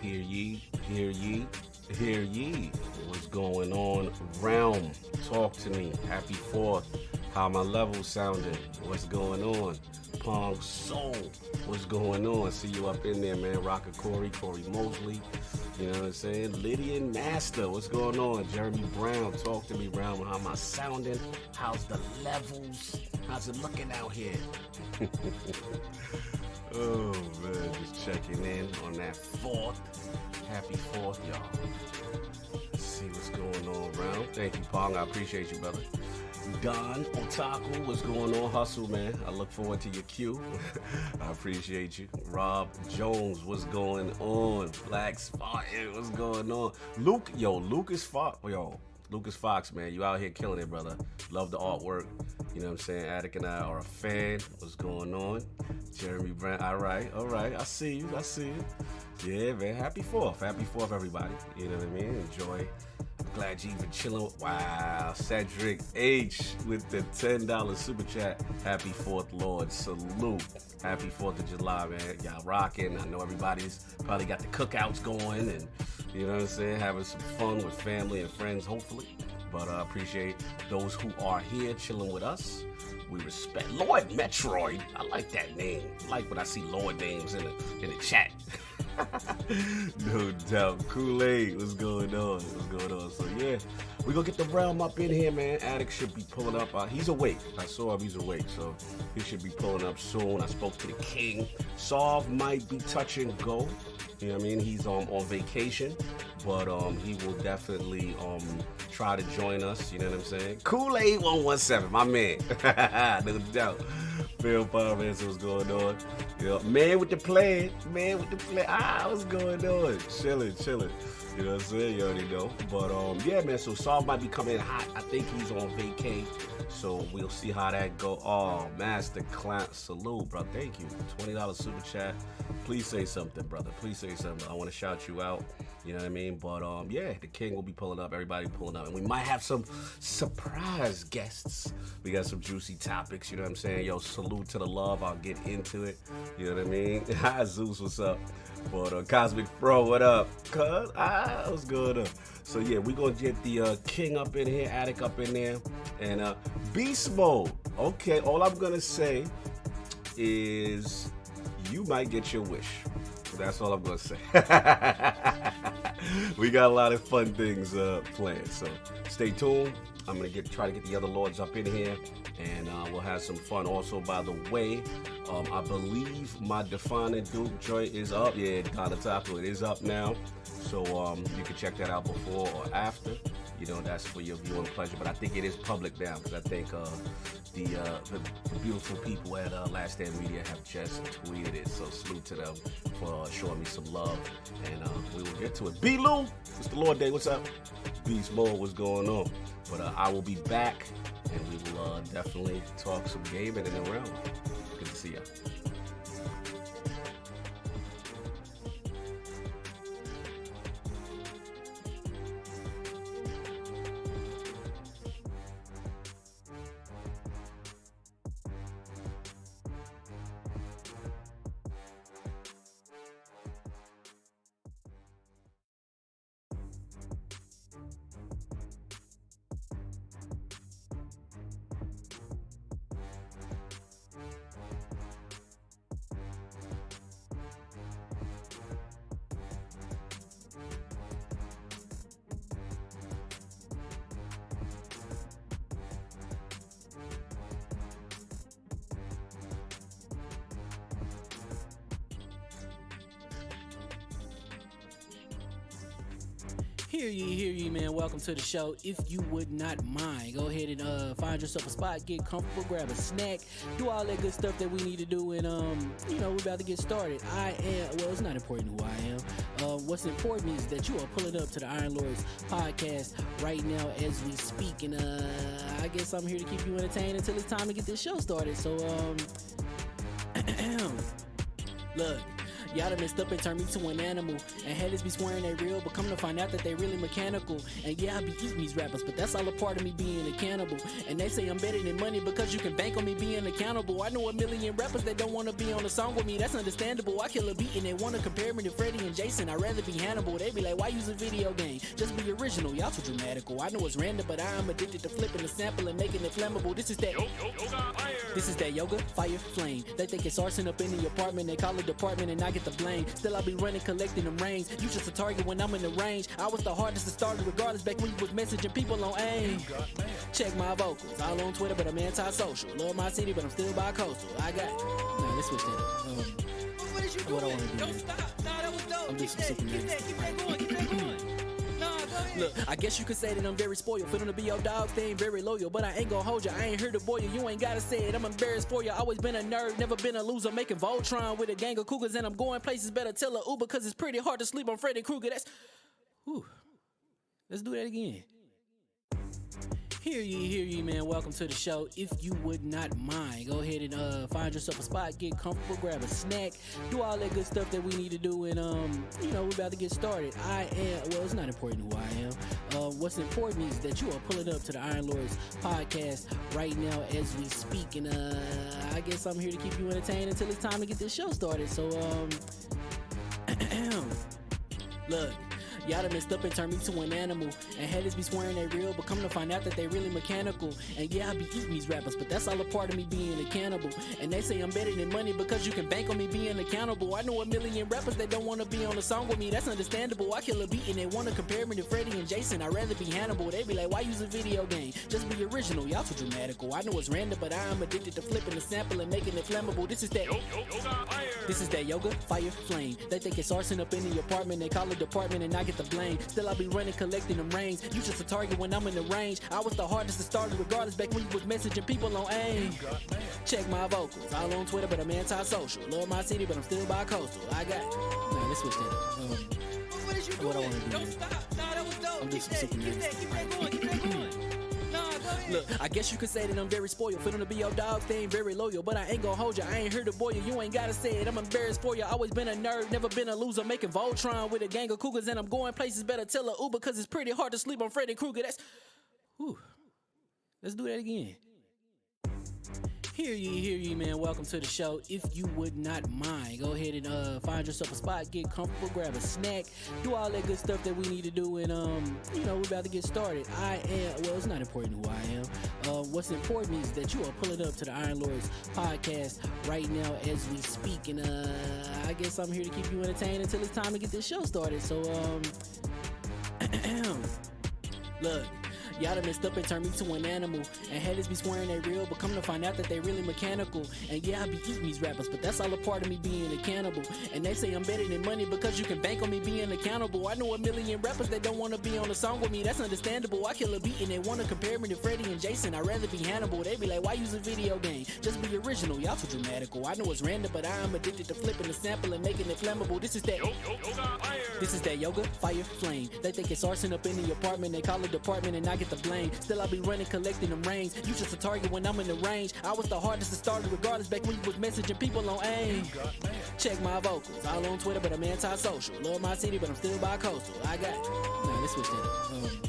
Hear ye, hear ye, hear ye. What's going on? Realm, talk to me. Happy 4th. How my levels sounding? What's going on? Pong Soul, what's going on? See you up in there, man. Rocker Corey Mosley. You know what I'm saying? Lydian Master, what's going on? Jeremy Brown, talk to me, Brown. How am I sounding? How's the levels? How's it looking out here? Oh, man, just checking in on that 4th. Happy 4th, y'all. Let's see what's going on, Brown. Thank you, Pong. I appreciate you, brother. Don Otaku, what's going on? Hustle, man. I look forward to your cue. I appreciate you. Rob Jones, what's going on? Black Spartan, what's going on? Lucas Fox, man. You out here killing it, brother. Love the artwork. You know what I'm saying? Attic and I are a fan. What's going on? Jeremy Brand. All right. I see you. Yeah, man. Happy 4th. Happy 4th, everybody. You know what I mean? Enjoy. Glad you even chilling. Wow, Cedric H with the $10 super chat. Happy 4th, Lord. Salute. Happy 4th of July, man. Y'all rocking. I know everybody's probably got the cookouts going and, you know what I'm saying, having some fun with family and friends, hopefully. But I appreciate those who are here chilling with us. We respect Lord Metroid. I like that name. I like when I see Lord names in the chat. No doubt. Kool-Aid, what's going on? So yeah, we gonna get the realm up in here, man. Attic should be pulling up. He's awake. I saw him. He's awake, so he should be pulling up soon. I spoke to the king. Solve might be touch and go. You know what I mean? He's on vacation, but he will definitely try to join us. You know what I'm saying? Kool-Aid 117, my man. No doubt. Phil Palmer, what's going on? You know, man with the plan. What's going on? Chilling. You know what I'm saying? You already know. But yeah, man. So Saul might be coming in hot. I think he's on vacay. So we'll see how that go. Oh, Master Clamp, salute, bro. Thank you. $20 super chat. Please say something, brother. Please say something. I want to shout you out. You know what I mean? But yeah, the king will be pulling up. Everybody pulling up. And we might have some surprise guests. We got some juicy topics. You know what I'm saying? Yo, salute to the love. I'll get into it. You know what I mean? Hi, Zeus. What's up? But Cosmic Bro, what up? Cuz, what's good up? So yeah, we gonna get the king up in here, Attic up in there, and beast mode. Okay, all I'm gonna say is you might get your wish. That's all I'm gonna say. We got a lot of fun things planned, so stay tuned. I'm gonna try to get the other lords up in here, and we'll have some fun. Also, by the way, I believe my Defining Duke joint is up. Yeah, Donna Taco, it is up now. So you can check that out before or after. You know, that's for your viewing pleasure. But I think it is public now because I think the beautiful people at Last Stand Media have just tweeted it. So salute to them for showing me some love. And we will get to it. B-Lou, it's the Lord Day. What's up? Beast Mode, what's going on? But I will be back, and we will definitely talk some gaming in the realm. Good to see ya. Hear ye, man. Welcome to the show. If you would not mind, go ahead and find yourself a spot, get comfortable, grab a snack, do all that good stuff that we need to do, and we're about to get started. It's not important who I am. What's important is that you are pulling up to the Iron Lords podcast right now as we speak, and I guess I'm here to keep you entertained until it's time to get this show started. So, look. Y'all done messed up and turned me to an animal. And haters be swearing they real, but come to find out that they really mechanical. And yeah, I be eating these rappers, but that's all a part of me being a cannibal. And they say I'm better than money because you can bank on me being accountable. I know a million rappers that don't want to be on a song with me, that's understandable. I kill a beat and they want to compare me to Freddie and Jason. I'd rather be Hannibal. They be like, why use a video game? Just be original, y'all too dramatical. I know it's random, but I am addicted to flipping the sample and making it flammable. This is that yoga, fire, flame. They think it's arson up in the apartment, they call it department and I get the blame. Still I be running, collecting them rains. You just a target when I'm in the range. I was the hardest to start regardless back when you was messaging people on AIM. Check my vocals, all on Twitter, but I'm anti-social. Love my city, but I'm still bi-coastal. I got, nah, let's switch that up. What is you What I doing? wanna do Don't is- stop. Nah, that was dope. I'm just Keep that going. Keep that going. Nah, go ahead. Look, I guess you could say that I'm very spoiled. For them to be your dogs, they ain't very loyal. But I ain't gon' hold you, I ain't here to boil you. You ain't gotta say it, I'm embarrassed for you. Always been a nerd, never been a loser. Making Voltron with a gang of cougars. And I'm going places, better tell a Uber. Cause it's pretty hard to sleep on Freddy Krueger. That's, whew. Let's do that again. Hear ye, man. Welcome to the show. If you would not mind, go ahead and find yourself a spot, get comfortable, grab a snack, do all that good stuff that we need to do, and we're about to get started. It's not important who I am. What's important is that you are pulling up to the Iron Lords podcast right now as we speak, and I guess I'm here to keep you entertained until it's time to get this show started. So look. Y'all done messed up and turned me to an animal. And haters be swearing they real, but come to find out that they really mechanical. And yeah, I be eating these rappers, but that's all a part of me being a cannibal. And they say I'm better than money because you can bank on me being accountable. I know a million rappers that don't want to be on a song with me, that's understandable. I kill a beat and they want to compare me to Freddie and Jason. I'd rather be Hannibal. They be like, why use a video game? Just be original, y'all too dramatical. I know it's random, but I am addicted to flipping the sample and making it flammable. This is that yoga, fire, flame. They think it's arson up in the apartment, they call it department and I get the blame. Still I be running, collecting them rains. You just a target when I'm in the range. I was the hardest to start regardless back when you was messaging people on AIM. Check my vocals, all on Twitter, but I'm anti-social. Love my city, but I'm still bi-coastal. I got, nah, let's switch that up. What is you What I doing? wanna do Don't is- stop. Nah, that was dope. I'm Keep just that super going. Keep that going. Nah, go ahead. Look, I guess you could say that I'm very spoiled. For them to be your dogs, they ain't very loyal. But I ain't gon' hold you, I ain't here to boil you. You ain't gotta say it, I'm embarrassed for you. Always been a nerd, never been a loser. Making Voltron with a gang of cougars. And I'm going places, better tell a Uber. Cause it's pretty hard to sleep on Freddy Krueger. That's, whew. Let's do that again. Hear ye, man. Welcome to the show. If you would not mind, go ahead and find yourself a spot, get comfortable, grab a snack, do all that good stuff that we need to do, and we're about to get started. It's not important who I am. What's important is that you are pulling up to the Iron Lords podcast right now as we speak, and I guess I'm here to keep you entertained until it's time to get this show started. So look. Y'all done messed up and turned me to an animal. And haters be swearing they real, but come to find out that they really mechanical. And yeah, I be eating these rappers, but that's all a part of me being a cannibal. And they say I'm better than money because you can bank on me being accountable. I know a million rappers that don't want to be on a song with me, that's understandable. I kill a beat and they want to compare me to Freddie and Jason. I'd rather be Hannibal. They be like, why use a video game? Just be original, y'all too dramatical. I know it's random, but I am addicted to flipping the sample and making it flammable. This is that yoga, fire, flame. They think it's arson up in the apartment, they call it department and I get the blame. Still I be running, collecting them rains. You just a target when I'm in the range. I was the hardest to start regardless back when you was messaging people on AIM. Check my vocals, all on Twitter, but I'm anti-social. Love my city, but I'm still bi-coastal. I got, nah, let's switch that up.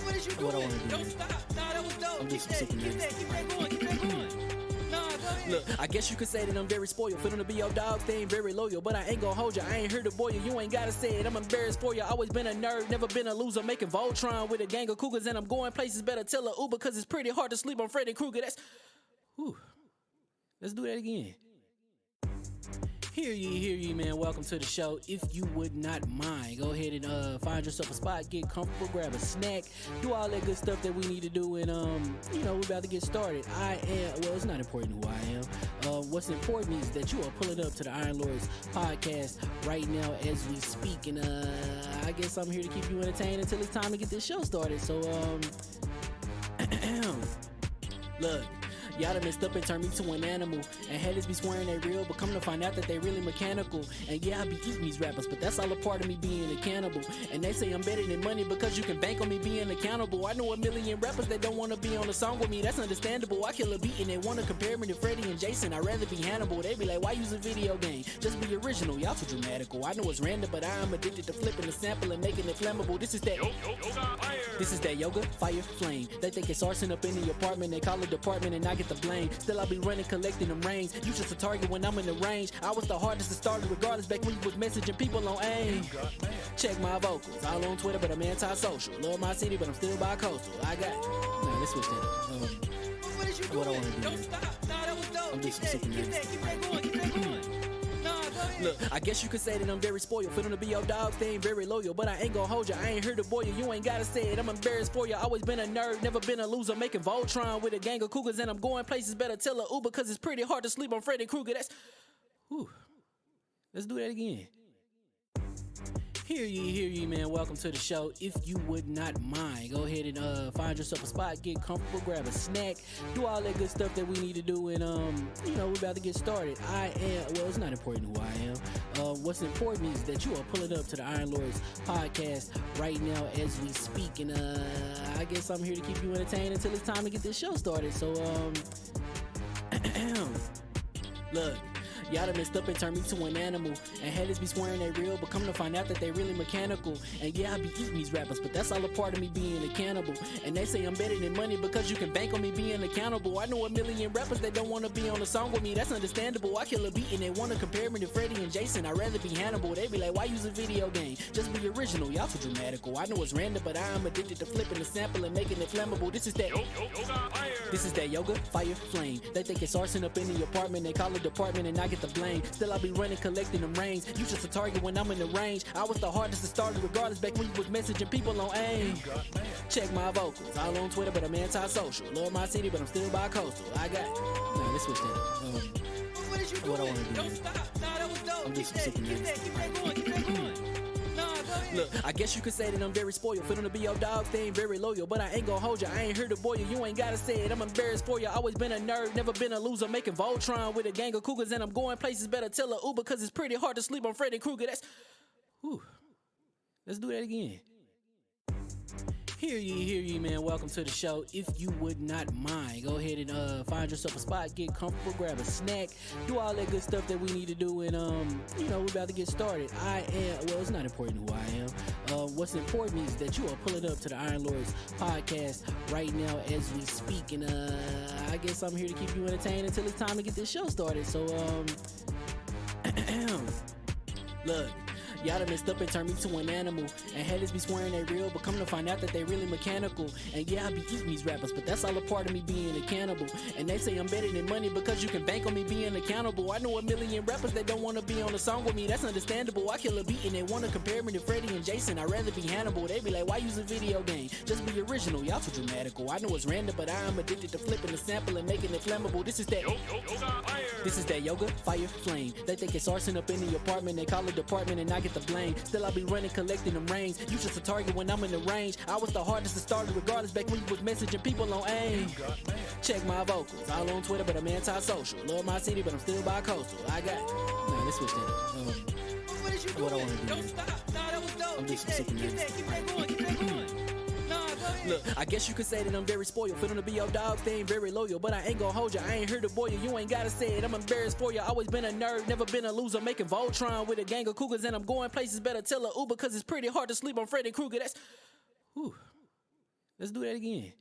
What is you What I doing? wanna do Don't is- stop. Nah, that was dope. I'm just Keep super that going. Nah, go ahead. Look, I guess you could say that I'm very spoiled. For them to be your dogs, they ain't very loyal. But I ain't gon' hold you, I ain't here to boil you. You ain't gotta say it, I'm embarrassed for you. Always been a nerd, never been a loser. Making Voltron with a gang of cougars. And I'm going places, better tell a Uber. Cause it's pretty hard to sleep on Freddy Krueger. That's, whew. Let's do that again. Hear ye, man. Welcome to the show. If you would not mind, go ahead and find yourself a spot, get comfortable, grab a snack, do all that good stuff that we need to do, and we're about to get started. It's not important who I am. What's important is that you are pulling up to the Iron Lords podcast right now as we speak, and I guess I'm here to keep you entertained until it's time to get this show started. So look. Y'all done messed up and turned me to an animal. And haters be swearing they real, but come to find out that they really mechanical. And yeah, I be eating these rappers, but that's all a part of me being a cannibal. And they say I'm better than money because you can bank on me being accountable. I know a million rappers that don't want to be on a song with me, that's understandable. I kill a beat and they want to compare me to Freddie and Jason. I'd rather be Hannibal. They be like, why use a video game? Just be original, y'all too dramatical. I know it's random, but I am addicted to flipping the sample and making it flammable. This is that yoga, fire, flame. They think it's arson up in the apartment. They call it department and I get the blame. Still I be running, collecting them rings. You just a target when I'm in the range. I was the hardest to start regardless back when you was messaging people on AIM. Check my vocals, all on Twitter, but I'm anti-social. Love my city, but I'm still bi-coastal. I got... Nah, let's switch that up. What is you What I doing? wanna do Don't is- stop. Nah, that was dope. I'm just Keep that going. Keep that going. Nah, go ahead. Look, I guess you could say that I'm very spoiled. For them to be your dogs, they ain't very loyal. But I ain't gonna hold you, I ain't here to boil you. You ain't gotta say it, I'm embarrassed for you. Always been a nerd, never been a loser. Making Voltron with a gang of cougars. And I'm going places, better tell a Uber. Cause it's pretty hard to sleep on Freddy Krueger. That's... Whew. Let's do that again. Hear ye, man. Welcome to the show. If you would not mind, go ahead and find yourself a spot, get comfortable, grab a snack, do all that good stuff that we need to do, and we're about to get started. It's not important who I am. What's important is that you are pulling up to the Iron Lords podcast right now as we speak, and I guess I'm here to keep you entertained until it's time to get this show started. So look. Y'all done messed up and turned me to an animal. And haters be swearing they real, but come to find out that they really mechanical. And yeah, I be eating these rappers, but that's all a part of me being a cannibal. And they say I'm better than money because you can bank on me being accountable. I know a million rappers that don't want to be on a song with me, that's understandable. I kill a beat and they want to compare me to Freddie and Jason. I'd rather be Hannibal. They be like, why use a video game? Just be original, y'all too dramatical. I know it's random, but I am addicted to flipping the sample and making it flammable. This is that yoga, fire, flame. They think it's arson up in the apartment. They call it department and I get the blame. Still I be running, collecting them rings. You just a target when I'm in the range. I was the hardest to start regardless back when you was messaging people on AIM. Check my vocals, all on Twitter, but I'm anti-social. Love my city, but I'm still bi-coastal. I got... Nah, let's switch that up. What is you What I doing? wanna do Don't is- stop. Nah, that was dope. I'm just Keep that going. Keep that going. Nah, go ahead. Look, I guess you could say that I'm very spoiled. For them to be your dogs, they ain't very loyal. But I ain't gonna hold you, I ain't here to boil you. You ain't gotta say it, I'm embarrassed for you. Always been a nerd, never been a loser. Making Voltron with a gang of cougars. And I'm going places, better tell a Uber. Cause it's pretty hard to sleep on Freddy Krueger. That's... Whew. Let's do that again. Hear ye, man. Welcome to the show. If you would not mind, go ahead and find yourself a spot, get comfortable, grab a snack, do all that good stuff that we need to do, and we're about to get started. It's not important who I am. What's important is that you are pulling up to the Iron Lords podcast right now as we speak, and I guess I'm here to keep you entertained until it's time to get this show started. So look. Y'all done messed up and turned me to an animal. And haters be swearing they real, but come to find out that they really mechanical. And yeah, I be eating these rappers, but that's all a part of me being a cannibal. And they say I'm better than money because you can bank on me being accountable. I know a million rappers that don't want to be on a song with me, that's understandable. I kill a beat and they want to compare me to Freddie and Jason. I'd rather be Hannibal. They be like, why use a video game? Just be original, y'all too dramatical. I know it's random, but I am addicted to flipping the sample and making it flammable. This is that yoga, fire, flame. They think it's arson up in the apartment. They call it department and I get the blame. Still I be running, collecting them rings. You just a target when I'm in the range. I was the hardest to start regardless back when you was messaging people on AIM. Check my vocals, all on Twitter, but I'm anti-social. Love my city, but I'm still bi-coastal. I got... Nah, let's switch that up. What is you What I doing? wanna do Don't is- stop. Nah, that was dope. I'm just Keep super that going. Keep that going. Nah, go ahead. Look, I guess you could say that I'm very spoiled. For them to be your dogs, they ain't very loyal. But I ain't gonna hold you, I ain't here to boil you. You ain't gotta say it, I'm embarrassed for you. Always been a nerd, never been a loser. Making Voltron with a gang of cougars. And I'm going places, better tell a Uber. Cause it's pretty hard to sleep on Freddy Krueger. That's... Whew. Let's do that again.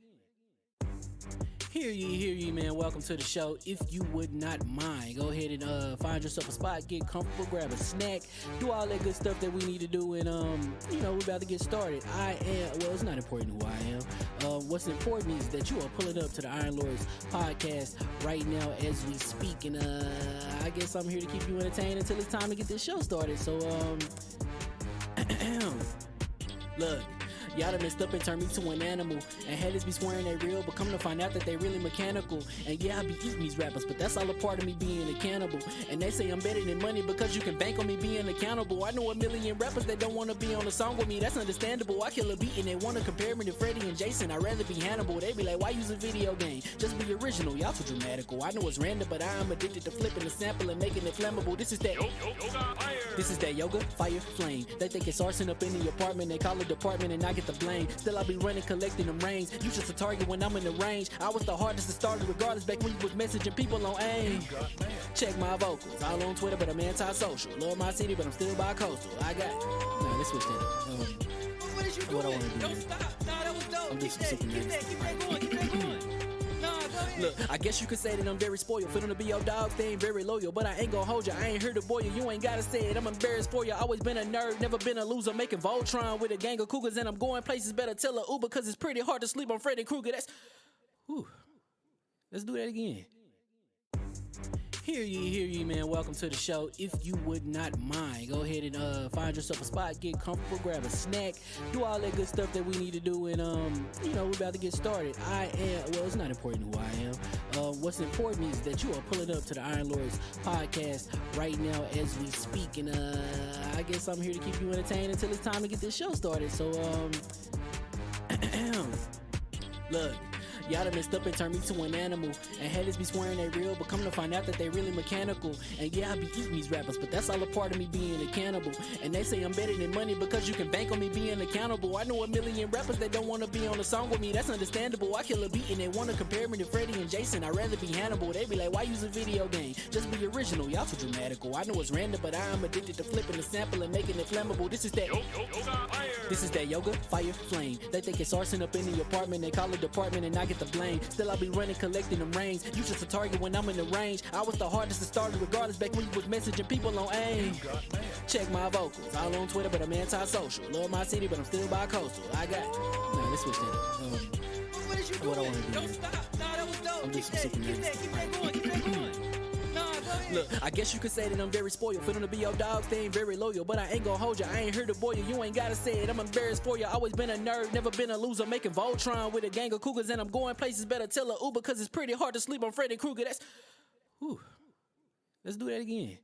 Hear ye, man. Welcome to the show. If you would not mind, go ahead and find yourself a spot, get comfortable, grab a snack, do all that good stuff that we need to do, and we're about to get started. It's not important who I am. What's important is that you are pulling up to the Iron Lords podcast right now as we speak, and I guess I'm here to keep you entertained until it's time to get this show started. So look. Y'all done messed up and turned me to an animal. And haters be swearing they real, but come to find out that they really mechanical. And yeah, I be eating these rappers, but that's all a part of me being a cannibal. And they say I'm better than money because you can bank on me being accountable. I know a million rappers that don't want to be on a song with me, that's understandable. I kill a beat and they want to compare me to Freddie and Jason. I'd rather be Hannibal. They be like, why use a video game? Just be original, y'all too dramatical. I know it's random, but I am addicted to flipping the sample and making it flammable. This is that yoga, fire, flame. They think it's arson up in the apartment. They call it department and I get the blame. Still I be running, collecting them rings. You just a target when I'm in the range. I was the hardest to start regardless back when you was messaging people on AIM. Check my vocals. All on Twitter, but I'm anti-social. Love my city, but I'm still bi-coastal. I got nah, let's switch that up. What is you doing? What I wanna do Don't here. stop. Nah, that was dope. I'm Keep just that super going. nasty. Keep that going. Nah, go ahead. Look, I guess you could say that I'm very spoiled. For them to be your dogs, they ain't very loyal. But I ain't gonna hold you, I ain't here to boil you. You ain't gotta say it, I'm embarrassed for you. Always been a nerd, never been a loser. Making Voltron with a gang of cougars. And I'm going places, better tell a Uber. Cause it's pretty hard to sleep on Freddy Krueger. That's... Whew. Let's do that again. Hear ye, man. Welcome to the show. If you would not mind, go ahead and find yourself a spot, get comfortable, grab a snack, do all that good stuff that we need to do, and we're about to get started. It's not important who I am. What's important is that you are pulling up to the Iron Lords podcast right now as we speak, and I guess I'm here to keep you entertained until it's time to get this show started. So look. Y'all done messed up and turned me to an animal. And haters be swearing they real, but come to find out that they really mechanical. And yeah, I be eating these rappers, but that's all a part of me being a cannibal. And they say I'm better than money because you can bank on me being accountable. I know a million rappers that don't want to be on a song with me, that's understandable. I kill a beat and they want to compare me to Freddie and Jason. I'd rather be Hannibal. They be like, why use a video game? Just be original, y'all too dramatical. I know it's random, but I am addicted to flipping the sample and making it flammable. This is that yoga, fire, flame. They think it's arson up in the apartment. They call it department and I get the blame. Still I be running, collecting them rings. You just a target when I'm in the range. I was the hardest to start regardless back when you was messaging people on AIM. Check my vocals. All on Twitter, but I'm anti-social. Love my city, but I'm still bi-coastal. I got nah, let's switch that up. What is you doing? What I wanna do Don't here. stop. Nah, that was dope. I'm Keep just that super going. Keep that going. Nah, go ahead. Look, I guess you could say that I'm very spoiled. For them to be your dogs, they ain't very loyal. But I ain't gonna hold you, I ain't here to boil you. You ain't gotta say it, I'm embarrassed for you. Always been a nerd, never been a loser. Making Voltron with a gang of cougars. And I'm going places, better tell a Uber. Cause it's pretty hard to sleep on Freddy Krueger. That's... Whew. Let's do that again.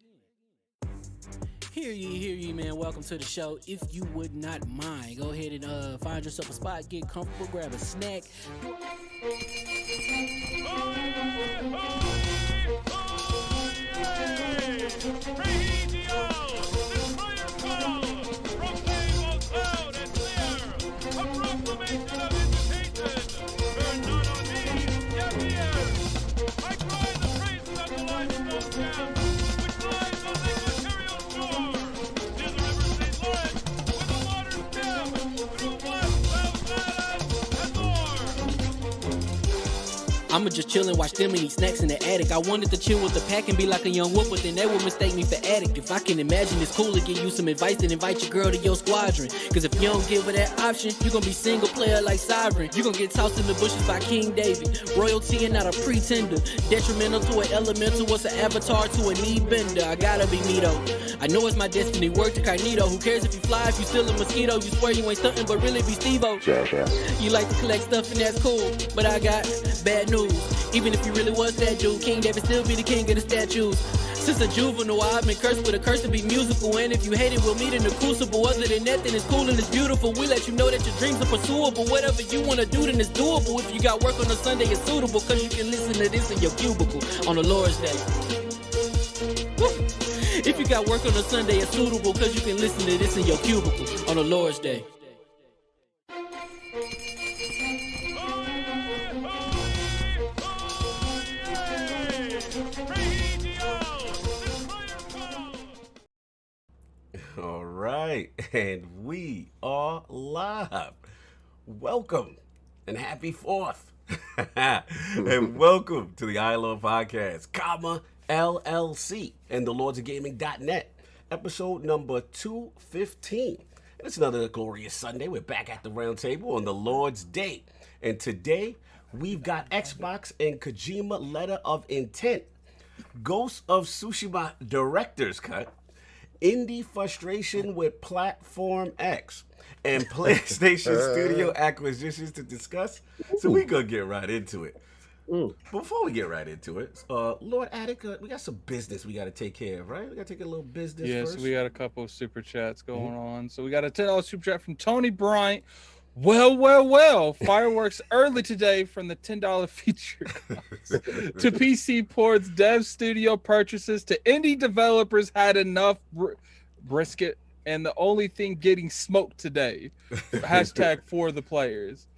Hear ye, man. Welcome to the show. If you would not mind, go ahead and find yourself a spot, get comfortable, grab a snack. I'ma just chill and watch them and eat snacks in the attic. I wanted to chill with the pack and be like a young whoop, but then they would mistake me for addict. If I can imagine it's cool to give you some advice, then invite your girl to your squadron. Cause if you don't give her that option, you gon' be single player like Sovereign. You gon' get tossed in the bushes by King David. Royalty and not a pretender. Detrimental to an elemental, what's an avatar to a knee bender? I gotta be me though. I know it's my destiny, work to Cognito. Who cares if you fly, if you still a mosquito? You swear you ain't stuntin', but really be Steve-O. You like to collect stuff and that's cool, but I got bad news. Even if you really was that dude, King David still be the king of the statues. Since a juvenile, I've been cursed with a curse to be musical. And if you hate it, we'll meet in the crucible. Other than that, then it's cool and it's beautiful. We let you know that your dreams are pursuable. Whatever you wanna do, then it's doable. If you got work on a Sunday, it's suitable. Cause you can listen to this in your cubicle on the Lord's Day. Woo. If you got work on a Sunday, it's suitable. Cause you can listen to this in your cubicle on the Lord's Day. All right, and we are live. Welcome and happy 4th. And welcome to the ILP Podcast, LLC, and the LordsOfGaming.net, episode number 215. And it's another glorious Sunday. We're back at the round table on the Lord's Day. And today, we've got Xbox and Kojima Letter of Intent, Ghost of Tsushima Director's Cut, indie frustration with Platform X and PlayStation Studio acquisitions to discuss. So we gonna get right into it. Before we get right into it, Lord Attic, we got some business we got to take care of, right? We got to take a little business first. So we got a couple of super chats going on. So we got a $10 super chat from Tony Bryant. Well. Fireworks early today from the $10 feature costs to PC ports, dev studio purchases, to indie developers had enough brisket, and the only thing getting smoked today. Hashtag for the players.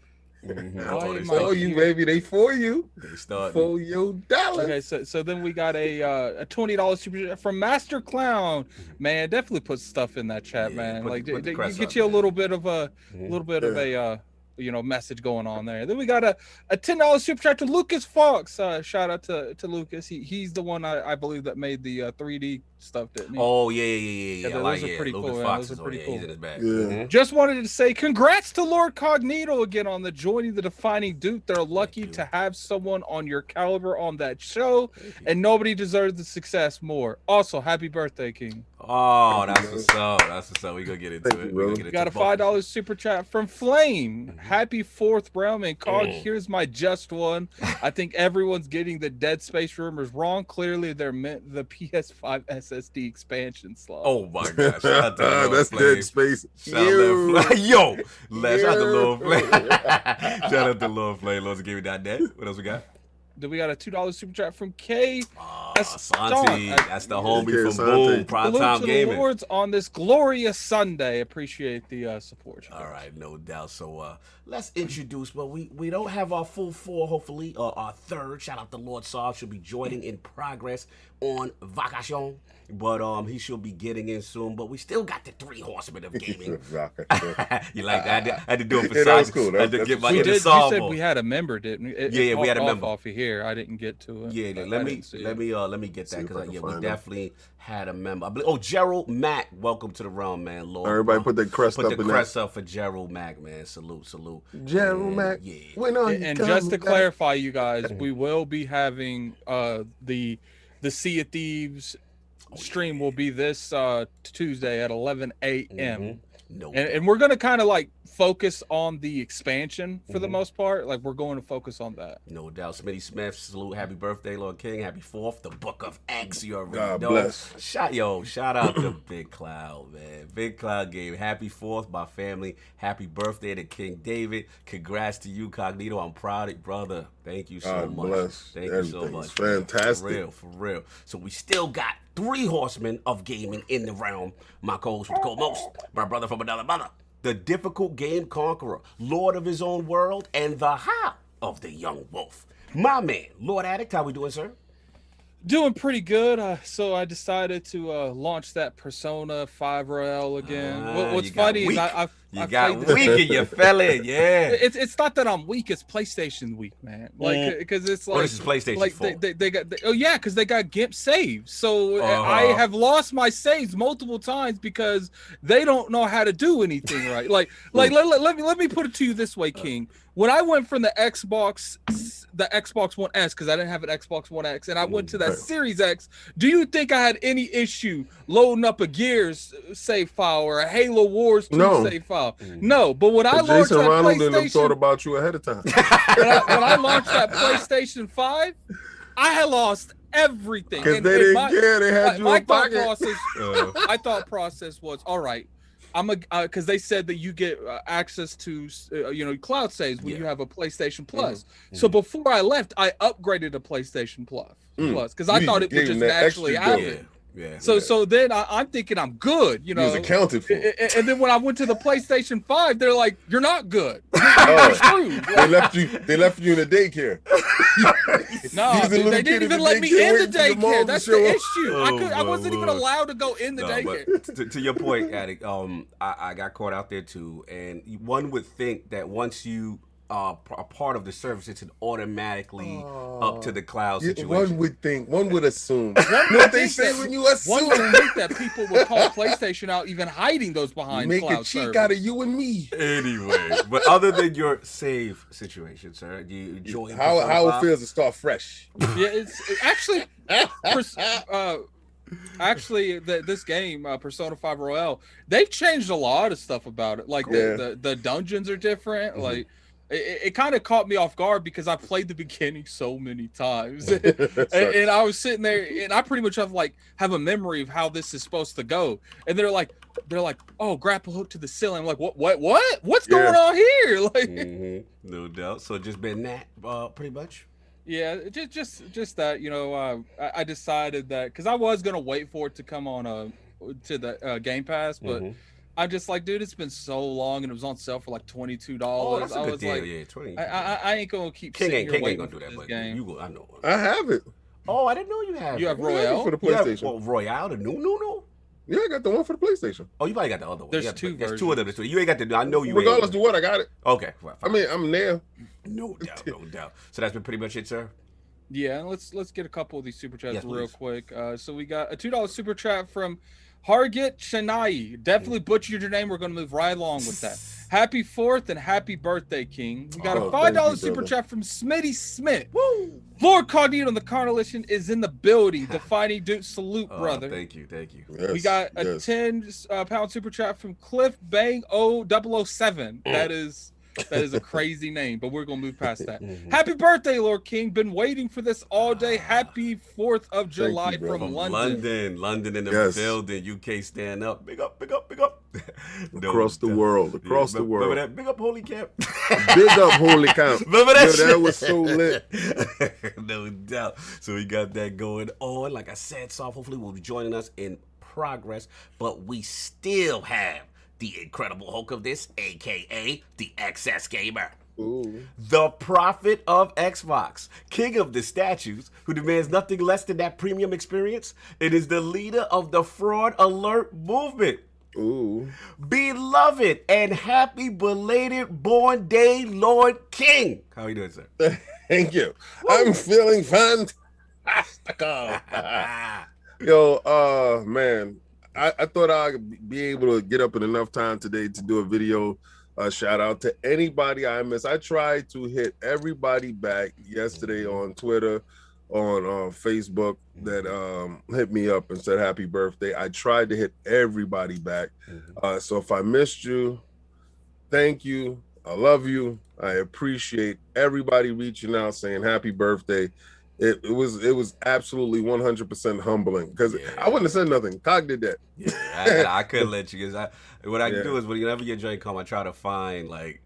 For you, baby. They for you. They start for your dollar. Okay, so then we got a $20 super chat from Master Clown. Man, definitely put stuff in that chat, man. Like you get you a little bit of a message going on there. Then we got a $10 super chat to Lucas Fox. Shout out to Lucas. He's the one I believe that made the 3D stuff, didn't he? Oh yeah. Those are pretty cool. Fox Those are pretty cool. He's in his bag. Yeah. Just wanted to say congrats to LordCognito again on the joining the Defining Dude. They're lucky to have someone on your caliber on that show, and nobody deserves the success more. Also, happy birthday, King. Oh, that's what's up. That's what's up. We gonna get into it. We got a $5 super chat from Flame. Happy 4th realm, and Cog, here's my just one. I think everyone's getting the Dead Space rumors wrong. Clearly, they're meant the PS5 SSD expansion slot. Oh my gosh! Shout out to Lord that's Flame. Dead Space. Shout out to Lord Flame. Shout out to Lord Flame. Lord, give me that net. What else we got? Then we got a $2 super chat from K. Santi, that's the homie from Santi. Boom, Prime Salute Time to Gaming. the Lords on this glorious Sunday. Appreciate the support. All right, no doubt. So let's introduce. Well, we don't have our full four. Hopefully, our third. Shout out to Lord Saul. Should be joining in progress on vacation, but he should be getting in soon. But we still got the 3 horsemen of gaming. You like that? I had to do it for that was cool. I had to get my inner You Saul said voice. we had a member, didn't we? Yeah, we had a member off of here. I didn't get to it. Yeah, let me get that because we find definitely had a member. Gerald Mack, welcome to the realm, man. Lord, Everybody put the crest up. Put the crest up for Gerald Mack, man. Salute. Gerald Mack. Yeah. And just to clarify, you guys, we will be having the Sea of Thieves stream will be this Tuesday at 11 a.m. And we're gonna kind of like focus on the expansion for the most part. Like we're going to focus on that. No doubt. Smitty Smith, salute, happy birthday, Lord King, happy 4th, the Book of X. You already God know. bless. Shout out to Big Cloud, man. Big Cloud game. Happy 4th, my family. Happy birthday to King David. Congrats to you, Cognito. I'm proud of you, brother. Thank you so much. Bless. Thank you so much. Fantastic. For real. So we still got 3 horsemen of gaming in the realm. My co-host with the co-most, my brother from another mother, the difficult game conqueror, lord of his own world, and the how of the young wolf. My man, Lord Addict, how we doing, sir? Doing pretty good. So I decided to launch that Persona 5 Royale again. What's funny is I got played weak and you fell in, yeah. It's not that I'm weak. It's PlayStation weak, man. Like because it's like this is PlayStation like fault. they got because they got GIMP saves. So I have lost my saves multiple times because they don't know how to do anything right. Let me put it to you this way, King. When I went from the Xbox One S, because I didn't have an Xbox One X, and I went to that Series X, do you think I had any issue loading up a Gears save file or a Halo Wars 2 save file? No, but when I launched Jason that Ronald and them PlayStation, thought about you ahead of time. when I launched that PlayStation 5, I had lost everything. Because they didn't care. They had you in pocket. My thought process was, all right, because they said that you get access to cloud saves when you have a PlayStation Plus. So before I left, I upgraded to PlayStation Plus because I thought it would just naturally happen. Yeah. So then I'm thinking I'm good, He was accounted for. And then when I went to the PlayStation 5, they're like, "You're not good. You're screwed." They left you in the daycare. No, they didn't even let me in the daycare. That's the issue. I wasn't even Lord. allowed to go in the daycare. But to your point, Addict, I got caught out there too, and one would think that once you are a part of the service, it's automatically up to the cloud situation. One would think, one would assume. What they say when you assume. One would think that people would call PlayStation out, even hiding those behind Make cloud a cheek servers. out of you and me. Anyway, but other than your save situation, sir, do you enjoy how it feels to start fresh? Yeah, it's actually actually, this game, Persona 5 Royale, they've changed a lot of stuff about it. Like the dungeons are different. Like it kind of caught me off guard because I played the beginning so many times, and I was sitting there, and I pretty much have a memory of how this is supposed to go. And they're like, oh, grapple hook to the ceiling. I'm like, what's going on here? Like, no doubt. So just been that, pretty much. Yeah, just that, you know, I decided that because I was gonna wait for it to come on to the Game Pass, but I'm just like, dude, it's been so long and it was on sale for like $22. Oh, that's a good deal. Like, yeah, 20. I ain't gonna keep King sitting here ain't waiting gonna do for that, this but game. you go. I know. I have it. Oh, I didn't know you have. You have I have it Royale for the You have, PlayStation. Royale, the new. Yeah, I got the one for the PlayStation. Oh, you probably got the other one. There's Yeah, two There's two of them. You ain't got the. I know you. Regardless of what, I got it. Okay. Well, I mean, I'm there. no doubt. So that's been pretty much it, sir. Yeah, let's get a couple of these super chats Yes, real please. quick. So we got a $2 super chat from Hargit Chennai. Definitely butchered your name. We're gonna move right along with that. Happy 4th and happy birthday, King. We got a $5 super chat from Smitty Smith. Woo! LordCognito on the Coalition is in the building. Defining Dude, salute, brother. Thank you. Yes, We got a 10 pound super chat from Cliff Bang 007. That is a crazy name, but we're gonna move past that. Happy birthday, Lord King. Been waiting for this all day. Happy 4th of July you, bro. from From London. London in the Yes. building. UK stand up. Big up. No Across the doubt. world. Across the world. Remember that? Big up Holy Camp. Big up Holy Count. Remember that Yo, shit? that was so lit. No doubt. So we got that going on. Like I said, Soft, hopefully will be joining us in progress, but we still have the incredible Hulk of this, aka the XS Gamer. Ooh. The prophet of Xbox, king of the statues, who demands nothing less than that premium experience. It is the leader of the fraud alert movement. Ooh. Beloved and happy belated born day, Lord King. How are you doing, sir? Thank you. I'm feeling fantastic. Yo, man, I thought I'd be able to get up in enough time today to do a video shout out to anybody I missed. I tried to hit everybody back yesterday on Twitter, on Facebook that hit me up and said happy birthday. I tried to hit everybody back. So if I missed you, thank you. I love you. I appreciate everybody reaching out saying happy birthday. It was absolutely 100% humbling because I wouldn't have said nothing. Cog did that. Yeah, I couldn't let you. Cause what I do is whenever your joint come, I try to find like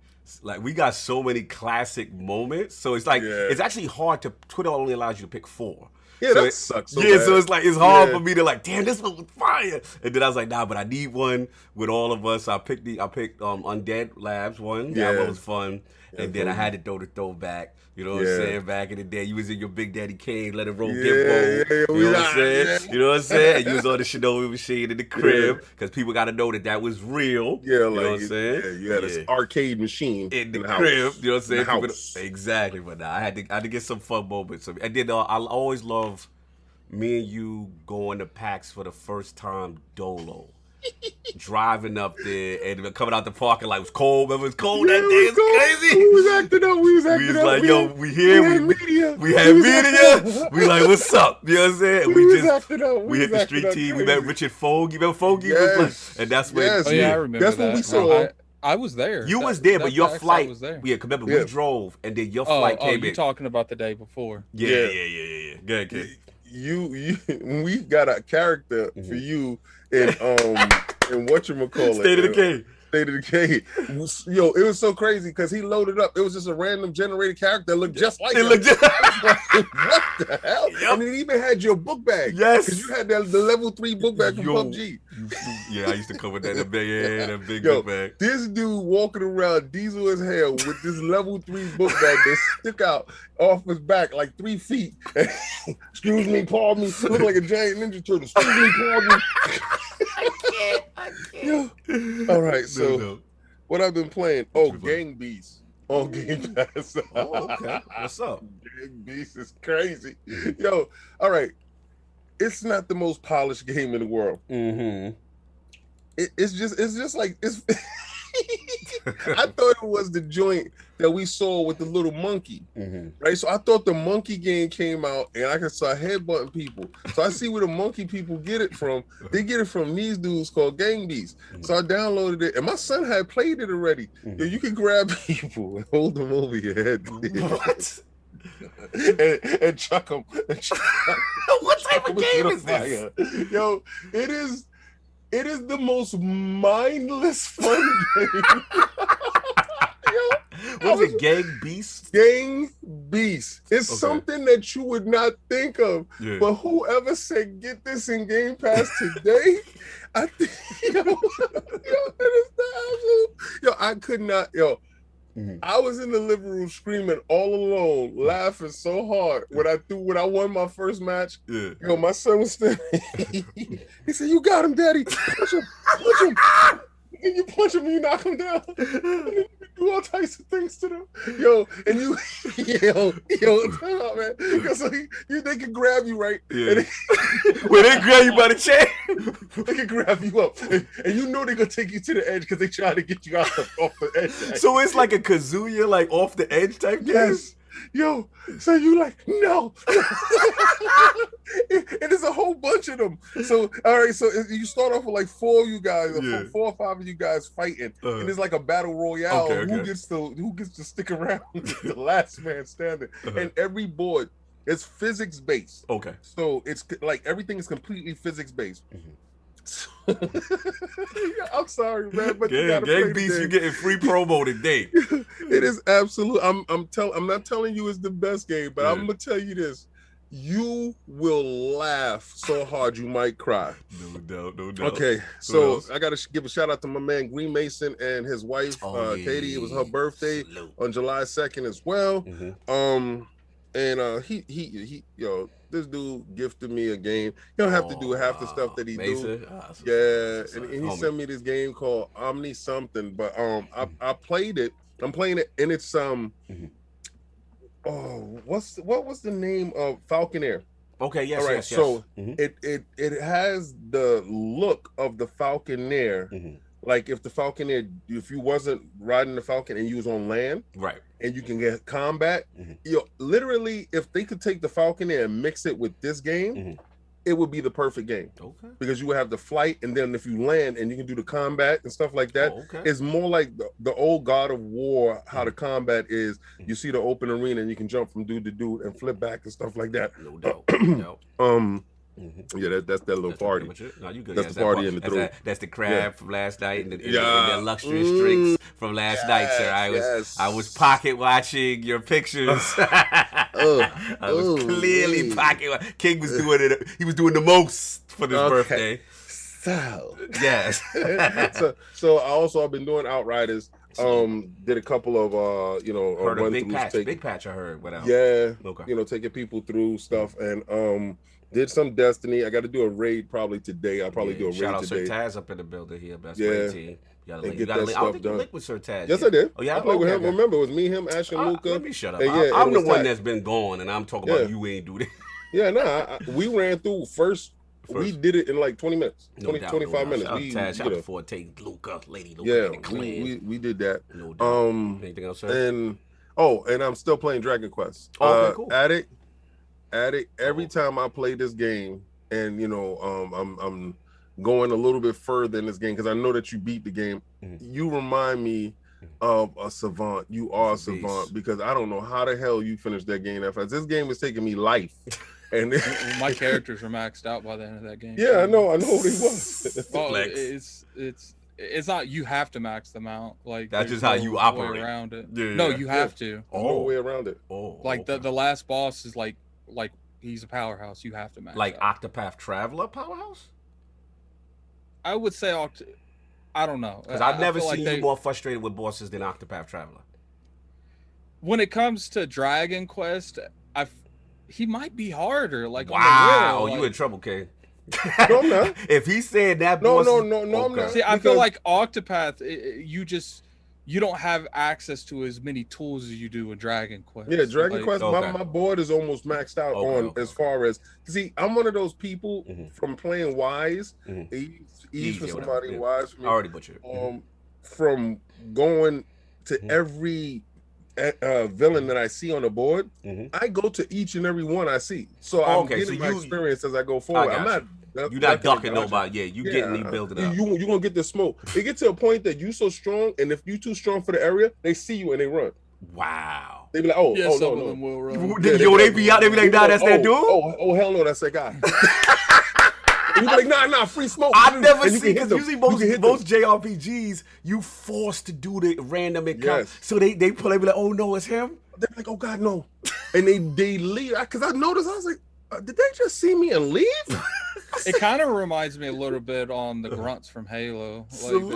we got so many classic moments. So it's like it's actually hard to. Twitter only allows you to pick 4. Yeah, so that sucks. So so it's like it's hard for me to like, damn, this one was fire. And then I was like, nah, but I need one with all of us. I picked Undead Labs one. That one was fun. And then I had to throw the throwback. You know what I'm saying? Back in the day, you was in your Big Daddy Kane, let it roll, get bold. You know what I'm saying? You know what I'm saying? And you was on the Shinobi machine in the crib because people got to know that was real. Yeah, you know what I'm saying? Yeah, you had an arcade machine in the crib. House. You know what I'm saying? House. Exactly. But nah, I had to get some fun moments. And then I always love me and you going to PAX for the first time dolo. Driving up there and coming out the parking lot. It was cold. Remember, it was cold that day. It's crazy. We was acting up. We was like, yo, we here. We had media. We like, what's up? You know what I'm saying? We hit the street team. We met Richard Fogg. You remember Fogg? Yes. And that's when. Oh, yeah, I remember that's that. when we saw. I was there. You was there, but your flight. was there. Yeah, remember we drove, and then your flight came in. You're talking about the day before. Yeah. Good. You we got a character for you in whatchamacallit. State of Decay. State of Decay. Yo, it was so crazy because he loaded up. It was just a random generated character that looked just like him. What the hell? Yep. And it even had your book bag. Yes. Because you had the level 3 book bag from PUBG. Yeah, I used to come with that big book bag. This dude walking around diesel as hell with this level 3 book bag that stuck out off his back like 3 feet. Excuse me, pardon me. Look like a giant Ninja Turtle. Excuse me, pardon me. I can't. All right, so what I've been playing? Oh, Gang Beasts on Game Pass. Oh, okay. What's up? Gang Beasts is crazy. Yo, all right. It's not the most polished game in the world. Mm-hmm. It's just like it's I thought it was the joint that we saw with the little monkey, right? So I thought the monkey game came out, and I could start headbutting people. So I see where the monkey people get it from. They get it from these dudes called Gang Beasts. So I downloaded it, and my son had played it already. Yo, you can grab people and hold them over your head. What? and chuck them. What type of game is this? Yo, it is the most mindless fun game. What is it, Gang Beast? Gang Beast. It's something that you would not think of. Yeah. But whoever said get this in Game Pass today, I think it is the absolute. I could not. I was in the living room screaming all alone, laughing so hard when I won my first match. Yeah. My son was standing. He said, "You got him, Daddy. Punch him. And you punch him and you knock him down. And then you do all types of things to them. And you, turn out, man. Because they can grab you, right? Yeah. When they grab you by the chain, they can grab you up. And you know they're going to take you to the edge because they try to get you out off the edge. So it's like a Kazuya, like off the edge type game? Yes. So you like, no. And there's a whole bunch of them. So, all right, so you start off with like 4 of you guys, or 4 or 5 of you guys fighting. And it's like a battle royale. Who gets to stick around? The last man standing. And every board is physics based. Okay. So it's like everything is completely physics based. I'm sorry, man, but Gang Beast, you getting free promo today. It is absolute. I'm not telling you it's the best game, but I'm gonna tell you this: you will laugh so hard you might cry. No doubt. Okay, so I gotta give a shout out to my man Green Mason and his wife Katie. It was her birthday on July 2nd as well. And he this dude gifted me a game. You don't have to do half the stuff that he do. And he sent me this game called Omni something, but I played it. I'm playing it, and it's what was the name of Falconeer? Okay, yes, all right, yes. So it has the look of the Falconeer. Like if you wasn't riding the Falcon and you was on land, right, and you can get combat, literally, if they could take the Falconeer and mix it with this game, it would be the perfect game. Okay. Because you would have the flight, and then if you land and you can do the combat and stuff like that, it's more like the old God of War, how the combat is. You see the open arena and you can jump from dude to dude and flip back and stuff like that. No doubt. Yeah, that's that little party. No, you good. That's the party in the throat. That's the crab from last night and the illustrious drinks from last night, sir. I was pocket watching your pictures. I was clearly pocket. King was doing it. He was doing the most for this birthday. So yes. so I've been doing Outriders. Did a couple of heard of big patch. I heard. Taking people through stuff and did some Destiny. I got to do a raid probably today. I'll probably do a raid shout out today. Sir Taz up in the building here. Best raid team. I don't think you linked with Sir Taz. Yes, I did. Oh, yeah, I played with him. Remember, it was me, him, Ash, and Luca. Let me shut up. I'm the one that's been gone, and I'm talking about you ain't do that. Yeah, we ran through first. We did it in like 20 minutes, 25 minutes. Shout out to Forte, Luca, Lady Luca. Yeah, we did that. No doubt. Anything else, sir? And I'm still playing Dragon Quest. Okay, cool. Addict. Every time I play this game, and I'm going a little bit further in this game because I know that you beat the game. You remind me of a savant. You are a savant because I don't know how the hell you finished that game that fast. This game is taking me life. And my characters are maxed out by the end of that game. Yeah, I know what he was. Well, it's not you have to max them out. Like that's just how you operate around it. Yeah, no, you have to. No way around it. Like the last boss is like he's a powerhouse. You have to max. Like out. Octopath Traveler powerhouse. I would say I don't know because I've never seen you more frustrated with bosses than Octopath Traveler. When it comes to Dragon Quest, he might be harder. Like wow, on the real, you in trouble, King. No, I'm not. If he said that, no, boss, I'm not. See, I feel like Octopath, you don't have access to as many tools as you do in Dragon Quest. Yeah, Dragon Quest. My board is almost maxed out as far as see. I'm one of those people from playing Wise. Ease for somebody Wise. For me. I already butchered. from going to every villain that I see on the board. I go to each and every one I see. So I'm getting my experience as I go forward. I'm not. You're not ducking nobody. Yeah, you getting me building up. You're gonna get the smoke. It gets to a point that you so strong, and if you too strong for the area, they see you and they run. Wow. They be like, oh, Yeah, oh some no, of them no. will run. They be out. They be like, nah, that's that dude. Oh, hell no, that's that guy. And you be like, nah, free smoke. I've never seen, because because usually most JRPGs, you forced to do the random encounter. Yes. So they be like, oh no, it's him. They're like, oh God, no. And they leave. Because I noticed, I was like, did they just see me and leave? It kind of reminds me a little bit on the grunts from Halo. Salute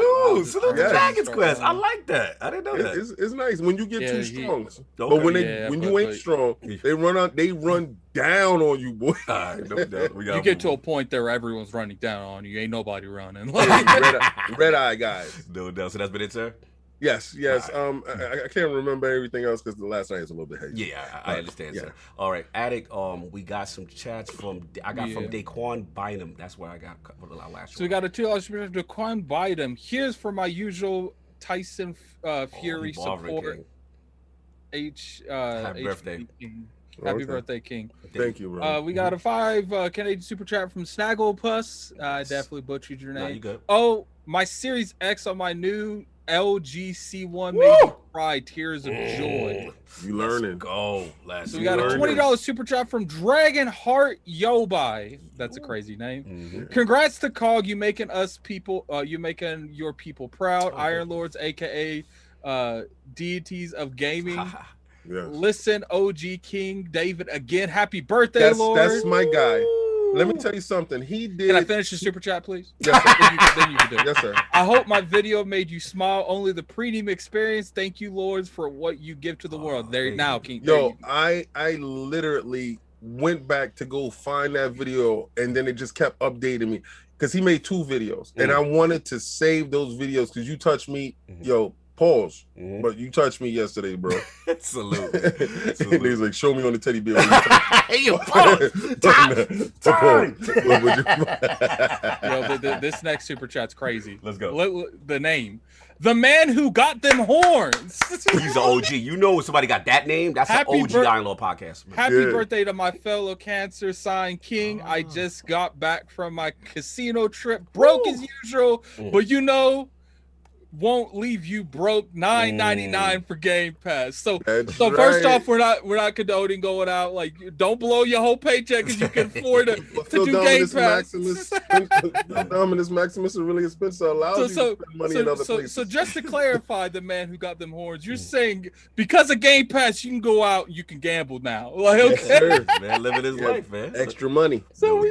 Yes. Dragon's Quest. I like that. I didn't know that. It's nice when you get too strong. But Okay. when you ain't strong, they run down on you, boy. All right, no doubt. We got You get to a point there where everyone's running down on you. Ain't nobody running. Red eye guys. No doubt. So that's been it, sir? Yes. I can't remember everything else because the last night is a little bit hazy. Yeah, I understand, sir. All right, Attic, we got some chats from from Daquan Bynum. That's where I got for the last So we got a $2 super chat to Daquan Bynum. Here's for my usual Tyson Fury support. Happy birthday. King. Happy birthday, King. Thank you, bro. We got a 5 Canadian super chat from Snagglepuss. I definitely butchered your name. Nah, you good. Oh, my Series X on my new LG C1 made me cry tears of joy. You learning? Go. So we got a $20 super chat from Dragon Heart Yobai. That's a crazy name. Congrats to Cog. You making us people. You making your people proud. Iron Lords, aka deities of gaming. Yes. Listen, OG King David again. Happy birthday, Lord. That's my guy. Let me tell you something. He did. Can I finish the super chat, please? Yes, sir. Then you can do it. Yes, sir. I hope my video made you smile. Only the premium experience. Thank you, Lords, for what you give to the world. There now, King. Yo, I literally went back to go find that video, and then it just kept updating me because he made 2 videos, and I wanted to save those videos because you touched me, yo. Pause. But you touched me yesterday, bro. Salute. He's like, show me on the teddy bear. Hey, yo, pause. Time. Yo, but this next super chat's crazy. Let's go. The name. The man who got them horns. He's an OG. You know somebody got that name? That's an OG Iron Lord podcast. Happy birthday to my fellow cancer sign king. I just got back from my casino trip. Broke as usual, but you know, won't leave you broke. $9.99 for Game Pass. So first off, we're not condoning going out. Like, don't blow your whole paycheck because you can afford to do Game Pass. Dominus Maximus is really expensive. So allows you to spend money in other places. So just to clarify, the man who got them horns, you're saying because of Game Pass, you can go out and you can gamble now. Like, okay, man, living his life, man. Extra money. So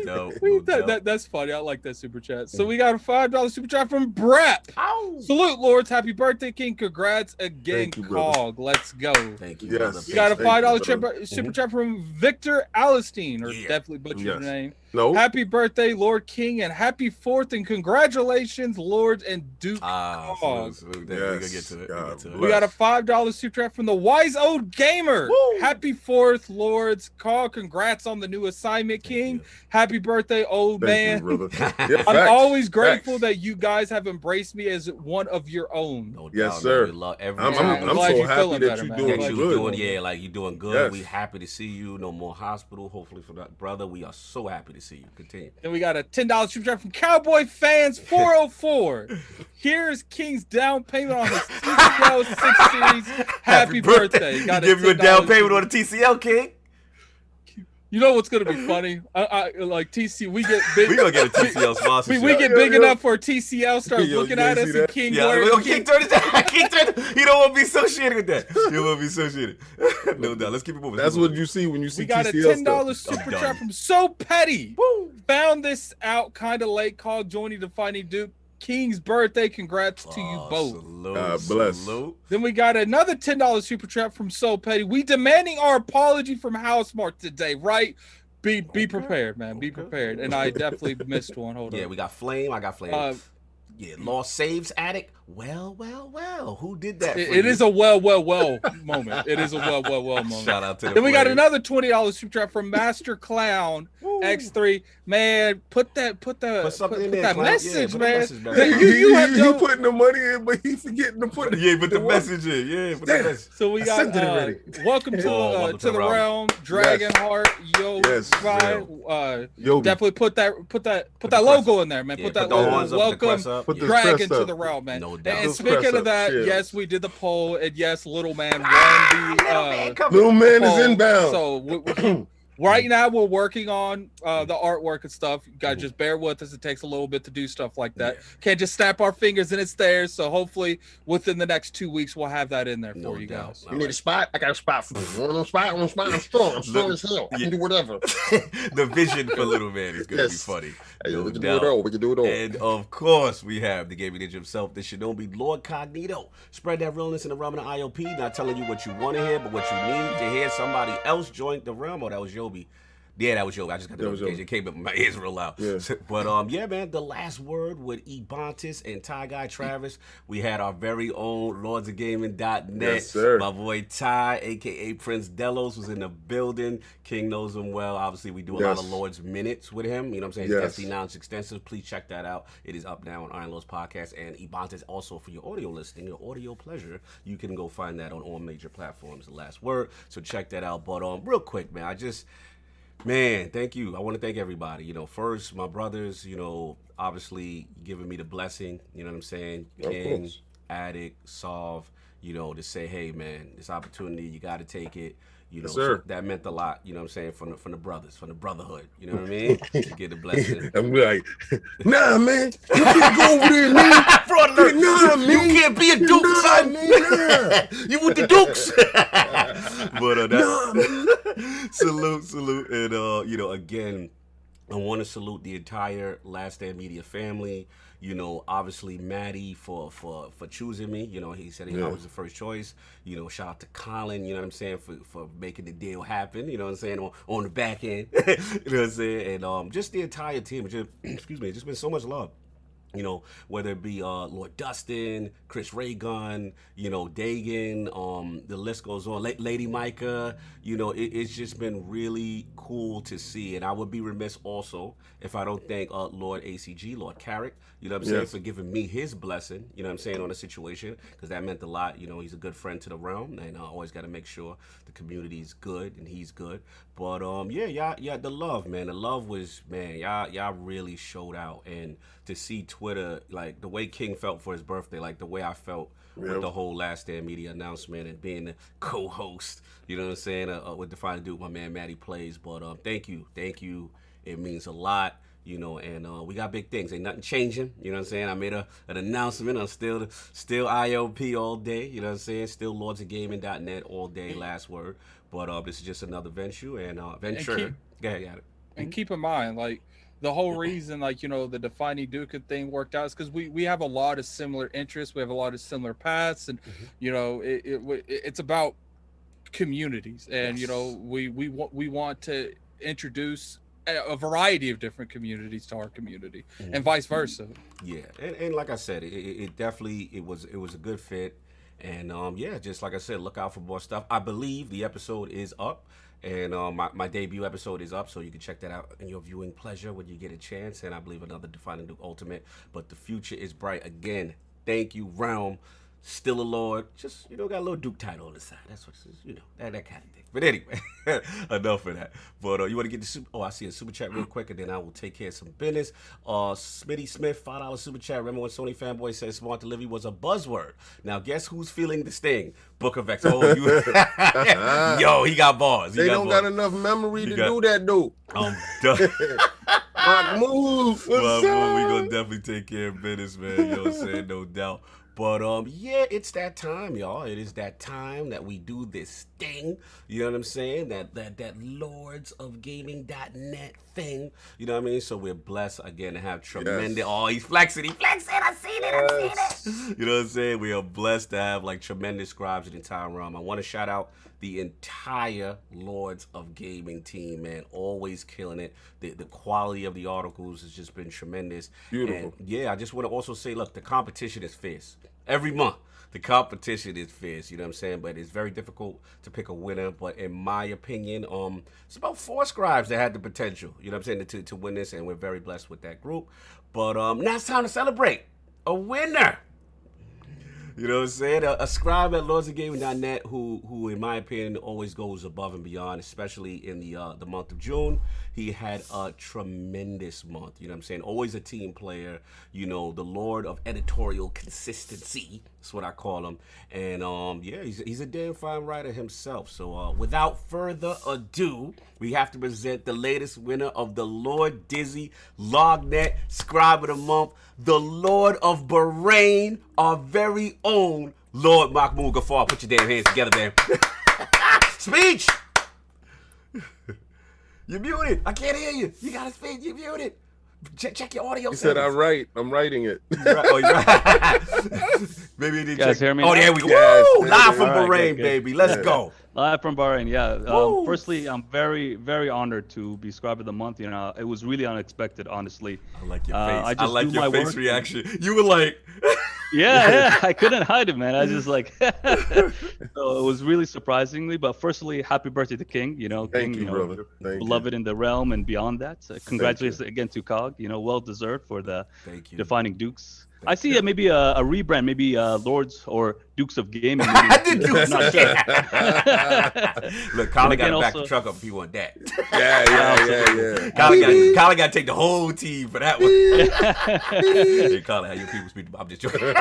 that's funny. I like that super chat. So we got a $5 super chat from Brett. Salute, Lords. Happy birthday, King. Congrats again, Cog. Let's go. Thank you. Yes. We got a $5 super chat from Victor Alistine, or definitely butchered your name. No. Happy birthday, Lord King, and happy 4th, and congratulations, Lords and Duke Cog. We got a $5 super chat from the Wise Old Gamer. Woo! Happy 4th, Lords. Cog, congrats on the new assignment, King. Happy birthday, old man. You, I'm always grateful that you guys have embraced me as one of your own. No doubt, yes, sir. Man. We love every I'm so happy that you're doing good. You're doing good. Yes. We happy to see you. No more hospital. Hopefully for that brother. We are so happy to see you. Continue. Then we got a $10 super chat from Cowboy Fans 404. Here's King's down payment on his TCL 6 Series. Happy birthday. Got give you a down payment on the TCL, King. You know what's gonna be funny? I like TC. We get big. We gonna get a TCL sponsorship. We get big enough for TCL starts looking at us and King. King turn it down. King turn it. He don't want to be associated with that. He don't want to be associated. No doubt. Let's keep it moving. That's what you see when you see. We got TCL a $10 super chat from So Petty. Woo! Found this out kind of late. Called joining the Fighting Duke. King's birthday. Congrats to you both. God bless. Salute. Then we got another $10 super chat from So Petty. We demanding our apology from HouseMarque today, right? Be prepared, man. Be prepared. And I definitely missed one. Hold on. Yeah, we got Flame. I got Flame. Lost Saves Addict. Well. Who did that? It is a well moment. It is a well moment. Shout out to the Then we got another $20 super chat from Master Clown. X3, man, put something in there, that Clown. message, Yeah, put a man. message back. He putting the money in, but he forgetting to put it. Yeah, put the message in. Yeah, put the Damn. message. So we I got sent it already. welcome to Welcome to the realm, Dragonheart, Yobi. definitely put that crest logo in there, man. Yeah, put that the logo. horns up, the Welcome crest up. Put the Dragon crest to up. the realm, man. No doubt. And Those speaking crest of up, that, cheers. yes, we did the poll, and yes, Little Man won the Little man is poll. inbound. So right now we're working on the artwork and stuff. You guys just bear with us. It takes a little bit to do stuff like that. Yeah. Can't just snap our fingers and it's there. So hopefully within the next 2 weeks we'll have that in there No for you doubt. guys. You need a spot? I got a spot for you. Want a spot? I'm strong. I'm strong as hell. I can do whatever. The vision for Little Man is gonna be Yes. funny. Hey, No we can doubt. do it all. We can do it all. And of course, we have the gaming ninja himself, the Shinobi LordCognito. Spread that realness in the realm of the ILP. Not telling you what you want to hear, but what you need to hear. Somebody else joined the realm. Oh, that was Yobi. Yeah, that was Yobi. I just got the notification. It came up. My ears real loud. Yeah. But yeah, man, the last word with Ebontis and Ty Guy Travis. We had our very own LordsOfGaming.net. Yes, sir. My boy Ty, aka Prince Delos, was in the building. King knows him well. Obviously, we do a lot of Lord's minutes with him. You know what I'm saying? Yes. His Destiny Now is extensive. Please check that out. It is up now on Iron Lords Podcast. And Ebontis also for your audio listening, your audio pleasure. You can go find that on all major platforms. The last word. So check that out. But real quick, man, man, thank you. I want to thank everybody. You know, first, my brothers, you know, obviously giving me the blessing, you know what I'm saying? King, Addict, Solve, you know, to say, hey, man, this opportunity, you got to take it. You know, so that meant a lot, you know what I'm saying, from the brothers, from the brotherhood, you know what I mean? To get the blessing. I'm like, nah, man, you can't go over there, man. Fraud alert. Nah, man. You can't be a Duke, son. Man, You with the Dukes. But nah. salute. And, you know, again, I want to salute the entire Last Stand Media family. You know, obviously Maddie for choosing me. You know, he said I was the first choice. You know, shout out to Colin, you know what I'm saying, for making the deal happen, you know what I'm saying, on the back end. You know what I'm saying? And just the entire team, just just been so much love. You know, whether it be Lord Dustin, Chris Raygun, you know, Dagan, the list goes on, Lady Micah, you know, it's just been really cool to see. And I would be remiss also if I don't thank Lord ACG, Lord Carrick, you know what I'm saying, for giving me his blessing, you know what I'm saying, on the situation, because that meant a lot. You know, he's a good friend to the realm, and I always got to make sure the community is good and he's good. But yeah, the love, man. The love was, man, y'all really showed out. And to see Twitter, like the way King felt for his birthday, like the way I felt with the whole Last Stand Media announcement and being the co-host, you know what I'm saying, with Define Duke, my man Matty Plays. But thank you. It means a lot. You know, and we got big things. Ain't nothing changing. You know what I'm saying? I made an announcement. I'm still ILP all day. You know what I'm saying? Still LordsOfGaming.net all day. Last word. But this is just another venture and venture. Got it. And keep in mind, like, the whole reason, like, you know, the Defining Duke thing worked out is because we have a lot of similar interests. We have a lot of similar paths, and you know, it's about communities, and you know, we want to introduce a variety of different communities to our community, and vice versa. Yeah, and like I said, it definitely was a good fit, and yeah, just like I said, look out for more stuff. I believe the episode is up, and my debut episode is up, so you can check that out in your viewing pleasure when you get a chance. And I believe another Defining Duke Ultimate, but the future is bright. Again, thank you, Realm. Still a Lord, just, you know, got a little Duke title on the side. That's what, you know, that kind of thing. But anyway, enough of that. But you want to get the I see a super chat real quick, and then I will take care of some business. Smitty Smith, $5 super chat. Remember when Sony fanboy said smart delivery was a buzzword? Now guess who's feeling the sting? Book of X. Oh, you, yo, he got bars. They don't got enough memory to do that, though. I'm done. Mahmoud, We gonna definitely take care of business, man. You know what I'm saying? No doubt. But yeah, it's that time, y'all. It is that time that we do this thing. You know what I'm saying? That LordsOfGaming.net thing. You know what I mean? So we're blessed again to have tremendous. Yes. Oh, he's flexing. I seen it. You know what I'm saying? We are blessed to have like tremendous scribes in the entire realm. I want to shout out the entire Lords of Gaming team, man. Always killing it. The quality of the articles has just been tremendous. Beautiful. And yeah, I just want to also say, look, the competition is fierce. Every month, the competition is fierce, you know what I'm saying? But it's very difficult to pick a winner. But in my opinion, it's about 4 scribes that had the potential, you know what I'm saying, to win this, and we're very blessed with that group. But now it's time to celebrate a winner. You know what I'm saying? A scribe at LordsOfGaming.net who, in my opinion, always goes above and beyond, especially in the month of June. He had a tremendous month. You know what I'm saying? Always a team player. You know, the Lord of editorial consistency. That's what I call him. And yeah, he's a damn fine writer himself. So without further ado, we have to present the latest winner of the Lord Dizzy Lognet Scribe of the Month, the Lord of Bahrain, our very own Lord Mahmoud Ghaffar. Put your damn hands together, man. Speech! You're muted. I can't hear you. You gotta speak. You're muted. Check your audio. He said, I'm writing it. Right. Oh, you're right. Maybe you didn't You guys hear me Oh, now? there we go. Yes, Woo! Live from All right, Bahrain, good. baby. Let's go. Live from Bahrain, yeah. Woo! Firstly, I'm very, very honored to be Scribe of the Month. You know, it was really unexpected, honestly. I like your face. I just like do your my face work. reaction. You were like... Yeah, I couldn't hide it, man. I just like, so it was really surprisingly. But firstly, happy birthday to King. You know, Thank King, you, brother. Thank beloved in the realm and beyond that. So congratulations again to Cog. You know, well deserved for the Thank you. defining Dukes. I see maybe a rebrand, maybe Lords or Dukes of Gaming. Maybe. The Dukes of Gaming. Look, Colin got to back the also- truck up if you want that. Yeah. Colin got to take the whole team for that one. Hey, Colin, how your people speak? I'm just joking.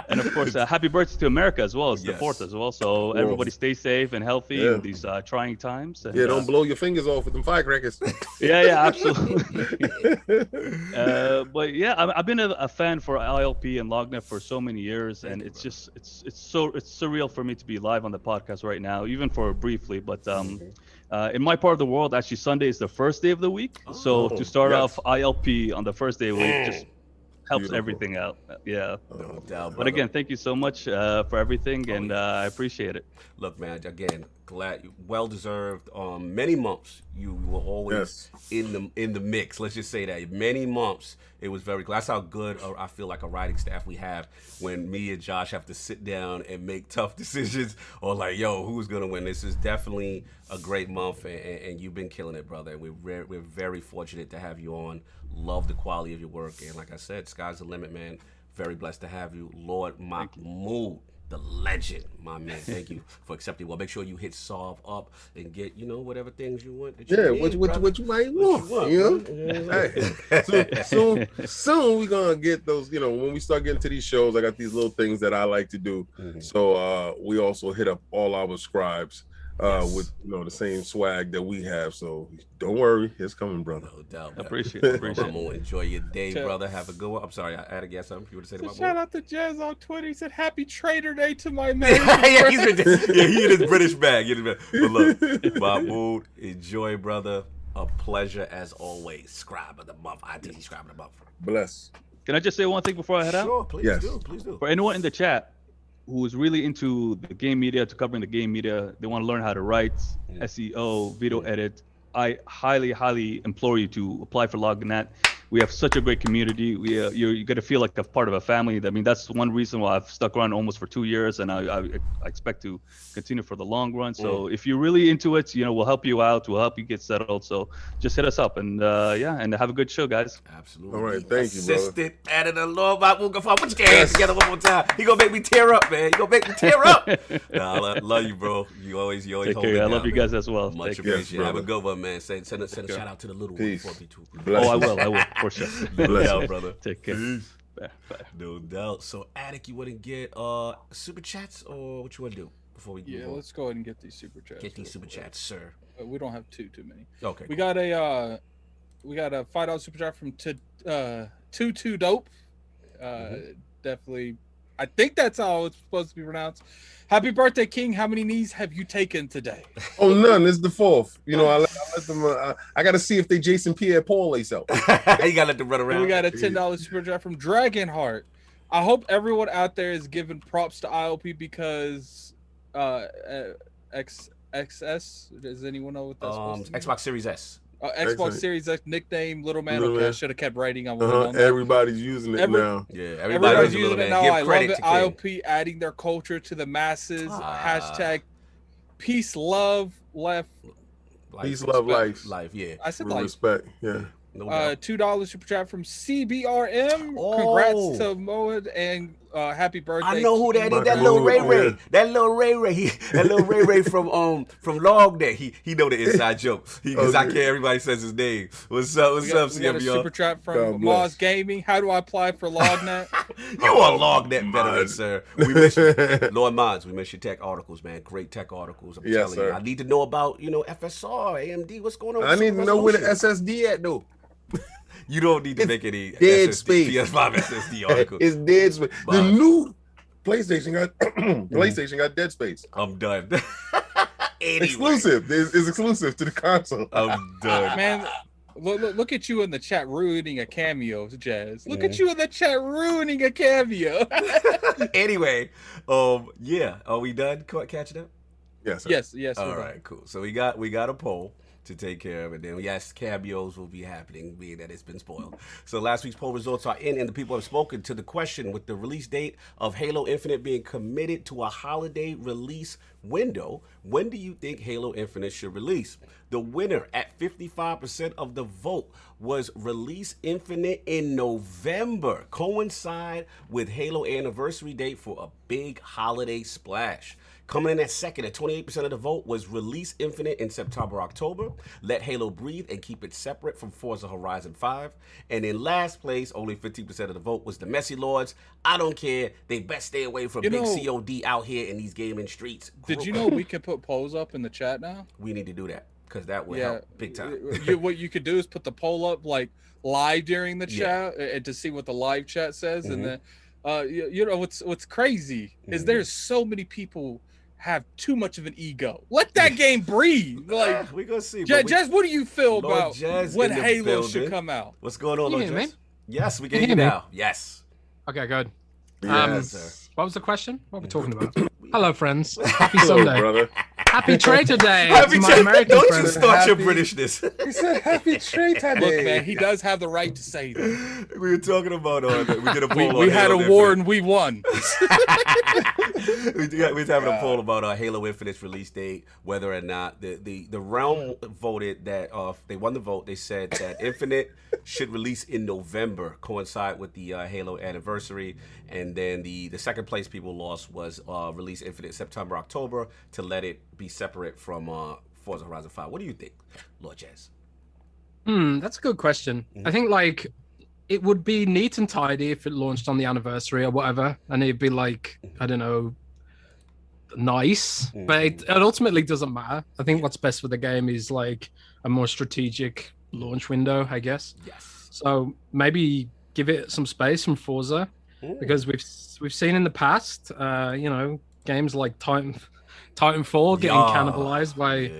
And of course, happy birthday to America as well. It's the Yes. 4th as well. So everybody stay safe and healthy Yeah. in these trying times. And, Yeah, don't blow your fingers off with them firecrackers. Yeah, absolutely. But yeah, I've been a fan for ILP and Lognet for so many years, and it's just it's surreal for me to be live on the podcast right now, even for briefly. But in my part of the world, actually Sunday is the first day of the week. So to start off ILP on the first day of the week just helps Beautiful. everything out. Yeah. No doubt, But again, thank you so much for everything, and I appreciate it. Look, man, again, well deserved. Many months you were always in the mix. Let's just say that many months it was very. That's how good I feel like a writing staff we have. When me and Josh have to sit down and make tough decisions, or like, yo, who's gonna win? This is definitely a great month, and you've been killing it, brother. And we're very fortunate to have you on. Love the quality of your work, and like I said, sky's the limit, man. Very blessed to have you, Lord Mahmoud. The legend, my man. Thank you for accepting. Well, make sure you hit solve up and get, whatever things you want. That you Yeah, need, what you might want, Hey, soon we're gonna get those. When we start getting to these shows, I got these little things that I like to do. So we also hit up all our scribes with the same swag that we have. So don't worry, it's coming, brother. No doubt. Appreciate it. I'm gonna enjoy your day, brother. Have a good one. I'm sorry, I had to get something. You would say to my Shout boy. out to Jazz on Twitter. He said, "Happy Trader Day to my man." Yeah, he in his British bag. But look, Mahmoud, enjoy, brother. A pleasure as always. Scribe of the month. ITC Scribe of the month. Bless. Can I just say one thing before I head out? Sure, please Yes. do. Please do. For anyone in the chat who is really into the game media, to covering the game media, they want to learn how to write, SEO, video edit, I highly, highly implore you to apply for Lognet. We have such a great community. You got to feel like a part of a family. I mean, that's one reason why I've stuck around almost for 2 years, and I expect to continue for the long run. So if you're really into it, we'll help you out. We'll help you get settled. So just hit us up, and and have a good show, guys. Absolutely. All right, thank you, brother. Assistant editor, Lord Mahmoud Ghaffar. Put your hands together one more time. He gonna make me tear up, man. You gonna make me tear up. Nah, I love you, bro. You always Take hold it care. I down, love you man. guys as well. Much Take care. appreciated. Have a brother. good one, man. Send a shout out to the little Peace. one for me too. Bless. Oh, I will, for sure. No doubt, brother. Take care. Peace. Bye. No doubt. So, Attic, you want to get super chats, or what you want to do before we Yeah, move on? let's go ahead and get these super chats. Get these super chats, sir. We don't have too many. Okay. We got a $5 super chat from Too Dope. Definitely, I think that's how it's supposed to be pronounced. Happy birthday, King. How many knees have you taken today? Oh, none. It's the 4th. I let them. I got to see if they Jason Pierre-Paul ace out. You gotta let them run around. And we got a $10 super chat from Dragonheart. I hope everyone out there is giving props to ILP because XS. Does anyone know what that's supposed to be? Xbox Series S. Xbox Excellent. Series X nickname Little Man. Little Okay, I Man. should have kept writing. I would have known that. Everybody's using it now. Yeah, Everybody's a using little it man. now. Give I love credit it. to King. ILP adding their culture to the masses. Hashtag peace, love, left. Peace, love, life. Yeah. I said With life. respect. Yeah. No doubt. $2 super chat from CBRM. Oh. Congrats to Moed and happy birthday. I know who that is. Michael That little Ray Lewis, Ray. yeah. That little Ray Ray. That little Ray Ray from LogNet. He know the inside joke. Because I can't. Everybody says his name. What's up? What's up, We got a CMBR? super chat God from bless. Moz Gaming. How do I apply for LogNet? You are LogNet veteran, sir. We miss you. Lord Mods, we miss your tech articles, man. Great tech articles. I'm Yes, telling sir. you. I need to know about, FSR, AMD. What's going on? I with need to know where the resolution? SSD at though. You don't need to make any dead SSD, space. PS5 SSD articles. It's dead space. The Bye. new PlayStation got dead space. I'm done. Anyway, Exclusive. It's exclusive to the console. I'm done. Man, look at you in the chat ruining a cameo, Jazz. Look at you in the chat ruining a cameo. Anyway, yeah. Are we done catching up? Yes. Sir. yes. All we're done. right, cool. So we got a poll to take care of it. Then yes, cameos will be happening, being that it's been spoiled. So last week's poll results are in, and the people have spoken to the question with the release date of Halo Infinite being committed to a holiday release window. When do you think Halo Infinite should release? The winner at 55% of the vote was Release Infinite in November, coincide with Halo anniversary date for a big holiday splash. Coming in at second at 28% of the vote was Release Infinite in September, October. Let Halo breathe and keep it separate from Forza Horizon 5. And in last place, only 15% of the vote was the Messy Lords. I don't care. They best stay away from big COD out here in these gaming streets. Did you know we can put polls up in the chat now? We need to do that because that would help big time. What you could do is put the poll up like live during the chat and to see what the live chat says. And then, you know, what's crazy is there's so many people have too much of an ego. Let that game breathe. Like we gonna see. Jazz, what do you feel Lord about Jazz when in the Halo building. should come out? What's going on, Can Lord you hear Jazz? Yes, we can Can hear you you hear me? now. Yes. Okay, good. Yes, sir. What was the question? What are we talking about? Hello, friends. Happy Hello, Sunday. brother. Happy Traitor Day Happy to my Traitor- American Don't you friends. start your Happy- Britishness. He said happy traitor Look, day. man, he does have the right to say that. We were talking about we did a poll. We on had a Halo war Infinite. and we won. we was having a poll about Halo Infinite's release date, whether or not the realm voted that they won the vote. They said that Infinite should release in November, coincide with the Halo anniversary, and then the second place people lost was release Infinite September, October to let it be separate from Forza Horizon 5. What do you think, Lord Jazz? That's a good question. I think like it would be neat and tidy if it launched on the anniversary or whatever, and it'd be like, I don't know, nice, but it ultimately doesn't matter. I think what's best for the game is like a more strategic launch window, I guess. Yes. So maybe give it some space from Forza, because we've seen in the past, you know, games like Titanfall getting cannibalized by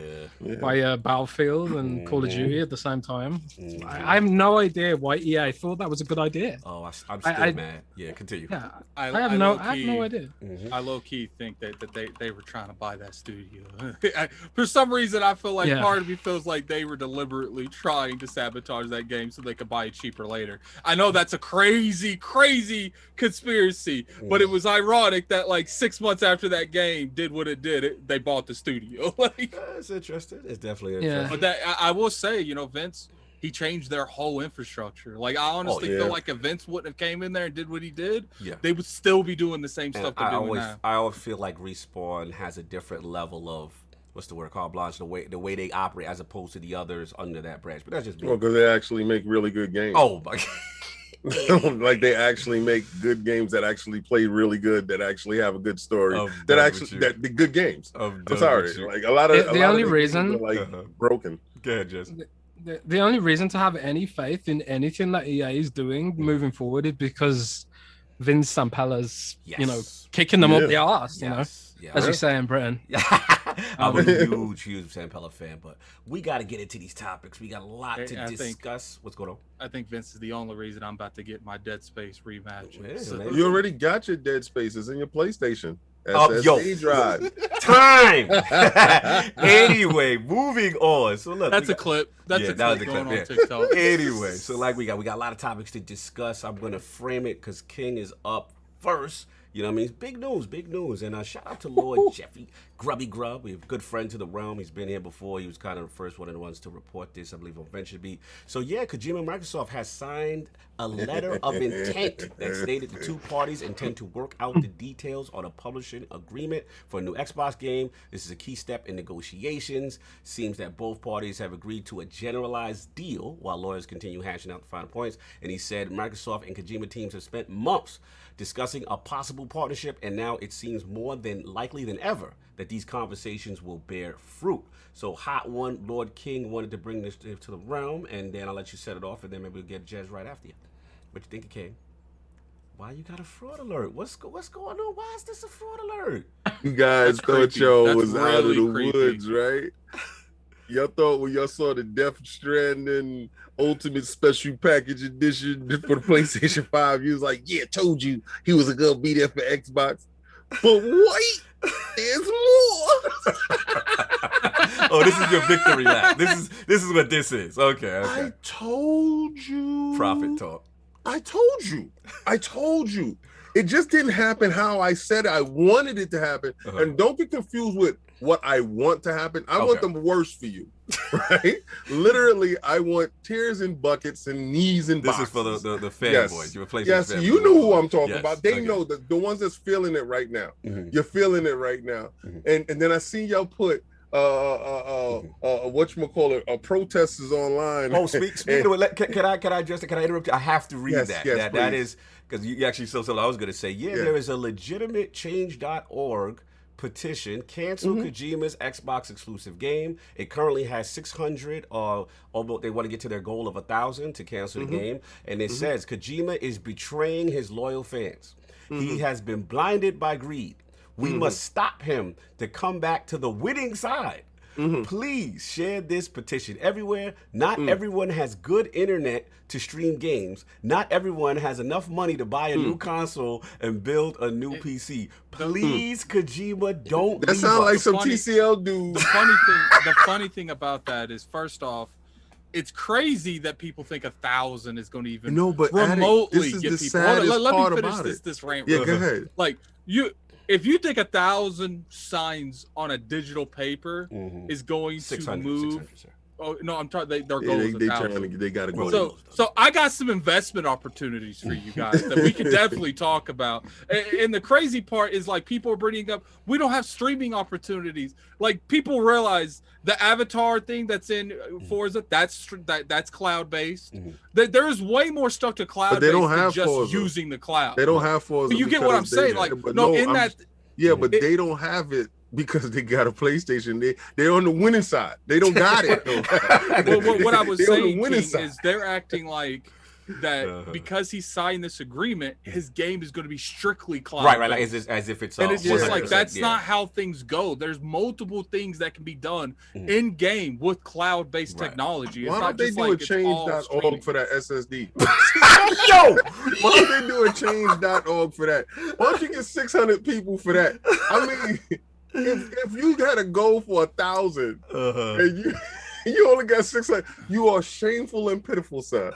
Battlefield and Call of Duty at the same time. I have no idea why EA thought that was a good idea. Oh, I'm still mad. Yeah, continue. Yeah, I have no idea. I low key think that they were trying to buy that studio. For some reason, I feel like part of me feels like they were deliberately trying to sabotage that game so they could buy it cheaper later. I know that's a crazy conspiracy, but it was ironic that like 6 months after that game did what it did, they bought the studio. Like, It's interesting. It's definitely Yeah. interesting. but that I will say, you know, Vince, he changed their whole infrastructure. Like, I honestly feel like if Vince wouldn't have came in there and did what he did, they would still be doing the same stuff they're doing now. I always feel like Respawn has a different level of what's the word, carte blanche, the way they operate as opposed to the others under that branch. But that's just me. Well, because they actually make really good games. Oh my God. Like they actually make good games that actually play really good, that actually have a good story, that the good games. I'm sorry, like a lot of the only reason are like broken. Go ahead, Jess. The only reason to have any faith in anything that EA is doing moving forward is because Vince Sampella's, you know, kicking them up the arse, you know, as we say in Britain. I'm a huge Sam Pella fan, but we got to get into these topics. We got a lot to discuss. What's going on? I think Vince is the only reason I'm about to get my Dead Space rematch. You already got your Dead Spaces in your PlayStation. SSD drive. Time. Anyway, moving on. So look, That's a clip. That's a clip going on TikTok. Anyway, so like we got a lot of topics to discuss. I'm gonna frame it because King is up first. You know what I mean? It's big news. And shout out to Lord Jeffy Grubby Grub. We have a good friend to the realm. He's been here before. He was kind of the first one of the ones to report this, I believe, on VentureBeat. So yeah, Kojima Microsoft has signed a letter of intent that stated the two parties intend to work out the details on a publishing agreement for a new Xbox game. This is a key step in negotiations. Seems that both parties have agreed to a generalized deal while lawyers continue hashing out the final points. And he said Microsoft and Kojima teams have spent months discussing a possible partnership, and now it seems more than likely than ever that these conversations will bear fruit. So hot one, Lord King wanted to bring this to the realm, and then I'll let you set it off, and then maybe we'll get Jez right after you. What you think, King? Why you got a fraud alert? What's going on? Why is this a fraud alert? You guys thought y'all was really out of the creepy. woods, right? Y'all thought when y'all saw the Death Stranding Ultimate Special Package Edition for the PlayStation 5, you was like, yeah, told you he was gonna be there for Xbox. But wait, there's more. Oh, this is your victory lap. This is what this is. Okay. I told you. Profit talk. I told you. It just didn't happen how I said it. I wanted it to happen. And don't get confused with what I want to happen. I want the worst for you, right? Literally, I want tears in buckets and knees in boxes. This is for the fanboys. Yes, you know who I'm talking about. They know the ones that's feeling it right now. You're feeling it right now. And then I see y'all put whatchamacallit, protesters online. Oh, speaking of, can I interrupt you? I have to read that. Yes, that is because you actually so I was going to say, there is a legitimate change.org petition, cancel Kojima's Xbox exclusive game. It currently has 600, although they want to get to their goal of 1,000 to cancel the game. And it says Kojima is betraying his loyal fans. He has been blinded by greed. We must stop him to come back to the winning side. Please share this petition everywhere. Not everyone has good internet to stream games. Not everyone has enough money to buy a new console and build a new PC. Please, Kojima, don't That leave sounds like us. some TCL dude. The funny thing about that is, first off, it's crazy that people think 1,000 is going to even remotely this is get the people. saddest Let part me finish about this rant. Yeah, go ahead. Like if you think 1,000 signs on a digital paper is going to move. 600, sir. Oh no, I'm trying. Their goal is 1,000. They got to go. So I got some investment opportunities for you guys that we can definitely talk about. And the crazy part is, like, people are bringing up, we don't have streaming opportunities. Like, people realize the Avatar thing that's in Forza, that's cloud based. There's way more stuff to cloud based than just Forza. Using the cloud. They don't have Forza. But you get what I'm saying? Like, but they don't have it because they got a PlayStation. They're on the winning side. They don't got it. What I was saying, King, is they're acting like that because he signed this agreement, his game is going to be strictly cloud. Right, like as if it's. And it's just like that's not how things go. There's multiple things that can be done in game with cloud-based technology. Why don't they do a change.org for that SSD? Yo, why don't they do a change.org for that? Why don't you get 600 people for that? I mean, if you had a goal for 1,000 and you only got 600, you are shameful and pitiful, sir.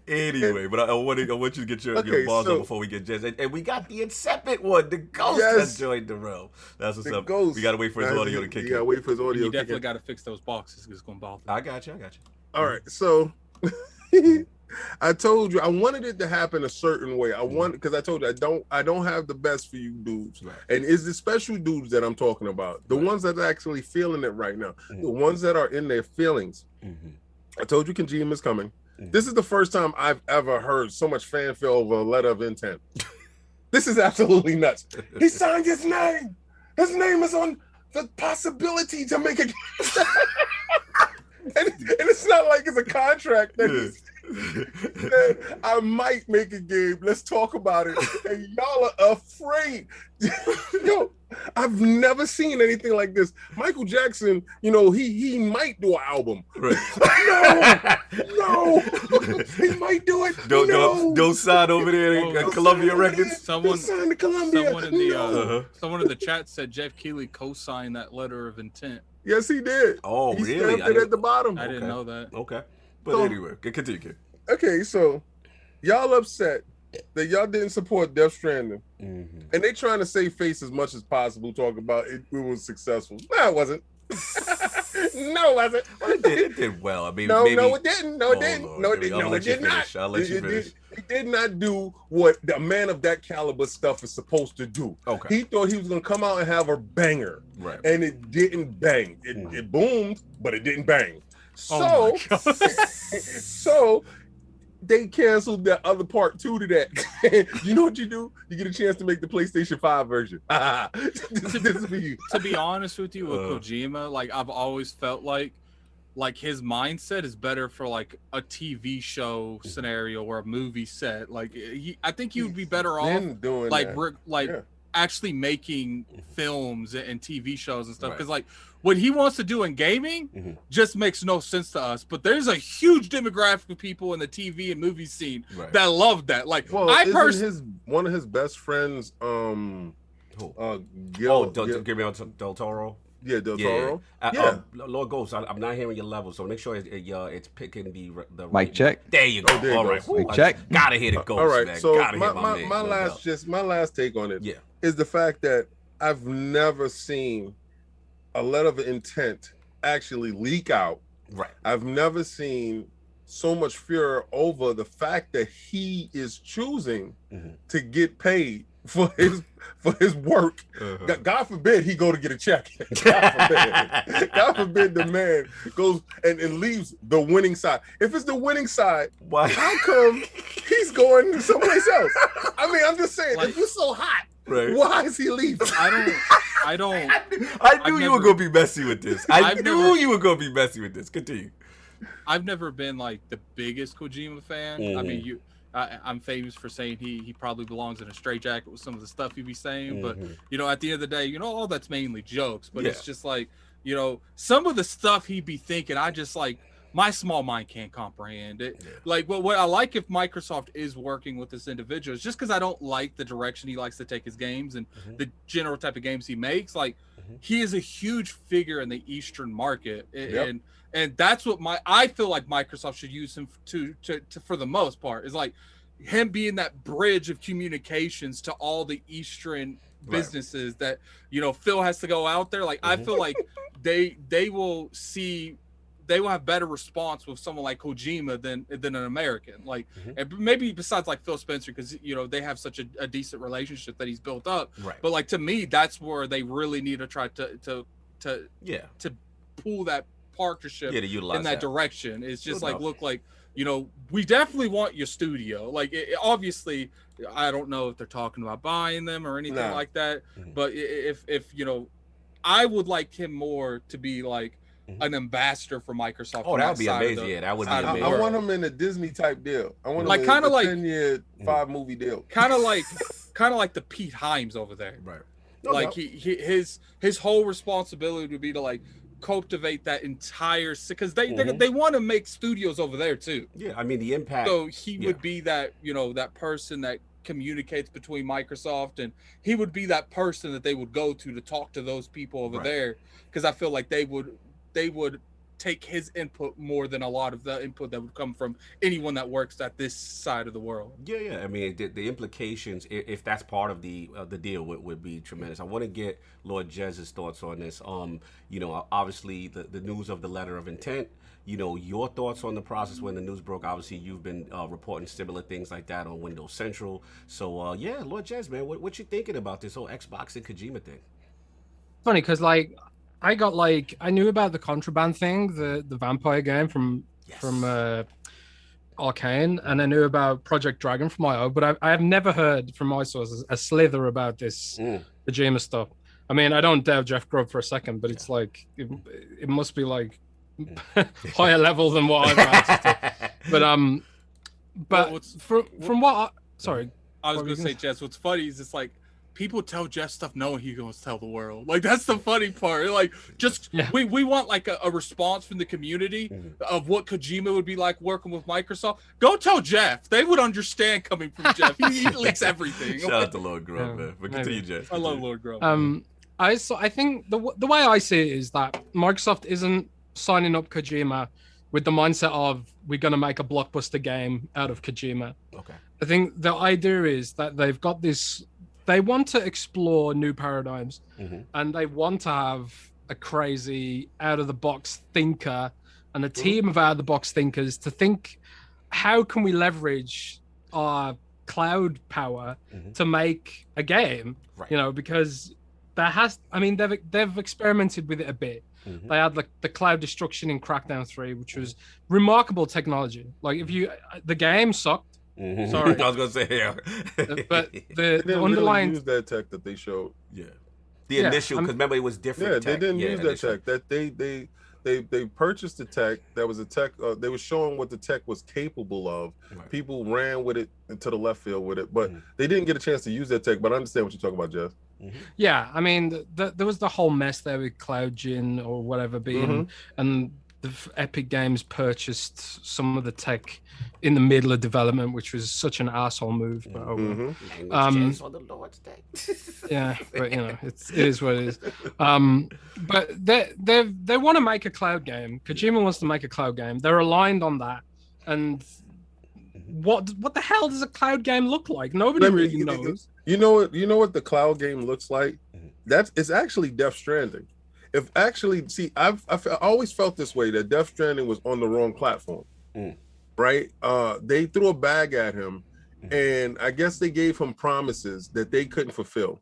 Anyway, but I want you to get your balls up before we get Jez. And we got the insipid one, the ghost that joined the realm. That's what's up. Ghost. We got to wait for his audio to kick in. You got to wait for his audio to kick in. You definitely got to fix those boxes. It's going to bother. I got you. All right, so I told you I wanted it to happen a certain way. Because I told you I don't have the best for you dudes. Right. And it's the special dudes that I'm talking about. The ones that are actually feeling it right now. The ones that are in their feelings. I told you Kojima is coming. This is the first time I've ever heard so much fanfare over a letter of intent. This is absolutely nuts. He signed his name. His name is on the possibility to make it. And it's not like it's a contract that he said, I might make a game. Let's talk about it. And y'all are afraid. Yo, I've never seen anything like this. Michael Jackson, you know, he might do an album. Right. No, he might do it. Don't sign over there at Columbia Records. Someone signed to Columbia. Someone in the chat said Jeff Keighley co-signed that letter of intent. Yes, he did. Oh, he really? stamped it at the bottom. I didn't know that. Okay. But anyway, continue, kid. Okay, so y'all upset that y'all didn't support Death Stranding, and they trying to save face as much as possible, talk about it was successful. No, it wasn't. No, it wasn't. Well, it did well. I mean, no, maybe... no, it didn't. No, it didn't. Lord, No, it didn't. No, it did not. I'll let you finish. It did not do what a man of that caliber stuff is supposed to do. Okay. He thought he was gonna come out and have a banger, right? And it didn't bang. It boomed, but it didn't bang. Oh So, so they canceled the other part 2 to that. You know what you do? You get a chance to make the PlayStation 5 version. This is for you. To be honest with you, with Kojima, like I've always felt like his mindset is better for like a TV show scenario or a movie set. Like I think he would be better off doing that. Actually making films and TV shows and stuff. Because like what he wants to do in gaming just makes no sense to us. But there's a huge demographic of people in the TV and movie scene that love that. Like I personally, one of his best friends, Guillermo del Toro. Yeah, Del Toro. Lord Ghost, I'm not hearing your level, so make sure it's picking the mic check. There you go. All right, mic check. Gotta hit it, Ghost. All right, man. so gotta my last take on it is the fact that I've never seen a letter of intent actually leak out. Right. I've never seen so much fear over the fact that he is choosing to get paid for his work. God forbid he go to get a check. God forbid the man goes and leaves the winning side. If it's the winning side, how come he's going someplace else? I mean, I'm just saying, if you're so hot, why is he leaving? I knew you were gonna be messy with this. I knew you were gonna be messy with this. Continue. I've never been like the biggest Kojima fan. I mean, I'm famous for saying he probably belongs in a straitjacket with some of the stuff he be saying, but you know, at the end of the day, you know, all that's mainly jokes. But it's just like, you know, some of the stuff he be thinking, I just like my small mind can't comprehend it. Like, what I like if Microsoft is working with this individual is just because I don't like the direction he likes to take his games and the general type of games he makes. Like, he is a huge figure in the Eastern market, and that's what I feel like Microsoft should use him to for the most part, is like him being that bridge of communications to all the Eastern businesses that, you know, Phil has to go out there. Like, I feel like they will have better response with someone like Kojima than an American. Like, and maybe besides like Phil Spencer, because, you know, they have such a decent relationship that he's built up. But like, to me, that's where they really need to try to pull that partnership in that direction. It's just like, look, like, you know, we definitely want your studio. Like, obviously, I don't know if they're talking about buying them or anything like that. But if you know, I would like him more to be like an ambassador for Microsoft. Oh, that would be amazing. That would be amazing. I want him in a Disney type deal. I want like him kind of like 10-year 5-movie deal. Kind of like the Pete Himes over there. Like his whole responsibility would be to like cultivate that entire, because they want to make studios over there too. I mean, the impact. So he would be that, you know, that person that communicates between Microsoft, and he would be that person that they would go to talk to those people over there, because I feel like they would take his input more than a lot of the input that would come from anyone that works at this side of the world. I mean, the implications, if that's part of the deal, would be tremendous. I want to get Lord Jez's thoughts on this. You know, obviously the news of the letter of intent, you know, your thoughts on the process when the news broke. Obviously, you've been reporting similar things like that on Windows Central. So, Lord Jez, man, what you thinking about this whole Xbox and Kojima thing? Funny, because like, I knew about the Contraband thing, the vampire game from Arcane, and I knew about Project Dragon from IO, but I have never heard from my sources a slither about this Kojima stuff. I mean, I don't doubt Jeff Grubb for a second, but it's like it must be like higher level than what I've had. But from what I was going to say, Jess, what's funny is it's like people tell Jeff stuff knowing he's gonna tell the world. Like that's the funny part. Like just we want like a response from the community of what Kojima would be like working with Microsoft. Go tell Jeff. They would understand coming from Jeff. He leaks everything. Shout out to Lord Grub, man. But continue, Jeff. I love Lord Grub. I think the way I see it is that Microsoft isn't signing up Kojima with the mindset of we're gonna make a blockbuster game out of Kojima. Okay. I think the idea is that they've got this. They want to explore new paradigms, and they want to have a crazy out-of-the-box thinker and a team of out-of-the-box thinkers to think, how can we leverage our cloud power to make a game? Right. You know, because they've experimented with it a bit. They had like the cloud destruction in Crackdown 3, which was remarkable technology. Like the game sucked. Sorry, I was gonna say but the underlying use that tech that they showed. Yeah, the initial, because remember it was different. Yeah, tech. they didn't use that tech. That they purchased the tech. That was a tech. They were showing what the tech was capable of. Right. People ran with it into the left field with it, but they didn't get a chance to use that tech. But I understand what you're talking about, Jeff. Yeah, I mean, there was the whole mess there with CloudGen or whatever being, and the Epic Games purchased some of the tech in the middle of development, which was such an asshole move. But yeah, but you know, it is what it is. But they want to make a cloud game. Kojima wants to make a cloud game. They're aligned on that. And what the hell does a cloud game look like? Nobody really knows. You know what the cloud game looks like? It's actually Death Stranding. I've always felt this way, that Death Stranding was on the wrong platform, right? They threw a bag at him, and I guess they gave him promises that they couldn't fulfill.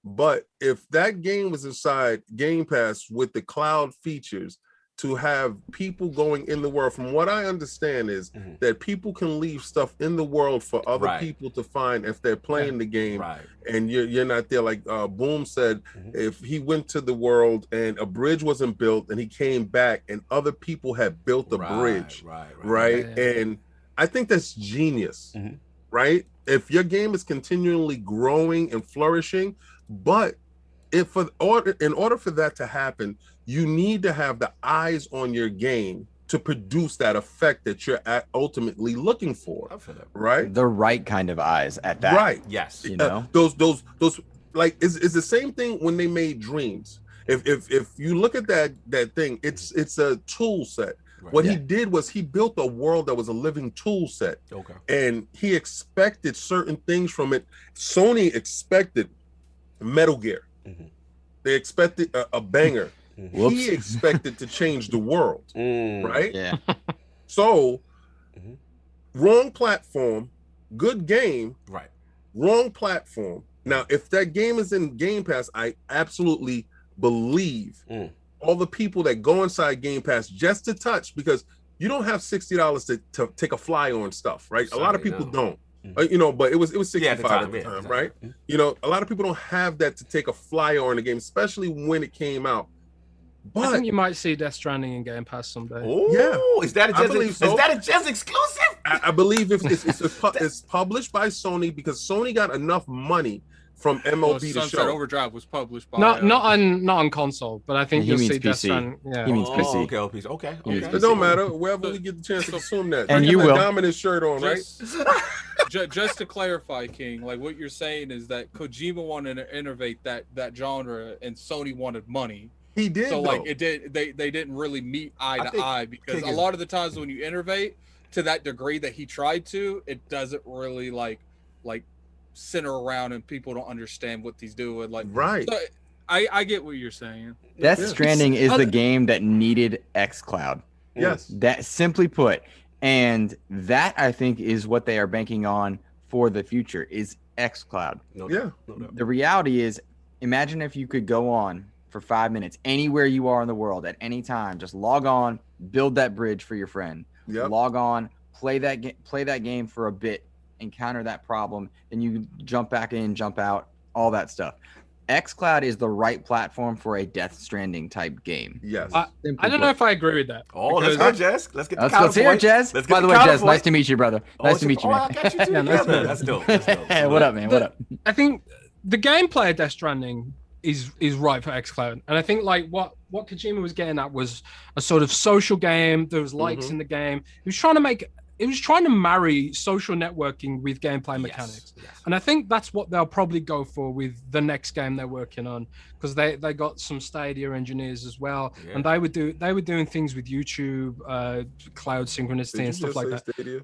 But if that game was inside Game Pass with the cloud features, to have people going in the world, from what I understand is that people can leave stuff in the world for other people to find if they're playing the game, and you're not there. Like Boom said, if he went to the world and a bridge wasn't built and he came back and other people had built a bridge, right? And I think that's genius, right? If your game is continually growing and flourishing, but in order for that to happen, you need to have the eyes on your game to produce that effect that you're ultimately looking for, right? The right kind of eyes at that. Right. Yes. You know, those like is the same thing when they made Dreams. If you look at that thing, it's a tool set. Right. What he did was he built a world that was a living tool set. Okay. And he expected certain things from it. Sony expected Metal Gear. They expected a banger. He expected to change the world, right? Yeah. So, wrong platform, good game, right? Wrong platform. Now, if that game is in Game Pass, I absolutely believe all the people that go inside Game Pass just to touch, because you don't have $60 to take a fly on stuff, right? A lot of people don't. You know, but it was 65 at the time, right? You know, a lot of people don't have that to take a flyer on the game, especially when it came out. But I think you might see Death Stranding in Game Pass someday. Oh, is that a Jez exclusive? I believe it's published by Sony, because Sony got enough money from MLB to show. Overdrive was published by not on console, but I think you'll see Death Stranding. Yeah. He means PC. Okay. It don't matter. Wherever we get the chance to consume that. And you will. Dominant shirt on, right? Just to clarify, King, like what you're saying is that Kojima wanted to innovate that genre, and Sony wanted money. He did. So like it did. They didn't really meet eye to eye, because a lot of the times when you innovate to that degree that he tried to, it doesn't really like center around, and people don't understand what he's doing. Like, right. So I get what you're saying. Death Stranding is the game that needed xCloud. Yes. That, simply put, and that I think is what they are banking on for the future is xCloud. No doubt. The reality is, imagine if you could go on for 5 minutes anywhere you are in the world at any time, just log on, build that bridge for your friend, log on, play that game for a bit, encounter that problem, then you jump back in, jump out, all that stuff. xCloud is the right platform for a Death Stranding type game. Yes. I don't know if I agree with that. Oh, let's go, Jez. Let's get the Let's hear it, Jez. By the way, Jez, nice to meet you, brother. Nice to meet you, man. I got you too. That's dope. Hey, what up, man? What up? I think the gameplay of Death Stranding is right for xCloud, and I think like what Kojima was getting at was a sort of social game. There was likes in the game. He was trying to marry social networking with gameplay mechanics. Yes. And I think that's what they'll probably go for with the next game they're working on, because they got some Stadia engineers as well, and they were doing things with YouTube, cloud synchronicity and stuff like that. Stadia?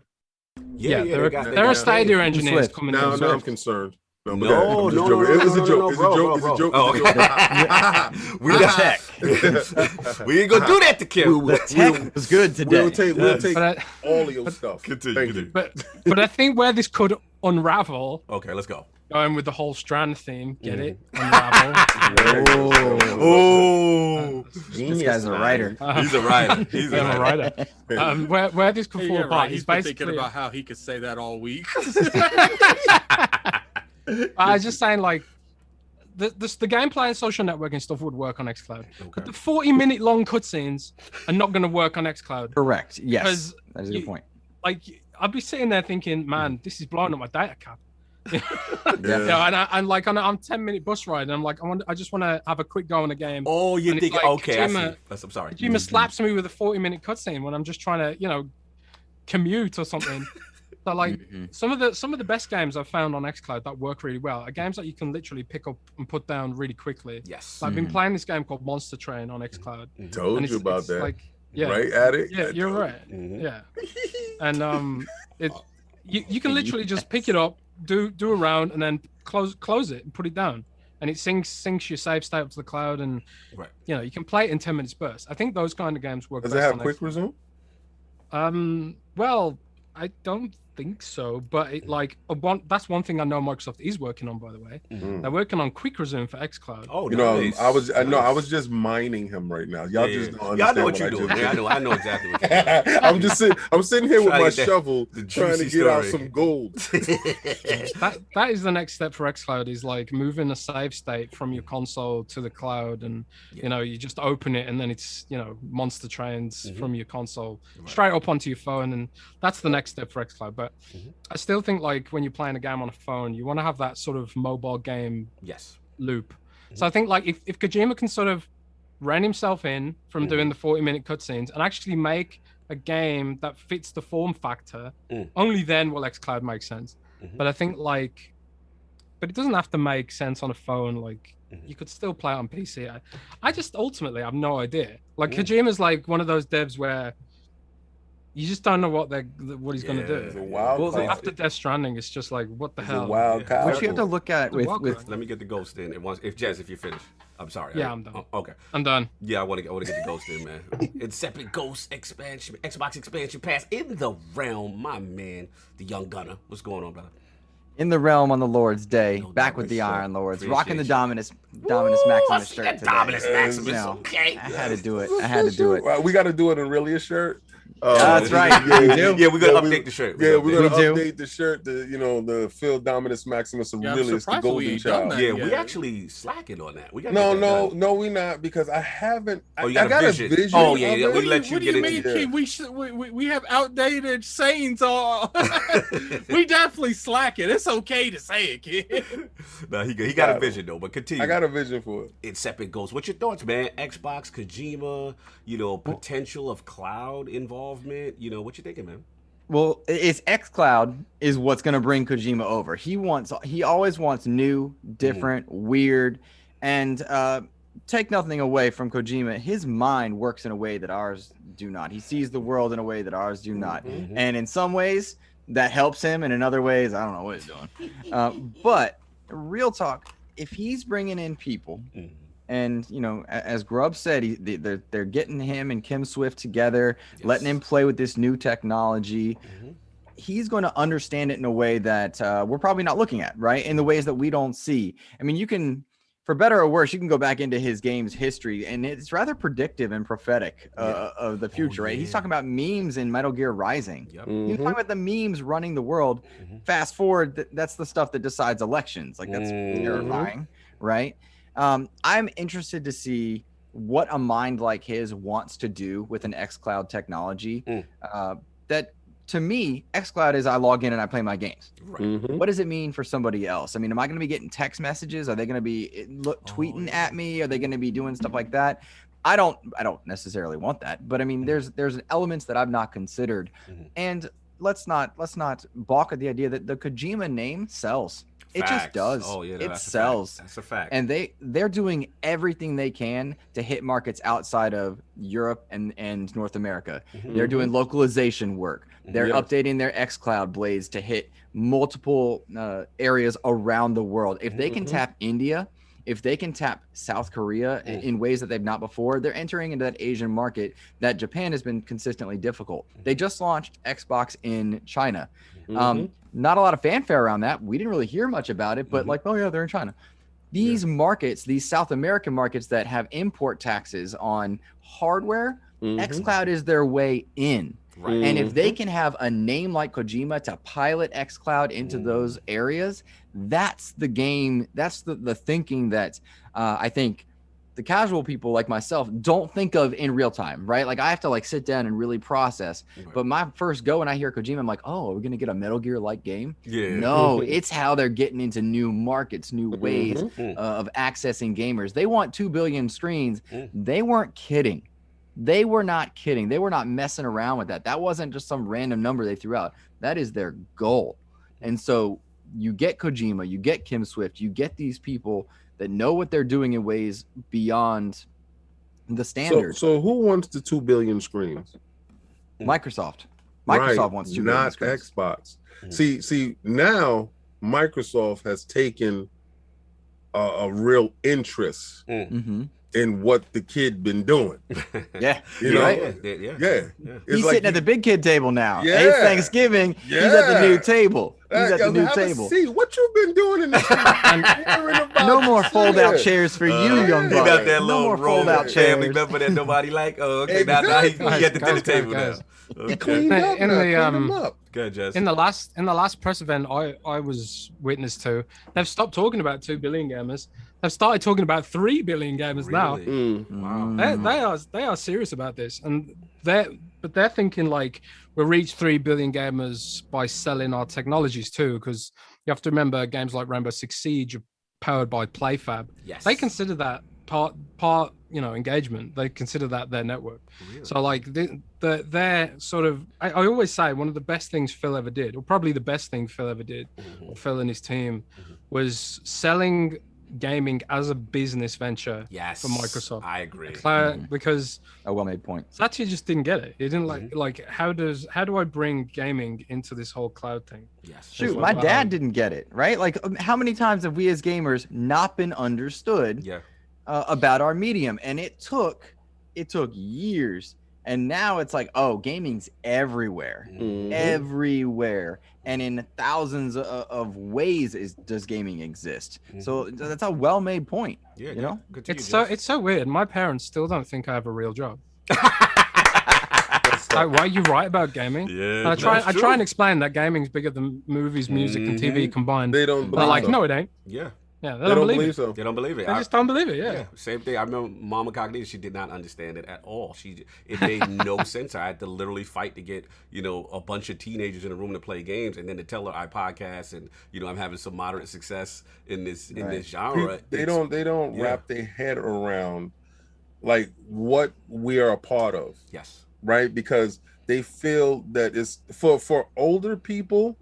Yeah, there are Stadia engineers coming in. Now I'm concerned. No, it was a joke. It's a joke. It's a joke. Oh, okay. We got tech. We ain't gonna do that to Kim. Tech was good today. We'll take all of your stuff. Continue. But I think where this could unravel. Okay, let's go. Going with the whole Strand theme, get it? Unravel. This guy's a writer. He's a writer. He's a writer. Where this could fall apart. He's been thinking about how he could say that all week. I was just saying, like, the gameplay and social networking stuff would work on xCloud. Okay. But the 40-minute long cutscenes are not going to work on xCloud. Correct. Yes. That is a good point. Like, I'd be sitting there thinking, man, this is blowing up my data cap. And like on a 10-minute bus ride, and I'm like, I just want to have a quick go on the game. Oh, you think? Like, okay, Kojima, I'm sorry. Kojima slaps me with a 40-minute cutscene when I'm just trying to, commute or something. So like some of the best games I've found on xCloud that work really well are games that you can literally pick up and put down really quickly. Yes. So I've been playing this game called Monster Train on xCloud. Told you about that. Like, yeah, right at it. Yeah, you're right. Yeah, and you can literally just pick it up, do a round, and then close it and put it down, and it syncs your save state up to the cloud, and you can play it in 10 minutes bursts. I think those kind of games work. Does it have quick resume? Well, I don't think so, but that's one thing I know Microsoft is working on, by the way. They're working on quick resume for xCloud. Oh, nice. I was just mining him right now. Y'all just don't understand. Y'all know what you're doing. I know exactly what you're doing. I'm sitting here with my shovel trying to get out some gold. that is the next step for xCloud, is like moving a save state from your console to the cloud, and you just open it, and then it's monster trains from your console straight up onto your phone, and that's the next step for xCloud. But I still think, like, when you're playing a game on a phone, you want to have that sort of mobile game loop. So I think, like, if Kojima can sort of rein himself in from doing the 40-minute cutscenes and actually make a game that fits the form factor, only then will xCloud make sense. But I think, like, but it doesn't have to make sense on a phone. Like, you could still play it on PC. I just ultimately have no idea. Like, Kojima's like one of those devs where you just don't know what he's going to do. It's a wild card. After Death Stranding, it's just like, what the hell? A wild card. What you have to look at with let me get the ghost in. If you're finished. I'm sorry. Yeah, I'm done. Okay. I'm done. Yeah, I want to get the ghost in, man. Incepted Ghost expansion, Xbox expansion pass in the realm, my man, the young gunner. What's going on, brother? In the realm on the Lord's Day, back with the Iron Lords, rocking the Dominus Maximus shirt today. Dominus Maximus, okay. I had to do it. Well, we got to do it in really a shirt. That's right. Yeah, we're gonna update the shirt. We're gonna update the shirt. The Phil Dominus Maximus Aurelius, the golden child. Yeah, we actually slacking on that. No, we not, because I haven't. I got a vision. Oh yeah, we let you get into it. We have outdated sayings. We definitely slacking. It's okay to say it, kid. No, he got a vision though. But continue. I got a vision for it. Incepted Ghost. What's your thoughts, man? Xbox, Kojima, potential of cloud involvement. What you thinking, man? Well, it's xCloud is what's going to bring Kojima over. He always wants new, different, weird, and take nothing away from Kojima. His mind works in a way that ours do not. He sees the world in a way that ours do not. And in some ways that helps him, and in other ways, I don't know what he's doing. But real talk, if he's bringing in people, and as Grubb said, they're getting him and Kim Swift together, letting him play with this new technology. He's going to understand it in a way that we're probably not looking at, right? In the ways that we don't see. I mean, you can, for better or worse, you can go back into his game's history, and it's rather predictive and prophetic of the future, right? He's talking about memes in Metal Gear Rising. He's talking about the memes running the world. Fast forward, that's the stuff that decides elections. Like, that's terrifying, right? I'm interested to see what a mind like his wants to do with an xCloud technology that to me, xCloud is I log in and I play my games. Right. Mhm. What does it mean for somebody else? I mean, am I going to be getting text messages? Are they going to be tweeting at me? Are they going to be doing stuff like that? I don't necessarily want that, but I mean, there's elements that I've not considered, and let's not balk at the idea that the Kojima name sells. It just does. Oh yeah, it sells. That's a fact. And they're doing everything they can to hit markets outside of Europe and North America. They're doing localization work. They're updating their xCloud blades to hit multiple areas around the world. If they can tap India, if they can tap South Korea in ways that they've not before, they're entering into that Asian market that Japan has been consistently difficult. They just launched Xbox in China. Not a lot of fanfare around that. We didn't really hear much about it, but like, oh yeah, they're in China. These markets, these South American markets that have import taxes on hardware, xCloud is their way in. Right. And if they can have a name like Kojima to pilot xCloud into those areas, that's the game. That's the thinking that I think the casual people like myself don't think of in real time, right? Like I have to like sit down and really process. But my first go when I hear Kojima, I'm like, oh, are we gonna get a Metal Gear like game? Yeah. No, it's how they're getting into new markets, new ways of accessing gamers. They want 2 billion screens. They weren't kidding. They were not kidding. They were not messing around with that. That wasn't just some random number they threw out. That is their goal. And so you get Kojima, you get Kim Swift, you get these people that know what they're doing in ways beyond the standard. So who wants the 2 billion screens? Microsoft. Right, wants 2 billion not screens. Xbox. See, now Microsoft has taken a real interest in what the kid been doing. Yeah, you know, right? Yeah. He's sitting at the big kid table now. Yeah. It's Thanksgiving. He's at the new table. He's at the new table. See what you've been doing in this. No more fold-out chairs for you, young He buck. got that No little more roll fold-out family chairs. member that nobody like. Oh, okay. Now he at the dinner table now. He cleaned up. In the Good, Jess. in the last press event I was witness to, they've stopped talking about 2 billion gamers. They've started talking about 3 billion gamers now. Wow. They are serious about this, and they're thinking like we'll reach 3 billion gamers by selling our technologies too, because you have to remember games like Rainbow Six Siege are powered by PlayFab. Yes. They consider that part engagement. They consider that their network. Really? So like they're sort of I always say one of the best things Phil ever did, or probably the best thing Phil ever did, or Phil and his team, was selling gaming as a business venture for Microsoft. I agree. Because a well-made point. Satya just didn't get it. He didn't like how do I bring gaming into this whole cloud thing? Yes. Shoot, my dad didn't get it, right? Like how many times have we as gamers not been understood about our medium? And it took years. And now it's like, oh, gaming's everywhere, everywhere. And in thousands of ways does gaming exist. So that's a well-made point. Yeah, you know, good to it's so weird. My parents still don't think I have a real job. Like, why you write about gaming? Yeah, I try and explain that gaming's bigger than movies, music, and TV combined. They don't. They're like, no, it ain't. Yeah. Yeah, They don't believe so. They don't believe it. They just don't believe it. Yeah. Same thing. I remember Mama Cognito. She did not understand it at all. It made no sense. I had to literally fight to get a bunch of teenagers in a room to play games, and then to tell her I podcast and I'm having some moderate success in this genre. They don't wrap their head around like what we are a part of. Yes. Right, because they feel that it's for older people.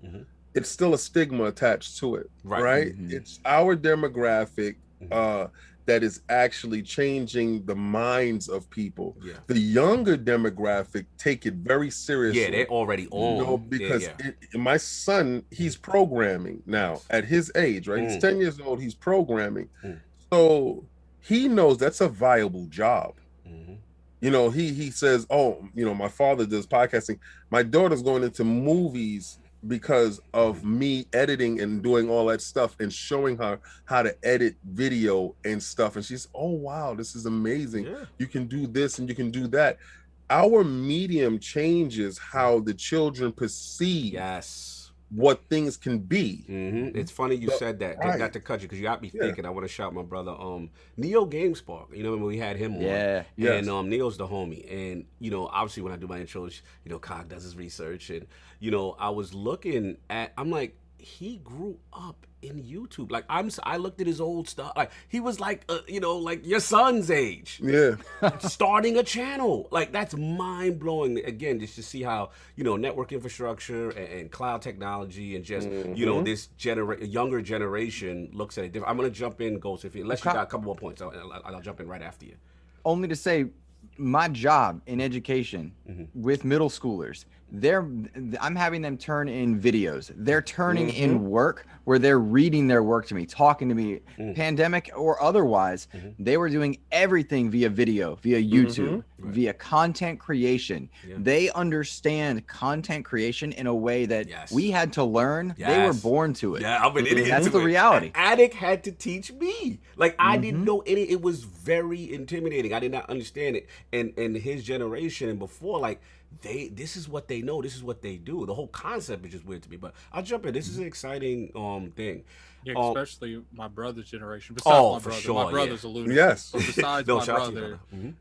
It's still a stigma attached to it, right? It's our demographic that is actually changing the minds of people. Yeah. The younger demographic take it very seriously. Yeah, they're already on. Because my son, he's programming now at his age, right? He's 10 years old, he's programming. So he knows that's a viable job. He says, oh, my father does podcasting. My daughter's going into movies because of me editing and doing all that stuff and showing her how to edit video and stuff. And she's, oh, wow, this is amazing. Yeah. You can do this and you can do that. Our medium changes how the children perceive what things can be. It's funny you said that. Right. Not to cut you, because you got me thinking. I want to shout my brother, Neo GameSpark. You know, when we had him on. Yeah. Yes. And Neo's the homie. And, you know, obviously when I do my intros, you know, Cog does his research. And, you know, I was looking at, I'm like, he grew up in YouTube. Like, I looked at his old stuff. Like, he was like, you know, like your son's age. Yeah. Starting a channel. Like, that's mind blowing. Again, just to see how, you know, network infrastructure and cloud technology and just, you know, this younger generation looks at it different. I'm going to jump in, Ghost, unless you got a couple more points. I'll jump in right after you. Only to say, my job in education with middle schoolers, I'm having them turn in videos. They're turning in work where they're reading their work to me, talking to me, pandemic or otherwise. They were doing everything via video, via YouTube, via content creation. They understand content creation in a way that we had to learn. They were born to it. Yeah, I'm an idiot. That's the reality. Attic had to teach me. Like, I didn't know any. It was very intimidating. I did not understand it. And his generation and before, like, this is what they know. This is what they do. The whole concept is just weird to me. But I'll jump in. This is an exciting thing. Yeah, especially my brother's generation. Besides my brother, sure, my brother's a lunatic. Yes. So besides No, my shout out to brother,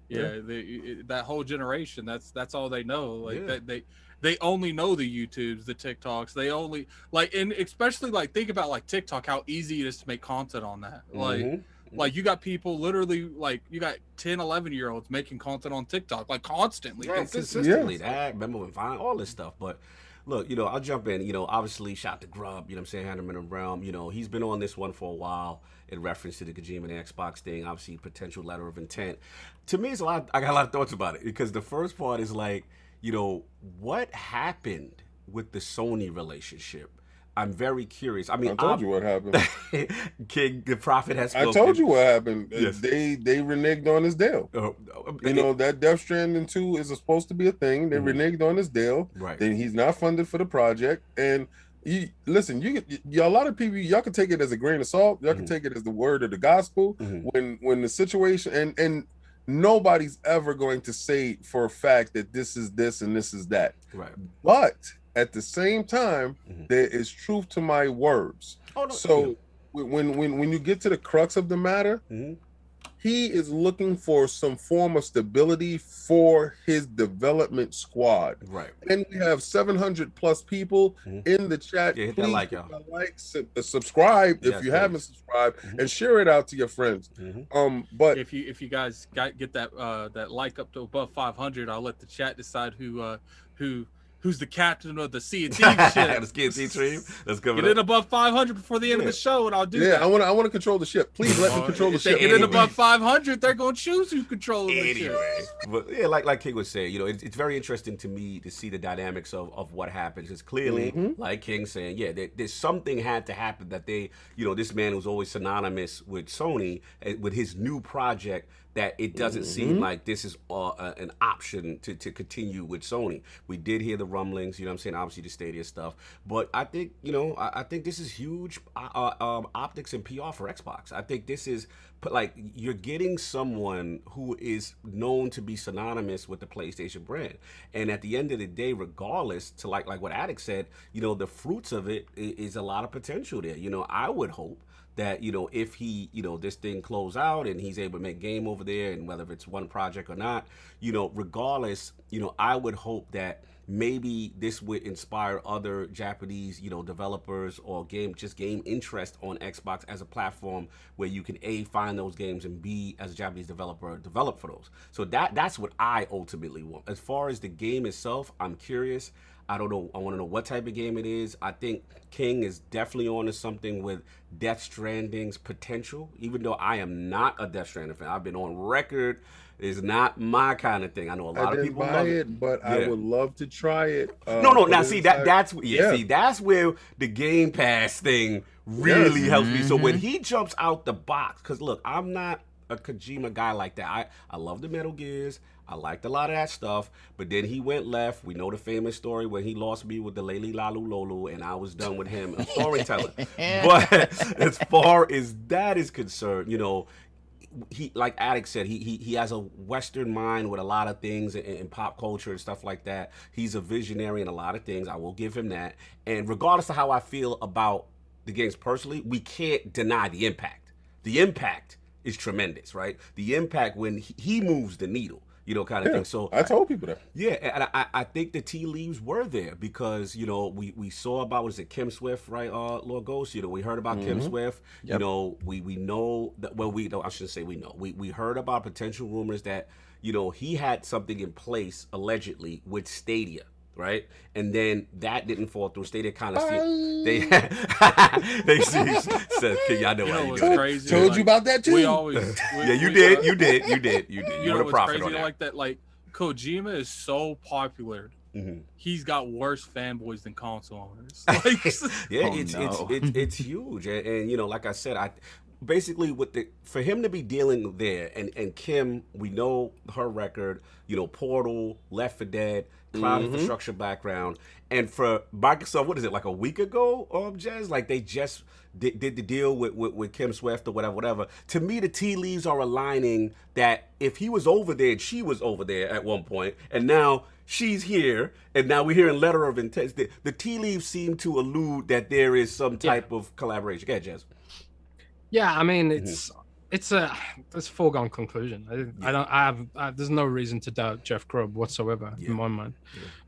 you, brother. that whole generation, that's all they know. Like they only know the YouTubes, the TikToks. They only like, and especially like think about like TikTok, how easy it is to make content on that. Like you got people literally, like you got 10, 11-year-olds making content on TikTok, like constantly, consistently. That, remember when Vine, all this stuff. But look, you know, I'll jump in. You know, obviously, shout to Grub. You know what I'm saying? Had him in the realm. You know, he's been on this one for a while in reference to the Kojima and Xbox thing. Obviously, potential letter of intent. To me, it's a lot. I got a lot of thoughts about it because the first part is like, you know, what happened with the Sony relationship? I'm very curious. I mean, I told you what happened. King, the prophet has spoken. I told you what happened. Yes. They reneged on his deal. You know, that Death Stranding 2 is supposed to be a thing. They reneged on his deal. Right. Then he's not funded for the project. And listen, a lot of people, y'all can take it as a grain of salt. Y'all can take it as the word of the gospel. When the situation and nobody's ever going to say for a fact that this is this and this is that. Right. But at the same time, there is truth to my words. So when you get to the crux of the matter, he is looking for some form of stability for his development squad. Right. And we have 700 plus people in the chat. Yeah, hit Please that like, y'all. Subscribe if you haven't subscribed, and share it out to your friends. But if you guys get that like up to above 500, I'll let the chat decide who's the captain of the Sea of Thieves ship. The Sea of Thieves stream. Let's go. Get it above 500 before the end of the show, and I'll do that. I want to control the ship. Please let me control the if ship. They get it above 500, they're going to choose who controls the ship. But yeah, like King was saying, you know, it's very interesting to me to see the dynamics of what happens. It's clearly, like King saying, yeah, there's something had to happen that they, you know, this man was always synonymous with Sony, with his new project, that it doesn't seem like this is an option to continue with Sony. We did hear the rumblings, you know what I'm saying, obviously the Stadia stuff. But I think, you know, I think this is huge optics and PR for Xbox. I think this is, like, you're getting someone who is known to be synonymous with the PlayStation brand. And at the end of the day, regardless, to like what Attic said, you know, the fruits of it is a lot of potential there. You know, I would hope that, you know, if he, you know, this thing close out and he's able to make game over there, and whether it's one project or not, you know, regardless, you know, I would hope that maybe this would inspire other Japanese, you know, developers or game interest on Xbox as a platform where you can A, find those games, and B, as a Japanese developer, develop for those. So that's what I ultimately want. As far as the game itself, I'm curious. I don't know. I want to know what type of game it is. I think King is definitely on to something with Death Stranding's potential, even though I am not a Death Stranding fan. I've been on record. It's not my kind of thing. I know a lot of people love it, but I would love to try it. No. Now, see, that's where the Game Pass thing really helps me. So when he jumps out the box, because look, I'm not a Kojima guy like that. I love the Metal Gears. I liked a lot of that stuff, but then he went left. We know the famous story when he lost me with the Lely Lalu Lolu, and I was done with him, a storyteller. But as far as that is concerned, you know, he like Addict said, he has a Western mind with a lot of things in pop culture and stuff like that. He's a visionary in a lot of things. I will give him that. And regardless of how I feel about the games personally, we can't deny the impact. The impact is tremendous, right? The impact when he moves the needle, kind of thing. So I told people that. Yeah, and I think the tea leaves were there because, we saw about, what is it, Kim Swift, right, Lord Ghost? We heard about Kim Swift. Yep. We know that, well, I shouldn't say we know. We heard about potential rumors that, he had something in place, allegedly, with Stadia. Right, and then that didn't fall through. Stadia kind of they said, "Y'all know why you do it." Crazy? Told you about that too. You did. You were the prophet on that. Like that, like Kojima is so popular. He's got worse fanboys than console owners. Like, it's huge, and like I said, basically for him to be dealing there, and Kim, we know her record, Portal, Left 4 Dead, cloud infrastructure background, and for Microsoft, what is it, like a week ago, Jazz? Like they just did the deal with Kim Swift or whatever. To me, the tea leaves are aligning that if he was over there and she was over there at one point, and now she's here, and now we're hearing letter of intent, the tea leaves seem to allude that there is some type of collaboration. Go ahead, Jazz. Yeah, I mean, it's a foregone conclusion. There's no reason to doubt Jeff Grubb whatsoever in my mind.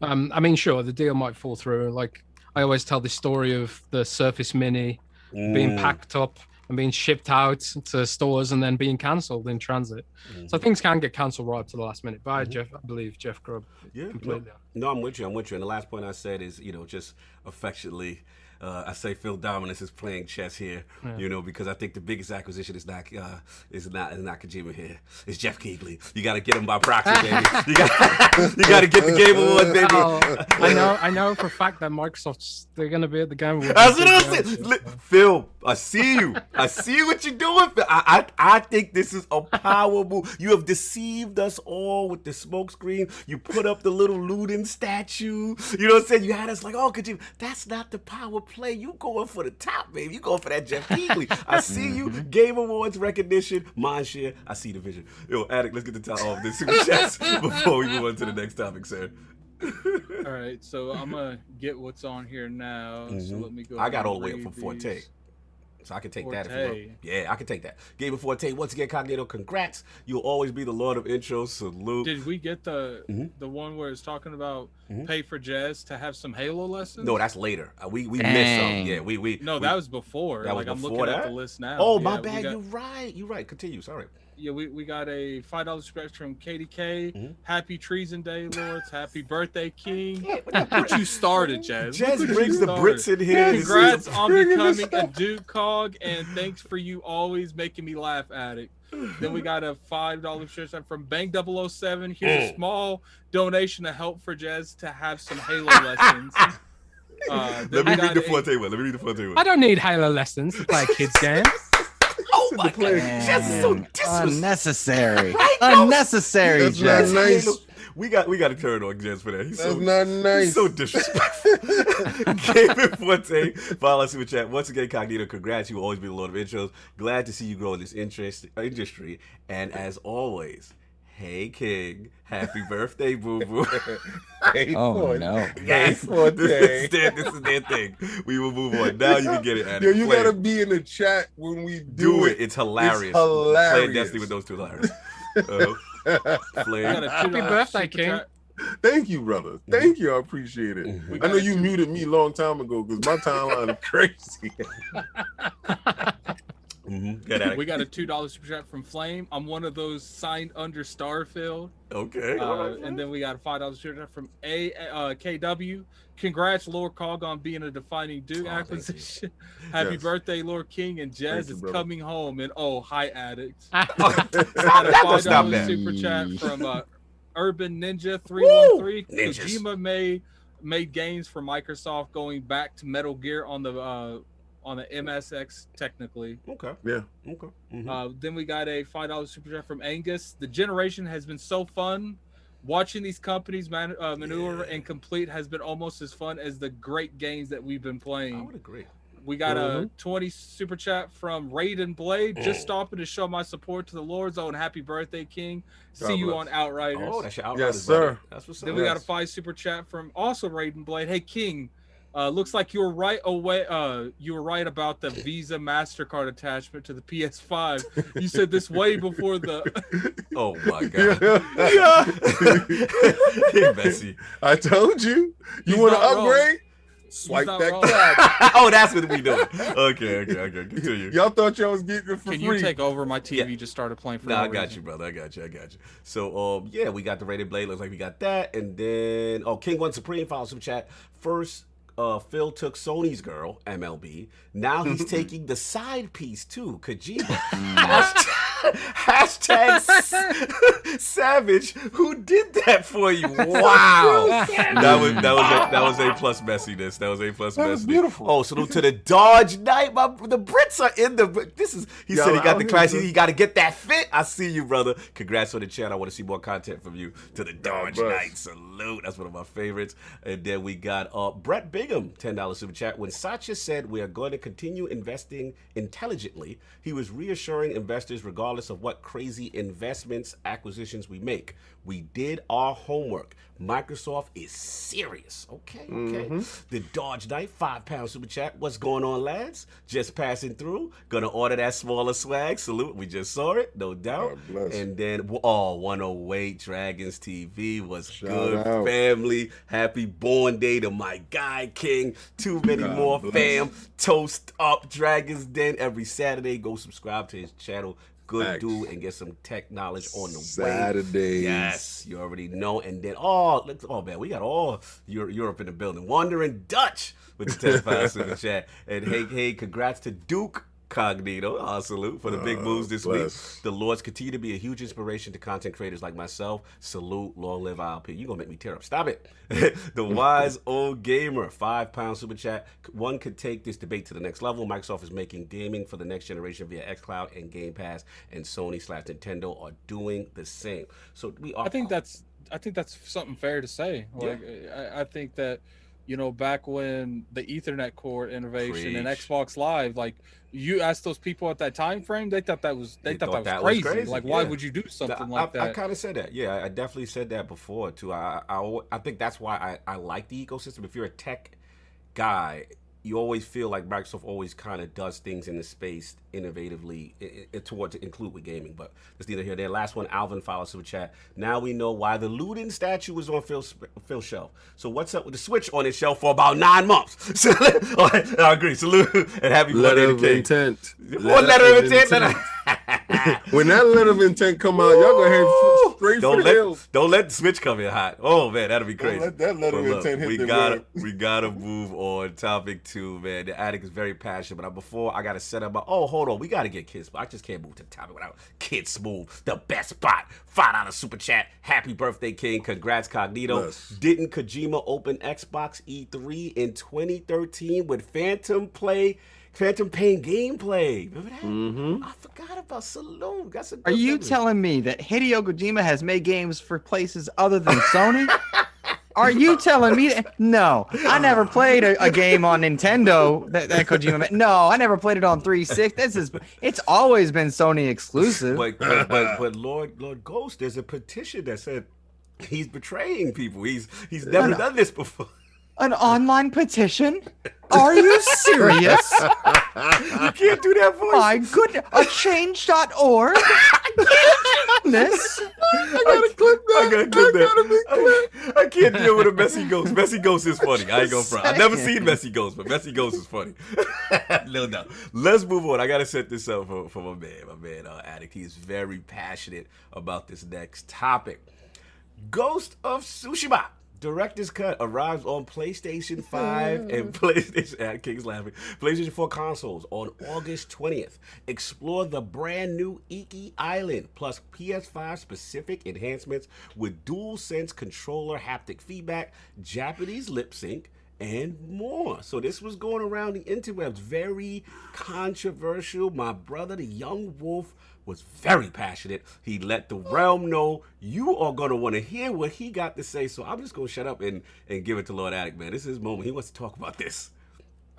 Yeah. I mean, sure, the deal might fall through. Like I always tell the story of the Surface Mini being packed up and being shipped out to stores and then being cancelled in transit. So things can get cancelled right up to the last minute. But I believe Jeff Grubb completely. No, I'm with you. And the last point I said is, just affectionately, I say Phil Dominus is playing chess here, because I think the biggest acquisition is not Kojima here. It's Jeff Keighley. You got to get him by proxy, baby. You got to get the Game Awards, baby. I know for a fact that they're going to be at the Game Awards. That's what I'm saying. Phil, I see you. I see what you're doing, Phil. I think this is a power move. You have deceived us all with the smoke screen. You put up the little Ludin statue. You know what I'm saying? You had us like, oh, Kojima. That's not the power play. You going for the top, baby. You going for that Jeff Keighley. I see you. Game Awards recognition, mindshare. I see the vision. Yo, Addict, let's get the top off this super chats before we move on to the next topic, sir. All right, so I'm gonna get what's on here now. So let me go. I got all the way up from Forte. So I can take that if you want. Yeah, I can take that. Game of Forte, once again, Cognito, congrats. You'll always be the Lord of Intro. Salute. Did we get the one where it's talking about pay for Jazz to have some Halo lessons? No, that's later. We missed some. Yeah, that was before. That was I'm before looking that? at the list now. Oh, my bad. You're right. Continue. Sorry. Yeah, we got a $5 scratch from KDK. Happy Treason Day, Lords. Happy birthday, King. What you started, Jazz. Jazz brings the Brits in here. Congrats on becoming a Duke Cog, and thanks for you always making me laugh, Addict. Then we got a $5 shirt from Bang 007. Here's a small donation to help for Jazz to have some Halo lessons. Let me read the Forte one. I don't need Halo lessons to play kids games. Oh my God, Jess is so unnecessary. Right? Unnecessary, That's Jess. not nice. We got to turn on Jess for that. That's not nice. He's so disrespectful. Game Forte, follow us in the chat. Once again, Cognito, congrats. You will always be the Lord of Intros. Glad to see you grow in this industry. And as always, hey King, happy birthday, boo boo. Oh no. Guys, this is their thing. We will move on. Now you can get it, Adam. Yo, you gotta be in the chat when we do it. It's hilarious. It's hilarious. Playing Destiny with those two hilarious. Flame. Happy birthday, King. Thank you, brother. Thank you. I appreciate it. I know you muted me a long time ago because my timeline is crazy. We got a $2 super chat from Flame. I'm one of those signed under Starfield. Okay. And then we got a $5 super chat from KW. Congrats, Lord Cog, on being a defining Duke acquisition. Happy birthday, Lord King, and Jazz is coming home. And hi, Addicts. Got a $5 super chat from Urban Ninja 313. Kojima made games for Microsoft going back to Metal Gear on the MSX technically. Okay. Yeah. Okay. Then we got a $5 super chat from Angus. The generation has been so fun. Watching these companies maneuver and complete has been almost as fun as the great games that we've been playing. I would agree. We got a 20 super chat from Raiden Blade. Just stopping to show my support to the Lord's own. Happy birthday, King. See you on Outriders. Oh, that's your Outriders. Yes, sir. Buddy. That's what's up. Then we got a 5 super chat from also Raiden Blade. Hey, King. Looks like you were right away. You were right about the Visa MasterCard attachment to the PS5. You said this way before the. Oh my God! Yeah, Bessie. I told you. You want to upgrade? Swipe that card. Oh, that's what we doing. Okay. Continue. Y'all thought y'all was getting it for Can free. you take over? My TV just started playing for Nah, no I got reason. you, brother. I got you. So, yeah, we got the Rated Blade. Looks like we got that. And then, King One Supreme follows super chat. First, Phil took Sony's girl, MLB. Now he's taking the side piece, too, Kojima. Hashtag Savage. Who did that for you? Wow. That was A plus messiness. That was A plus messiness. Beautiful. Oh, salute to the Dodge Knight. The Brits are in the. He said he got the class. He got to get that fit. I see you, brother. Congrats on the chat. I want to see more content from you. To the Dodge Knight. Salute. That's one of my favorites. And then we got Brett Bingham, $10 super chat. When Satya said we are going to continue investing intelligently, he was reassuring investors regardless of what crazy investments, acquisitions we make. We did our homework. Microsoft is serious. Okay. The Dodge Knight, £5 super chat. What's going on, lads? Just passing through. Gonna order that smaller swag. Salute. We just saw it, no doubt. And then, 108 Dragons TV was good. Family. Happy born day to my guy, King. Too many more fam. Toast up Dragons Den every Saturday. Go subscribe to his channel. Good dude, and get some tech knowledge on the way. Saturdays. Yes, you already know. And then, man, we got all Europe in the building. Wandering Dutch with the 10 pounds in the chat. And hey, congrats to Duke Cognito, salute for the big moves this week. The Lords continue to be a huge inspiration to content creators like myself. Salute, long live ILP. You're going to make me tear up. Stop it. The Wise Old Gamer, £5 super chat. One could take this debate to the next level. Microsoft is making gaming for the next generation via xCloud and Game Pass, and Sony/Nintendo are doing the same. So we are. I think that's something fair to say. Like, I think that, back when the Ethernet cord innovation and Xbox Live, like, you asked those people at that time frame, they thought that was crazy. Like, why would you do something like that? I kind of said that. Yeah, I definitely said that before too. I think that's why I like the ecosystem. If you're a tech guy, you always feel like Microsoft always kind of does things in the space innovatively to include with gaming. But that's neither here nor there. Last one, Alvin follows super chat. Now we know why the Luden statue was on Phil's shelf. So what's up with the Switch on his shelf for about 9 months? So, I agree. Salute and happy letter birthday of to King. intent. What letter of intent? When that letter of intent come out, y'all gonna head straight for the hills. Don't let the Switch come in hot. Oh man, that'll be crazy. Don't let that letter of intent hit we gotta move on. Topic 2, man. The Attic is very passionate, but before I gotta set up. Hold on, we gotta get Kids. I just can't move to the topic without Kids Smooth, the best spot. $5 super chat. Happy birthday, King. Congrats, Cognito. Yes. Didn't Kojima open Xbox E3 in 2013 with Phantom Pain gameplay? Remember that? I forgot about Salute. Are you telling me that Hideo Kojima has made games for places other than Sony? Are you telling me that? No, I never played a game on Nintendo that Kojima made. No, I never played it on 360. It's always been Sony exclusive. But Lord Ghost, there's a petition that said he's betraying people. He's never done this before. An online petition? Are you serious? You can't do that voice. My goodness. A change.org? Goodness. I gotta clip that. I can't deal with a Messy Ghost. Messy Ghost is funny. I ain't gonna front. I've never seen Messy Ghost, but Messy Ghost is funny. No doubt. Let's move on. I gotta set this up for my man, Addict. He is very passionate about this next topic. Ghost of Tsushima Director's Cut arrives on PlayStation 5 and King's laughing. PlayStation 4 consoles on August 20th. Explore the brand new Iki Island plus PS5 specific enhancements with DualSense controller haptic feedback, Japanese lip sync, and more. So this was going around the interwebs. Very controversial. My brother, the Young Wolf, was very passionate. He let the realm know you are going to want to hear what he got to say. So I'm just going to shut up and give it to Lord Attic, man. This is his moment. He wants to talk about this.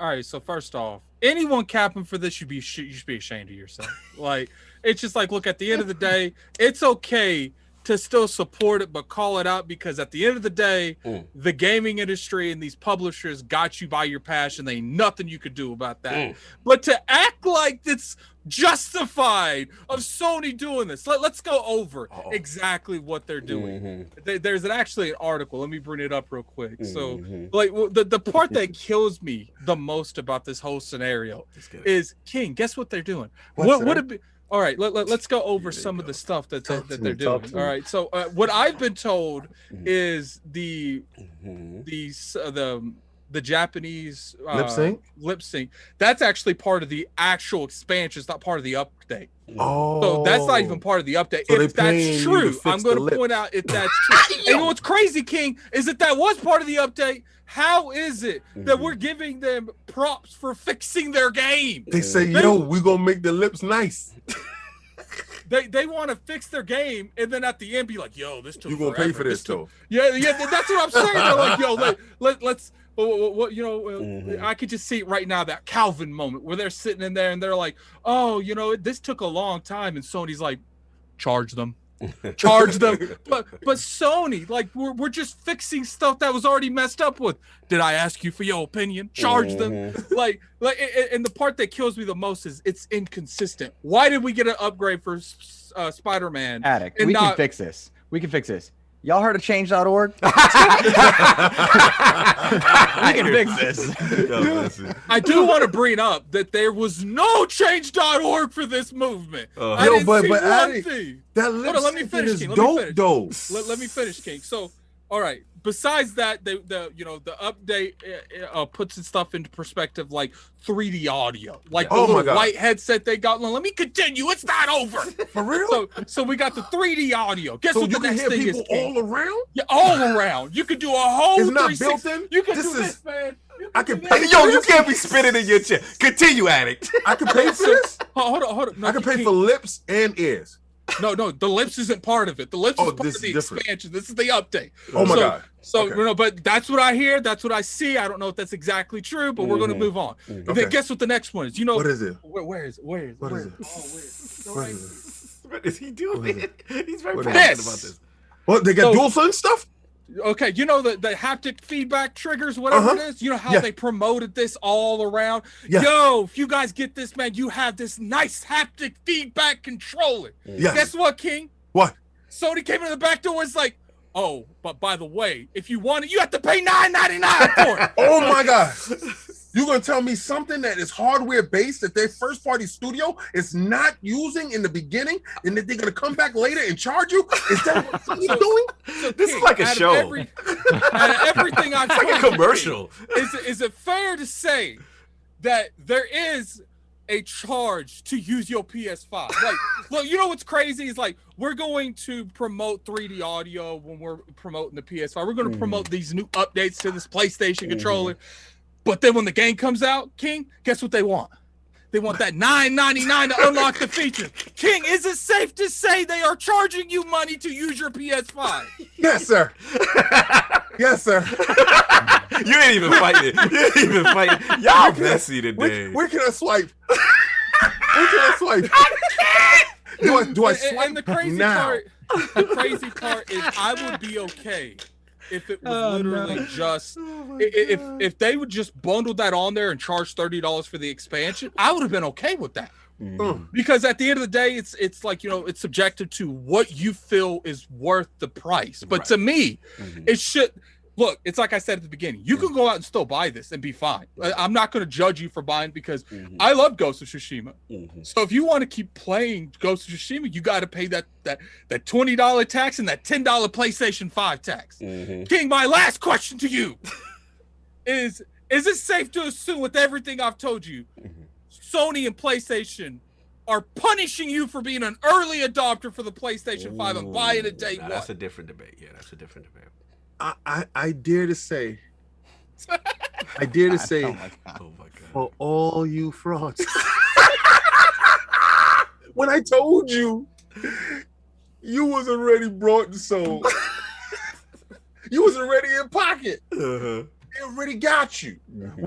all right. So first off, anyone capping for this, you should be ashamed of yourself. Like, it's just like, look, at the end of the day, it's okay to still support it, but call it out, because at the end of the day, the gaming industry and these publishers got you by your passion. There ain't nothing you could do about that. But to act like it's justified of Sony doing this, let's go over exactly what they're doing. There's actually an article. Let me bring it up real quick. So, like, the part that kills me the most about this whole scenario is, King, guess what they're doing? What would it be? All right, let's go over some of the stuff that they're doing. All right, so what I've been told is the Japanese lip sync. That's actually part of the actual expansion. It's not part of the update. So that's not even part of the update. So if that's true, I'm going to point out if that's true. And you know what's crazy, King, is that was part of the update. How is it that we're giving them props for fixing their game? They say, yo, we're going to make the lips nice. They want to fix their game, and then at the end be like, yo, this took You going to pay for this, though. Yeah, that's what I'm saying. They're like, yo, let's what, you know, I could just see it right now, that Calvin moment where they're sitting in there and they're like, oh, you know, this took a long time, and Sony's like, charge them. But Sony, like, we're just fixing stuff that was already messed up with. Did I ask you for your opinion? Charge them. Like, and the part that kills me the most is it's inconsistent. Why did we get an upgrade for Spider-Man? Attic, we can fix this. Y'all heard of change.org? We can fix this. I do want to bring up that there was no change.org for this movement. I didn't see one thing. That let me finish, King. Let me finish, King. So, all right. Besides that, the update puts its stuff into perspective, like 3D audio, like the little white headset they got. Let me continue. It's not over. For real? So we got the 3D audio. Guess what the next thing is? All around? Yeah, all around. You could do a whole. It's not built in. You can do this, man. I can pay. Yo, you can't be spitting in your chair. Continue, Addict. I can pay for this. Hold on. No, I can pay for lips and ears. No, the lips isn't part of it. The lips is part of the expansion. This is the update. Oh my God. So but that's what I hear. That's what I see. I don't know if that's exactly true, but we're gonna move on. Then guess what the next one is? You know what is it? Where is it? What is he doing? He's very passionate about this. What, they got DualSense stuff? Okay, you know the haptic feedback triggers, whatever it is. You know how they promoted this all around. Yo, if you guys get this, man, you have this nice haptic feedback controller. Guess what, King? What? Sony came in the back door and was like, oh, but by the way, if you want it, you have to pay $9.99 for it. Oh my God. You're going to tell me something that is hardware based that their first party studio is not using in the beginning, and that they're going to come back later and charge you? Is that what Sony's doing? So this is like a show. Out of everything I've it's like a commercial. Is it fair to say that there is a charge to use your PS5? Like, look, you know what's crazy is, like, we're going to promote 3D audio when we're promoting the PS5. We're going to promote these new updates to this PlayStation controller. But then when the game comes out, King, guess what they want? They want that $9.99 to unlock the features. King, is it safe to say they are charging you money to use your PS5? Yes, sir. Yes, sir. You ain't even fighting it. Y'all messy today. Where can I swipe? Do I swipe and the crazy part is I would be okay if it was literally just if they would just bundle that on there and charge $30 for the expansion, I would have been okay with that. Because at the end of the day, it's like, you know, it's subjective to what you feel is worth the price. But to me, it should look, it's like I said at the beginning, you can go out and still buy this and be fine. I'm not going to judge you for buying, because I love Ghost of Tsushima. So if you want to keep playing Ghost of Tsushima, you got to pay that $20 tax and that $10 PlayStation 5 tax. King, my last question to you is it safe to assume, with everything I've told you, Sony and PlayStation are punishing you for being an early adopter for the PlayStation 5 and buying it day one? That's a different debate. Yeah, that's a different debate. I dare to say, oh my God. For all you frauds. When I told you, you was already brought and sold. You was already in pocket. You already got you.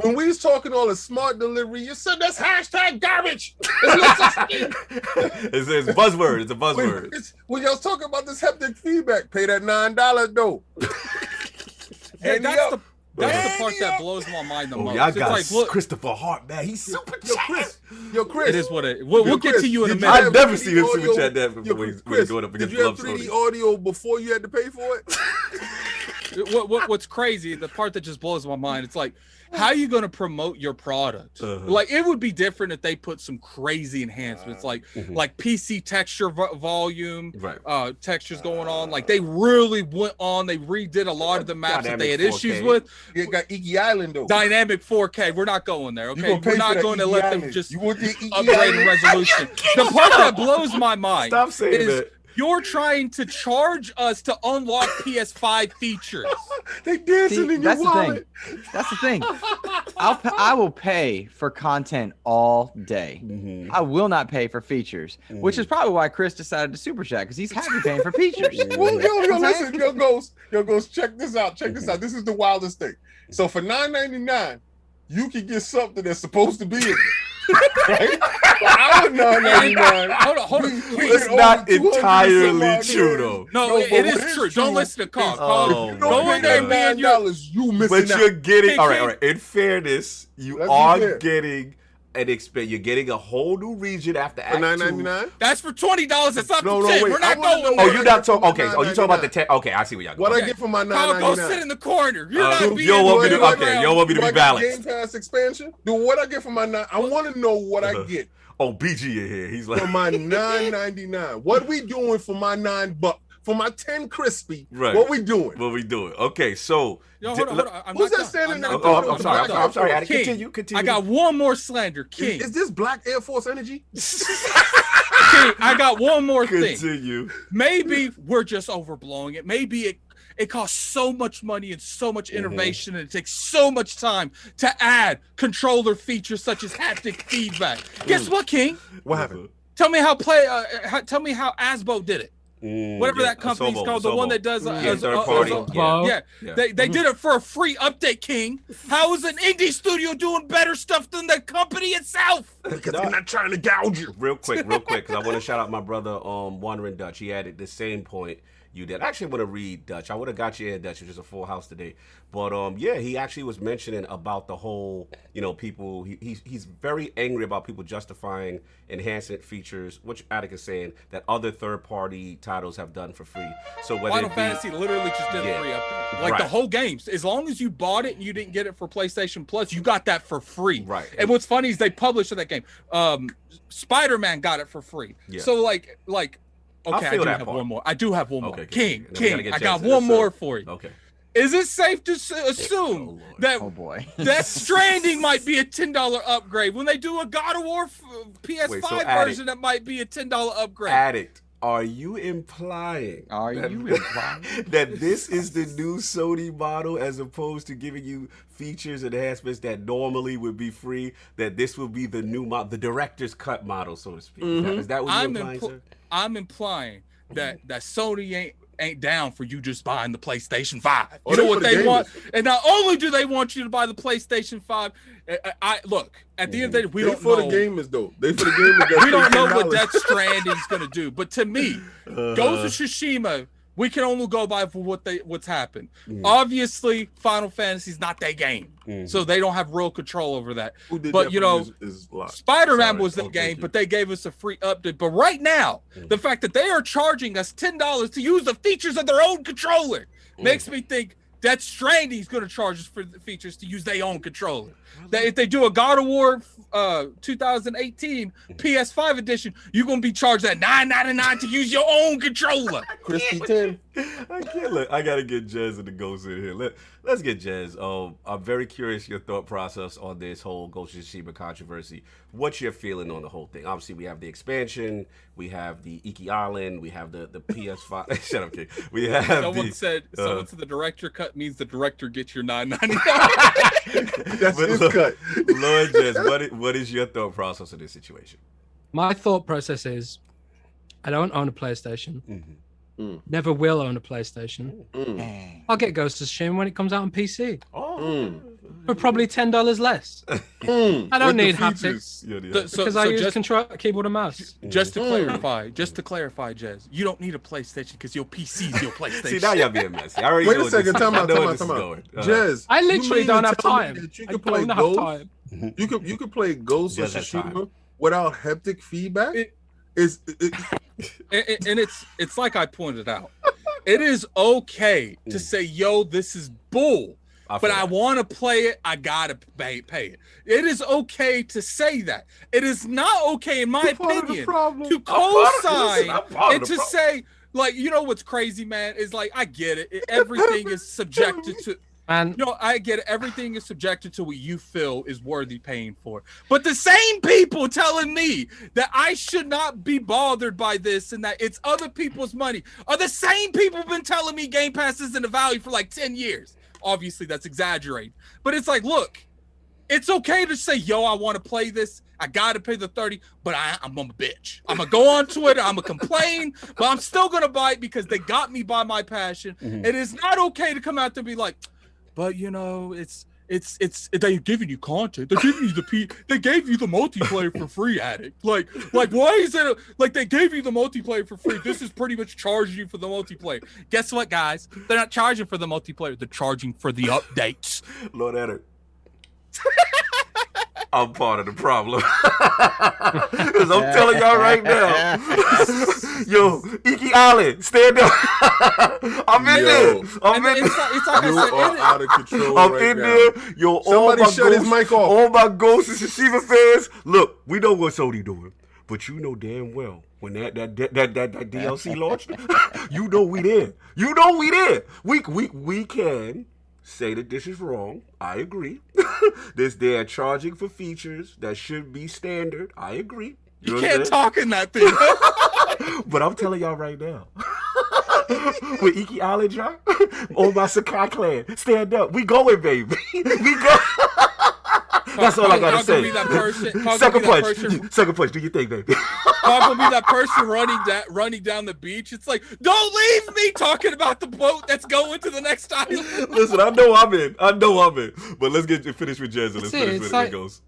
When we was talking all the smart delivery, you said that's hashtag garbage. It's buzzword. It's a buzzword. When y'all was talking about this haptic feedback, pay that $9 though. And that's the part that blows my mind the most. Y'all It's got like, look, Christopher Hart, man. He's super chat. Yo, Chris. it is what it. We'll get to you in a minute. I've never seen him super chat that before. Chris, He's going up did against you have Love 3D Sony. audio before you had to pay for it? What's crazy, the part that just blows my mind, it's like, how are you going to promote your product? Like, it would be different if they put some crazy enhancements, like PC texture volume, textures going on. Like, they really went on, they redid a lot of the maps that they had 4K. issues with. You got Iki Island though. Dynamic 4K, we're not going there, okay? We're not going to let them Island. just you want the Iki upgrade in Island? resolution. The part that blows my mind Stop saying is that. you're trying to charge us to unlock PS5 features. They dancing in your that's the wallet. thing. That's the thing. I will pay for content all day. I will not pay for features, which is probably why Chris decided to super chat, because he's happy paying for features. Well, yo, listen, yo, Ghost, check this out. Check this out. This is the wildest thing. So for $9.99, you can get something that's supposed to be in there. Right? For our $9.99, Hold on. It's not entirely true, though. No, it is true. Don't listen to Carl. Oh, If you Go don't in pay there, that man. $9, you missing But out. you're getting Hey, all King. right. In fairness, you Let's be are fair. getting you're getting a whole new region after For Act 2. $9.99? That's for $20. That's up No, to no, 10. wait. We're not I wanna going know Oh, what you're I not get for talking. Okay, my oh, you talking about the $9.99. 10? Okay, I see what y'all What going. I get for my Carl, go sit $9.99? in the corner. You're not you being don't want me to- played okay, around. you don't want me to Do be I get balanced. Game Pass expansion? Do what I get for my I want to know what I get Oh, BG in here. He's like, for my $9.99. What we doing for my $9? For my 10 crispy? Right. What we doing? what we doing? Okay, so Yo, hold on. I'm Who's not that done. standing there? not Oh, done. I'm sorry. not I'm sorry. done. Continue. I got one more slander. King. Is this Black Air Force energy? King, I got one more thing. Continue. Maybe we're just overblowing it. Maybe it costs so much money and so much innovation, and it takes so much time to add controller features such as haptic feedback. Guess what, King? What happened? Tell me how tell me how Asbo did it. Whatever that company's called, the one that does third party. Yeah. They did it for a free update, King. How is an indie studio doing better stuff than the company itself? Because they're not trying to gouge you. Real quick, because I want to shout out my brother, Wandering Dutch. He added the same point you did. I actually want to read Dutch. I would have got you in Dutch, which is a full house today. But yeah, he actually was mentioning about the whole, people. He's very angry about people justifying enhancement features, which Attic is saying that other third-party titles have done for free. So whether Final Fantasy literally just did a free update. Like the whole game. As long as you bought it and you didn't get it for PlayStation Plus, you got that for free. Right. And what's funny is they published that game. Spider-Man got it for free. Yeah. So like okay, feel I do that have part. one more. I do have one more. Okay, King, then we gotta get I got Jason. one Yes, more sir. for you. Okay. Is it safe to assume that Oh boy. Death Stranding might be a $10 upgrade? When they do a God of War PS5 Wait, so Addict- version, that might be a $10 upgrade. Addict, are you implying that this is the new Sony model as opposed to giving you features and enhancements that normally would be free, that this will be the new model, the director's cut model, so to speak? Is that what you're implying, sir? I'm implying that Sony ain't down for you just buying the PlayStation 5. Oh, You know they what for the they want? gamers. And not only do they want you to buy the PlayStation 5, I look, at the end of the day, we They don't for know. the gamers though. They for the gamers. That We don't know $15. what Death Stranding's gonna do. But to me, Ghost of Tsushima, we can only go by for what's happened. Obviously, Final Fantasy's not their game, so they don't have real control over that. Who did But that for me is a lot. Spider-Man Sorry. was the Oh, thank game, you. but they gave us a free update. But right now, the fact that they are charging us $10 to use the features of their own controller makes me think Death Stranding's going to charge us for the features to use their own controller. That if they do a God of War 2018 PS5 edition, you're going to be charged at $9.99 to use your own controller. Crispy 10. I can't look. I gotta get Jez and the Ghost in here. Let's get Jez. I'm very curious your thought process on this whole Ghost of Tsushima controversy. What's your feeling on the whole thing? Obviously, we have the expansion, we have the Iki Island, we have the PS5. Shut up, kid. We have Someone said the director cut means the director gets your $9.99. That's his cut. Lord Jez, what is your thought process of this situation? My thought process is, I don't own a PlayStation. Never will own a PlayStation. I'll get Ghost of Tsushima when it comes out on PC. For probably $10 less. I don't need haptics because I use keyboard and mouse. Just to clarify, Jez, you don't need a PlayStation because your PC is your PlayStation. See, now y'all being messy. I already Wait know a second, time out. Jez, I literally don't have time. You can play Ghost. You could play Ghost of Tsushima without haptic feedback. It's like I pointed out. It is okay to say, "Yo, this is bull," but I want to play it. I gotta pay it. It is okay to say that. It is not okay, in my opinion, to co-sign and to say, like, you know what's crazy, man? Is like, I get it. Everything is subjected to. And I get it. Everything is subjected to what you feel is worthy paying for. But the same people telling me that I should not be bothered by this and that it's other people's money are the same people who've been telling me Game Pass isn't a value for like 10 years. Obviously, that's exaggerating. But it's like, look, it's okay to say, yo, I want to play this. I got to pay the 30, but I'm a bitch. I'm going to go on Twitter. I'm going to complain, but I'm still going to buy it because they got me by my passion. It is not okay to come out there and be like, but you know, they're giving you content. They're giving you they gave you the multiplayer for free, Addict. Like why is it like they gave you the multiplayer for free? This is pretty much charging you for the multiplayer. Guess what, guys? They're not charging for the multiplayer. They're charging for the updates. Lord Addict. I'm part of the problem. Because I'm telling y'all right now. Yo, Iki Island, stand up. I'm in there. I'm in there. It's like you are out of control. I'm in there. Yo, somebody shut his mic off. All my Ghost of Tsushima fans, look, we know what Sony doing. But you know damn well when that DLC launched, you know we there. You know we there. We can say that this is wrong. I agree. They're charging for features that should be standard. I agree. You can't talk in that thing. But I'm telling y'all right now. With Iki Island drop, on my Sakai clan, stand up. We going, baby. We go. That's all I gotta say. Second punch. Do you think, baby? I'm gonna be that person running down the beach. It's like, don't leave me talking about the boat that's going to the next island. Listen, I know I'm in. But let's get finished with Jez and let's finish with it goes.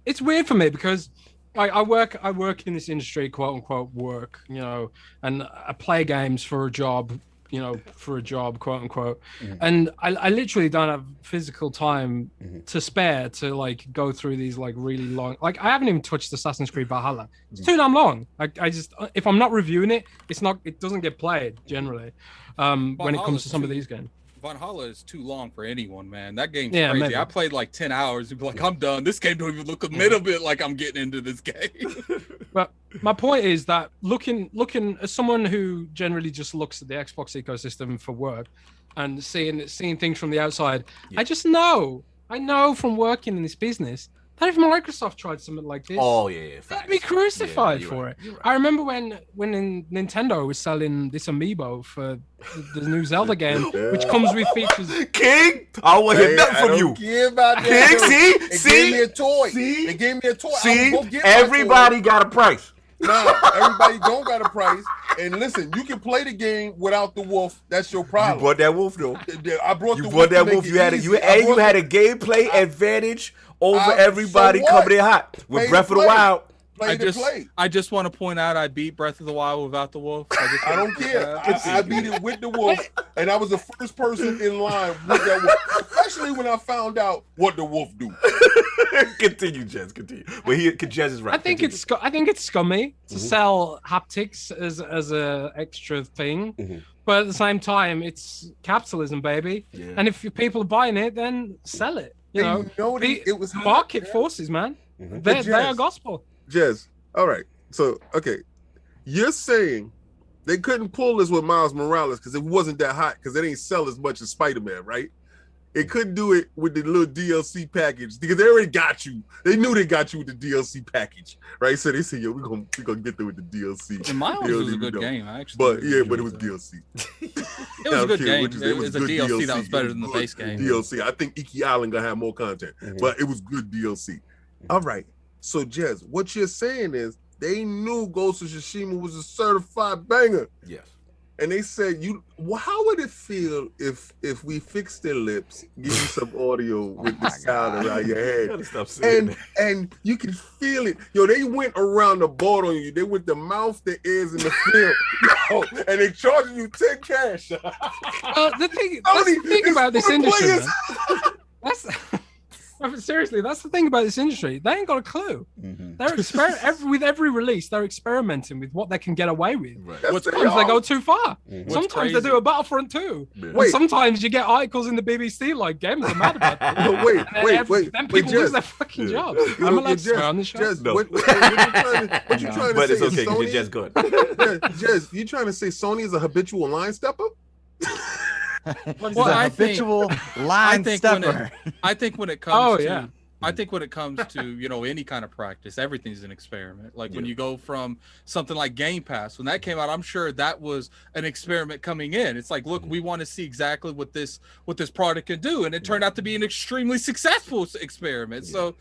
It's weird for me because I work in this industry, quote unquote work, you know, and I play games for a job, you know, quote unquote. And I literally don't have physical time to spare to like go through these like really long, like I haven't even touched Assassin's Creed Valhalla. It's too damn long. I just, if I'm not reviewing it, it doesn't get played generally when it comes to some of these games. Valhalla is too long for anyone, man. That game's crazy. Maybe. I played like 10 hours and be like, I'm done. This game don't even look a little bit like I'm getting into this game. But my point is that looking as someone who generally just looks at the Xbox ecosystem for work and seeing things from the outside, I know from working in this business that if Microsoft tried something like this, they'd be crucified for it. Right. I remember when Nintendo was selling this amiibo for the new Zelda game, which comes with features. King, I don't want to hear nothing from you. King, see, they gave me a toy. They gave me a toy. See, everybody got a price. Nah, everybody don't got a price. And listen, you can play the game without the wolf. That's your problem. You brought that wolf though. I brought you the brought wolf. That wolf. You had a gameplay advantage over everybody coming in hot with Breath of the Wild. I just want to point out I beat Breath of the Wild without the wolf. I don't care. I beat it with the wolf, and I was the first person in line with that wolf. Especially when I found out what the wolf do. Continue, Jez. Continue. But Jez is right. I think it's scummy to sell haptics as a extra thing, but at the same time, it's capitalism, baby. Yeah. And if people are buying it, then sell it. You know it was market forces, man. They are gospel. Jez, all right. So, okay. You're saying they couldn't pull this with Miles Morales because it wasn't that hot because it ain't sell as much as Spider-Man, right? It couldn't do it with the little DLC package because they already got you. They knew they got you with the DLC package, right? So they said, "Yo, we're gonna get there with the DLC." And Miles was a good game, actually. But it was DLC. It was a good game. It was a DLC that was better than the base game. DLC. I think Iki Island gonna have more content, but it was good DLC. All right. So, Jez, what you're saying is they knew Ghost of Tsushima was a certified banger. Yes. and they said, how would it feel if we fixed their lips, give you some audio with the sound around your head, and you can feel it. Yo, they went around the board on you. They went the mouth, the ears, and the field. Yo, and they charging you 10 cash. The thing about this industry, seriously, that's the thing about this industry. They ain't got a clue. They're with every release, they're experimenting with what they can get away with. Right. Sometimes they go too far. Sometimes they do a Battlefront 2. Wait. Sometimes you get articles in the BBC like games are mad about it. Wait. Then people lose their fucking jobs. I'm allowed to swear on the show. What you trying to say? But it's okay because you're just good. Jez, you trying to say Sony is a habitual line stepper? Well, I think when it comes I think when it comes to, any kind of practice, everything's an experiment. Like when you go from something like Game Pass, when that came out, I'm sure that was an experiment coming in. It's like, look, we want to see exactly what this product can do. And it turned out to be an extremely successful experiment. So,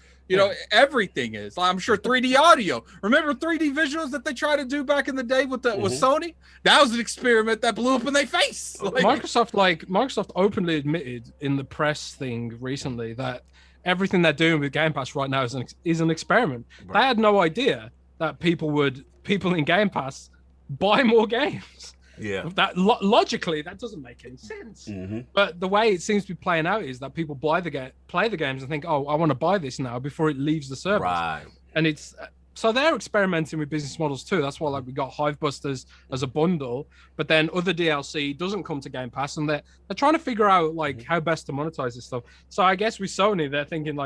everything is. I'm sure 3D audio. Remember 3D visuals that they tried to do back in the day with Sony? That was an experiment that blew up in their face. Microsoft openly admitted in the press thing recently that everything they're doing with Game Pass right now is an experiment. Right. They had no idea that people in Game Pass buy more games. Yeah. That logically that doesn't make any sense. But the way it seems to be playing out is that people play the games and think, "Oh, I want to buy this now before it leaves the service." Right. And it's so they're experimenting with business models too. That's why we got Hivebusters as a bundle, but then other DLC doesn't come to Game Pass, and they're trying to figure out how best to monetize this stuff. So I guess with Sony, they're thinking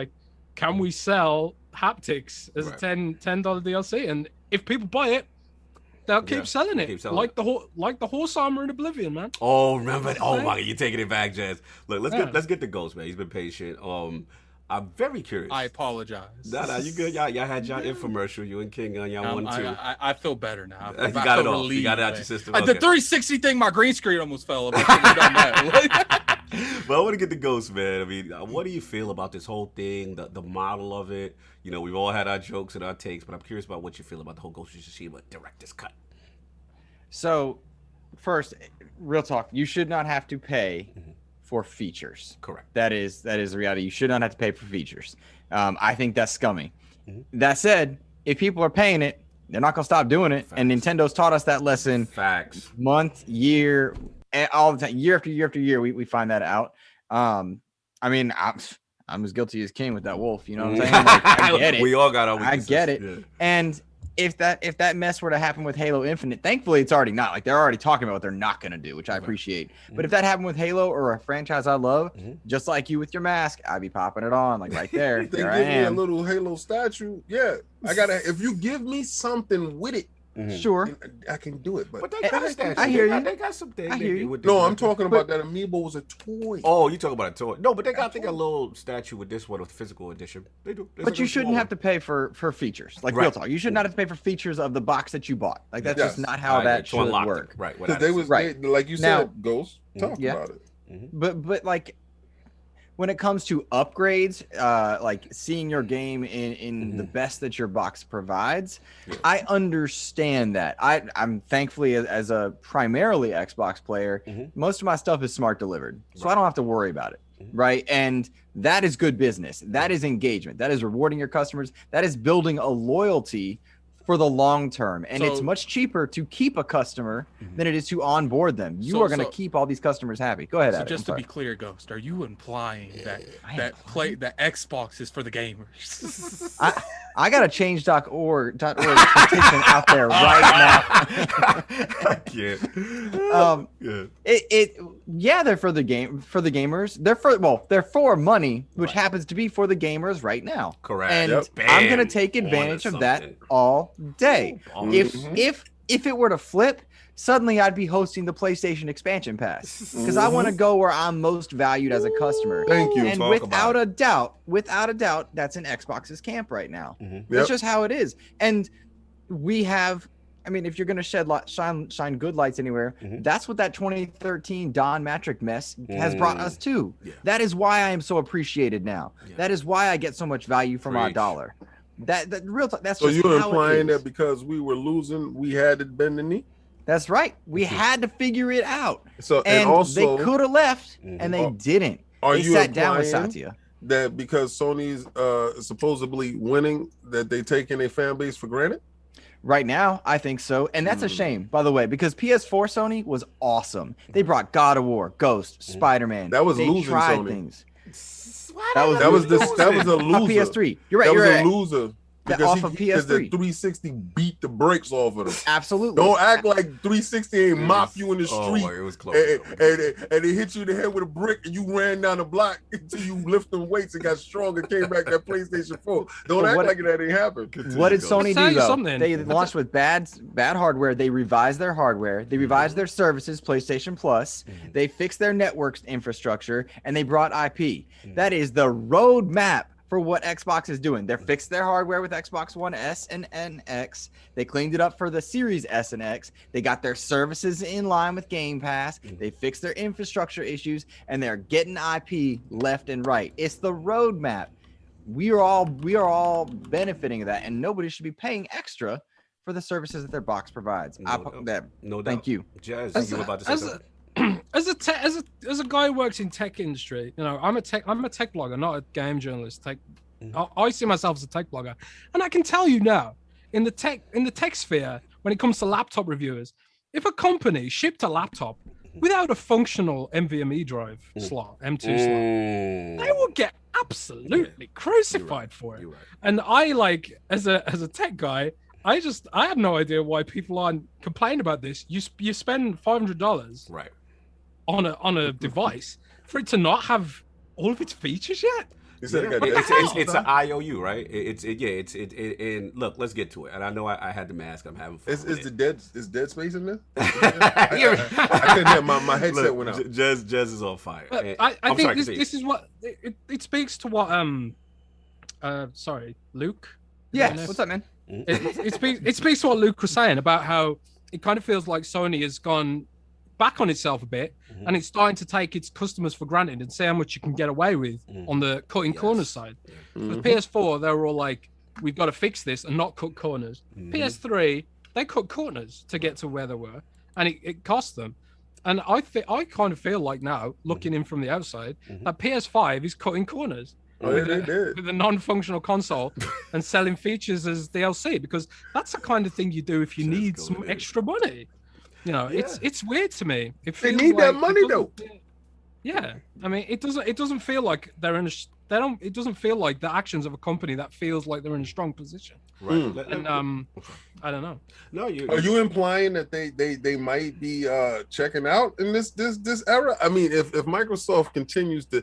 can we sell haptics as a $10 DLC? And if people buy it, they'll keep selling it. Like the horse armor in Oblivion, man. Oh, remember? Oh my God, you're taking it back, Jazz. Look, let's get the Ghost, man. He's been patient. I'm very curious. I apologize. Nah, you good? Y'all had y'all infomercial. You and King on y'all one too. I feel better now. You got it off. You got it out your system. The 360 thing, my green screen almost fell. But I want to get the Ghost, man. I mean, what do you feel about this whole thing? The model of it. We've all had our jokes and our takes, but I'm curious about what you feel about the whole Ghost of Tsushima Director's Cut. So, first, real talk. You should not have to pay for features. Correct. That is the reality. You should not have to pay for features. I think that's scummy. That said, if people are paying it, they're not gonna stop doing it. Facts. And Nintendo's taught us that lesson. Facts. Month, year, all the time, year after year after year, we find that out. I mean, I'm as guilty as King with that wolf. You know what I'm saying? I get it. We all got our weaknesses. I get it. Yeah. And if that mess were to happen with Halo Infinite, thankfully it's already not. They're already talking about what they're not going to do, which I appreciate. But if that happened with Halo or a franchise I love, just like you with your mask, I'd be popping it on right there. If they give me a little Halo statue, if you give me something with it, sure, I can do it. But they got a statue. I hear you. They got some things. I hear you. No, I'm talking about that amiibo was a toy. Oh, you talking about a toy? No, but they got a little statue with this one with the physical edition. They do. But you shouldn't have to pay for features. Real talk. You should not have to pay for features of the box that you bought. That's just not how that should work. Right. Because like you said, Ghost, talk about it. But when it comes to upgrades, seeing your game in the best that your box provides, I understand that. I'm thankfully as a primarily Xbox player, most of my stuff is smart delivered, so I don't have to worry about it, right? And that is good business. That is engagement. That is rewarding your customers. That is building a loyalty for the long term, and it's much cheaper to keep a customer than it is to onboard them. You are going to keep all these customers happy. Go ahead. So just to be clear, Ghost, are you implying that Xbox is for the gamers? I got a change.org petition out there right now. I can't. They're for the gamers. They're for money, which happens to be for the gamers right now. Correct. And I'm gonna take advantage of that all day. If it were to flip, suddenly I'd be hosting the PlayStation expansion pass because I want to go where I'm most valued as a customer. Thank you. And without a doubt, that's in Xbox's camp right now. That's just how it is. And we have, if you're going to shine good lights anywhere, that's what that 2013 Don Matrick mess has brought us to. Yeah. That is why I am so appreciated now. Yeah. That is why I get so much value for my dollar. That real talk. That's so just you're how implying it is. that because we were losing, we had to bend the knee? That's right. We had to figure it out. So and also they could have left, and they didn't. Are they you sat down with implying Satya that because Sony's supposedly winning, that they taking a fan base for granted? Right now, I think so. And that's a shame, by the way, because PS4 Sony was awesome. They brought God of War, Ghost, Spider-Man. That was they losing tried Sony. Things. That was a loser. PS3. You're right. That was you're a right. loser. Because of because the PS3. 360 beat the brakes off of them. Absolutely. Don't act like 360 ain't mop you in the street. It was close. And they hit you in the head with a brick and you ran down the block until you lifting weights and got stronger, came back that PlayStation 4. Don't act like that ain't happened. What did Sony do though? Something. They launched with bad hardware. They revised their hardware. They revised their services, PlayStation Plus. They fixed their networks infrastructure, and they brought IP. That is the roadmap for what Xbox is doing. They fixed their hardware with Xbox One S and X. They cleaned it up for the Series S and X. They got their services in line with Game Pass. They fixed their infrastructure issues, and they're getting IP left and right. It's the roadmap. We are all benefiting of that, and nobody should be paying extra for the services that their box provides. No doubt. Thank you. Jazz, you were about to say something? As a guy who works in tech industry, you know, I'm a tech blogger, not a game journalist. I see myself as a tech blogger, and I can tell you now, in the tech sphere, when it comes to laptop reviewers, if a company shipped a laptop without a functional NVMe drive slot, M2 slot, they would get absolutely crucified for it. Right. And I as a tech guy, I have no idea why people aren't complaining about this. You spend $500 Right. on a device for it to not have all of its features yet. It's an IOU, right? And look, let's get to it. And I know I had the mask. I'm having fun. Is Dead Space in there? I couldn't hear my headset went out. Jez is on fire. I think this is what it speaks to what Luke. Yes. What's up, man? It speaks to what Luke was saying about how it kind of feels like Sony has gone back on itself a bit, and it's starting to take its customers for granted and see how much you can get away with on the cutting corners side. With PS4, they were all like, we've got to fix this and not cut corners. PS3, they cut corners to get to where they were, and it cost them. And I kind of feel like now, looking in from the outside, that PS5 is cutting corners. With a non-functional console and selling features as DLC, because that's the kind of thing you do if you need some extra money. You know, it's weird to me. They need that money though. Yeah, I mean, it doesn't feel like they're in it doesn't feel like the actions of a company that feels like they're in a strong position. Right. And I don't know. No, are you implying that they might be checking out in this era? I mean, if Microsoft continues to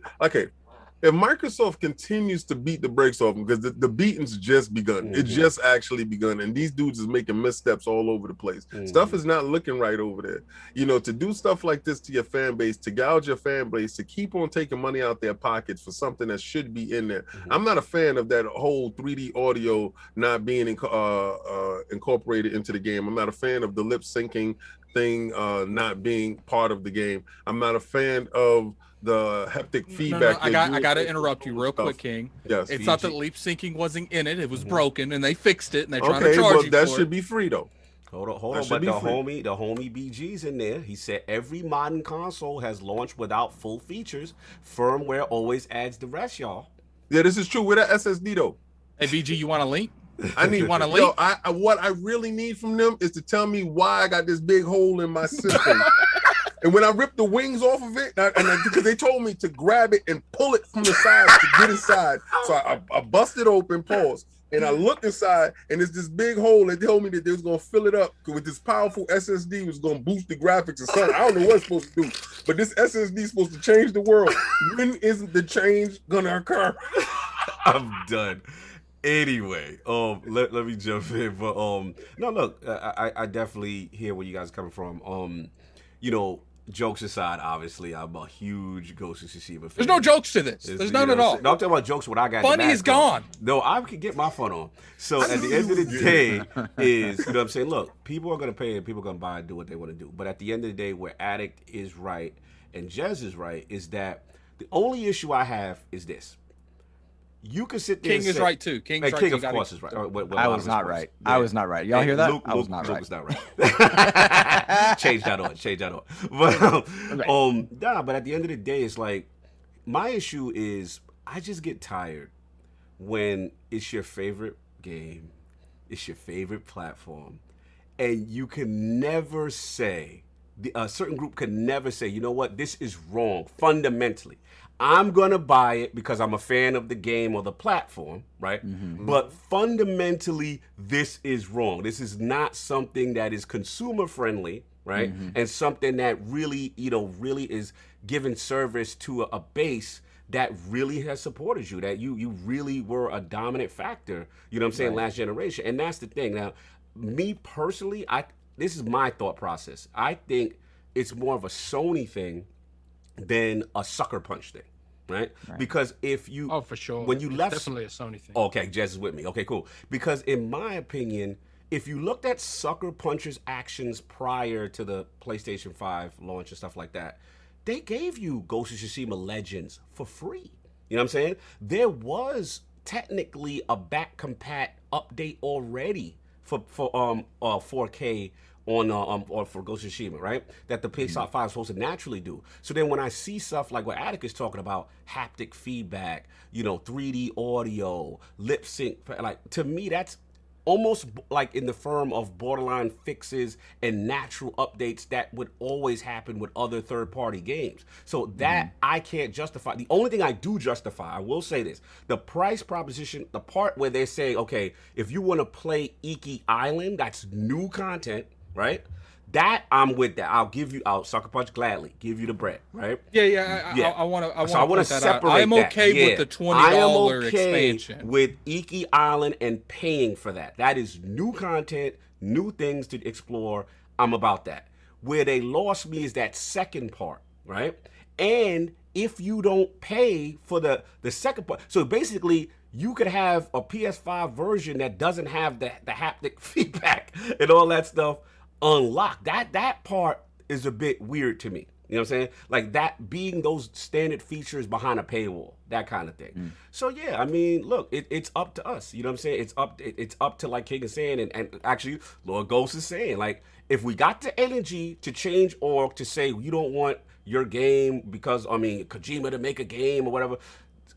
if Microsoft continues to beat the brakes off them, because the beating's just begun. It just actually begun, and these dudes is making missteps all over the place. Stuff is not looking right over there. You know, to do stuff like this to your fan base, to gouge your fan base, to keep on taking money out their pockets for something that should be in there. I'm not a fan of that whole 3D audio not being incorporated into the game. I'm not a fan of the lip syncing thing not being part of the game. I'm not a fan of the haptic feedback. I got to interrupt you real quick, King. Yes. It's not that lip syncing wasn't in it. It was broken, and they fixed it, and they're trying to charge you for that should be free, though. Hold on. But the homie BG's in there. He said every modern console has launched without full features. Firmware always adds the rest, y'all. Yeah, this is true. With that SSD, though. Hey, BG, you want a link? I need one. What I really need from them is to tell me why I got this big hole in my system. And when I ripped the wings off of it, because they told me to grab it and pull it from the side to get inside. So I busted open, paused, and I looked inside, and it's this big hole. And they told me that they was going to fill it up with this powerful SSD, was going to boost the graphics or something. I don't know what it's supposed to do, but this SSD is supposed to change the world. When isn't the change going to occur? I'm done. Anyway, let me jump in. But no, look, I definitely hear where you guys are coming from. You know, jokes aside, obviously, I'm a huge Ghost of Tsushima fan. There's no jokes to this. There's none at all. No, I'm talking about jokes when I got funny is gone. No, I can get my fun on. So at the end of the day is, you know what I'm saying? Look, people are going to pay and people are going to buy and do what they want to do. But at the end of the day, where Addict is right and Jez is right is that the only issue I have is this. You can sit there. King is right too. King of course is right. I was not right. I was not right. Y'all hear that? Luke, I was not Luke right. was not right. change that on. But but at the end of the day, it's like my issue is I just get tired when it's your favorite game, it's your favorite platform, and you can never say, a certain group can never say, you know what, this is wrong fundamentally. I'm going to buy it because I'm a fan of the game or the platform, right? But fundamentally, this is wrong. This is not something that is consumer friendly, right? And something that really, really is giving service to a base that really has supported you, that you really were a dominant factor, you know what I'm saying, last generation. And that's the thing. Now, me personally, this is my thought process. I think it's more of a Sony thing than a sucker punch thing, right? Because if you... Oh, for sure. When you it's left... definitely a Sony thing. Okay, Jez is with me. Okay, cool. Because in my opinion, if you looked at Sucker Punch's actions prior to the PlayStation 5 launch and stuff like that, they gave you Ghost of Tsushima Legends for free. You know what I'm saying? There was technically a back compat update already for 4K on for Ghost of Tsushima, right? That the PlayStat 5 is supposed to naturally do. So then when I see stuff like what Attic is talking about, haptic feedback, 3D audio, lip sync, like to me that's almost like in the firm of borderline fixes and natural updates that would always happen with other third-party games. So that I can't justify. The only thing I do justify, I will say this, the price proposition, the part where they're saying, okay, if you want to play Iki Island, that's new content, right? That I'm with that. I'll Sucker Punch gladly give you the bread, right? I want to separate. I'm okay with the $20 expansion. With Iki Island and paying for that. That is new content, new things to explore. I'm about that. Where they lost me is that second part, right? And if you don't pay for the second part, so basically you could have a PS5 version that doesn't have the haptic feedback and all that stuff unlocked. That part is a bit weird to me. You know what I'm saying? Like that being those standard features behind a paywall, that kind of thing. So yeah, I mean, look, it's up to us. You know what I'm saying? It's up to like King is saying, and actually Lord Ghost is saying, like, if we got the energy to change org to say you don't want your game because Kojima to make a game or whatever,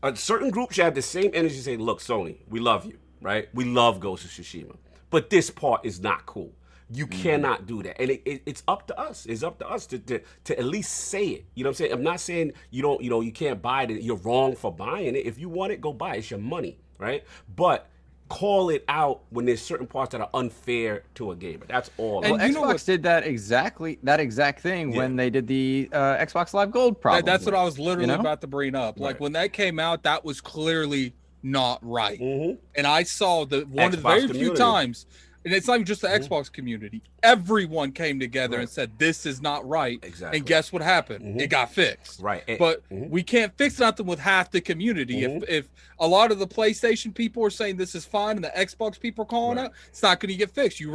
a certain group should have the same energy to say, look, Sony, we love you, right? We love Ghost of Tsushima, but this part is not cool. You cannot do that, and it's up to us. It's up to us to at least say it. You know what I'm saying? I'm not saying you can't buy it. You're wrong for buying it. If you want it, go buy it. It's your money, right? But call it out when there's certain parts that are unfair to a gamer. That's all. And Xbox did that exact thing when they did the Xbox Live Gold problem. That's what I was literally about to bring up. Like when that came out, that was clearly not right. And I saw one of the very few times. And it's not even just the Xbox community. Everyone came together and said, this is not right. Exactly. And guess what happened? It got fixed. Right. But we can't fix nothing with half the community. If a lot of the PlayStation people are saying this is fine and the Xbox people are calling out, it's not going to get fixed. You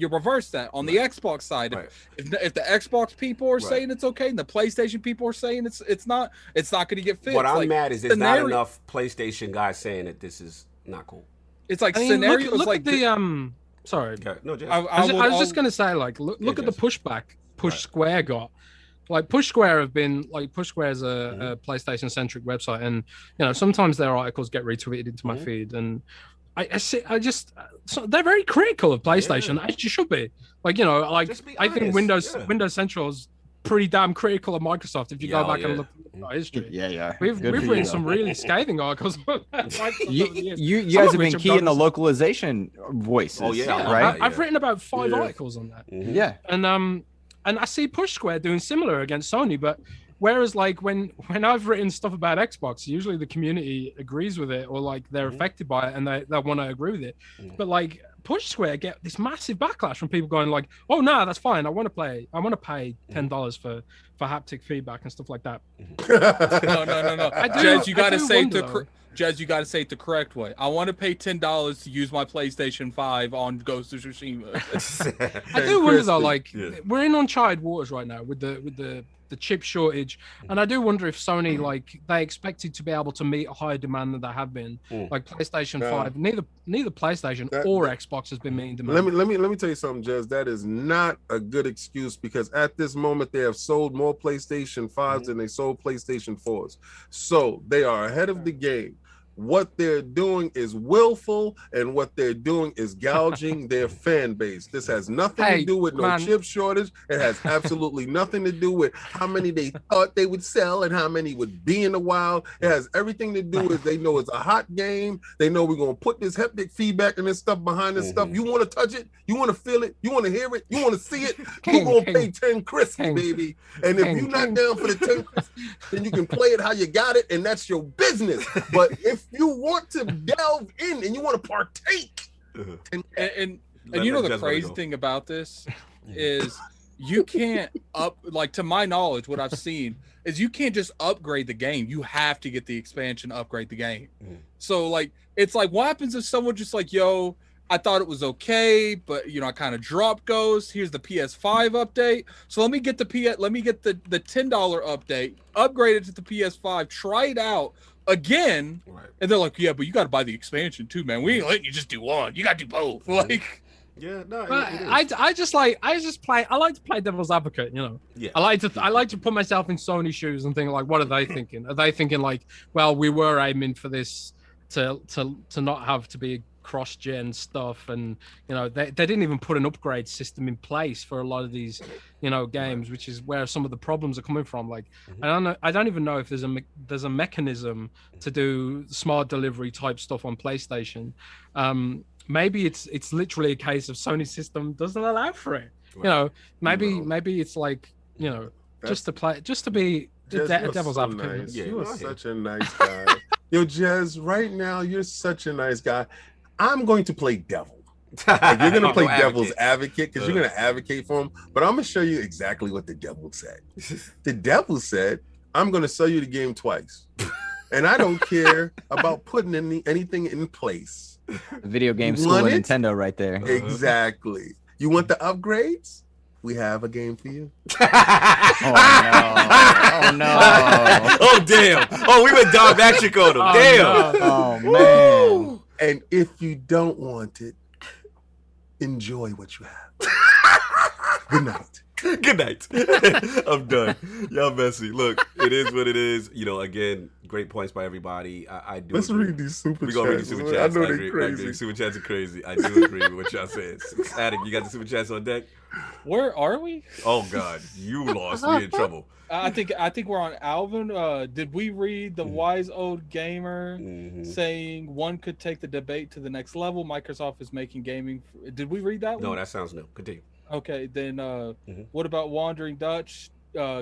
reverse that on the Xbox side. If the Xbox people are saying it's okay and the PlayStation people are saying it's not going to get fixed. What I'm mad is there's not enough PlayStation guys saying that this is not cool. It's like scenarios look like at the Sorry. Okay. No, I was just gonna say, like, look at the pushback Square got. Like Push Square is a PlayStation centric website, and sometimes their articles get retweeted into my feed, and they're very critical of PlayStation. As you should be. Like, I think Windows Central is pretty damn critical of Microsoft. If you go back and look at our history, we've written some really scathing articles. You guys have been key in the localization voices. Right. I've written about 5 articles on that. And I see Push Square doing similar against Sony, but whereas like when I've written stuff about Xbox, usually the community agrees with it or like they're affected by it and they want to agree with it. But like Push Square get this massive backlash from people going like, oh no, that's fine. I want to pay $10 for haptic feedback and stuff like that. No. Jez, you gotta say it the correct way. I want to pay $10 to use my PlayStation 5 on Ghost of Tsushima. I do wonder though, like we're in uncharted waters right now with the chip shortage, and I do wonder if Sony like they expected to be able to meet a higher demand than they have been. Like PlayStation 5, neither PlayStation or Xbox has been meeting demand. Let me tell you something, Jez. That is not a good excuse because at this moment they have sold more PlayStation 5s than they sold PlayStation 4s. So they are ahead of the game. What they're doing is willful, and what they're doing is gouging their fan base. This has nothing to do with no chip shortage. It has absolutely nothing to do with how many they thought they would sell and how many would be in the wild. It has everything to do with they know it's a hot game. They know we're going to put this haptic feedback and this stuff behind this stuff. You want to touch it? You want to feel it? You want to hear it? You want to see it? You're going to pay 10 crispy, baby. And if you're not down for the 10 crispy, then you can play it how you got it, and that's your business. But if you want to delve in and you want to partake, and you know the crazy thing about this is you can't to my knowledge, what I've seen is you can't just upgrade the game. You have to get the expansion, upgrade the game. So like it's like what happens if someone just like, yo, I thought it was okay, but I kind of dropped Ghost. Here's the PS5 update. So let me get the $10 update, upgrade it to the PS5, try it out again, and they're like, yeah, but you got to buy the expansion too, man. We ain't letting you just do one. You got to do both. Like, yeah, no. I like to play devil's advocate. Yeah. I like to put myself in Sony's shoes and think like, what are they thinking? Are they thinking like, well, we were aiming for this to not have to be cross-gen stuff, and they didn't even put an upgrade system in place for a lot of these games, which is where some of the problems are coming from. Like I don't even know if there's a mechanism to do smart delivery type stuff on PlayStation. Maybe it's literally a case of Sony's system doesn't allow for it. Maybe it's like just to be devil's advocate. Nice. You're such a nice guy. Yo, Jez, right now you're such a nice guy. I'm going to play devil. Like, you're going to play devil's advocate because you're going to advocate for him. But I'm going to show you exactly what the devil said. The devil said, I'm going to sell you the game twice. And I don't care about putting anything in place. The video game school of Nintendo right there. Exactly. You want the upgrades? We have a game for you. Oh no. Oh damn. Oh, we went dogmatic on him. Damn. No. Oh man. And if you don't want it, enjoy what you have. Good night. Good night. I'm done. Y'all messy. Look, it is what it is. Again, great points by everybody. I do. Let's read these super chats. We're going to read these super chats. I know they're crazy. Super chats are crazy. I do agree with what y'all said. Attic, you got the super chats on deck? Where are we? Oh God, you lost. We in trouble. I think we're on Alvin. Did we read the wise old gamer saying one could take the debate to the next level? Microsoft is making gaming. Did we read that one? No, that sounds new. Continue. Okay, then what about Wandering Dutch?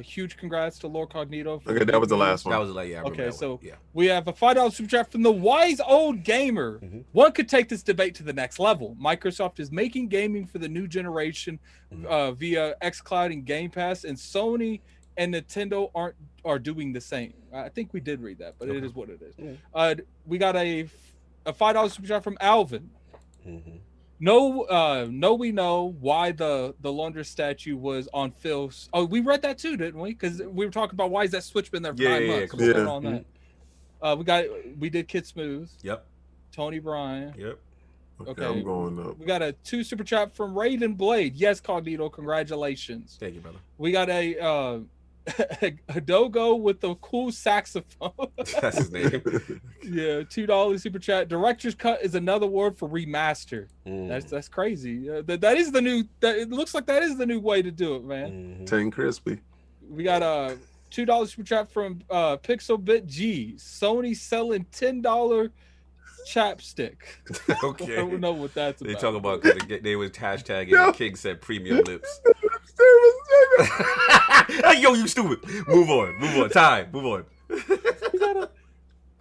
Huge congrats to LordCognito. Okay, that was the last one. That was okay, so we have a $5 super chat from the wise old gamer. One could take this debate to the next level. Microsoft is making gaming for the new generation via xCloud and Game Pass, and Sony and Nintendo are doing the same. I think we did read that, but it is what it is. We got a $5 super chat from Alvin. We know why the Londra statue was on Phil's. Oh, we read that too, didn't we? Because we were talking about why is that Switch been there for 9 months? What's going on that? We did Kid Smooth. Yep. Tony Bryan. Yep. Okay, I'm going up. We got a 2 super chat from Raiden Blade. Yes, Cognito, congratulations. Thank you, brother. We got a Dogo with the cool saxophone. That's his name. Yeah, $2 super chat. Director's cut is another word for remaster. That's crazy. That is the new. It looks like that is the new way to do it, man. 10 crispy. We got a $2 super chat from Pixelbit G. Sony selling $10 chapstick. Okay. I don't know what that's about. They talk about because they was hashtagging King said premium lips. Yo, you stupid. Move on. Time. Move on.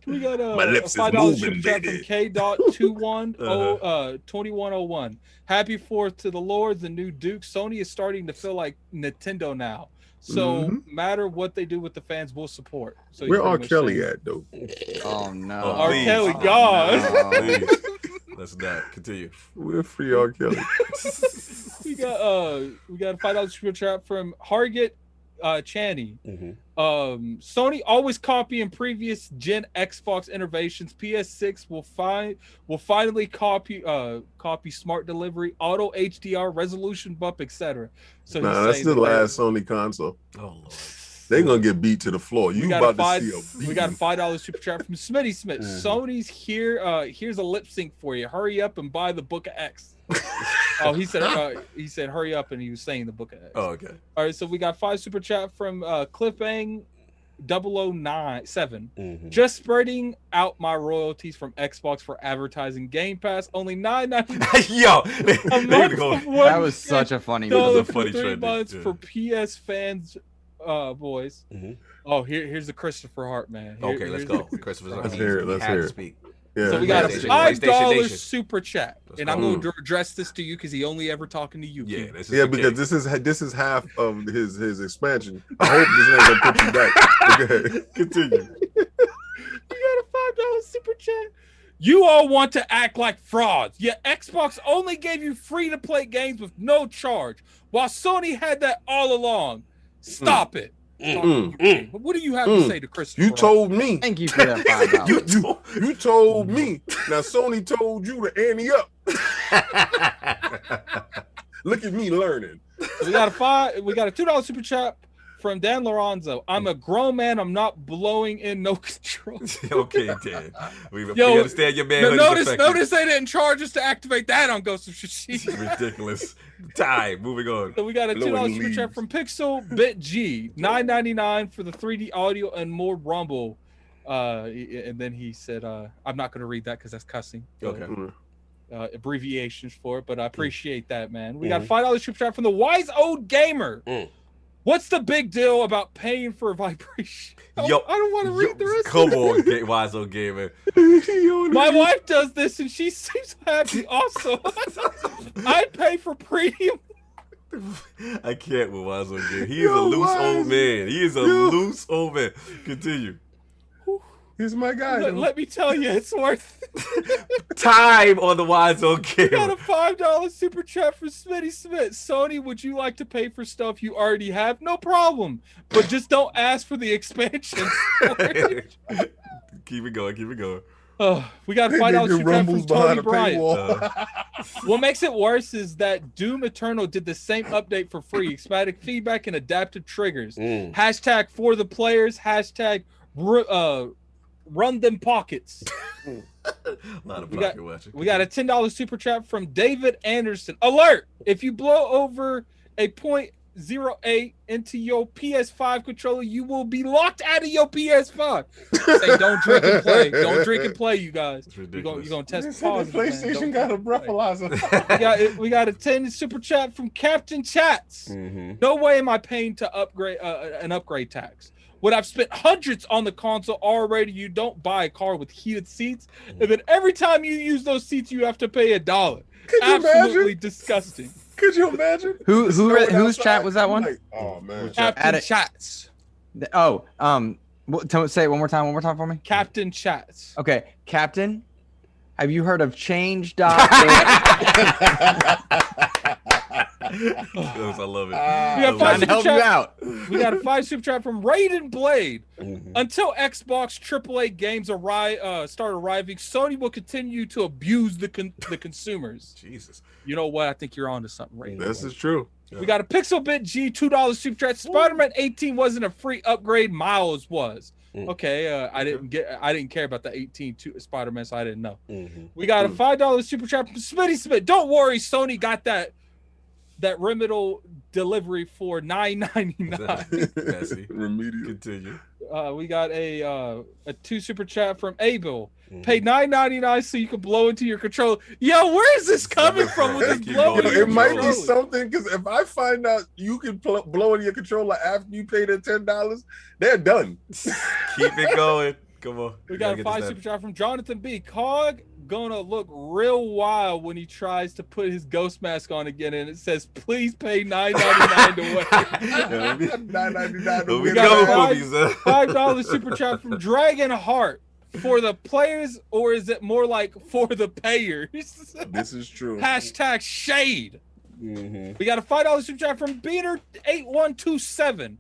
We got a My lips $5 is moving, super chat baby. from K.2121. Happy 4th to the Lord, the new Duke. Sony is starting to feel like Nintendo now. So matter what they do with the fans, we'll support. So where R. Kelly at though? Oh no. R. Kelly, God. Please. Let's not continue. We're free R. Kelly. We got a $5 super chat from Hargit Channy. Sony always copying previous gen Xbox innovations. PS6 will finally copy smart delivery, auto HDR, resolution bump, etc. So that's the last Sony console. Oh Lord. They're gonna get beat to the floor. You about to see a we got a $5 super chat from Smitty Smith. Sony's here. Here's a lip sync for you. Hurry up and buy the Book of X. Oh, he said hurry up, and he was saying the Book of X. Oh, okay. All right, so we got 5 super chat from Cliffbang 0097. Just spreading out my royalties from Xbox for advertising Game Pass. Only $9.99. Yo, that was such a funny. That was a funny 3 months for PS fans. Boys. Oh, here's the Christopher Hart man. Okay, let's go. Christopher Hart. Let's hear it. Let's hear it. Speak. Yeah. So we got a $5 super chat, and I'm going to address this to you because he only ever talking to you. Yeah, because this is half of his expansion. I hope this ain't gonna put you back. Okay, continue. You got a $5 super chat. You all want to act like frauds, yet Xbox only gave you free-to-play games with no charge, while Sony had that all along. Stop it. What do you have to say to Christopher? You told me. Thank you for that $5. you told me. Now Sony told you to ante up. Look at me learning. So we got a $2 super chat from Dan Lorenzo. I'm a grown man. I'm not blowing in no control. Okay, Dan. We understand your man. Notice they didn't charge us to activate that on Ghost of Tsushima. Ridiculous. Time. Moving on. So we got a $2 super chat from Pixel Bit G. $9.99 for the 3D audio and more rumble. And then he said, I'm not going to read that because that's cussing. Okay. Abbreviations for it, but I appreciate that, man. We got a $5 super chat from the Wise Old Gamer. What's the big deal about paying for a vibration? I don't want to read the rest come of it. on, Wise Old Gamer. My wife does this and she seems happy also. I pay for premium. I can't with Wise Old Gamer. He is a loose old man. He is a loose old man. Continue. He's my guy. Let me tell you, it's worth time on the Wise Old Gamer. Got a $5 super chat from Smitty Smith. Sony, would you like to pay for stuff you already have? No problem. But just don't ask for the expansion. Keep it going. Keep it going. We got a $5 super chat from Tony Bryant. What makes it worse is that Doom Eternal did the same update for free. Expanded feedback and adaptive triggers. Hashtag for the players. Hashtag run them pockets. A lot of pocket watching. We got a $10 super chat from David Anderson. Alert! If you blow over a .08 into your PS5 controller, you will be locked out of your PS5. Say, don't drink and play. Don't drink and play, you guys. You're gonna test positive. The PlayStation got a breathalyzer. we got a 10 super chat from Captain Chats. No way am I paying to upgrade an upgrade tax. When I've spent hundreds on the console already, you don't buy a car with heated seats, and then every time you use those seats, you have to pay $1. Absolutely disgusting. Could you imagine? Whose chat was that one? Like, oh man, Captain Chats. Say it one more time for me. Captain Chats. Okay, Captain. Have you heard of change.org? I love it. I'm trying to help you out. We got a 5 super chat from Raiden Blade. Until Xbox AAA games start arriving, Sony will continue to abuse the consumers. Jesus. You know what? I think you're on to something, Raiden. This is true. We got a Pixel Bit G $2 super chat. Spider-Man 18 wasn't a free upgrade. Miles was. Okay, I didn't care about the 18 Spider-Man, so I didn't know. We got a $5 super chat from Smitty Smith. Don't worry, Sony got that remedial delivery for $9.99. Remedial. Continue. We got a 2 super chat from Abel. Pay $9.99 so you can blow into your controller. Yo, where is this coming from with this blowing? It might be something, because if I find out you can blow into your controller after you pay the $10, they're done. Keep it going. Come on. We got a 5 super chat from Jonathan B. Cog gonna look real wild when he tries to put his ghost mask on again, and it says, "Please pay $9.99 to wait." $9.99. We got a $5 super chat from Dragon Heart. For the players, or is it more like for the payers? This is true. Hashtag shade. We got a $5 super chat from Beater8127.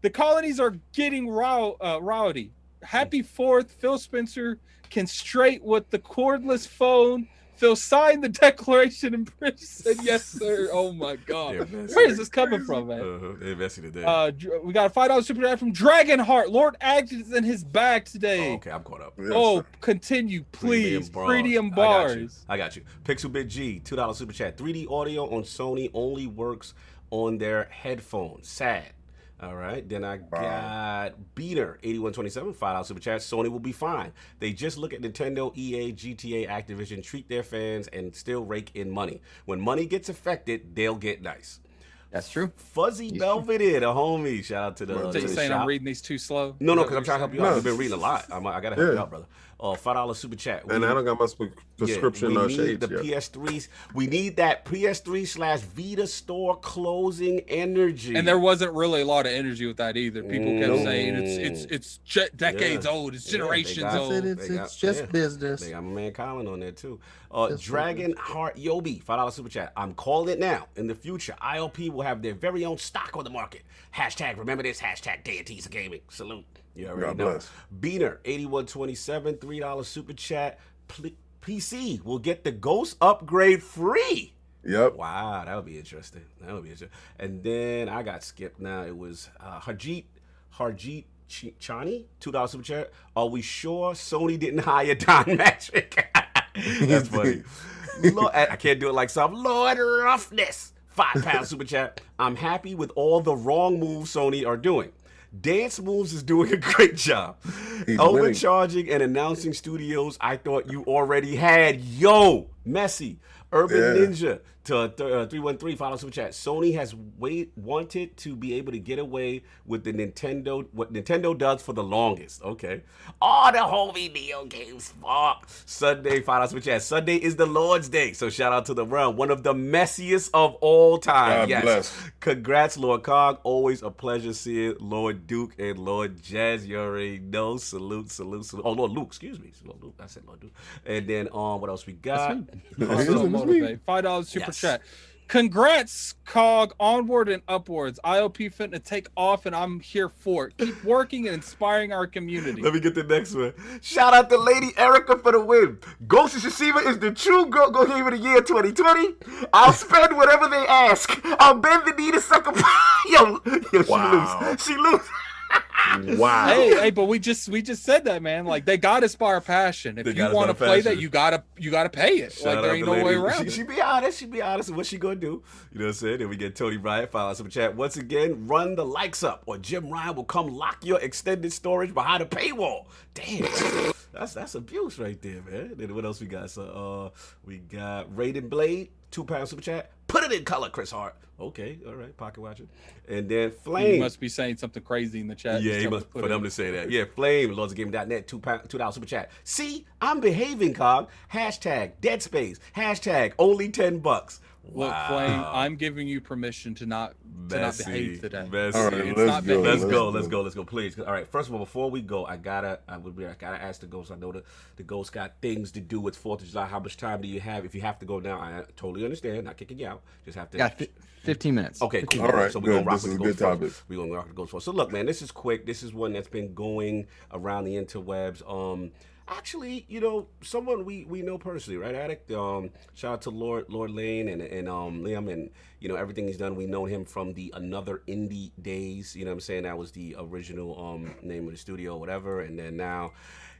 The colonies are getting rowdy. Happy 4th, Phil Spencer can straight with the cordless phone. Phil signed the declaration and Prince said, yes, sir. Oh, my God. Where is this coming from, man? They invested today. We got a $5 super chat from Dragonheart. Lord Agnes is in his bag today. Oh, okay, I'm caught up. Yes, continue, please. Premium bars. I got you. Pixelbit G, $2 super chat. 3D audio on Sony only works on their headphones. Sad. All right, then I got Beater, 8127, $5 super chat. Sony will be fine. They just look at Nintendo, EA, GTA, Activision, treat their fans, and still rake in money. When money gets affected, they'll get nice. That's true. Fuzzy Belvedere, the homie. Shout out to the. Are you saying I'm reading these too slow? No, because I'm trying to help you out. You've been reading a lot. I gotta help you out, brother. $5 super chat. And I don't got my prescription we need shades the yet. PS3s. We need that PS3/Vita store closing energy. And there wasn't really a lot of energy with that either. People kept saying it's decades old, it's generations old. It's just business. They got my man Colin on there too. Dragon Heart Yobi, $5 super chat. I'm calling it now. In the future, ILP will have their very own stock on the market. Hashtag remember this. Hashtag deities of gaming. Salute. You already know. Bless. Beaner, 8127, $3 super chat. PC will get the Ghost upgrade free. Yep. Wow, that would be interesting. And then I got skipped now. It was Harjeet Chani, $2 super chat. Are we sure Sony didn't hire Don Magic? That's funny. Lord, I can't do it like some Lord Roughness. £5 super chat. I'm happy with all the wrong moves Sony are doing. Dance Moves is doing a great job. Overcharging and announcing studios I thought you already had. Yo, Messi, Urban Ninja to 313, follow super chat. Sony has wanted to be able to get away with the what Nintendo does for the longest. Okay. All the homie Neo games. Fuck. Sunday, follow super chat. Sunday is the Lord's Day. So shout out to the realm. One of the messiest of all time. God bless. Congrats, Lord Cog. Always a pleasure seeing Lord Duke and Lord Jazz. You already know. Salute. Oh, Lord Luke. Excuse me. Lord Luke. I said Lord Duke. And then what else we got? $5 super chat. Congrats, Cog. Onward and upwards. IOP finna take off, and I'm here for it. Keep working and inspiring our community. Let me get the next one. Shout out to Lady Erica for the win. Ghost of Tsushima is the true Go Game of the Year 2020. I'll spend whatever they ask. I'll bend the knee to sucker. Yo, wow. She lose. Wow. Hey, but we just said that, man. Like, they gotta inspire passion. If you want to play that, you gotta pay it. Shout like, there ain't no way around it. She be honest. She be honest with what she gonna do. You know what I'm saying? Then we get Tony Bryant, follow some chat. Once again, run the likes up, or Jim Ryan will come lock your extended storage behind a paywall. Damn, that's abuse right there, man. Then what else we got? So we got Raiden Blade, £2 super chat. Put it in color, Chris Hart. Okay, all right, pocket watching. And then Flame. He must be saying something crazy in the chat. Yeah, he must for them to say that. Yeah, Flame, LordsOfGaming.net, $2 super chat. See, I'm behaving, Cog. Hashtag Dead Space. Hashtag only $10. Look, wow. Flame, I'm giving you permission to not behave today. All right, let's go, please. All right, first of all, before we go, I gotta ask the Ghost. I know the Ghost got things to do. It's 4th of July. How much time do you have? If you have to go now, I totally understand. Not kicking you out. Just have to. Got 15 minutes. Okay, cool. All right, so we're gonna rock with the Ghost topic. We're gonna rock with the Ghost first. So look, man, this is quick. This is one that's been going around the interwebs. Actually, you know, someone we know personally, right, Addict? Shout out to Lord Lane and Liam and, you know, everything he's done. We know him from the Another Indie days. You know what I'm saying? That was the original name of the studio or whatever. And then now,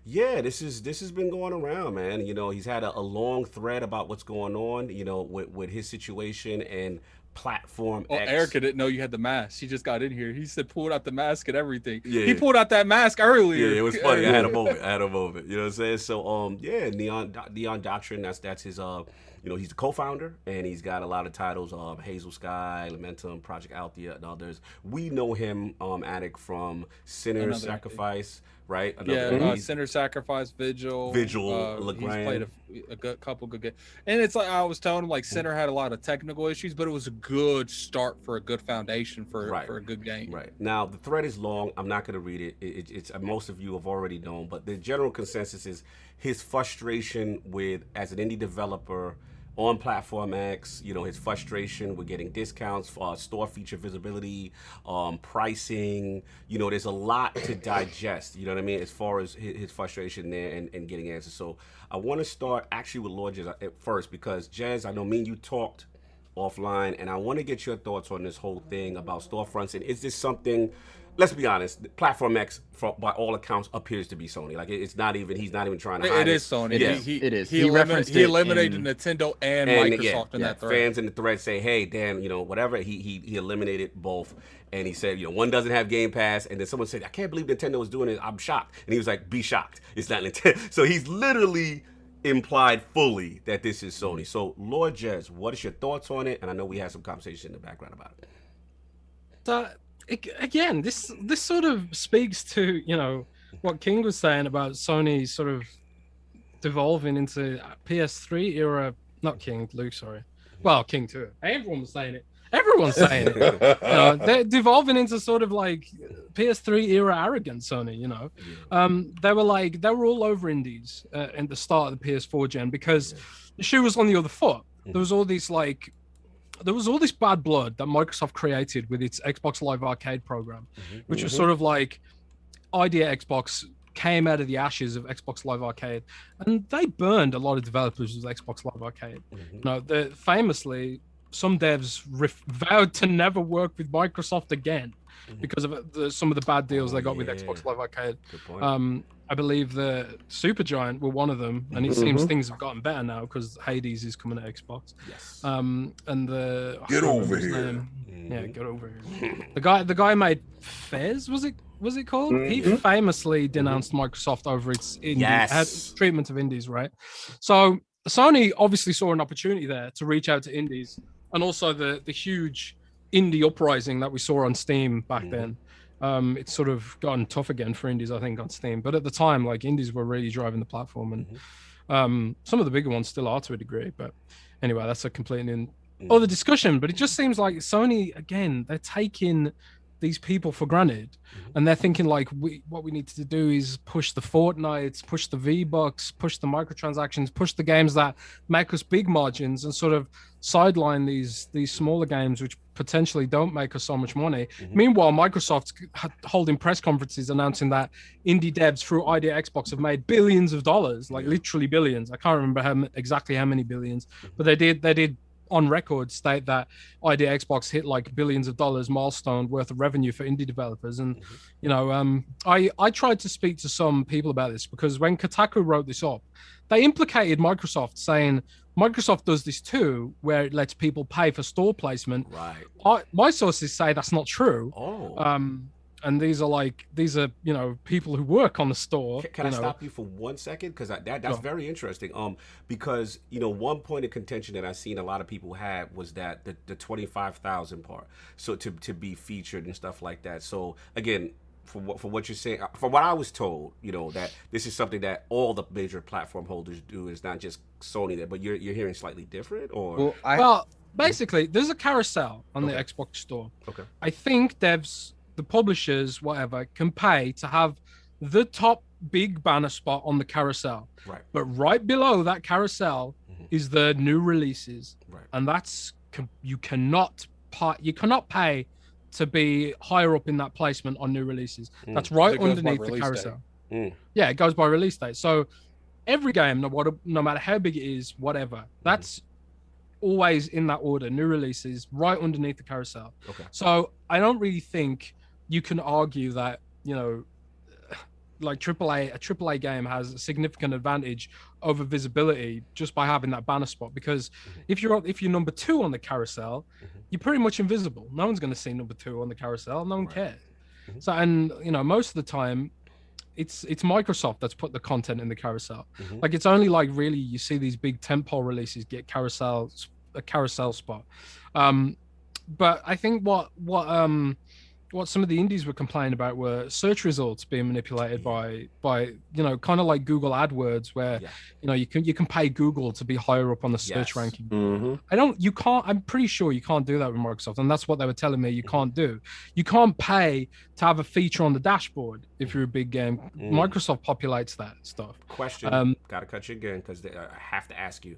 yeah, this has been going around, man. You know, he's had a long thread about what's going on, you know, with his situation and Platform X. Erica didn't know you had the mask. She just got in here. He said pulled out the mask and everything. Yeah, he pulled out that mask earlier. Yeah, it was funny. I had a moment. You know what I'm saying? So Neon Doctrine, that's his you know, he's the co-founder and he's got a lot of titles, Hazel Sky, Lamentum, Project Althea, and others. We know him, Addict, from Sinner's Sacrifice, right? Sinner Sacrifice, Vigil, LeGrand. He's played a couple good games. And it's like I was telling him, like, Sinner had a lot of technical issues, but it was a good start for a good foundation for a good game. Right. Now, the thread is long. I'm not going to read it. It's most of you have already known, but the general consensus is his frustration with, as an indie developer, on Platform X, you know, his frustration with getting discounts, store feature visibility, pricing. You know, there's a lot to digest, you know what I mean, as far as his frustration there and getting answers. So I want to start actually with Lord Jez at first, because Jez, I know me and you talked offline, and I want to get your thoughts on this whole thing about storefronts. And is this something, let's be honest, Platform X, by all accounts, appears to be Sony. Like, it's not even, he's not even trying to hide it. It is Sony. Yeah. It is. He eliminated Nintendo and Microsoft in that thread. Fans in the thread say, hey, Dan, you know, whatever. He eliminated both. And he said, you know, one doesn't have Game Pass. And then someone said, I can't believe Nintendo is doing it. I'm shocked. And he was like, be shocked. It's not Nintendo. So he's literally implied fully that this is Sony. So, Lord Jez, what is your thoughts on it? And I know we had some conversation in the background about it. So, again, this sort of speaks to, you know, what King was saying about Sony sort of devolving into PS3 era. Not King, Luke, sorry. Well, King too. Everyone was saying it. Everyone's saying it. You know, they're devolving into sort of like PS3 era arrogant Sony, you know. They were all over indies at the start of the PS4 gen, because the shoe was on the other foot. There was all this bad blood that Microsoft created with its Xbox Live Arcade program, which was sort of like Idea Xbox came out of the ashes of Xbox Live Arcade, and they burned a lot of developers with Xbox Live Arcade. You know, famously, some devs vowed to never work with Microsoft again because of some of the bad deals they got with Xbox Live Arcade. I believe the Supergiant were one of them, and it seems things have gotten better now because Hades is coming to Xbox. Yes. And the Get over here. Yeah, get over here. The guy made Fez, was it called? He famously denounced Microsoft over its treatment of indies, right? So Sony obviously saw an opportunity there to reach out to indies, and also the huge indie uprising that we saw on Steam back then. It's sort of gotten tough again for indies, I think, on Steam. But at the time, like, indies were really driving the platform, and some of the bigger ones still are to a degree. But anyway, that's a completely other discussion. But it just seems like Sony, again, they're taking these people for granted, and they're thinking like, what we need to do is push the Fortnites, push the V-Bucks, push the microtransactions, push the games that make us big margins, and sort of sideline these smaller games which potentially don't make us so much money. Meanwhile, Microsoft's holding press conferences announcing that indie devs through Idea Xbox have made billions of dollars, like literally billions. I can't remember exactly how many billions, but they did on record state that Idea Xbox hit like billions of dollars milestone worth of revenue for indie developers. And you know, I tried to speak to some people about this, because when Kotaku wrote this up, they implicated Microsoft, saying Microsoft does this too, where it lets people pay for store placement. Right. My sources say that's not true. And these are you know, people who work on the store. Can I stop you for 1 second? Because that's very interesting. Because, you know, one point of contention that I've seen a lot of people have was that the 25,000 part, so to be featured and stuff like that. So again, for what you're saying, from what I was told, you know, that this is something that all the major platform holders do. Is not just Sony there, but you're hearing slightly different, or well, basically, there's a carousel on the Xbox store. I think devs, the publishers, whatever, can pay to have the top big banner spot on the carousel. Right. But right below that carousel is the new releases. Right. And that's, you cannot pay to be higher up in that placement on new releases. That's right underneath the carousel. Yeah, it goes by release date. So every game, no matter how big it is, whatever, that's always in that order. New releases right underneath the carousel. So I don't really think you can argue that, you know, like a AAA game has a significant advantage over visibility just by having that banner spot, because if you're number 2 on the carousel, you're pretty much invisible. No one's going to see number 2 on the carousel. No one cares. So, and you know, most of the time it's Microsoft that's put the content in the carousel. Like, it's only like really you see these big tentpole releases get a carousel spot. But I think what some of the indies were complaining about were search results being manipulated by you know, kind of like Google AdWords, where you know, you can pay Google to be higher up on the search ranking. I'm pretty sure you can't do that with Microsoft, and that's what they were telling me you can't do. You can't pay to have a feature on the dashboard if you're a big game. Microsoft populates that stuff. Question, gotta cut you again because I have to ask you.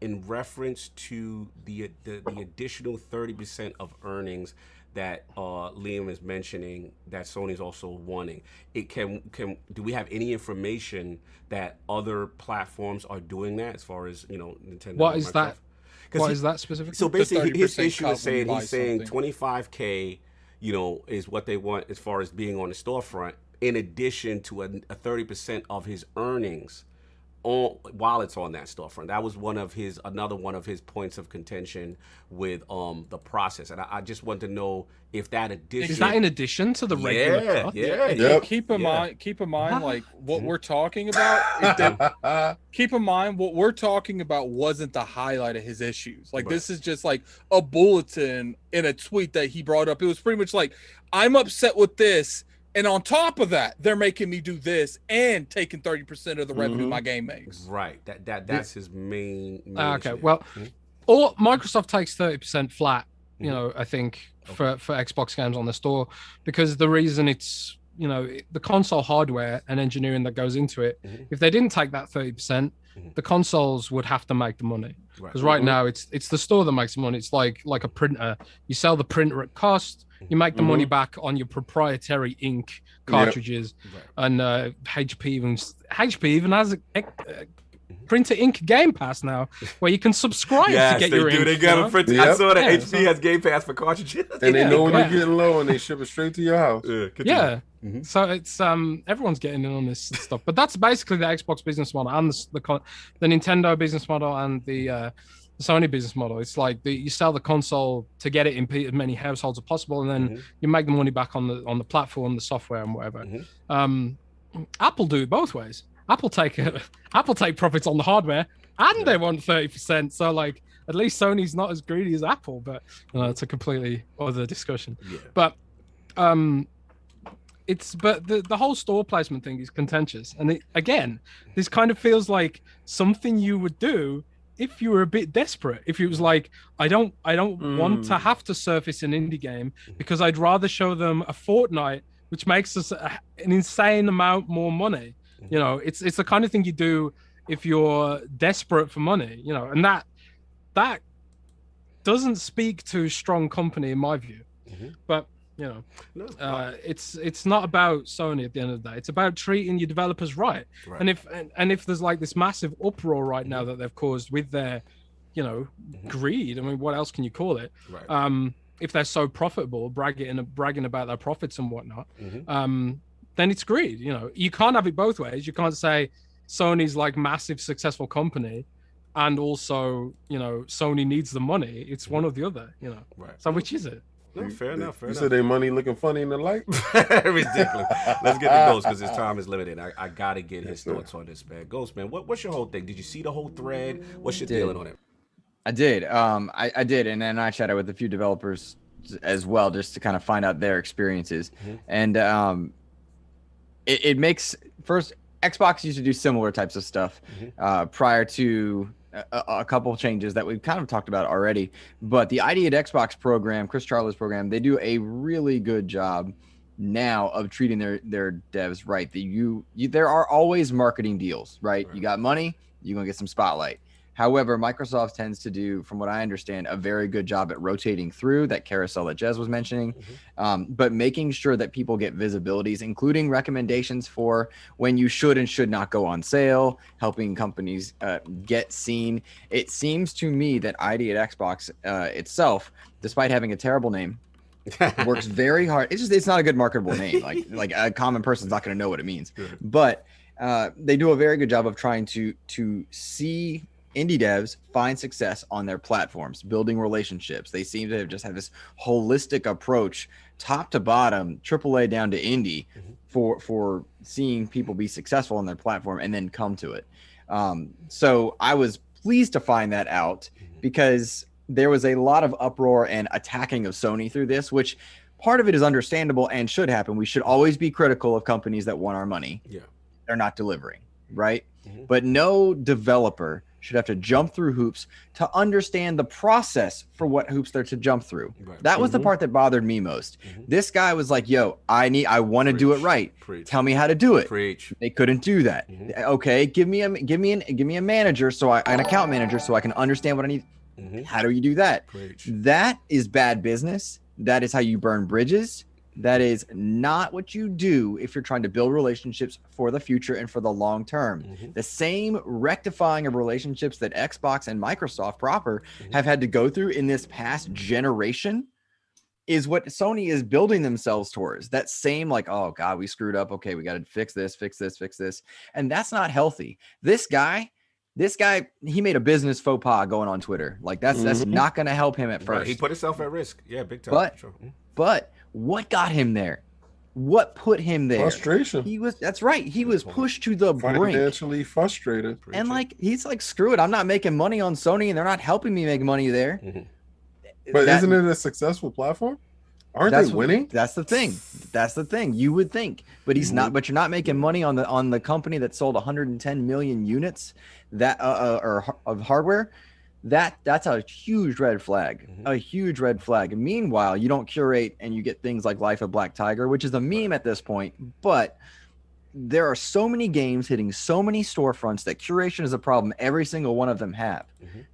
in reference to the additional 30% of earnings that Liam is mentioning that Sony's also wanting. Do we have any information that other platforms are doing that as far as Nintendo? What is that? What is that specifically? So basically, his 30% issue is saying he's saying 25K, is what they want as far as being on the storefront, in addition to a 30% of his earnings while it's on that storefront. That was another one of his points of contention with the process. And I just want to know if that addition is that in addition to the regular cut? Yeah. Keep in mind, like what we're talking about. Keep in mind what we're talking about wasn't the highlight of his issues. Like this is just like a bulletin in a tweet that he brought up. It was pretty much like, I'm upset with this. And on top of that, they're making me do this and taking 30% of the revenue my game makes. Right. That's his main okay. issue. Well, or Microsoft takes 30% flat, I think, for Xbox games on the store, because the reason it's, the console hardware and engineering that goes into it, if they didn't take that 30%, the consoles would have to make the money. Because right now it's the store that makes the money. It's like a printer. You sell the printer at cost. You make the money back on your proprietary ink cartridges, and HP even has a printer ink Game Pass now, where you can subscribe to get your ink. They got a printer. I saw that HP has Game Pass for cartridges, and they know when you're getting low, and they ship it straight to your house. So it's everyone's getting in on this stuff, but that's basically the Xbox business model and the Nintendo business model and the Sony business model. It's like you sell the console to get it in as many households as possible, and then you make the money back on the platform, the software, and whatever. Apple do it both ways. Apple take profits on the hardware, and they want 30%. So like, at least Sony's not as greedy as Apple, but it's a completely other discussion. But the whole store placement thing is contentious, and this kind of feels like something you would do if you were a bit desperate. If it was like, I don't want to have to surface an indie game because I'd rather show them a Fortnite, which makes us an insane amount more money. It's the kind of thing you do if you're desperate for money. And that doesn't speak to strong company in my view. But it's not about Sony at the end of the day. It's about treating your developers right. And if there's like this massive uproar right now that they've caused with their, greed. I mean, what else can you call it? If they're so profitable, bragging about their profits and whatnot, then it's greed. You can't have it both ways. You can't say Sony's like massive successful company, and also Sony needs the money. It's one or the other. So which is it? No, fair enough. You said their money looking funny in the light? Ridiculous. Let's get to Ghost because his time is limited. I got to get his thoughts on this, man. Ghost, man, what's your whole thing? Did you see the whole thread? What's your feeling on it? I did. I did. And then I chatted with a few developers as well, just to kind of find out their experiences. And it makes, first, Xbox used to do similar types of stuff prior to a couple of changes that we've kind of talked about already. But the ID at Xbox program, Chris Charlie's program, they do a really good job now of treating their devs right. There are always marketing deals, right? You got money, you're going to get some spotlight. However, Microsoft tends to do, from what I understand, a very good job at rotating through that carousel that Jez was mentioning, but making sure that people get visibilities, including recommendations for when you should and should not go on sale, helping companies get seen. It seems to me that ID at Xbox itself, despite having a terrible name, works very hard. It's not a good marketable name. Like a common person's not going to know what it means. But they do a very good job of trying to see indie devs find success on their platforms, building relationships. They seem to just have this holistic approach, top to bottom, AAA down to indie, for seeing people be successful on their platform and then come to it. So I was pleased to find that out, because there was a lot of uproar and attacking of Sony through this, which part of it is understandable and should happen. We should always be critical of companies that want our money. They're not delivering, right? But no developer should have to jump through hoops to understand the process for what hoops they're to jump through. Right. That was the part that bothered me most. This guy was like, yo, I want to do it right. Tell me how to do it. They couldn't do that. Okay, give me a manager, an account manager, so I can understand what I need. How do you do that? That is bad business. That is how you burn bridges. That is not what you do if you're trying to build relationships for the future and for the long term. The same rectifying of relationships that Xbox and Microsoft proper have had to go through in this past generation is what Sony is building themselves towards. That same like, oh God, we screwed up. Okay, we got to fix this. And that's not healthy. This guy, he made a business faux pas going on Twitter. Like that's not going to help him at first. He put himself at risk. Yeah, big time. But what got him there? What put him there? Frustration. That's right. He was pushed to the brink. Financially frustrated. And like, he's like, screw it. I'm not making money on Sony and they're not helping me make money there. But isn't it a successful platform? Aren't they winning? That's the thing. You would think, but he's not. But you're not making money on the company that sold 110 million units of hardware. That's a huge red flag. A huge red flag. Meanwhile, you don't curate and you get things like Life of Black Tiger, which is a meme at this point. But there are so many games hitting so many storefronts that curation is a problem. Every single one of them have.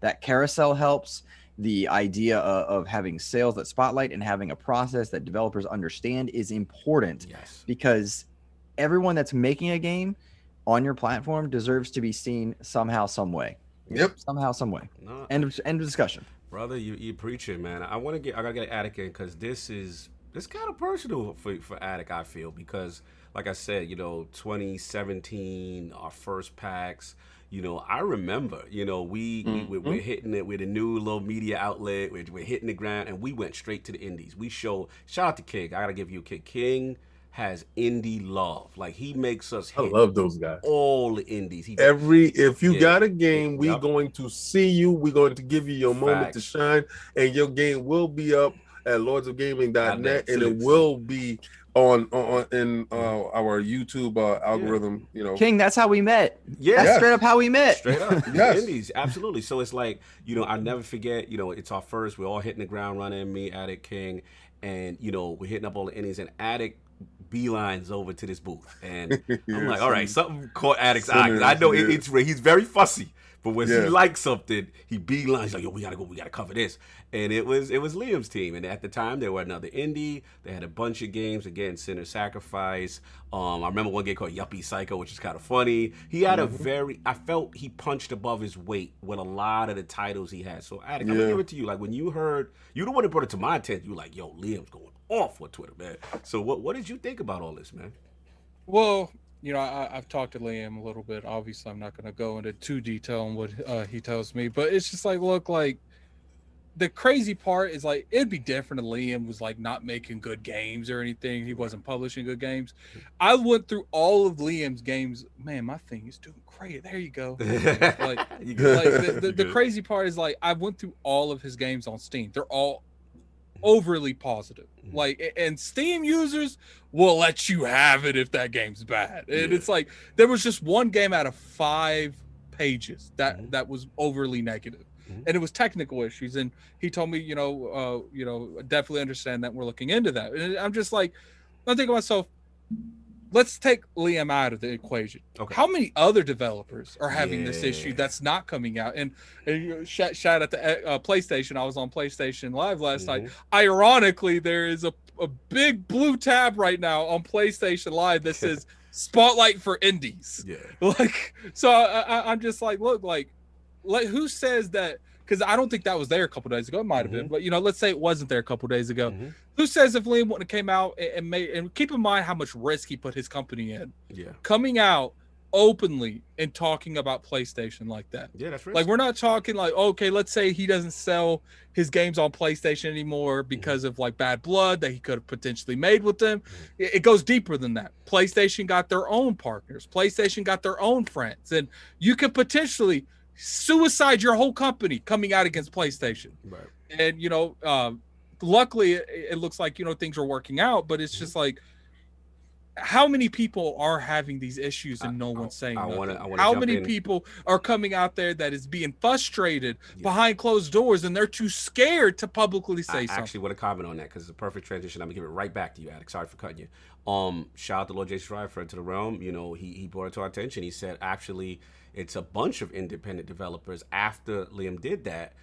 That carousel helps. The idea of having sales that spotlight and having a process that developers understand is important. Because everyone that's making a game on your platform deserves to be seen somehow, some way. Somehow, some way. No, end of discussion. Brother, you preaching, man. I gotta get Attic in because this kind of personal for Attic, I feel, because like I said, 2017, our first packs. I remember, we're hitting it with a new little media outlet. We're hitting the ground, and we went straight to the indies. Shout out to King. I gotta give you a kick. King has indie love. Like, he makes us hit. I love those guys. All the indies. If you got a game, we're going to see you. We're going to give you your moment to shine, and your game will be up at lordsofgaming.net, and it will be on our YouTube algorithm. King, that's how we met. That's straight up how we met. Straight up. Indies, absolutely. So it's like, I never forget, it's our first. We're all hitting the ground running, me, Attic, King, and we're hitting up all the indies, and Attic beelines over to this booth, and I'm like, all right, something caught Addict's eye. I know he's very fussy, but when he likes something, he beelines like, yo, we gotta cover this. And it was Liam's team, and at the time there were another indie. They had a bunch of games, again, Sinner Sacrifice. I remember one game called Yuppie Psycho, which is kind of funny. He had I felt he punched above his weight with a lot of the titles he had. So Attic, I'm gonna give it to you. Like, when you heard, you the one that brought it to my attention, you were like, yo, Liam's going off with Twitter, man. So what did you think about all this, man? Well, I've talked to Liam a little bit. Obviously, I'm not going to go into too detail on what he tells me, but it's just like, look, like, the crazy part is, like, it'd be different if Liam was like not making good games or anything. He wasn't publishing good games. I went through all of Liam's games. Man, my thing is doing great. There you go. The crazy part is, like, I went through all of his games on Steam. They're all overly positive. Like, and Steam users will let you have it if that game's bad. And it's like, there was just one game out of 5 pages that was overly negative. And it was technical issues, and he told me, definitely understand that, we're looking into that. And I'm just like, I'm thinking to myself, let's take Liam out of the equation. How many other developers are having this issue that's not coming out? And shout out to PlayStation. I was on PlayStation Live last night. Ironically, there is a big blue tab right now on PlayStation Live that says Spotlight for Indies. Like, so I'm just like, look, like who says that? Because I don't think that was there a couple days ago. It might have been, but let's say it wasn't there a couple days ago. Who says if Liam wouldn't have came out and made, and keep in mind how much risk he put his company in, coming out openly and talking about PlayStation like that. That's right. Like, we're not talking like, okay, let's say he doesn't sell his games on PlayStation anymore because of like bad blood that he could have potentially made with them. It goes deeper than that. PlayStation got their own partners. PlayStation got their own friends, and you could potentially suicide your whole company coming out against PlayStation. And luckily it looks like things are working out, but it's just like, how many people are having these issues and no one's saying nothing? How many people are coming out there that is being frustrated behind closed doors and they're too scared to publicly say something? I actually want to comment on that because it's a perfect transition. I'm gonna give it right back to you, Alex. Sorry for cutting you. Shout out to Lord Jason Schreiber, friend to the realm. You know, he brought it to our attention. He said actually it's a bunch of independent developers after Liam did that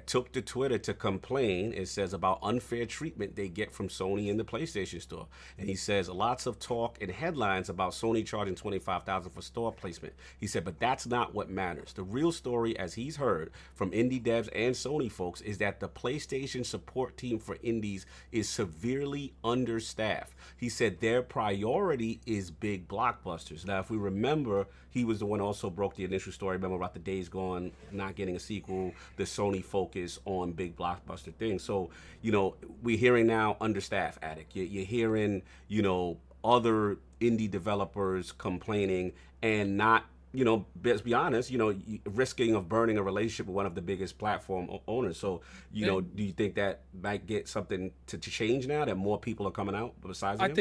took to Twitter to complain, it says, about unfair treatment they get from Sony in the PlayStation Store. And he says lots of talk and headlines about Sony charging $25,000 for store placement. He said, but that's not what matters. The real story, as he's heard from indie devs and Sony folks, is that the PlayStation support team for indies is severely understaffed. He said their priority is big blockbusters. Now, if we remember, he was the one who also broke the initial story. Remember about the Days Gone not getting a sequel, the Sony focus on big blockbuster things. So, you know, we're hearing now understaffed, Attic. You're hearing, you know, other indie developers complaining and not, you know, let's be honest, you know, risking of burning a relationship with one of the biggest platform owners. So, you know, do you think that might get something to change now that more people are coming out besides him? I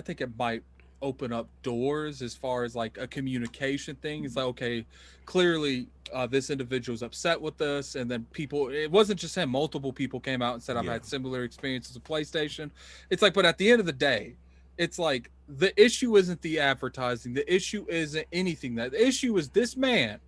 think it might open up doors as far as like a communication thing. It's like, okay, clearly this individual's upset with us, and then people, it wasn't just him, multiple people came out and said I've had similar experiences with PlayStation. It's like, but at the end of the day, it's like the issue isn't the advertising, the issue isn't anything. That the issue is this man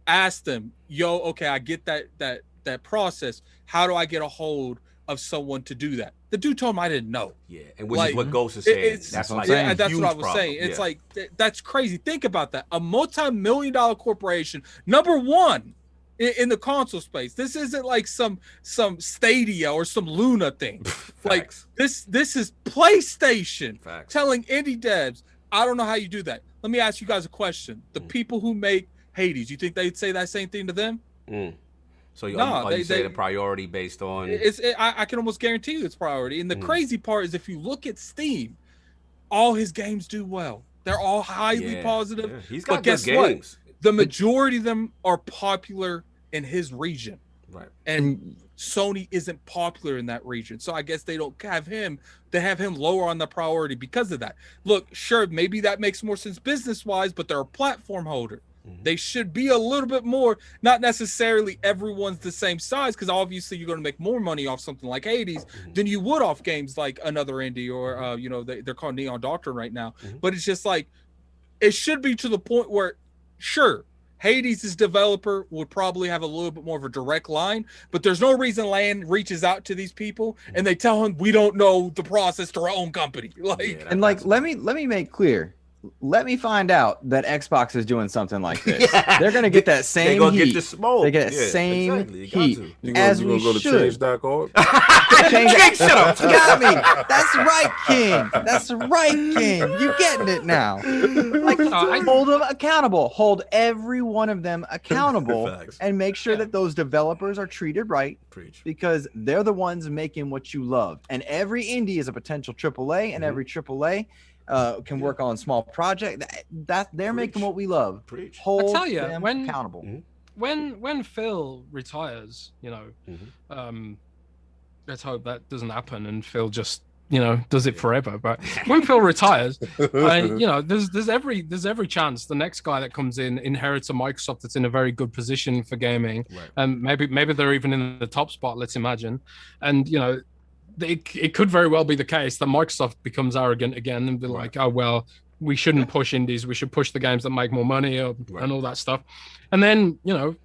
asked them, yo, okay, I get that process, how do I get a hold of someone to do that? The dude told him I didn't know. Yeah, and which is what Ghost is saying. That's what I was saying. It's like, that's crazy. Think about that. A multi-million-dollar corporation, number one in the console space. This isn't like some Stadia or some Luna thing. Like this is PlayStation telling indie devs, I don't know how you do that. Let me ask you guys a question. The people who make Hades, you think they'd say that same thing to them? So you say the priority based on... I can almost guarantee you it's priority. And the crazy part is if you look at Steam, all his games do well. They're all highly positive. Yeah. He's got but guess games. What? The majority of them are popular in his region. Right. And Sony isn't popular in that region. So I guess they don't have him. They have him lower on the priority because of that. Look, sure, maybe that makes more sense business-wise, but they're a platform holder. They should be a little bit more, not necessarily everyone's the same size, because obviously you're going to make more money off something like Hades than you would off games like another indie or, you know, they're called Neon Doctrine right now. But it's just like, it should be to the point where, sure, Hades' developer would probably have a little bit more of a direct line, but there's no reason Land reaches out to these people and they tell him, we don't know the process to our own company. Like, and like, let me make clear. Let me find out that Xbox is doing something like this. They're gonna get that same They're gonna heat. get the smoke. They get that same heat. As we go to change.org. Shut up. You got me. That's right, King. That's right, King. You getting it now? Like, hold them accountable. Hold every one of them accountable, and make sure that those developers are treated right. Because they're the ones making what you love. And every indie is a potential AAA, and every AAA can work on small project. That they're making what we love. Hold I tell you, them accountable. When Phil retires, you know, let's hope that doesn't happen and Phil just, you know, does it forever. But when Phil retires, you know, there's every chance the next guy that comes in inherits a Microsoft that's in a very good position for gaming, and maybe they're even in the top spot. Let's imagine, and you know. It could very well be the case that Microsoft becomes arrogant again and be like, oh, well, we shouldn't push indies. We should push the games that make more money and all that stuff. And then, you know,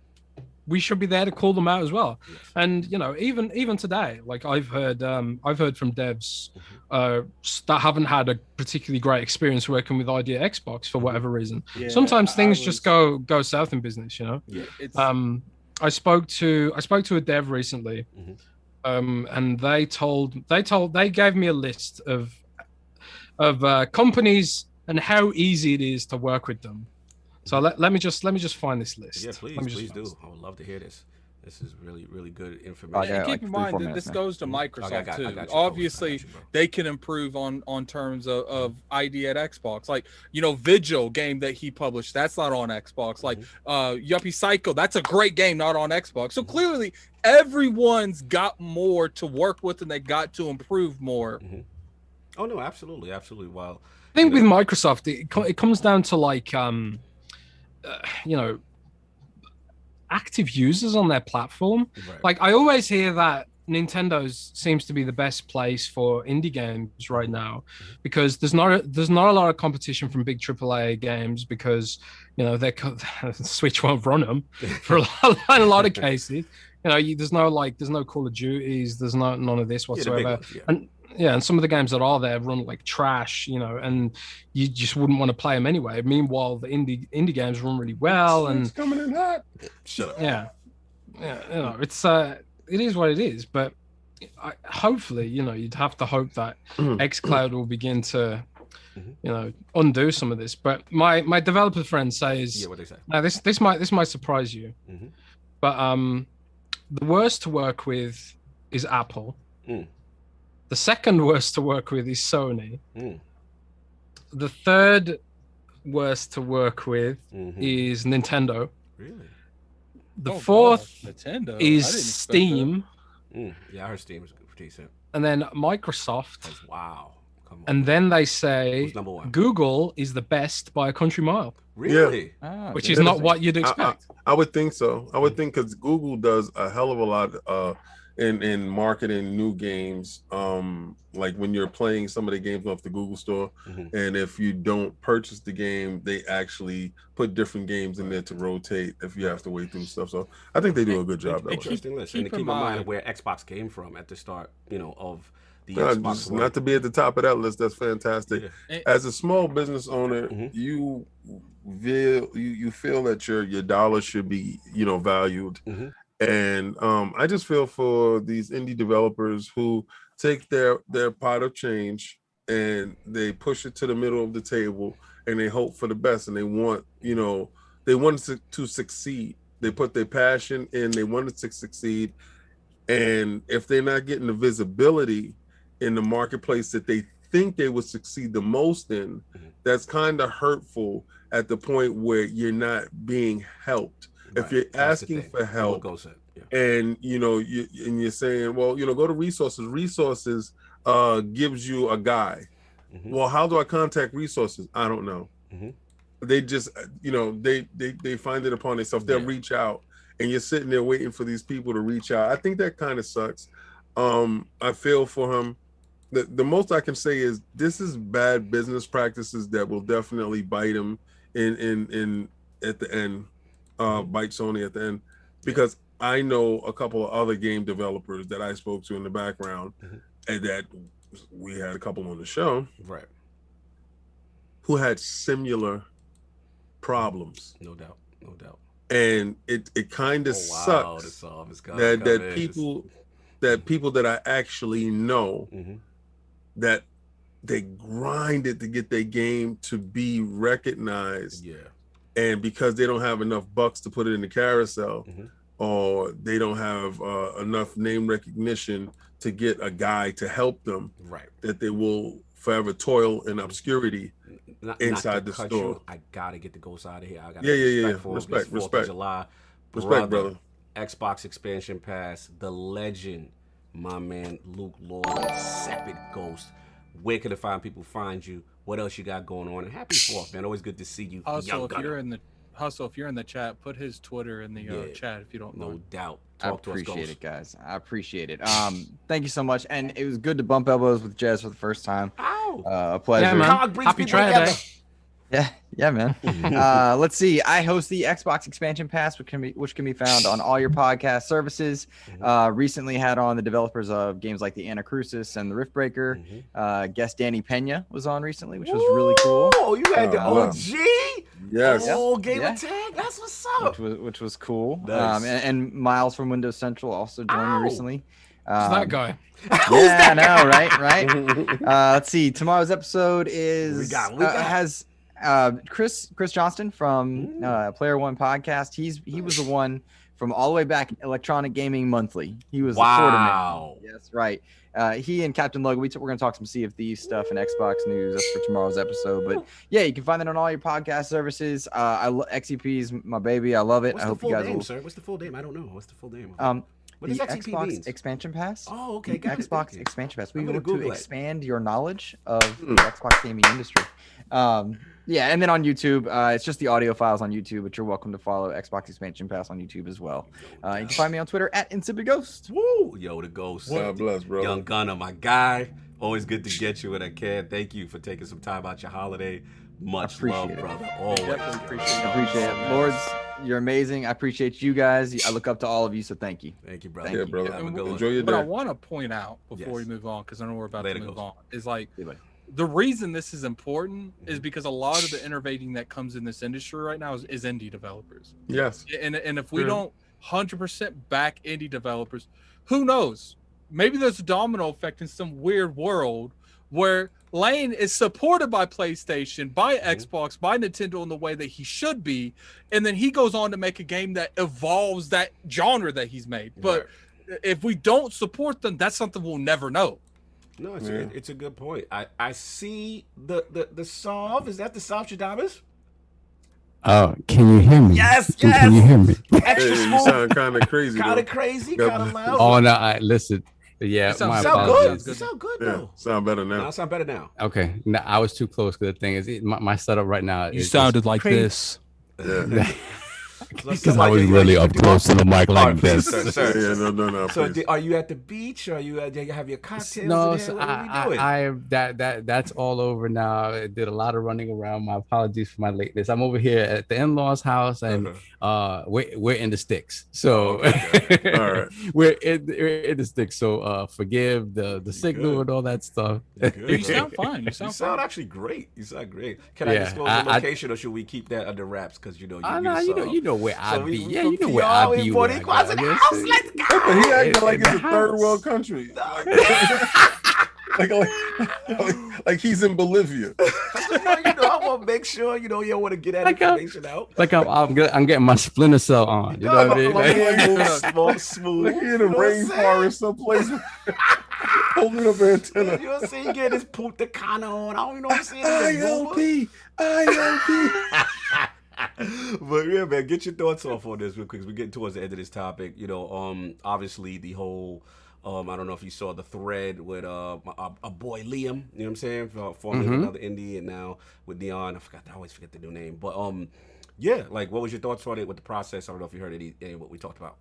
we should be there to call them out as well. And, you know, even today, like I've heard from devs that haven't had a particularly great experience working with Idea Xbox for whatever reason. Sometimes things just go south in business, you know? I spoke to a dev recently. And they gave me a list of companies and how easy it is to work with them. So let me just find this list. Yeah, please do. I would love to hear this. This is really, really good information. And keep in mind that this goes to Microsoft too. Obviously, they can improve on terms of ID at Xbox. Like, you know, Vigil game that he published, that's not on Xbox. Like, Yuppie Psycho, that's a great game, not on Xbox. So clearly, everyone's got more to work with and they got to improve more. Oh no, absolutely. Well, I think with Microsoft, it comes down to like active users on their platform. Right. Like I always hear that Nintendo's seems to be the best place for indie games right now, because there's not a lot of competition from big AAA games, because Switch won't run them for a lot of cases. There's no Call of Duties, there's none of this whatsoever. And some of the games that are there run like trash, and you just wouldn't want to play them anyway. Meanwhile, the indie games run really well, and it's coming in hot. Shut up. Yeah, it's it is what it is. But hopefully, you'd have to hope that xCloud will begin to, undo some of this. But my developer friend says, what they say. Now this might surprise you, but the worst to work with is Apple. The second worst to work with is Sony. The third worst to work with is Nintendo. Really? The fourth Nintendo is Steam. Yeah, I heard Steam was decent. And then Microsoft. Wow. Come on. And then they say Who's number one? Google is the best by a country mile. Really? Which is not what you'd expect. I would think so. I would think, because Google does a hell of a lot in marketing new games. Like when you're playing some of the games off the Google store, and if you don't purchase the game, they actually put different games in there to rotate if you have to wait through stuff. So I think they do a good job. Interesting list. And to keep in mind where Xbox came from at the start, of the Xbox. Not to be at the top of that list, that's fantastic. As a small business owner, you feel that your dollar should be valued. And I just feel for these indie developers who take their pot of change and they push it to the middle of the table, and they hope for the best, and they want to succeed. They put their passion in, they wanted to succeed. And if they're not getting the visibility in the marketplace that they think they would succeed the most in, that's kind of hurtful at the point where you're not being helped. Right. If you're asking for help, and you're saying, well, go to resources. Resources gives you a guy. Well, how do I contact resources? I don't know. They just, they find it upon themselves. They'll reach out, and you're sitting there waiting for these people to reach out. I think that kind of sucks. I feel for him. The most I can say is this is bad business practices that will definitely bite him in at the end. Bite Sony at the end, because I know a couple of other game developers that I spoke to in the background, and that we had a couple on the show, right, who had similar problems. No doubt. And it kind of sucks that people that I actually know that they grinded to get their game to be recognized. Yeah. And because they don't have enough bucks to put it in the carousel, or they don't have enough name recognition to get a guy to help them, right, that they will forever toil in obscurity inside the store. I gotta get the ghost out of here. I gotta respect. July, respect, brother. Xbox expansion pass, the legend, my man Luke Lord, Sepid Ghost. Where can the fine people find you? What else you got going on? And happy 4th, man. Always good to see you. Also, if you're in the chat, put his Twitter in the chat if you don't know. No doubt. Talk to us, appreciate it, guys. I appreciate it. Thank you so much. And it was good to bump elbows with Jez for the first time. A pleasure. Yeah, man. Happy try day. Yeah, man. Let's see. I host the Xbox Expansion Pass, which can be found on all your podcast services. Recently had on the developers of games like the Anacrusis and the Riftbreaker. Guest Danny Pena was on recently, which was really cool. Oh, you had the OG? Yes. Oh, Gamer Tag. That's what's up. Which was cool. Nice. And Miles from Windows Central also joined me recently. Who's that guy? Yeah, I know, right? Let's see. Tomorrow's episode has Chris Johnston from Player One Podcast. He was the one from all the way back Electronic Gaming Monthly. He was the Florida man. Yes, right. He and Captain Lug, we're going to talk some Sea of Thieves stuff and Xbox news. That's for tomorrow's episode. But yeah, you can find it on all your podcast services. XEP is my baby. I love it. What's I hope the full you guys name, will. Sir? What's the full name? I don't know. What's the full name? What The does XCP Xbox means? Expansion Pass. Oh, okay, got it. Xbox Thank you. Expansion Pass. We I'm gonna want to Google it. expand your knowledge of the Xbox gaming industry. Yeah, and then on YouTube, it's just the audio files on YouTube, but you're welcome to follow Xbox Expansion Pass on YouTube as well. You can find me on Twitter at InsipidGhost. Woo! Yo, the ghost. God bless, bro. Young Gunner, my guy. Always good to get you when I can. Thank you for taking some time out your holiday. Much love, brother. Always. Definitely appreciate I appreciate it. Lords, you're amazing. I appreciate you guys. I look up to all of you, so thank you. Thank you, brother. Thank Yeah, you. brother. Have a good one. Enjoy your What I day. want to point out before we Yes. move on, because I know we're about Later, to move Ghost. on, is like See you, buddy. the reason this is important is because a lot of the innovating that comes in this industry right now is indie developers. Yes. And if we True. don't 100% back indie developers, who knows? Maybe there's a domino effect in some weird world where Lane is supported by PlayStation, by Xbox, by Nintendo in the way that he should be, and then he goes on to make a game that evolves that genre that he's made. But if we don't support them, that's something we'll never know. No, it's a good point. I see the solve. Is that the solve, Shadamas? Oh, can you hear me? Yes, Can you hear me? Extra Hey, you smooth, sound kind of crazy. kind though. of crazy, kind of loud. Oh no, listen. Yeah, It sounds- my You sound apologies. good. You sound good Yeah, though. sound better Now now. I sound better now. Okay, no, I was too close. Because the thing is, my setup right now. You is sounded like crazy. this. Yeah. Because I was really up close to the mic like this. Yeah, no. So please. are you at the beach? Or are you do you have your cocktails? No, in so there? What are we doing? that's all over now. I did a lot of running around. My apologies for my lateness. I'm over here at the in-laws' house, and we're in the sticks. So Okay. All right. we're in the sticks. So forgive the signal good. and all that stuff. Good. You sound fine. You You sound sound fine. actually great. You sound great. Can I Yeah, disclose the location, or should we keep that under wraps? Because you know you know where I'd be. Yeah, you know PR, where I'd be. we when bought I equals go. in the Yes, house. Let's go. He acting like in it's the a third house. world country. Like he's in Bolivia. I want to make sure you don't want to get that information out. Like I'm getting my Splinter Cell on. You know what I mean? My hand Like- moves smooth. Like he in the You know what I'm saying? rainforest someplace holding up antenna. You know what I'm saying? You get his Punta Cana on. I don't even know what I'm saying. ILP. But yeah, man, get your thoughts off on this real quick. We're getting towards the end of this topic. You know, obviously the whole, I don't know if you saw the thread with a boy Liam. You know what I'm saying? Formerly with another indie, and now with Dion. I always forget the new name. But yeah, like, what was your thoughts on it with the process? I don't know if you heard any what we talked about.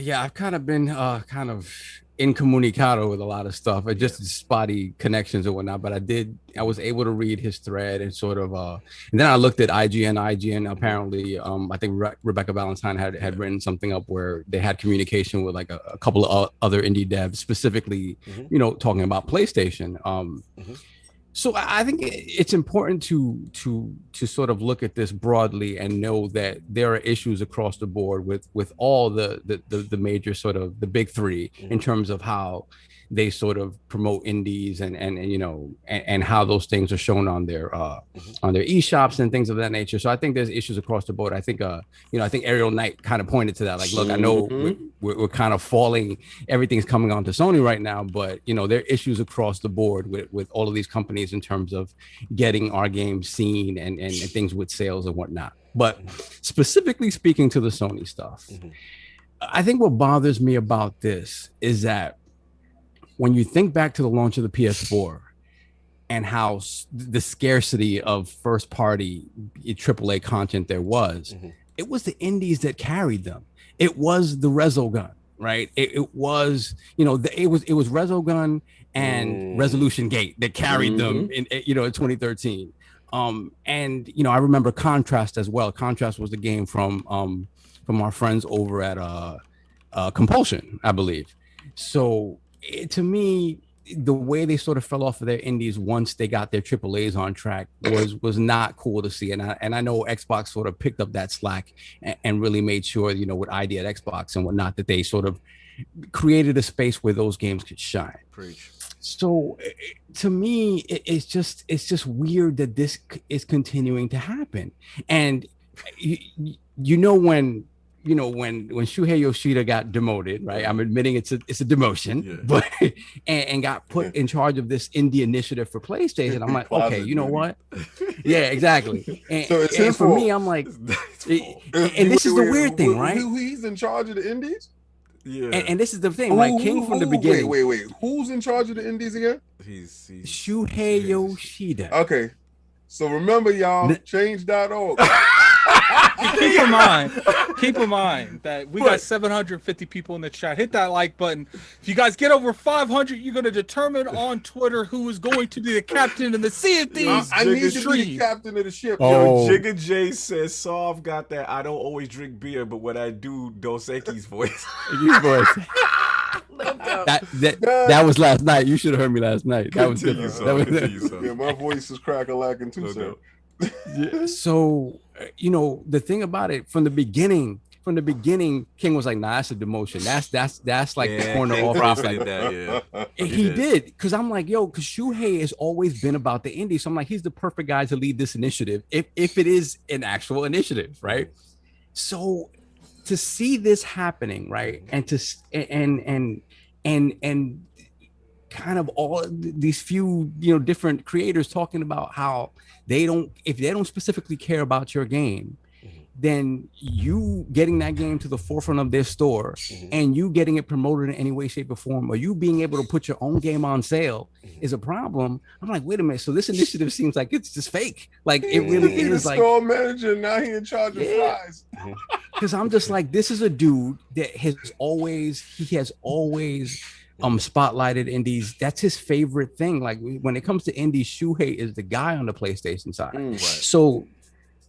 Yeah, I've kind of been kind of incommunicado with a lot of stuff, just spotty connections and whatnot. But I was able to read his thread and sort of, and then I looked at IGN. Apparently, I think Rebecca Valentine had written something up where they had communication with like a couple of other indie devs, specifically, you know, talking about PlayStation. So I think it's important to sort of look at this broadly and know that there are issues across the board with all the major sort of the big three in terms of how they sort of promote indies and you know and how those things are shown on their eShops and things of that nature. So I think there's issues across the board. I think I think Ariel Knight kind of pointed to that. Like, look, I know we're kind of falling. Everything's coming onto Sony right now, but you know there are issues across the board with all of these companies in terms of getting our games seen and things with sales and whatnot. But specifically speaking to the Sony stuff, I think what bothers me about this is that when you think back to the launch of the PS4 and how the scarcity of first-party AAA content there was, it was the indies that carried them. It was the Resogun, right? It was, you know, it was Resogun and Resolution Gate that carried them in 2013. And you know, I remember Contrast as well. Contrast was the game from our friends over at Compulsion, I believe. So to me, the way they sort of fell off of their indies once they got their AAAs on track was not cool to see. And I know Xbox sort of picked up that slack and really made sure, you know, with ID at Xbox and whatnot, that they sort of created a space where those games could shine. Preach. So to me, it's just weird that this is continuing to happen. And you know when Shuhei Yoshida got demoted, right? I'm admitting it's a demotion, but and got put in charge of this indie initiative for PlayStation. I'm like, okay, you know what? Yeah, exactly. And, So it's for me, I'm like, and this is the weird thing, right? He's in charge of the indies? Yeah. And this is the thing, like King from the beginning. Wait. Who's in charge of the indies again? He's Shuhei Yoshida. Okay. So remember, y'all, change.org. Keep in mind that we got 750 people in the chat. Hit that like button. If you guys get over 500, you're going to determine on Twitter who is going to be the captain in the Sea of Thieves. I need to be the captain of the ship. Oh. Yo, Jigga J says, Sov got that I don't always drink beer, but when I do, Dos Equis voice. You boys. That was last night. You should have heard me last night. That was good. Yeah, my voice is crack-a-lacking too, sir. So, the thing about it from the beginning, King was like, "Nah, that's a demotion. That's like the corner office." Like, he did, because I'm like, yo, because Shuhei has always been about the indie, so I'm like, he's the perfect guy to lead this initiative, if it is an actual initiative, right? So to see this happening, right, and to and kind of all these few different creators talking about how if they don't specifically care about your game, then you getting that game to the forefront of their store and you getting it promoted in any way, shape, or form, or you being able to put your own game on sale is a problem. I'm like, wait a minute. So this initiative seems like it's just fake. Like it really is. Like store manager, now he in charge of fries. Because I'm just like, this is a dude that has always spotlighted indies. That's his favorite thing. Like when it comes to indies, Shuhei is the guy on the PlayStation side. Right. So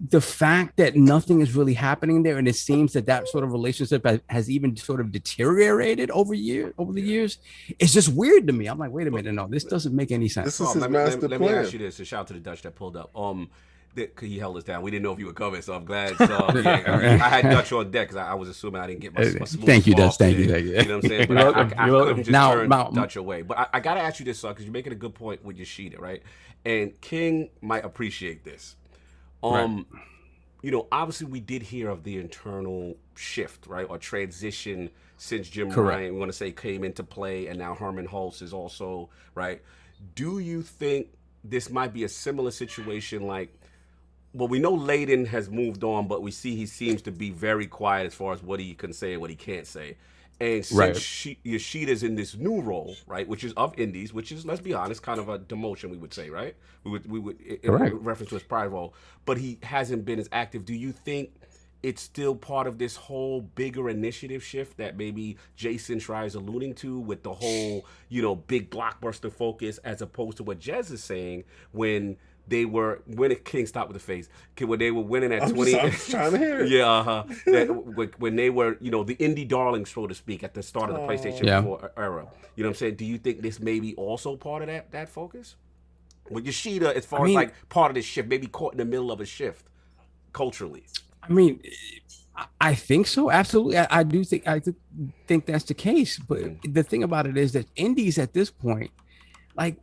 the fact that nothing is really happening there, and it seems that sort of relationship has even sort of deteriorated over the years, it's just weird to me. I'm like, wait a minute, no, this doesn't make any sense. This is his master plan. Let me ask you this. A shout out to the Dutch that pulled up. He held us down. We didn't know if you were coming, so I'm glad. So, I had Dutch on deck because I was assuming I didn't get my smooth. Thank you, Dutch. Thank you. You know what I'm saying? But I couldn't just turn Dutch away. But I got to ask you this, because you're making a good point with Yoshida, right? And King might appreciate this. Obviously we did hear of the internal shift, right, or transition since Jim Ryan, we want to say, came into play, and now Herman Hulse is also, right? Do you think this might be a similar situation? Like, well, we know Layden has moved on, but we see he seems to be very quiet as far as what he can say and what he can't say. And since Yoshida's in this new role, right, which is of indies, which is, let's be honest, kind of a demotion, we would say, right? We would in reference to his prior role, but he hasn't been as active. Do you think it's still part of this whole bigger initiative shift that maybe Jason Schreier is alluding to, with the whole, big blockbuster focus, as opposed to what Jez is saying when they were winning? King, stop with the face. When they were winning at 20. I'm trying to hear it. When they were, the indie darlings, so to speak, at the start of the PlayStation 4 era. You know what I'm saying? Do you think this may be also part of that focus? With Yoshida, as far as like part of this shift, maybe caught in the middle of a shift culturally. I mean, I think so. Absolutely. I do think that's the case. But the thing about it is that indies at this point, like,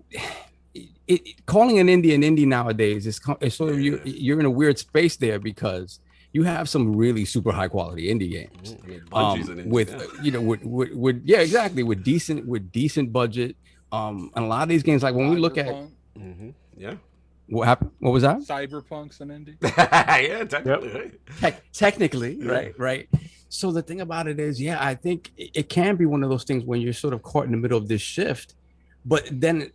calling an indie nowadays is sort of you're in a weird space there, because you have some really super high quality indie games. With decent budget. And a lot of these games, like when we look at what happened, what was that? Cyberpunk's an indie. Yeah, technically. Technically, right. So the thing about it is, I think it can be one of those things when you're sort of caught in the middle of this shift, but then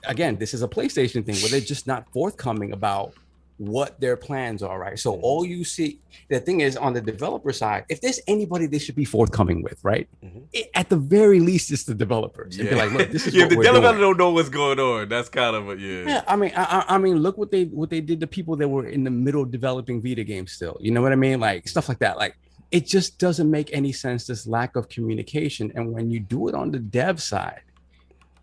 again, this is a PlayStation thing where they're just not forthcoming about what their plans are, right? So all you see, the thing is, on the developer side, if there's anybody they should be forthcoming with, right? At the very least, it's the developers. They'd be like, look, this is what the we're developer doing. don't know what's going on. That's kind of I mean, look what they did to people that were in the middle of developing Vita games still. You know what I mean? Like stuff like that. Like, it just doesn't make any sense, this lack of communication. And when you do it on the dev side,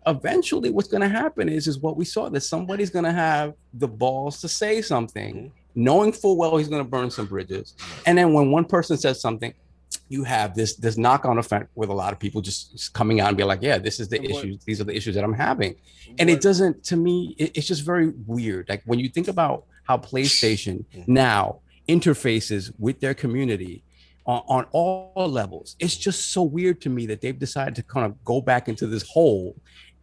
eventually what's going to happen is what we saw, that somebody's going to have the balls to say something, knowing full well he's going to burn some bridges. And then when one person says something, you have this knock-on effect with a lot of people just coming out and be like, yeah, this is the issues. These are the issues that I'm having. And it doesn't, to me, it's just very weird. Like when you think about how PlayStation now interfaces with their community on all levels, it's just so weird to me that they've decided to kind of go back into this hole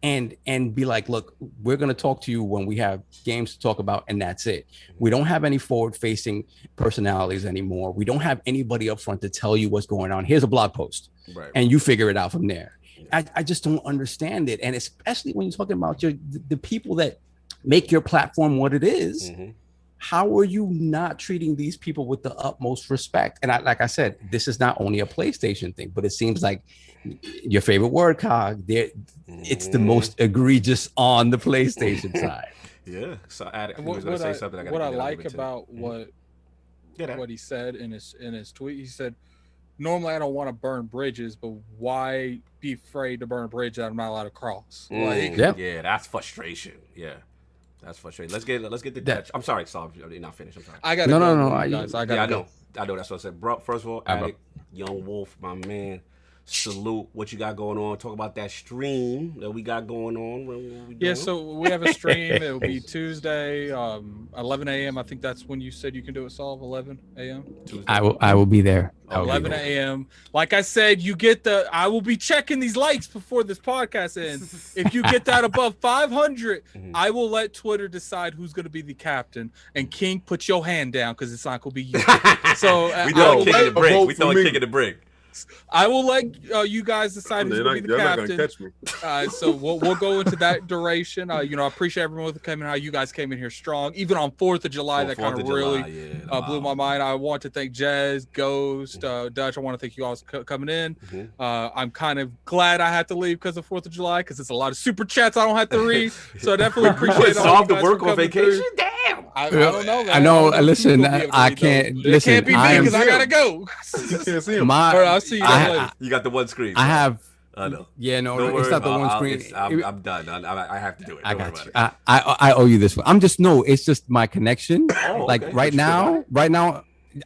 and be like, look, we're going to talk to you when we have games to talk about, and that's it. We don't have any forward-facing personalities anymore. We don't have anybody up front to tell you what's going on. Here's a blog post, and you figure it out from there. I just don't understand it, and especially when you're talking about the people that make your platform what it is. How are you not treating these people with the utmost respect? And like I said, this is not only a PlayStation thing, but it seems like your favorite word, Cog, it's the most egregious on the PlayStation side. Yeah. So what I like about what he said in his tweet, he said, normally I don't want to burn bridges, but why be afraid to burn a bridge that I'm not allowed to cross? Yeah, that's frustration. Yeah. That's frustrating. Let's get the Dutch. I'm sorry, Saul. You're not finished. I'm sorry. I gotta go. Guys. I know. That's what I said. Bro, first of all, Addict, Young Wolf, my man. Salute what you got going on. Talk about that stream that we got going on. Yeah, so we have a stream. It'll be Tuesday, 11 a.m. I think that's when you said you can do it, Saul. 11 a.m. Tuesday. I will be there. 11 a.m. Like I said, you get I will be checking these likes before this podcast ends. If you get that above 500, I will let Twitter decide who's going to be the captain. And King, put your hand down because it's not going to be you. So we throwing kick in the brick. We throwing kick in the brick. I will let you guys decide who's going to be the captain. Not gonna catch me. So we'll go into that duration. I appreciate everyone for coming out. You guys came in here strong, even on 4th of July. That kind of really blew my mind. I want to thank Jez, Ghost, Dutch. I want to thank you all for coming in. I'm kind of glad I had to leave because of 4th of July because it's a lot of super chats I don't have to read. So I definitely appreciate all you guys to work on vacation. Damn. I don't know. I know. Listen, I can't. Listen, it can't be me because I gotta go. You can't see him. I'll see you guys later. You got the one screen. I have. I know. Yeah, no, it's not the one screen. I'm done. I have to do it. I got you. I owe you this one. It's just my connection. Okay. Right now,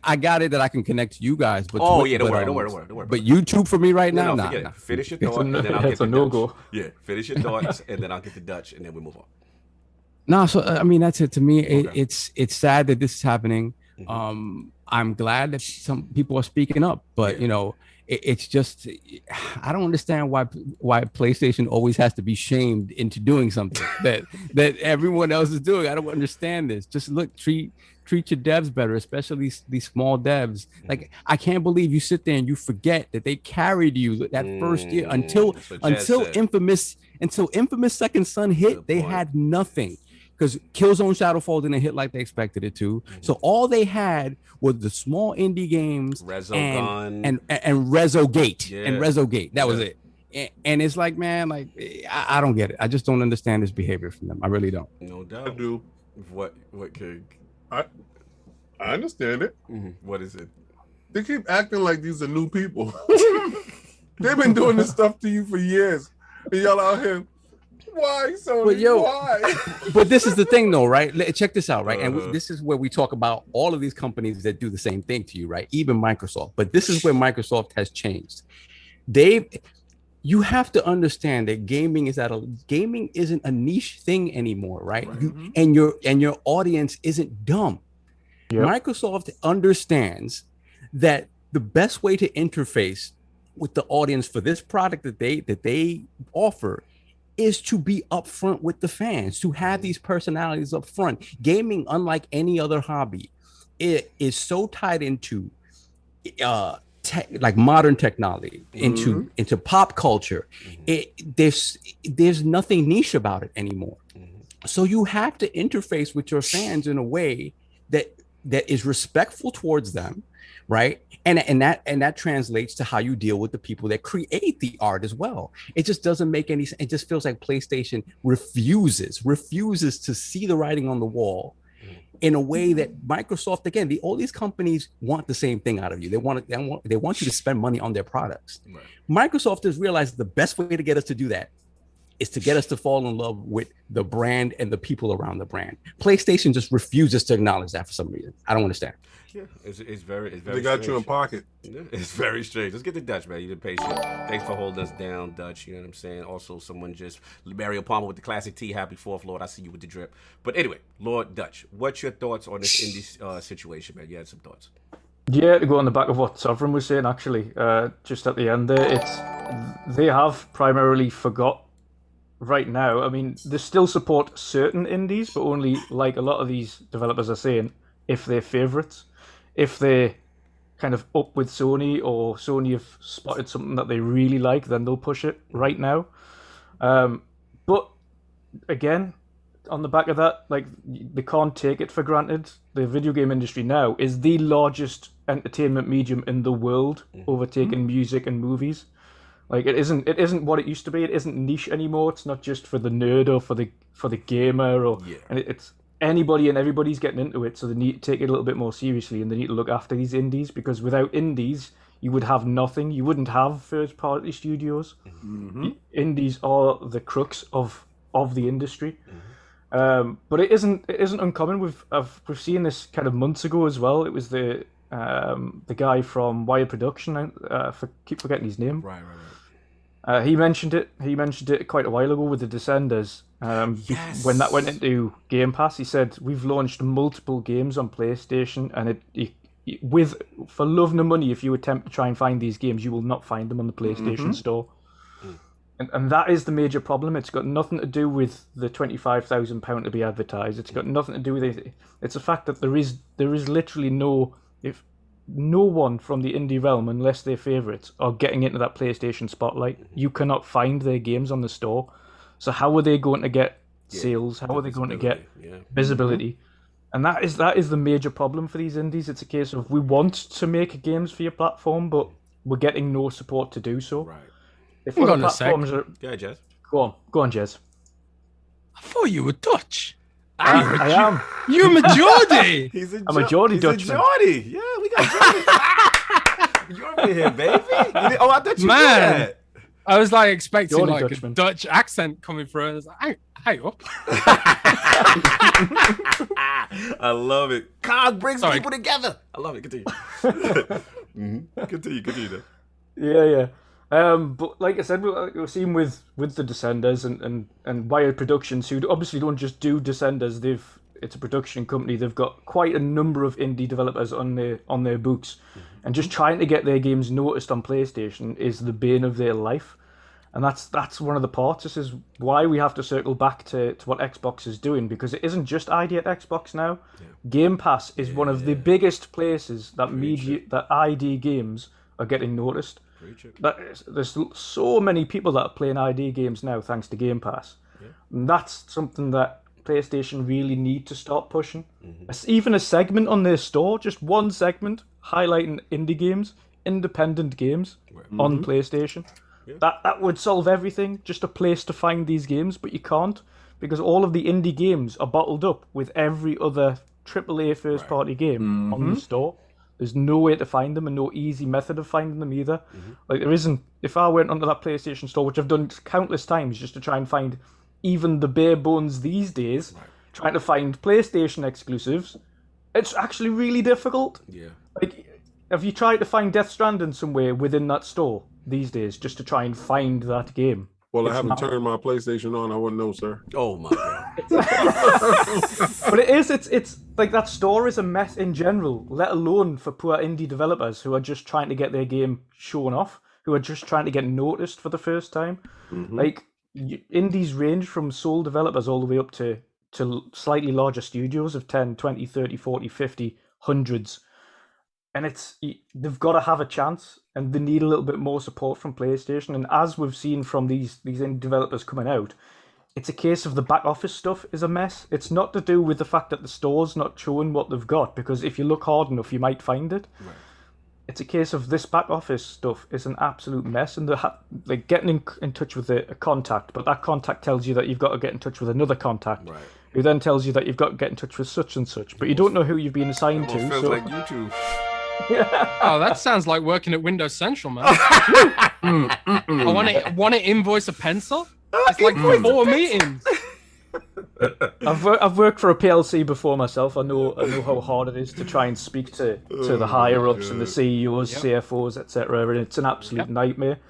I got it that I can connect to you guys. But don't worry. But YouTube for me right now, nah. Finish your thought, and then I'll get the Dutch. Yeah, finish your thoughts, and then I'll get the Dutch, and then we move on. No, so I mean that's it. To me, it's sad that this is happening. I'm glad that some people are speaking up, but it's just I don't understand why PlayStation always has to be shamed into doing something that everyone else is doing. I don't understand this. Just treat your devs better, especially these small devs. Like I can't believe you sit there and you forget that they carried you that first year until Infamous Second Son hit. They had nothing. Because Killzone Shadowfall didn't hit like they expected it to. So all they had was the small indie games and Rezogate. And Rezogate. That was it. And it's like, man, I don't get it. I just don't understand this behavior from them. I really don't. No doubt. I do. What King? I understand it. What is it? They keep acting like these are new people. They've been doing this stuff to you for years. And y'all out here. Why? Why? But this is the thing, though, right? Check this out, right? And this is where we talk about all of these companies that do the same thing to you, right? Even Microsoft. But this is where Microsoft has changed. You have to understand that gaming isn't a niche thing anymore, right? And your audience isn't dumb. Yep. Microsoft understands that the best way to interface with the audience for this product that they offer is to be upfront with the fans, to have these personalities up front. Gaming, unlike any other hobby, it is so tied into modern technology, into pop culture. There's nothing niche about it anymore. So you have to interface with your fans in a way that is respectful towards them, right? And that translates to how you deal with the people that create the art as well. It just doesn't make any sense. It just feels like PlayStation refuses to see the writing on the wall in a way that Microsoft, again, all these companies want the same thing out of you. They want you to spend money on their products. Right. Microsoft has realized the best way to get us to do that is to get us to fall in love with the brand and the people around the brand. PlayStation just refuses to acknowledge that for some reason. I don't understand. Yeah, it's very. They got you in pocket. Yeah, it's very strange. Let's get the Dutch, man. You've been patient. Thanks for holding us down, Dutch. You know what I'm saying? Also, someone just Mario Palmer with the classic T. Happy 4th, Lord. I see you with the drip. But anyway, Lord Dutch, what's your thoughts on this indie situation, man? You had some thoughts. Yeah, to go on the back of what Sovereign was saying, actually, just at the end there, they have primarily forgot right now. I mean, they still support certain indies, but only like a lot of these developers are saying, if they're favorites, if they're kind of up with Sony or Sony have spotted something that they really like, then they'll push it right now. But again, on the back of that, like, they can't take it for granted. The video game industry now is the largest entertainment medium in the world, overtaking music and movies. Like, it isn't what it used to be. It isn't niche anymore. It's not just for the nerd or for the gamer, or and it's anybody and everybody's getting into it. So they need to take it a little bit more seriously, and they need to look after these indies, because without indies, you would have nothing. You wouldn't have first-party studios. Indies are the crux of the industry. But it isn't uncommon. We've seen this kind of months ago as well. It was the guy from Wired Production. I keep forgetting his name. Right. He mentioned it. He mentioned it quite a while ago with the Descenders. When that went into Game Pass, he said, we've launched multiple games on PlayStation, and for love nor money, if you attempt to try and find these games, you will not find them on the PlayStation Store. And that is the major problem. It's got nothing to do with the £25,000 to be advertised. It's got nothing to do with it. It's a fact that there is literally no one from the indie realm, unless they're favourites, are getting into that PlayStation spotlight. You cannot find their games on the store. So how are they going to get sales? How are they going to get visibility? And that is the major problem for these indies. It's a case of, we want to make games for your platform, but we're getting no support to do so. Right. If other platforms are... Go ahead, Jez. Go on, Jez. I thought you were Dutch. I am. You're a Geordie. I'm a Geordie Dutchman. Geordie. Yeah, we got Geordie. You're over here, baby. Oh, I thought you knew that. I was like expecting Geordie like Dutchman. a Dutch accent coming through. And I was like, hey up. I love it. COG brings people together. I love it. Continue. Continue. Then. Yeah. But like I said, we're seeing with the Descenders and Wired Productions, who obviously don't just do Descenders. It's a production company. They've got quite a number of indie developers on their books, and just trying to get their games noticed on PlayStation is the bane of their life. And that's one of the parts. This is why we have to circle back to what Xbox is doing, because it isn't just ID at Xbox now. Yeah. Game Pass is one of the biggest places that that ID games are getting noticed. There's so many people that are playing ID games now thanks to Game Pass. Yeah. And that's something that PlayStation really need to start pushing. Even a segment on their store, just one segment highlighting indie games, independent games on PlayStation. Yeah. That would solve everything. Just a place to find these games, but you can't, because all of the indie games are bottled up with every other AAA first-party game on the store. There's no way to find them, and no easy method of finding them either. Like, there isn't. If I went onto that PlayStation store, which I've done countless times just to try and find even the bare bones these days, trying to find PlayStation exclusives, it's actually really difficult. Yeah. Like, have you tried to find Death Stranding somewhere within that store these days just to try and find that game? Well, I haven't turned my PlayStation on. I wouldn't know, sir. Oh my god! But it's like, that store is a mess in general, let alone for poor indie developers who are just trying to get their game shown off, who are just trying to get noticed for the first time. Like, indies range from sole developers all the way up to slightly larger studios of 10, 20, 30, 40, 50, hundreds. And they've got to have a chance, and they need a little bit more support from PlayStation. And as we've seen from these indie developers coming out, it's a case of the back office stuff is a mess. It's not to do with the fact that the store's not showing what they've got, because if you look hard enough, you might find it. Right. It's a case of this back office stuff is an absolute mess, and they're getting in touch with a contact, but that contact tells you that you've got to get in touch with another contact, who then tells you that you've got to get in touch with such and such, but you don't know who you've been assigned to. Feels like YouTube. Oh, that sounds like working at Windows Central, man. I want to invoice a pencil. It's like 4 meetings. I've worked for a PLC before myself. I know how hard it is to try and speak to the higher ups and the CEOs, CFOs, etc. And it's an absolute nightmare.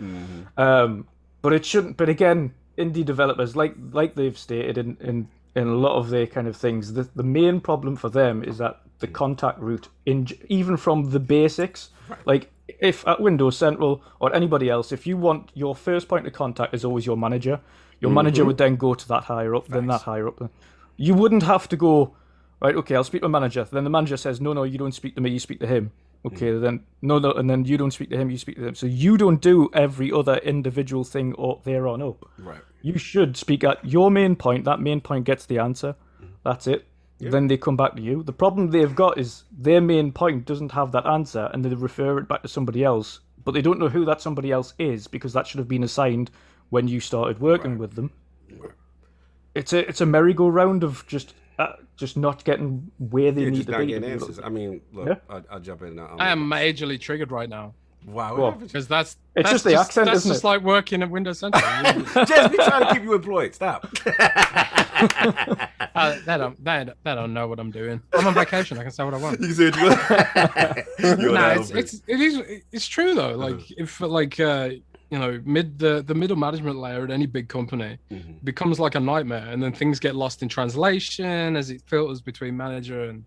But it shouldn't. But again, indie developers, like they've stated in a lot of their kind of things, the main problem for them is that the contact route, even from the basics, like if at Windows Central or anybody else, if you want your first point of contact is always your manager, Your manager would then go to that higher up, then that higher up. You wouldn't have to go, right, okay, I'll speak to my manager. Then the manager says, no, you don't speak to me, you speak to him. Okay, then, no, and then you don't speak to him, you speak to them. So you don't do every other individual thing there on up. Right. You should speak at your main point. That main point gets the answer. That's it. Yeah. Then they come back to you. The problem they've got is their main point doesn't have that answer, and they refer it back to somebody else. But they don't know who that somebody else is, because that should have been assigned when you started working with them. Right. It's a merry-go-round of just not getting where they need to be. Answers. I mean, look, I'll jump in now. I am majorly triggered right now. Wow, because that's just the accent, that's isn't just it? like working at Windows Central. Just be trying to keep you employed. Stop. They don't know what I'm doing. I'm on vacation. I can say what I want. You can say what you want. It's true though. Like if the middle management layer at any big company becomes like a nightmare, and then things get lost in translation as it filters between manager, and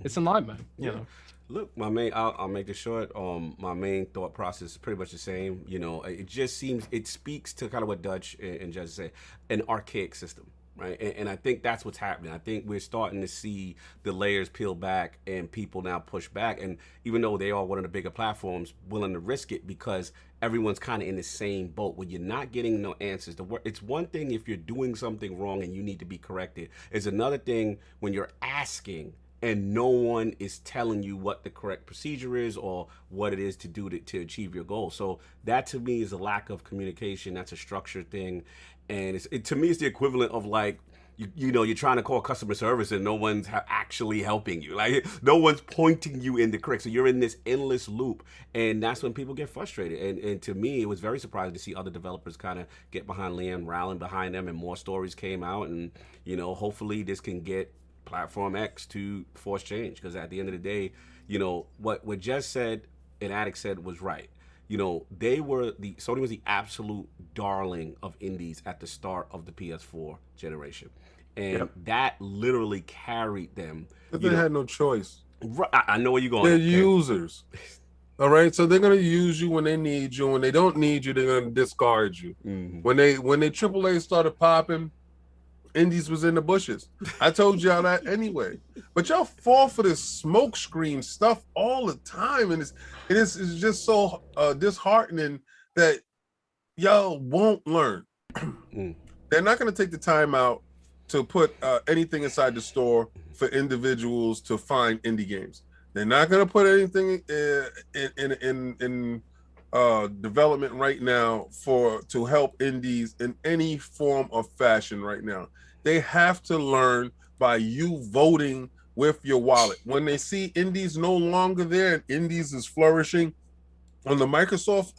it's a nightmare. You know. Look, I'll make this short. My main thought process is pretty much the same. It just it speaks to kind of what Dutch and Judge said, an archaic system, right? And I think that's what's happening. I think we're starting to see the layers peel back and people now push back. And even though they are one of the bigger platforms, willing to risk it because everyone's kind of in the same boat where you're not getting no answers. It's one thing if you're doing something wrong and you need to be corrected. It's another thing when you're asking and no one is telling you what the correct procedure is or what it is to do to achieve your goal. So that to me is a lack of communication. That's a structured thing. And to me, it's the equivalent of like, you're trying to call customer service and no one's actually helping you. Like no one's pointing you in the correct. So you're in this endless loop. And that's when people get frustrated. And to me, it was very surprising to see other developers kind of get behind Liam, rallying behind them, and more stories came out. And, hopefully this can get Platform X to force change, because at the end of the day, what Jess said and Attic said was right. Sony was the absolute darling of indies at the start of the PS4 generation, and that literally carried them. But they had no choice. I know where you're going. They're users. All right, so they're gonna use you when they need you. When they don't need you, they're gonna discard you. Mm-hmm. When they AAA started popping, indies was in the bushes. I told y'all that anyway. But y'all fall for this smoke screen stuff all the time, and it's just so disheartening that y'all won't learn. They're not going to take the time out to put anything inside the store for individuals to find indie games. They're not going to put anything in development right now to help indies in any form of fashion right now. They have to learn by you voting with your wallet. When they see indies no longer there and indies is flourishing on the Microsoft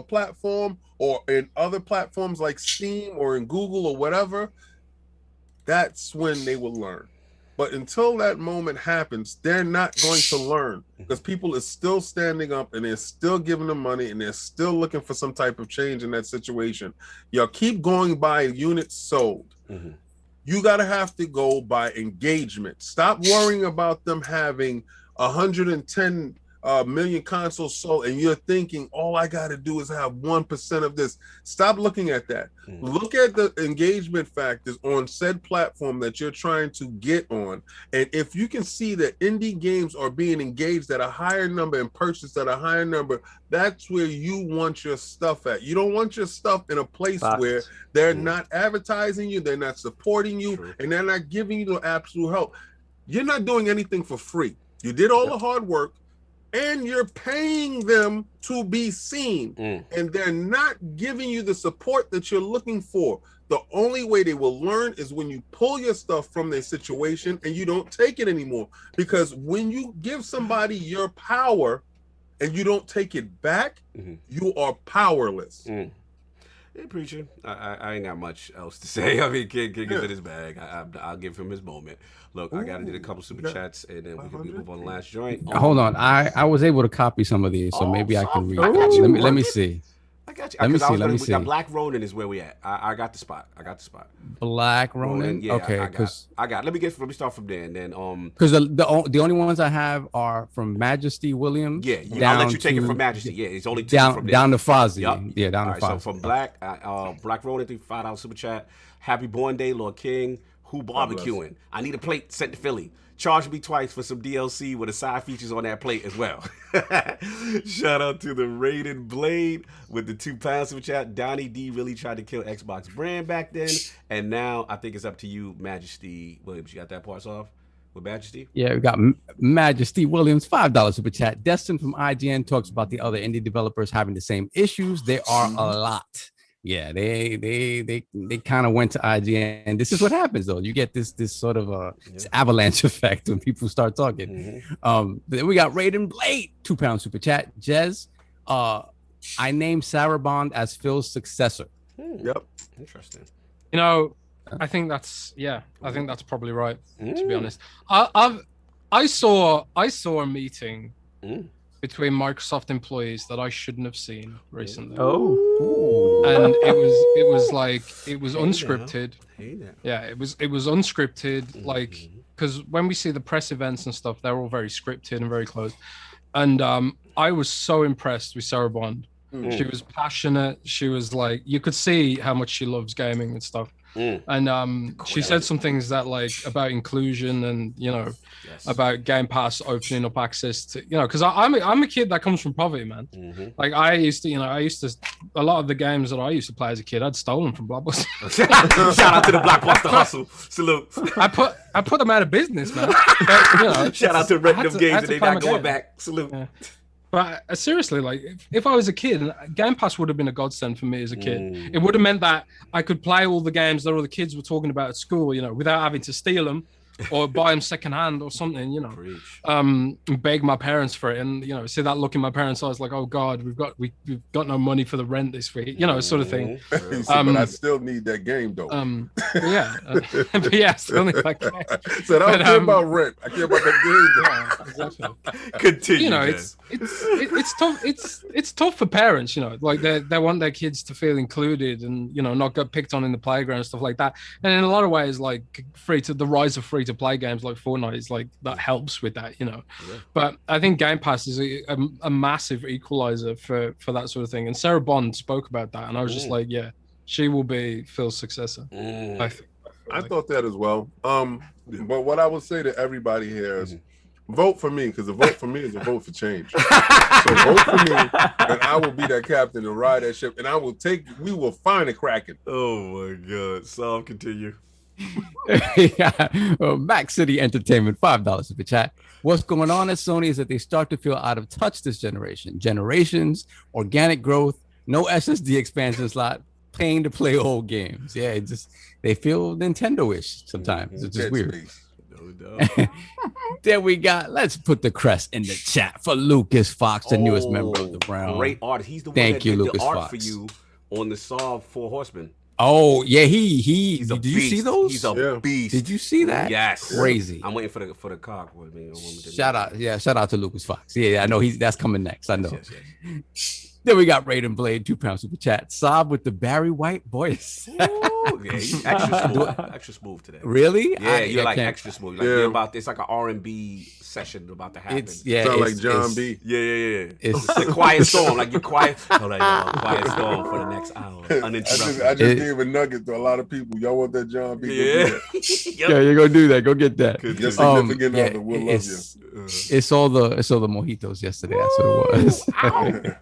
platform or in other platforms like Steam or in Google or whatever, that's when they will learn. But until that moment happens, they're not going to learn, because people are still standing up and they're still giving them money and they're still looking for some type of change in that situation. Y'all keep going by units sold. Mm-hmm. You gotta have to go by engagement. Stop worrying about them having 110 million consoles sold and you're thinking all I gotta do is have 1% of this. Stop looking at that. Look at the engagement factors on said platform that you're trying to get on, and if you can see that indie games are being engaged at a higher number and purchased at a higher number, that's where you want your stuff at. You don't want your stuff in a place where they're not advertising you, they're not supporting you, and they're not giving you the absolute help. You're not doing anything for free. You did all the hard work, and you're paying them to be seen, and they're not giving you the support that you're looking for. The only way they will learn is when you pull your stuff from their situation and you don't take it anymore. Because when you give somebody your power and you don't take it back, you are powerless. Hey, preacher, I ain't got much else to say. I mean, King is in his bag. I'll give him his moment. Look, I got to do a couple super chats, and then we can move on the last joint. Hold on, I was able to copy some of these, so maybe I can read. Let me see. I got you. Let me see. We got Black Ronin is where we at. I got the spot. Black Ronin. Yeah, okay, because I got. Let me start from there, and then because the only ones I have are from Majesty Williams. Yeah, I'll let you take it from Majesty. Yeah, it's only two from there. Down to Fozzie. Yep. Yeah, down to Fozzie. So from Black Ronin, $5 super chat. Happy Born Day, Lord King. Who barbecuing? I need a plate sent to Philly. Charge me twice for some DLC with the side features on that plate as well. Shout out to the Raiden Blade with the £2 super chat. Donnie D really tried to kill Xbox brand back then, and now I think it's up to you, Majesty Williams. You got that parts off with Majesty? Yeah, we got Majesty Williams, $5 super chat. Destin from IGN talks about the other indie developers having the same issues. There are a lot. Yeah, they kind of went to IGN. And this is what happens though. You get this sort of this avalanche effect when people start talking. Then we got Raiden Blade, £2 super chat. Jez, I named Sarabond as Phil's successor. Yep. Interesting. You know, I think that's probably right. To be honest, I saw a meeting between Microsoft employees that I shouldn't have seen recently. And it was unscripted. Yeah, it was unscripted. Like, because when we see the press events and stuff, they're all very scripted and very close. And I was so impressed with Sarah Bond. She was passionate. She was like, you could see how much she loves gaming and stuff. And she said some things that like about inclusion and about Game Pass opening up access to because I'm a kid that comes from poverty, man. Like I used to a lot of the games that I used to play as a kid I'd stolen from Blockbuster. Shout out to the Blockbuster hustle. Salute. I put them out of business, man. But, shout out to renting them games and they not going back. Salute. Yeah. But seriously, like if I was a kid, Game Pass would have been a godsend for me as a kid. It would have meant that I could play all the games that all the kids were talking about at school, without having to steal them or buy them secondhand or something, and beg my parents for it, and see that look in my parents' eyes, like, oh God, we've got no money for the rent this week, sort of thing. But I still need that game though. But yeah, I still need that game. So I don't care about rent. I care about that game. Exactly. Continue. It's tough. It's tough for parents, like they want their kids to feel included and not get picked on in the playground and stuff like that. And in a lot of ways, like the rise of free to play games like Fortnite is like that helps with that, But I think Game Pass is a massive equalizer for that sort of thing. And Sarah Bond spoke about that, and I was just like, yeah, she will be Phil's successor. I thought that as well. But what I would say to everybody here is vote for me, because a vote for me is a vote for change. So vote for me, and I will be that captain and ride that ship, and we will find it cracking. Oh my God. So continue. Mac City Entertainment, $5 super chat. What's going on at Sony is that they start to feel out of touch this generation. Generations, organic growth, no SSD expansion slot, paying to play old games. Yeah, they feel Nintendo-ish sometimes. It's just weird. Then we got, let's put the crest in the chat for Lucas Fox, the newest member of the Brown. Great art. He's the one that did the art for you on the Saw 4 Horsemen. Oh yeah, did you see those? He's a beast. Did you see that? Yes, crazy. I'm waiting for the cock with me. Shout out to Lucas Fox. Yeah, I know that's coming next. I know. Yes. Then we got Raiden Blade, £2 super chat. Sob with the Barry White voice. Yeah, he's extra smooth today. Really? Yeah, you're like extra smooth. Like you're about, it's like an R&B session about to happen. Sound like John B. Yeah. It's the quiet storm. Like you're quiet. Hold on, y'all. Quiet storm for the next hour. Uninterrupted. I just gave a nugget to a lot of people. Y'all want that John B? Yeah. Yeah, you're gonna do that. Go get that. Your significant other will love you. It's all the mojitos yesterday. That's what it was.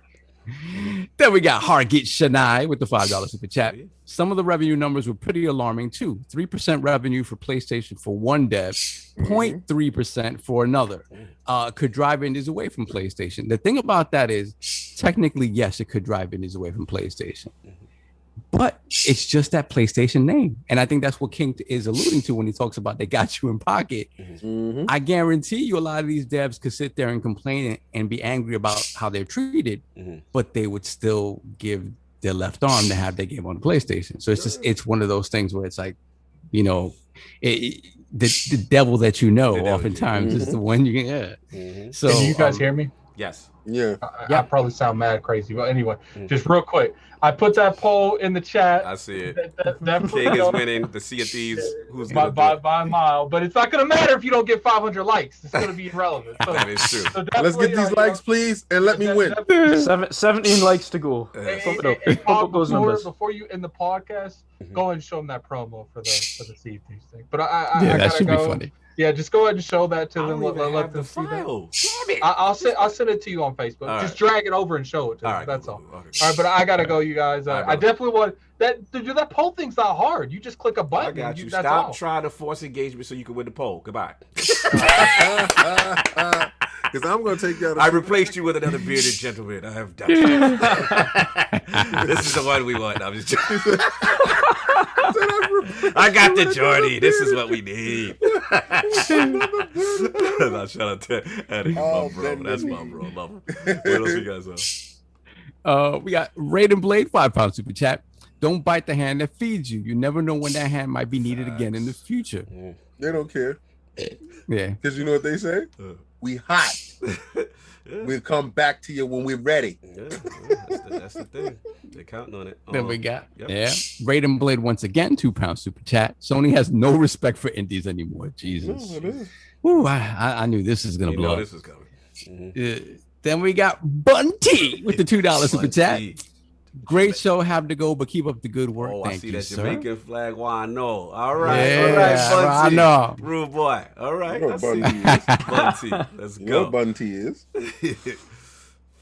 Then we got Hargit Shania with the $5 super chat. Some of the revenue numbers were pretty alarming too. 3% revenue for PlayStation for one dev, 0.3% for another. Could drive indies away from PlayStation. The thing about that is, technically, yes, it could drive indies away from PlayStation. But it's just that PlayStation name. And I think that's what King is alluding to when he talks about they got you in pocket. I guarantee you a lot of these devs could sit there and complain and be angry about how they're treated, but they would still give their left arm to have their game on the PlayStation. So it's one of those things where it's like, the devil that oftentimes is the one you can. So can you guys hear me? Yes. Yeah. I probably sound mad crazy, but anyway, just real quick, I put that poll in the chat. I see it. That King is winning the Sea of Thieves. Who's by gonna a mile, but it's not gonna matter if you don't get 500 likes. It's gonna be irrelevant. So, that is true. So Let's get these likes, please, and let me win. 17 likes to go. Pump it up. Pump up those numbers. Before you end the podcast, go ahead and show them that promo for the Sea of Thieves thing. But I that gotta should go. be funny. Yeah, just go ahead and show that to them. Let Let them see that. Damn it. I'll send it to you on Facebook. All just right. drag it over and show it to All them. right, That's cool, all. cool. Okay. All right, but I gotta go, you guys. All right, I definitely want that. Dude, that poll thing's not hard. You just click a button. I got and you. That's Stop all. trying to force engagement so you can win the poll. Goodbye. Because I'm going to take you out of I replaced you with another bearded gentleman. I have done it. This is the one we want. I'm just joking. I got the Jordy. This is what we need. No, shout out to Eddie, my bro. That's my bro. Love him. What else you guys have? We got Raiden Blade, £5 super chat. Don't bite the hand that feeds you. You never know when that hand might be needed again in the future. They don't care. Yeah. Because you know what they say? We hot. We'll come back to you when we're ready. Yeah, that's the thing. They're counting on it. Then we got Raiden Blade once again, £2 super chat. Sony has no respect for indies anymore. Jesus. No, it is. Ooh, I knew this was gonna blow. This is coming. Then we got Bunty with the $2 super chat. Bunty. Great show, have to go, but keep up the good work. Oh, Thank I see you, that sir. Jamaican flag. Why I know. All right, Yeah, all right, Bunty. I know. Rude boy. All right, You know I see Bunty you. Bunty. Let's You know go. what Bunty is.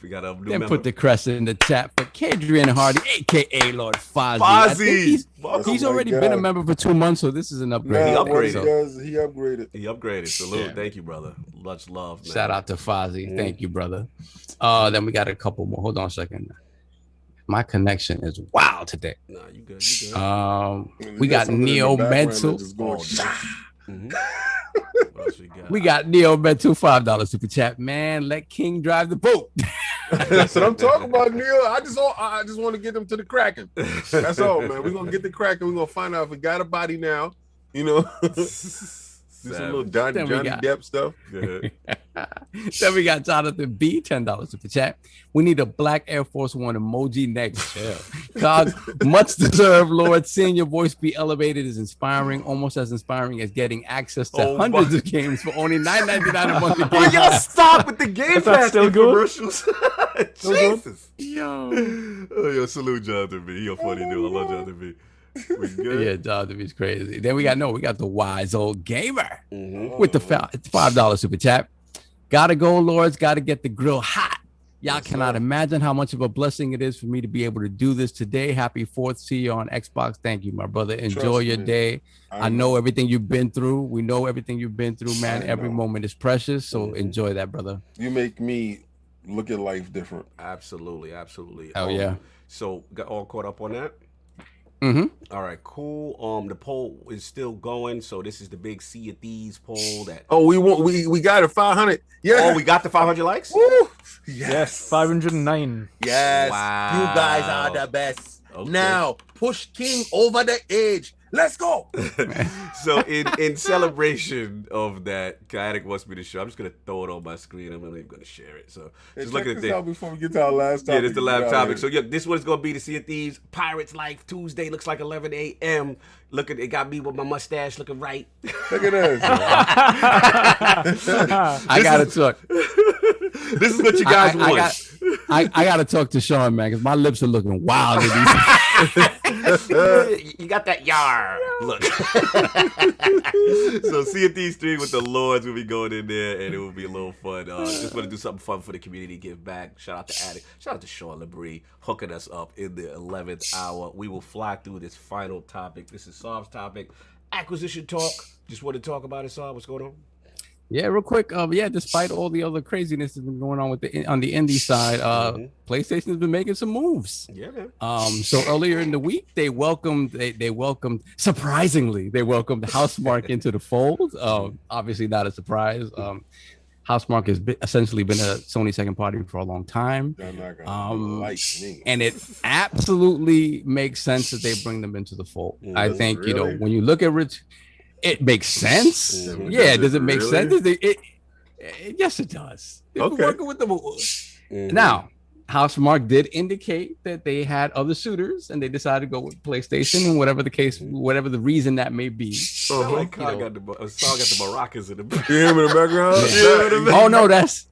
We got a new Then member. put the crest in the chat for Kadrian Hardy, aka Lord Fozzie. Fozzie. He's Oh already my been a God. member for 2 months, so this is an upgrade. He Nah, what he upgraded. does, he upgraded. He upgraded. Salute. Yeah. Thank you, brother. Much love, man. Shout out to Fozzie. Thank you, brother. Then we got a couple more. Hold on a second. My connection is wild today. Nah, you good. You good. We got something in the Neo background Mental. that just going, What else we got? We got Neo Mental, $5 super chat. Man, let King drive the boat. That's what I'm talking about, Neil. I just want to get them to the Kraken. That's all, man. We're gonna get the Kraken. We're gonna find out if we got a body now. You know, do some little Johnny Depp stuff. Good. Then we got Jonathan B, $10 super chat. We need a black Air Force One emoji next. God, much deserved, Lord. Seeing your voice be elevated is inspiring, almost as inspiring as getting access to hundreds of games for only $9.99 a month. Will y'all stop with the Game Is that Pass still good? commercials? Jesus. Yo. Oh, yo, salute Jonathan B. He a funny dude. I love Jonathan B. We good? Yeah, Jonathan B is crazy. Then we got the wise old gamer with the $5 super chat. Gotta go, Lords. Gotta get the grill hot. Y'all cannot imagine how much of a blessing it is for me to be able to do this today. Happy 4th. See you on Xbox. Thank you, my brother. Enjoy your day. I know everything you've been through. We know everything you've been through, man. Every moment is precious. So enjoy that, brother. You make me look at life different. Absolutely, absolutely. Oh, yeah. So, got all caught up on that? All right, cool. The poll is still going. So this is the big Sea of Thieves poll. That we got it 500. Yeah. Oh, we got the 500 likes. Woo! Yes, 509. Yes. Wow. You guys are the best. Okay. Now push King over the edge. Let's go. So in celebration of that, Kayak wants me to show. I'm just gonna throw it on my screen. I'm not even gonna share it. So just look at this this. out before we get to our last topic. Yeah, this is the last topic. So yeah, this one is gonna be the Sea of Thieves Pirates Life Tuesday. Looks like 11 a.m. Look at it. Got me with my mustache looking right. Look at this. I gotta talk. This is what you guys want. I gotta talk to Sean, man, because my lips are looking wild. You got that yar look. So Sea of Thieves 3 with the Lords will be going in there, and it will be a little fun. Just want to do something fun for the community, give back. Shout out to Attic. Shout out to Sean LeBrie hooking us up in the 11th hour. We will fly through this final topic. This is Saab's topic. Acquisition talk. Just want to talk about it, Saab. What's going on? Yeah, real quick. Despite all the other craziness that's been going on on the indie side, PlayStation has been making some moves. Yeah, man. So earlier in the week, they welcomed surprisingly HouseMarque into the fold. Obviously not a surprise. HouseMarque has essentially been a Sony second party for a long time. And it absolutely makes sense that they bring them into the fold. I think, when you look at it makes sense. Yeah, does it make sense? Yes, it does. Okay. We're working with the Now, HouseMarque did indicate that they had other suitors, and they decided to go with PlayStation, and whatever the case, whatever the reason that may be. Sound like Kyle got a song got the maracas in the background. You hear him in the background? Oh no, that's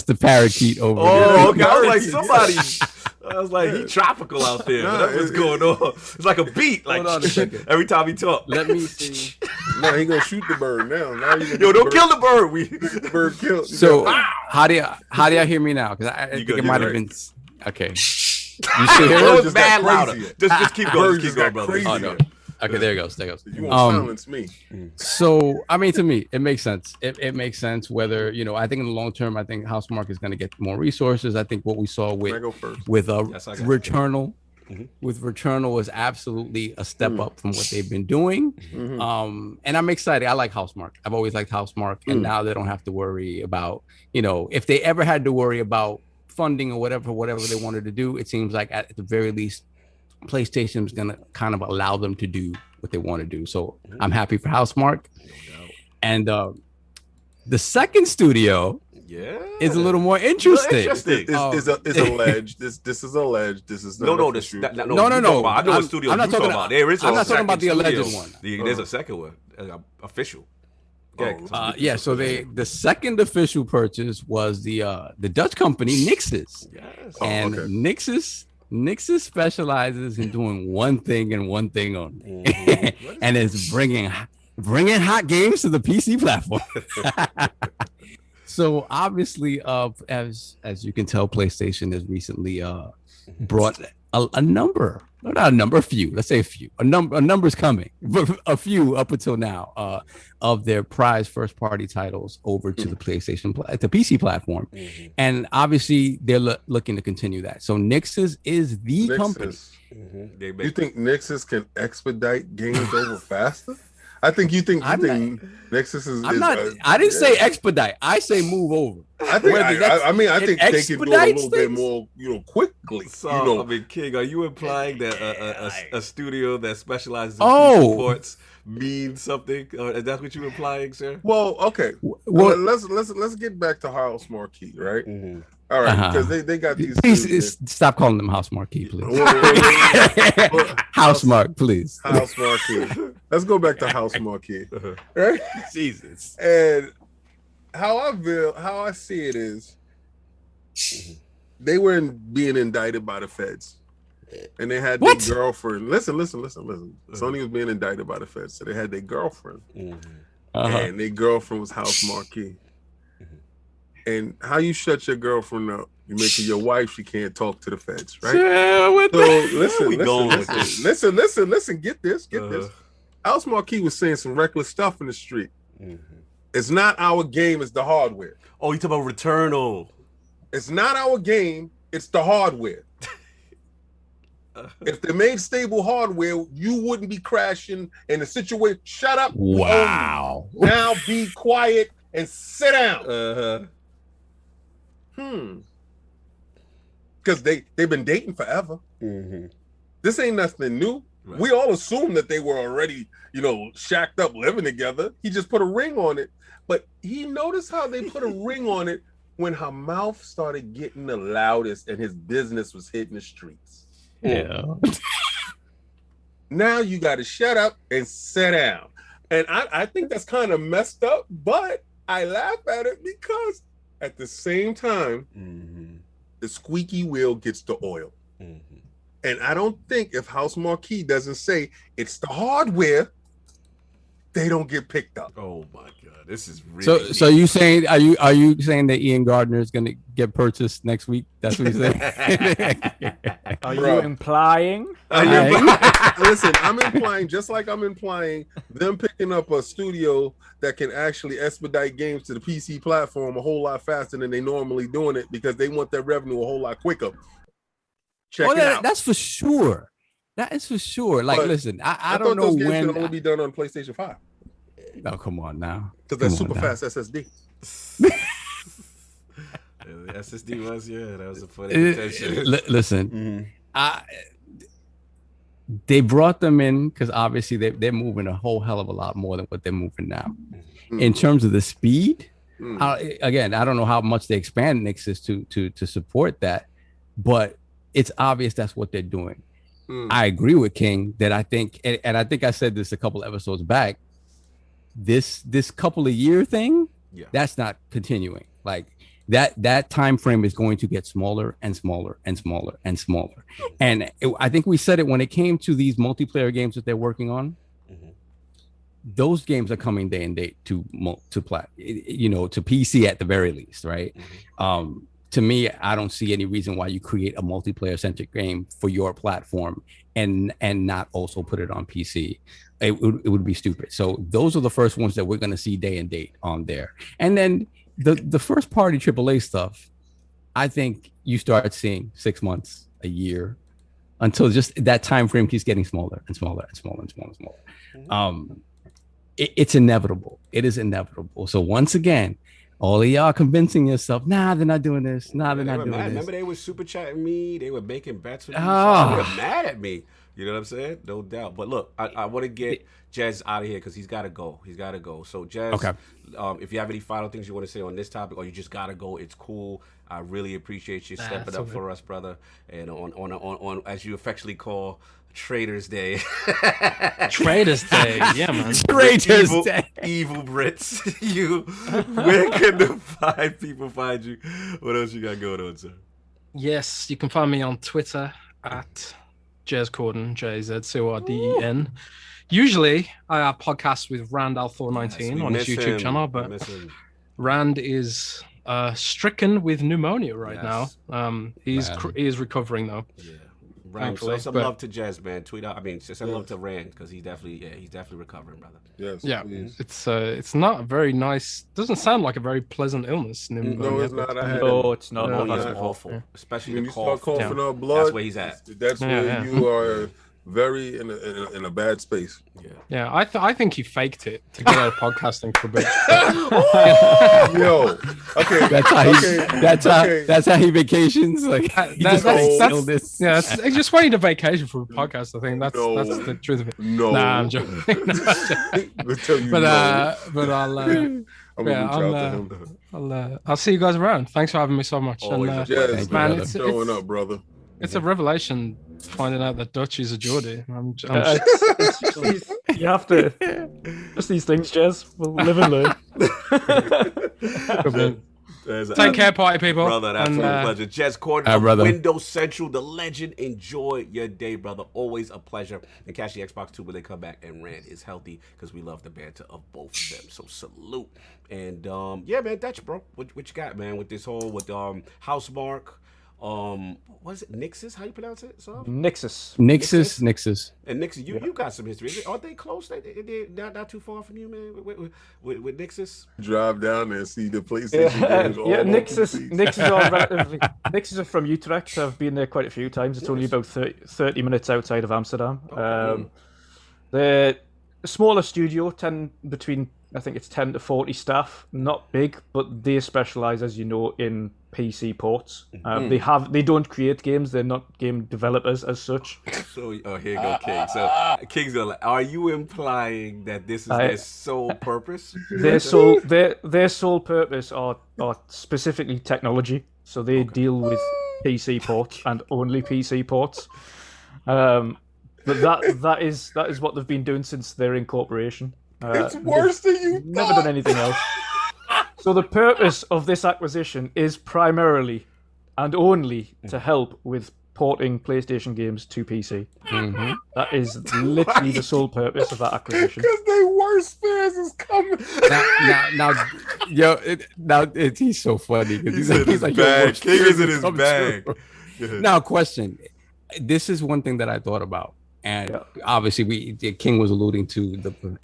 the parakeet over there. Oh, okay. I was like, he tropical out there. That's what's going on. It's like a beat, like Hold on a second. every time he talk. Let me see. No, he gonna shoot the bird now. Yo, don't kill the bird. The bird killed. So how do y'all hear me now? Because I think it might have been okay. You still hear It it? was bad louder. Just keep going. Just keep going, brother. Oh, no. Okay, there it goes. You won't silence me. So I mean, to me, it makes sense. It makes sense. Whether I think in the long term, I think HouseMarque is going to get more resources. I think what we saw with Returnal. With Returnal was absolutely a step up from what they've been doing. And I'm excited. I like HouseMarque. I've always liked HouseMarque, and now they don't have to worry about, if they ever had to worry about funding or whatever they wanted to do, it seems like at the very least, PlayStation is going to kind of allow them to do what they want to do. So I'm happy for HouseMarque. And the second studio is a little more interesting. It's alleged. This is alleged. This is not no. I know what studio you're talking about. There is. I'm not talking about the alleged one. There's a second one, official. So the second official purchase was the Dutch company Nixus. Yes. And Nixus specializes in doing one thing and one thing only, and it's bringing hot games to the PC platform. So obviously, as you can tell, PlayStation has recently brought a number. Not a number, a few. Let's say a few. A number's coming, but a few up until now of their prized first-party titles over to the PlayStation, the PC platform, and obviously they're looking to continue that. So Nixus is the company. You think Nixus can expedite games over faster? I think Nixus is. I didn't say expedite. I say move over. I think they can do it a little bit more, quickly. So, King, are you implying that a studio that specializes in PC ports means something? Is that what you're implying, sir? Well, okay. Well, let's get back to HouseMarque, right? All right, because they got these. Please stop calling them HouseMarque, please. HouseMarque, please. HouseMarque. Let's go back to HouseMarque, right? Jesus. And how I see it is, they were being indicted by the feds, and they had their girlfriend. Listen. Sony was being indicted by the feds, so they had their girlfriend, and their girlfriend was HouseMarque. And how you shut your girlfriend up? You make her your wife. She can't talk to the feds, right? Listen. Get this. HouseMarque was saying some reckless stuff in the street. It's not our game. It's the hardware. Oh, you talking about Returnal? It's not our game. It's the hardware. If they made stable hardware, you wouldn't be crashing in a situation. Shut up. Wow. Now be quiet and sit down. Because they've been dating forever. This ain't nothing new. Right. We all assume that they were already, shacked up living together. He just put a ring on it. But he noticed how they put a ring on it when her mouth started getting the loudest and his business was hitting the streets. Yeah. Now you got to shut up and sit down. And I think that's kind of messed up, but I laugh at it because at the same time, the squeaky wheel gets the oil. And I don't think if HouseMarque doesn't say it's the hardware, they don't get picked up. Oh my God, this is really so you saying are you saying that Ian Garner is going to get purchased next week? That's what you're saying. Are you implying? Listen, I'm implying just like I'm implying them picking up a studio that can actually expedite games to the PC platform a whole lot faster than they normally doing it because they want their revenue a whole lot quicker. Check it out. That's for sure. That is for sure. Like, listen, I don't know those games when. Can only be done on PlayStation 5. No, come on now. Because that's super fast SSD. The SSD was, that was a funny attention. Listen, they brought them in because obviously they're moving a whole hell of a lot more than what they're moving now. In terms of the speed, again, I don't know how much they expand Nixus to support that, but it's obvious that's what they're doing. I agree with King that I think, and I think I said this a couple of episodes back, this couple of year thing, that's not continuing. Like that time frame is going to get smaller and smaller and smaller and smaller. And I think we said it when it came to these multiplayer games that they're working on. Those games are coming day and date to PC at the very least, right? To me, I don't see any reason why you create a multiplayer centric game for your platform and not also put it on PC. It would be stupid. So those are the first ones that we're going to see day and date on there. And then the first party AAA stuff, I think you start seeing 6 months, a year, until just that time frame keeps getting smaller and smaller and smaller and smaller and smaller. It's inevitable. It is inevitable. So once again, all of y'all convincing yourself, nah, they're not doing this. Nah, they're not doing this. Remember they were super chatting me. They were making bets with me. They were mad at me. You know what I'm saying? No doubt. But look, I want to get Jez out of here because he's got to go. So Jez, if you have any final things you want to say on this topic, or you just got to go, it's cool. I really appreciate you stepping up for us, brother. And on as you affectionately call Traders Day. Traders Day, yeah, man. Traders Day. Evil Brits. Where can the five people find you? What else you got going on, sir? Yes, you can find me on Twitter at Jez Corden, JZCORDEN. Usually, I have podcasts with Rand Althor19 on his YouTube channel, but Rand is stricken with pneumonia right now. He is recovering though. Yeah. Right. So some love to Jez, man. Tweet out. I mean, send love to Rand because he's definitely recovering, brother. Yes. Yeah. It's not a very nice. Doesn't sound like a very pleasant illness. No, it's not. No, it's not. It's awful, especially when the you cough. start coughing up blood. That's where he's at. That's where you are very in a bad space. Yeah. I think he faked it to get out of podcasting for a bit. Yo, okay, that's how he vacations. Like that's he's just waiting to vacation for a podcast. I think that's the truth of it. No, nah, I'm joking. I'll see you guys around. Thanks for having me so much. Yes, man, it's showing up, brother. It's a revelation finding out that Dutch is a Geordie. You have to. Just these things, Jez. We'll live and learn. Take care, party people. Brother, absolute pleasure. Jez Corden, Windows Central, the legend. Enjoy your day, brother. Always a pleasure. And catch the Xbox 2 when they come back. And Rand is healthy because we love the banter of both of them. So salute. And man, Dutch, bro. What you got, man, with this whole HouseMarque? What is it? Nixus? How you pronounce it? So? Nixus. And Nixus, you got some history. Aren't they close? They're not too far from you, man. With Nixus. Drive down there and see the PlayStation games. Nixus are from Utrecht. I've been there quite a few times. It's only about 30 minutes outside of Amsterdam. They're a smaller studio, between I think it's 10 to 40 staff. Not big, but they specialize, as you know, in PC ports. They don't create games. They're not game developers as such. So here you go, King. So King's are you implying that this is their sole purpose? Their sole purpose are specifically technology. So they deal with PC ports and only PC ports. But that is what they've been doing since their incorporation. It's worse than you never done anything else. So the purpose of this acquisition is primarily and only to help with porting PlayStation games to PC. Mm-hmm. That is literally the sole purpose of that acquisition. Because their worst fears is coming. He's so funny because he's like bag. King is in his bag. Now, question. This is one thing that I thought about. And obviously, King was alluding to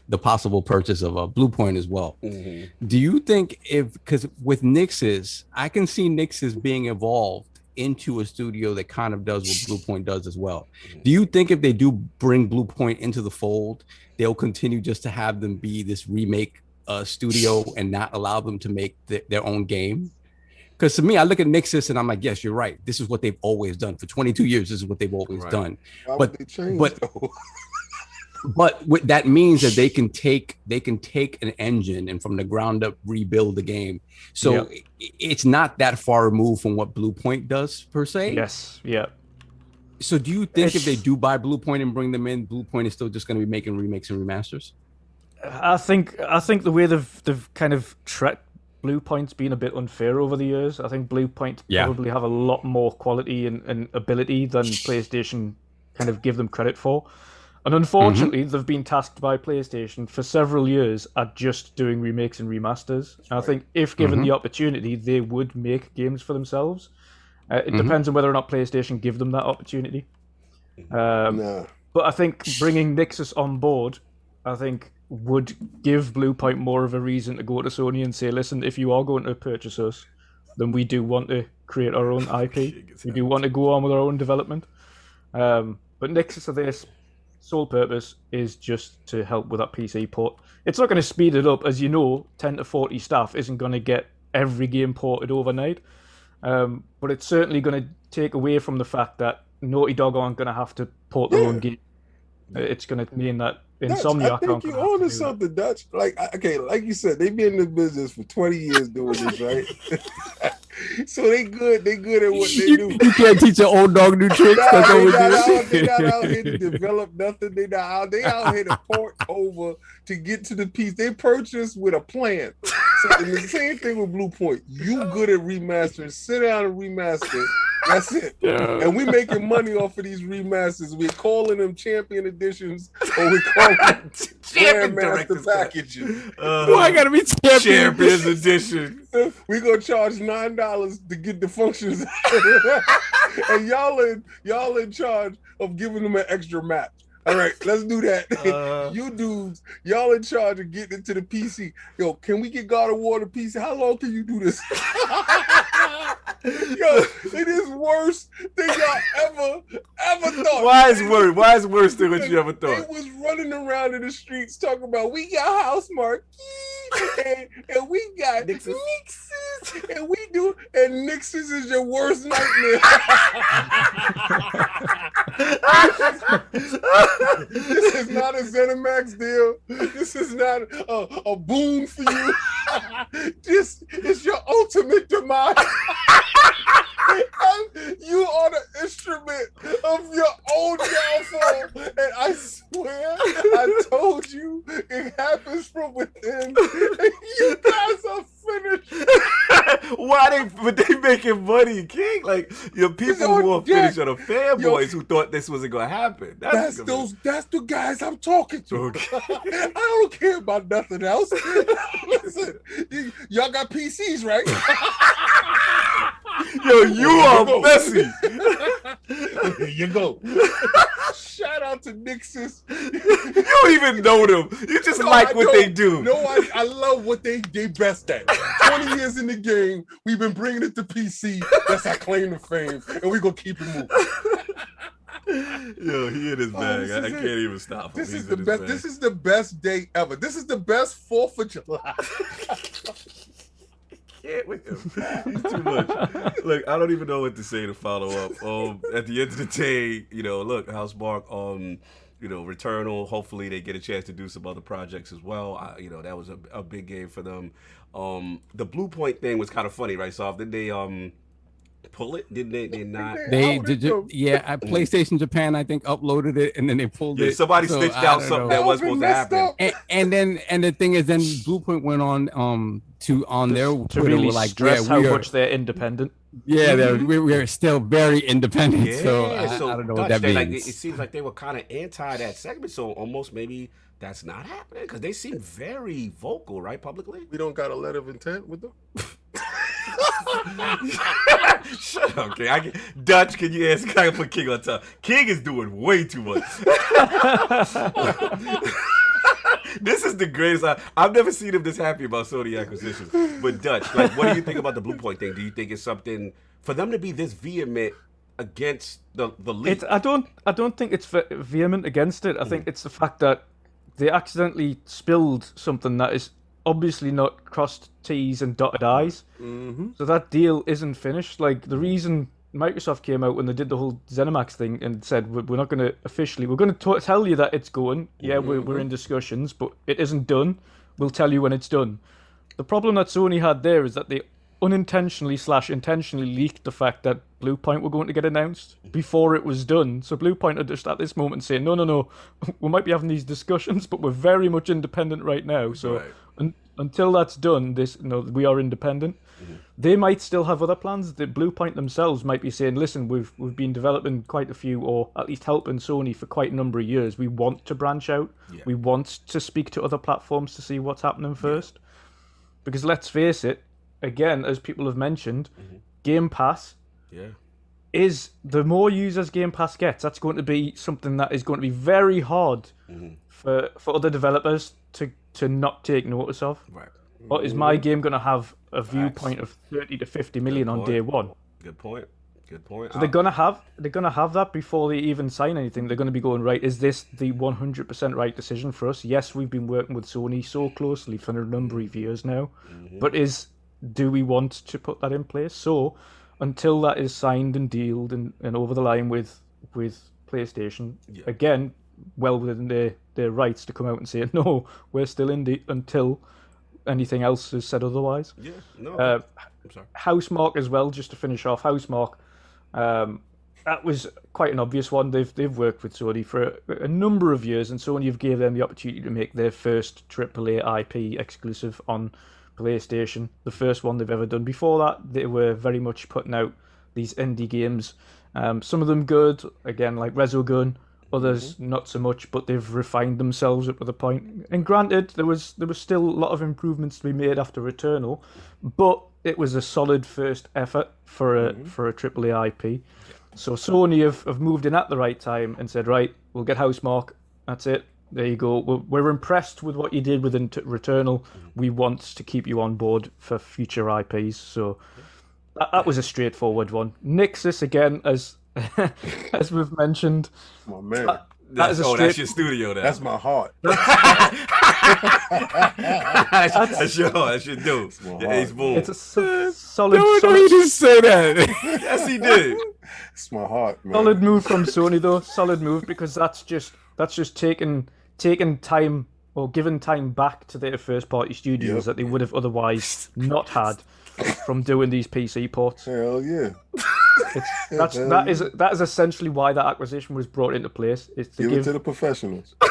the possible purchase of a Blue Point as well. Mm-hmm. Do you think because with Nixus, I can see Nixus being evolved into a studio that kind of does what Blue Point does as well? Mm-hmm. Do you think if they do bring Blue Point into the fold, they'll continue just to have them be this remake studio and not allow them to make their own game? Because to me, I look at Nixus and I'm like, yes, you're right. This is what they've always done for 22 years. This is what they've always done. Why But would they change, but though? but what that means that they can take an engine and from the ground up rebuild the game. So it's not that far removed from what Blue Point does per se. Yes. Yeah. So do you think if they do buy Blue Point and bring them in, Blue Point is still just going to be making remakes and remasters? I think the way they've kind of treated Blue Point's been a bit unfair over the years. I think Blue Point probably have a lot more quality and ability than PlayStation kind of give them credit for. And unfortunately, they've been tasked by PlayStation for several years at just doing remakes and remasters. And I think if given the opportunity, they would make games for themselves. It depends on whether or not PlayStation give them that opportunity. But I think bringing Nixus on board, I think would give Blue Point more of a reason to go to Sony and say, listen, if you are going to purchase us, then we do want to create our own IP. We do want to go on with our own development. But Nixus of this sole purpose is just to help with that PC port. It's not going to speed it up. As you know, 10 to 40 staff isn't going to get every game ported overnight. But it's certainly going to take away from the fact that Naughty Dog aren't going to have to port their own game. It's going to mean that Insomniac I think you're on to something, Dutch. Like, okay, like you said, they've been in the business for 20 years doing this, right? So they good at what they do. You can't teach an old dog new tricks. That's what They're not out here to develop nothing. They out here to port over to get to the piece. They purchased with a plan. So, and the same thing with Blue Point. You good at remastering. Sit down and remaster. That's it. Yeah. And we making money off of these remasters. We're calling them champion editions, or we call them Grandmaster packages. I gotta be Champions edition. We're gonna charge $9 to get the functions, and y'all in charge of giving them an extra map. All right, let's do that. You dudes, y'all in charge of getting into the PC. Yo, can we get God of War to PC? How long can you do this? Yo, it is worse than y'all ever thought. Why is worse? Why is worse than what you ever thought? They was running around in the streets talking about we got HouseMarque and we got Nixus and we do, and Nixus is your worst nightmare. This is not a ZeniMax deal. This is not a boon for you. This is your ultimate demise. You are the instrument of your own downfall, and I swear I told you it happens from within. You guys are finished. But they making money, King. Like your people who are finished are the fanboys who thought this wasn't gonna happen. That's the guys I'm talking to. Okay. I don't care about nothing else. Listen, y'all got PCs, right? Yo, you are messy. Here you go. Shout out to Nixus. You don't even know them. You just like what they do. No, I love what they best at. 20 years in the game, we've been bringing it to PC. That's our claim to fame, and we're gonna keep it moving. Yo, he in his bag. I can't even stop him. This is the best. This is the best day ever. This is the best 4th of July. With him. He's too much. Look, I don't even know what to say to follow up. At the end of the day, look, HouseMarque, Returnal. Hopefully, they get a chance to do some other projects as well. That was a big game for them. The Blue Point thing was kind of funny, right? So did they pull it? Did they not? They did. Yeah, PlayStation Japan, I think, uploaded it and then they pulled it. Somebody stitched out something that was supposed to happen. And the thing is, then Blue Point went on on their Twitter, really like, stress how much they're independent. Yeah, we're still very independent. Yeah, so I don't know what that means. Like, it seems like they were kind of anti that segment, so almost maybe that's not happening because they seem very vocal, right, publicly. We don't got a letter of intent with them. Shut up, King. Dutch, can you ask? I put King on top. King is doing way too much. This is the greatest. I've never seen him this happy about Sony acquisitions. But Dutch, like, what do you think about the Blue Point thing? Do you think it's something for them to be this vehement against the league? I don't think it's vehement against it. I think it's the fact that they accidentally spilled something that is obviously not crossed T's and dotted I's. So that deal isn't finished. Like, the reason Microsoft came out when they did the whole ZeniMax thing and said, we're not going to officially, we're going to tell you that it's going. Yeah, we're in discussions, but it isn't done. We'll tell you when it's done. The problem that Sony had there is that they unintentionally/intentionally leaked the fact that Bluepoint were going to get announced before it was done. So Bluepoint are just at this moment saying, no, we might be having these discussions, but we're very much independent right now. So until that's done, we are independent. They might still have other plans. The Bluepoint themselves might be saying, listen, we've been developing quite a few, or at least helping Sony for quite a number of years. We want to branch out. We want to speak to other platforms to see what's happening first. Because let's face it, again, as people have mentioned, Game Pass is, the more users Game Pass gets, that's going to be something that is going to be very hard for other developers to not take notice of. Or is my game going to have a viewpoint of 30 to 50 million on day one? Good point. So they're gonna have that before they even sign anything. They're gonna be going, right, is this the 100% right decision for us? Yes, we've been working with Sony so closely for a number of years now, but do we want to put that in place? So until that is signed and dealed and over the line with PlayStation, again, well within their rights to come out and say, no, we're still indie until anything else is said otherwise. I'm sorry. HouseMarque as well, just to finish off, HouseMarque, that was quite an obvious one. They've worked with Sony for a number of years, and Sony have gave them the opportunity to make their first AAA IP exclusive on PlayStation, the first one they've ever done. Before that, they were very much putting out these indie games, some of them good, again, like Resogun, others not so much, but they've refined themselves up to the point. And granted, there was still a lot of improvements to be made after Returnal, but it was a solid first effort for a AAA IP. So Sony have moved in at the right time and said, right, we'll get HouseMarque. That's it. There you go. We're impressed with what you did with Returnal. We want to keep you on board for future IPs. So that was a straightforward one. Nixus, again, as we've mentioned. My man. That's your studio now. That's my heart. That's your dude. Ace Boom. It's a solid. He didn't say that. Yes, he did. It's my heart, man. Solid move from Sony, though. Solid move, because that's just taking time, or giving time back to their first party studios that they would have otherwise not had from doing these PC ports. Hell yeah. That is essentially why that acquisition was brought into place. Is to give it to the professionals. Yo!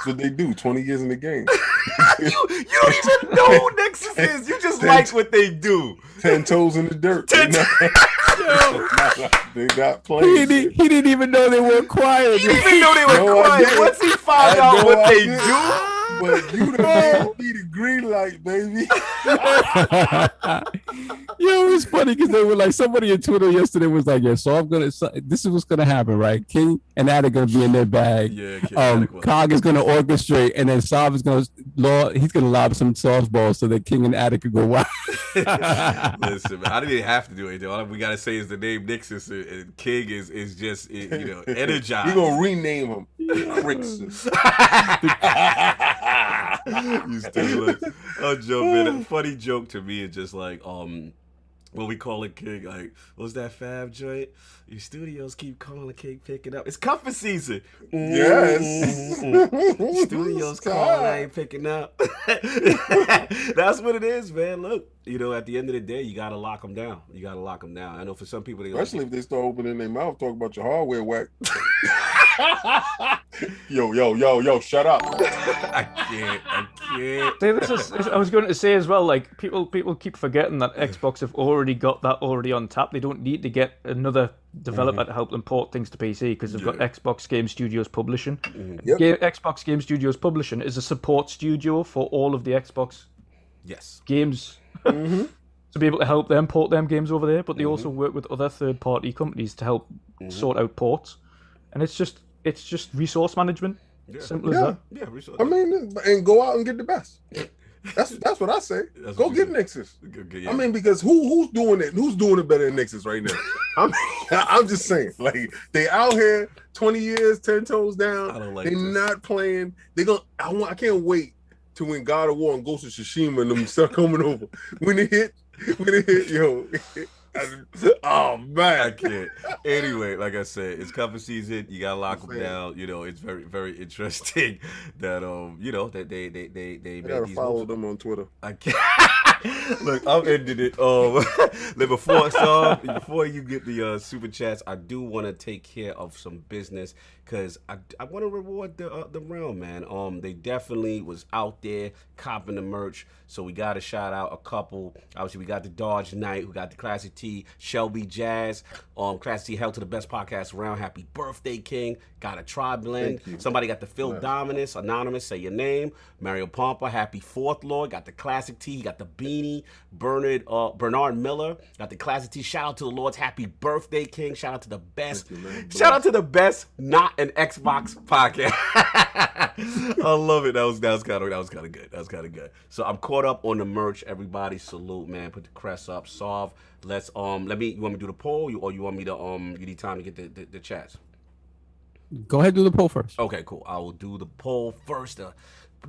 That's what they do. 20 years in the game. you don't even know who Nexus is. You just like what they do. 10 toes in the dirt. They got played. He didn't even know they were quiet. He didn't even know they were quiet. Once he found out what they do. But you done gave me the green light, baby. Yo, it was funny because they were like, somebody on Twitter yesterday was like, yeah, so this is what's gonna happen, right? King and Attic gonna be in their bag. Yeah, Cog is gonna orchestrate, and then Sav is gonna lob some softballs so that King and Attic could go wild. Listen, man, I didn't even have to do anything. All we gotta say is the name Nixus, and King is just energized. We're gonna rename him Crixus. You still look. I'm joking. Funny joke to me is just like what we call it, King. Like, what's that fab joint? Your studios keep calling the King picking up. It's cuffing season. Yes. Studios calling, I ain't picking up. That's what it is, man. Look, at the end of the day, you gotta lock them down. I know for some people, especially if they start opening their mouth, talk about your hardware whack. Yo, shut up. I can't. I was going to say as well, like, people keep forgetting that Xbox have already got that already on tap. They don't need to get another developer to help them port things to PC because they've got Xbox Game Studios Publishing. Xbox Game Studios Publishing is a support studio for all of the Xbox games to be able to help them port them games over there, but they also work with other third-party companies to help sort out ports. And it's just resource management. Simple as that. Yeah, I mean, and go out and get the best. That's what I say. That's Go what you get say. Nixus. Good, yeah. I mean, because who's doing it? Who's doing it better than Nixus right now? I'm just saying, like they out here 20 years, 10 toes down. I don't like They're this. not playing. I can't wait to when God of War and Ghost of Tsushima and them start coming over. When it hit, yo. Oh man, I can't. Anyway, like I said, it's cuffing season. You gotta lock them down. You know, it's very, very interesting that that they made gotta these follow moves. them on Twitter. I can't. Look, I'm ending it. Before you get the super chats, I do want to take care of some business because I want to reward the realm, man. They definitely was out there copping the merch, so we got to shout out a couple. Obviously, we got the Dodge Knight, who got the Classic T, Shelby Jazz, Classic T, held to the best podcast around. Happy birthday, King. Got a Tri Blend. Somebody got the Phil Dominus, Anonymous, say your name. Mario Pompa, happy 4th Lord, got the Classic T, he got the beanie. Bernard Miller got the Classic T. Shout out to the Lords, happy birthday, King. Shout out to the best. Shout out to the best not an Xbox podcast. I love it. That was kind of good. That was kind of good. So I'm caught up on the merch. Everybody salute, man. Put the crest up. Solve. Let's you want me to do the poll, or you want me to you need time to get the chats? Go ahead, do the poll first. Okay, cool. I will do the poll first.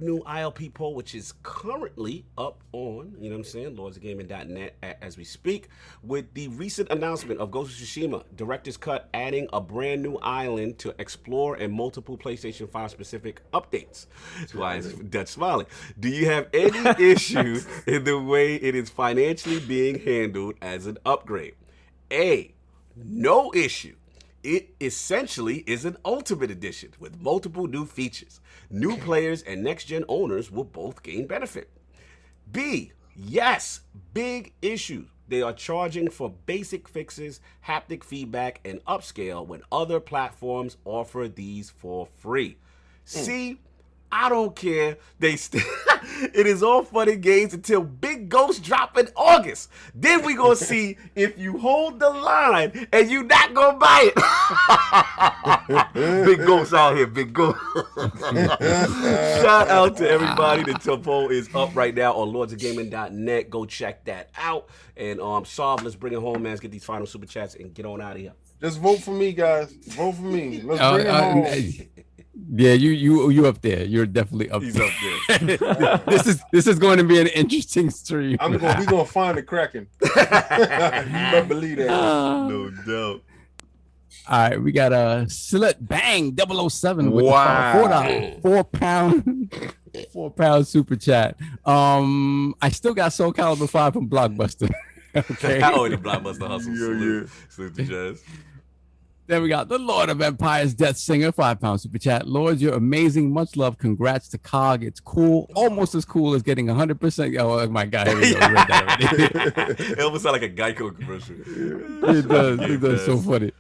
New ILP poll, which is currently up on, lordsofgaming.net as we speak, with the recent announcement of Ghost of Tsushima Director's Cut adding a brand new island to explore and multiple PlayStation 5 specific updates. Why is Dutch smiling? Do you have any issue in the way it is financially being handled as an upgrade? A, no issue. It essentially is an Ultimate Edition with multiple new features. New players and next-gen owners will both gain benefit. B, yes, big issue. They are charging for basic fixes, haptic feedback, and upscale when other platforms offer these for free. C, I don't care. It is all fun and games until Big Ghost drop in August. Then we gonna see if you hold the line and you not gonna buy it. Big Ghost out here, Big Ghost. Shout out to everybody. The poll is up right now on lordsofgaming.net. Go check that out. And Saab, let's bring it home, man. Let's get these final super chats and get on out of here. Just vote for me, guys. Vote for me. Let's bring it home. Yeah, you up there. You're definitely up He's there. up there. This is going to be an interesting stream. We gonna find the Kraken. You better believe that. No doubt. All right, we got a Slit Bang 007 with Wow. the £4 super chat. I still got Soul Calibur 5 from Blockbuster. Okay. Oh, the Blockbuster hustle. Salute to Jazz. Then we got the Lord of Empires Death Singer, £5 super chat. Lords, you're amazing. Much love. Congrats to COG. It's cool. Almost as cool as getting 100%. Oh my God. Here we go. Read that already. It almost sounds like a Geico commercial. It does. It does. So funny.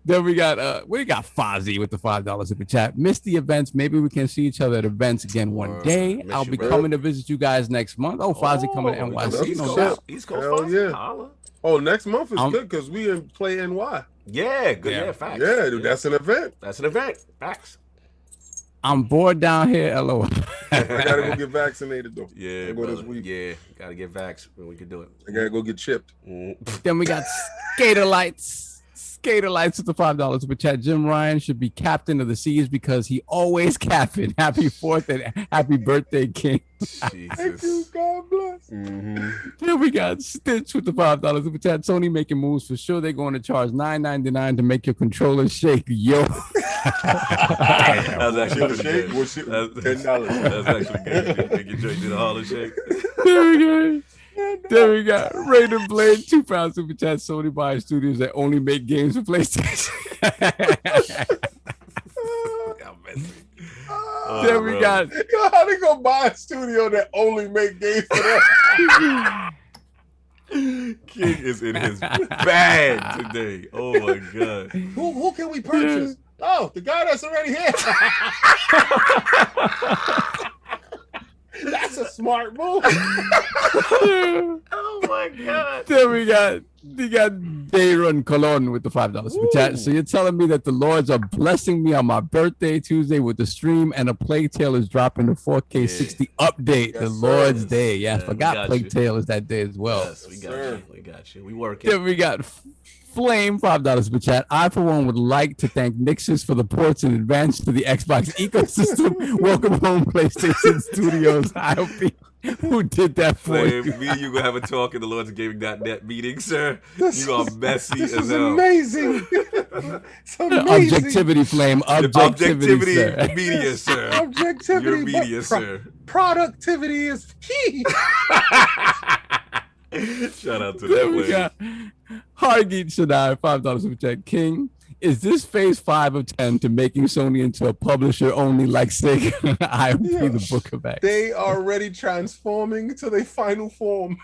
Then we got Fozzie with the $5 super chat. Missed the events. Maybe we can see each other at events again one day. I'll be coming to visit you guys next month. Oh, Fozzie coming to NYC. East Coast Hell Fozzie. yeah. Holla. Oh, next month is good because we in play NY. Yeah, good. Yeah, facts. Yeah, dude, that's an event. That's an event. Facts. I'm bored down here. LOL. I gotta go get vaccinated though. Yeah, go this week. Yeah, gotta get vaxxed when we can do it. I gotta go get chipped. Then we got Skater Lights with the $5 super chat. Jim Ryan should be captain of the seas because he always capping. Happy 4th and happy birthday, King. Thank you, God bless. Then we got Stitch with the $5 super chat. Sony making moves for sure. They're going to charge $9.99 to make your controller shake. Yo. That was actually shake. good. $10. That's actually good. Make your drink to the Harlem Shake. There we go. Then we got Raiden Blade, £2 super chat. Sony buys studios that only make games for PlayStation. Then we got. How they gonna buy a studio that only make games for that? King is in his bag today. Oh my God. Who can we purchase? Oh, the guy that's already here. That's a smart move. Oh my God. Then we got You got Dayron Colon with the $5 super chat. So you're telling me that the Lords are blessing me on my birthday Tuesday with the stream, and a Plague Tale is dropping the 4K 60 update. Yes, the Lord's sir. Day. Yes, Yeah, forgot Plague Tale is that day as well. Yes, we got you. We got you. We working. Then we got Flame, $5 super chat. I, for one, would like to thank Nixus for the ports in advance to the Xbox ecosystem. Welcome home, PlayStation Studios. ILP. Who did that for Flame, you? me and you gonna have a talk in the LordsGaming.net meeting, sir. This You are is- messy This as is hell. amazing. It's amazing. Objectivity, Flame. Objectivity, sir. Media, sir. Objectivity. Your media, but sir. Productivity is key. Shout out to Then we that got Hargeet Shadai, $5 super chat. King, is this phase 5 of 10 to making Sony into a publisher only like Sega? ILP, Yeah. the Book of X. They are already transforming to their final form.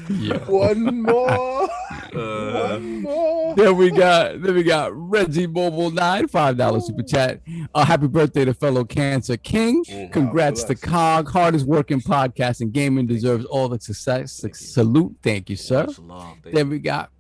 Yeah. One more. One more. Then we got Reggie Mobile 9, $5 super chat. Happy birthday to fellow Cancer King. Congrats to Cog. Hardest working podcast and gaming deserves all the success. Salute. Thank you, sir. Much love. Thank Then we got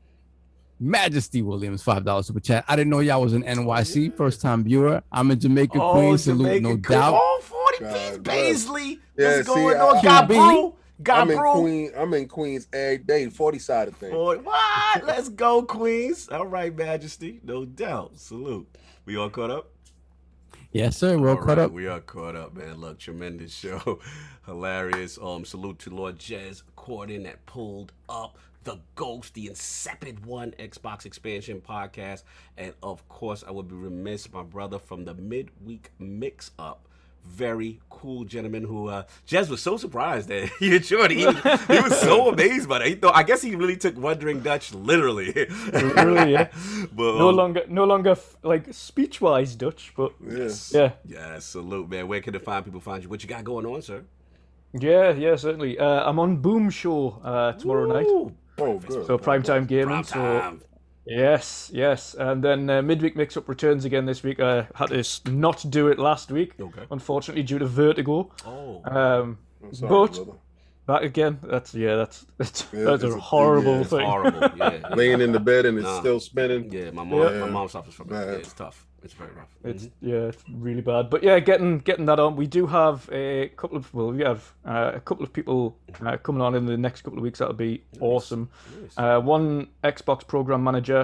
Majesty Williams, $5 super chat. I didn't know y'all was in NYC. First time viewer. I'm in Jamaica, Queens. Salute, Jamaican no Queen. doubt. Oh, 40 God piece bless. Paisley. Yeah, What's see, going on? Got QB. brew. Got I'm in Queens every day, 40 side of things. Boy, what? Let's go, Queens. All right, Majesty. No doubt. Salute. We all caught up? Yes, sir. We're all caught up. We are caught up, man. Look, tremendous show. Hilarious. Salute to Lord Jez Corden that pulled up the Ghost, the insipid one Xbox expansion podcast. And of course, I would be remiss, my brother from the midweek mix up. Very cool gentleman who Jez was so surprised that he enjoyed it. He was so amazed by it. He thought, I guess he really took Wandering Dutch literally. Really, yeah. But, No longer like speech-wise Dutch, but Yes. yeah. Yeah, salute, man. Where can the fine people find you? What you got going on, sir? Yeah, certainly. I'm on Boom Show tomorrow night. Ooh. Oh, good. So primetime gaming. Prime So time. yes, and then midweek mix-up returns again this week. I had to not do it last week, Okay. unfortunately due to vertigo. Oh. I'm sorry, but brother. that again, that's it's a a- horrible It's thing. horrible. Yeah. Laying in the bed and it's Nah. still spinning. Yeah, my Yeah. mom suffers from it. Nah. Yeah, it's tough. It's very rough. It's really bad. But yeah, getting that on. We do have a couple of a couple of people coming on in the next couple of weeks. That'll be awesome. Nice. One Xbox program manager.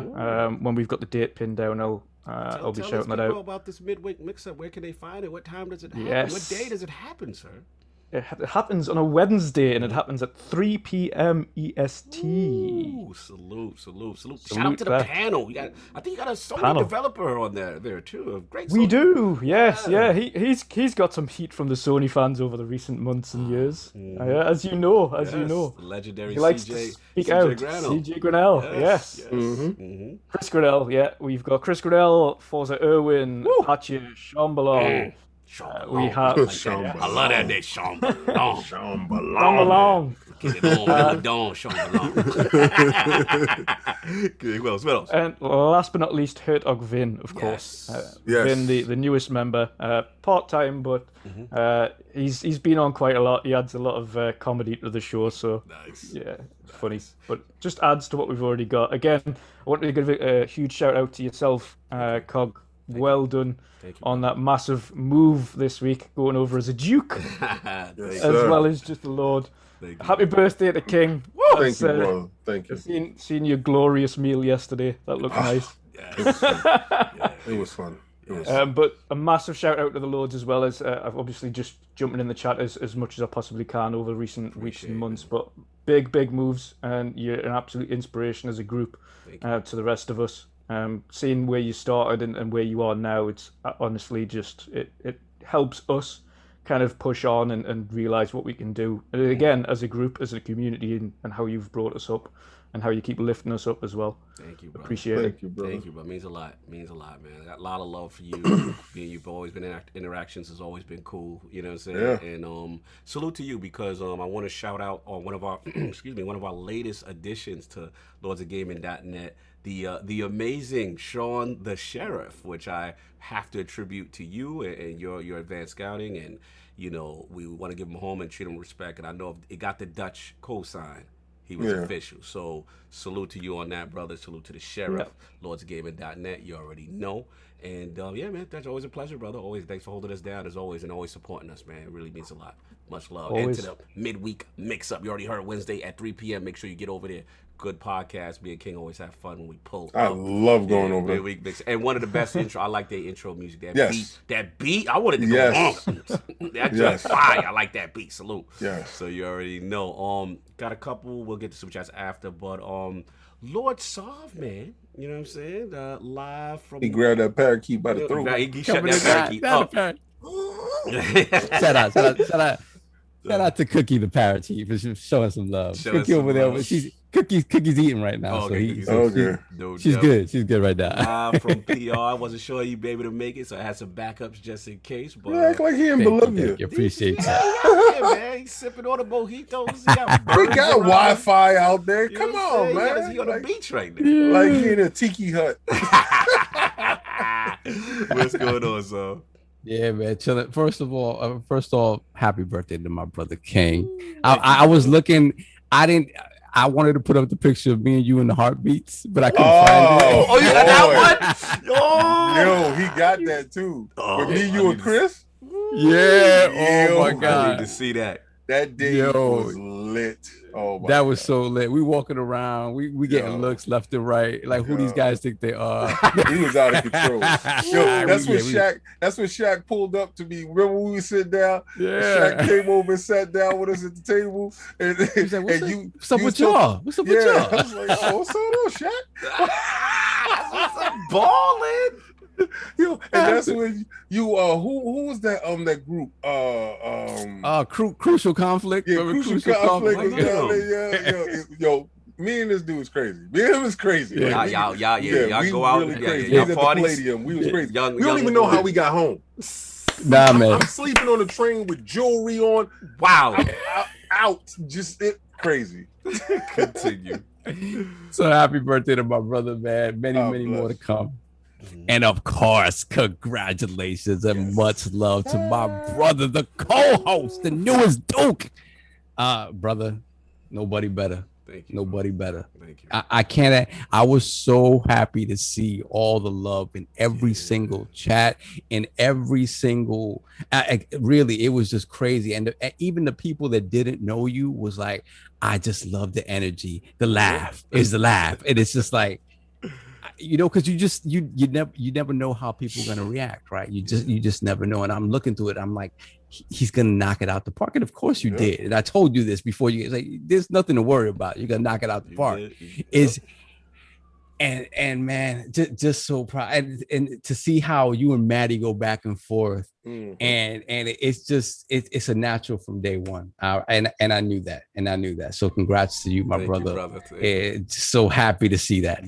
When we've got the date pinned down, I'll be shouting that out. About this midweek mix-up. Where can they find it? What time does it happen? Yes. What day does it happen, sir? It happens on a Wednesday and it happens at 3 p.m. EST. Ooh, salute. Shout out to the back. panel. I think you got a Sony Panel. developer on there too. A great. We Sony- do, yes, yeah. He's got some heat from the Sony fans over the recent months and years. As you know, Yes, legendary he likes CJ, to speak CJ out. Grano. CJ Grinnell, yes. Chris Grinnell, yeah. We've got Chris Grinnell, Forza Irwin, Patchy, Shambhalong. We have I love that day, Sean Balong. Shambhalong. Get it on with the dawn, Sean Balong. Good. Who else? And last but not least, Hertog Vin, of course. Yes. Vin, the newest member, part-time, but he's been on quite a lot. He adds a lot of comedy to the show, so Nice. yeah, funny. But just adds to what we've already got. Again, I want to give a huge shout-out to yourself, Cog. Well done on that massive move this week, going over as a Duke, as well as just a Lord. Happy birthday to King. Thank you, bro. Thank you. Seen your glorious meal yesterday. That looked nice. It was fun. But a massive shout out to the Lords as well as I've obviously just jumping in the chat as much as I possibly can over recent weeks and months. But big moves, and you're an absolute inspiration as a group to the rest of us. Seeing where you started and where you are now, it's honestly just it helps us kind of push on and realize what we can do. And again, as a group, as a community, and how you've brought us up. and how you keep lifting us up as well. Thank you, bro. Appreciate it. Thank you, brother. Thank you, bro. Means a lot. Means a lot, man. I got a lot of love for you. You've always been interactions has always been cool. You know what I'm saying? Yeah. And salute to you because I want to shout out on one of our one of our latest additions to LordsOfGaming.net, the amazing Sean the Sheriff, which I have to attribute to you and your advanced scouting, and you know we want to give him home and treat him with respect. And I know it got the Dutch cosign. He was official. So salute to you on that, brother. Salute to the Sheriff, LordsOfGaming.net. You already know. And yeah, man, that's always a pleasure, brother. Always thanks for holding us down as always and always supporting us, man. It really means a lot. Much love. Always. And to the midweek mix up. You already heard Wednesday at 3 p.m. Make sure you get over there. Good podcast. Me and King always have fun when we pull I up. love going over there. Midweek mix. And one of the best intro. I like their intro music. Yes. That beat. I wanted to go on. That's just fire. I like that beat. Salute. Yeah. So you already know. Got a couple. We'll get to super chats after, but Lord Sov, man. You know what I'm saying? Live from. He grabbed that parakeet by the throat. He shut that parakeet up. Shout out to Cookie the parrot chief for showing some love. Cookie over there, Cookie's eating right now, she's good. She's good right now. From PR, I wasn't sure you'd be able to make it, so I had some backups just in case. But You act like he in Bolivia. Appreciate that. Yeah, man, he's sipping on the mojitos. We got Wi-Fi out there. Come on, man. He's on the beach right now. Like he in a tiki hut. What's going on, son? Yeah, man, chilling. First off, happy birthday to my brother King. I was looking. I wanted to put up the picture of me and you in the heartbeats, but I couldn't find it. Oh, you got that one? Yo, he got that too. With me, you, and Chris. Yeah. Oh my God. I need to see that. That day was lit. Oh my that was God. so lit. We walking around, we getting looks left and right. Like who these guys think they are. He was out of control. Yo, that's when Shaq pulled up to me. Remember when we sit down? Yeah. Shaq came over and sat down with us at the table. And, He's like, what's up with y'all? y'all? What's up with y'all? I was like, oh, what's going on, Shaq? What's up, ballin'? Yo, and that's when you who was that that group Crucial Conflict. yeah, Remember Crucial Conflict was Conflict? down there. Yo, me and this dude is crazy. Me and him is crazy. Yeah. Y'all we go out. really crazy. Y'all We was at the parties. Palladium. We was crazy. Young- we don't young even know how boys. we got home. Nah, man. I'm sleeping on the train with jewelry on. Wow. Out. Just crazy. Continue. So happy birthday to my brother, man. Many more to come. And of course, congratulations and much love to my brother, the co-host, the newest Duke. Brother, nobody better. Thank you. Nobody better. Thank you. I can't. I was so happy to see all the love in every single chat, in every single. Really, it was just crazy. And even the people that didn't know you was like, I just love the energy. The laugh is the laugh, and it's just like. Because you never know how people are gonna react, right? You just never know. And I'm looking through it. I'm like, he's gonna knock it out the park. And of course you did. And I told you this before. There's nothing to worry about. You're gonna knock it out the park. And man, just so proud. And to see how you and Maddie go back and forth, and it's a natural from day one. And I knew that. So congrats to you, my brother. Just so happy to see that.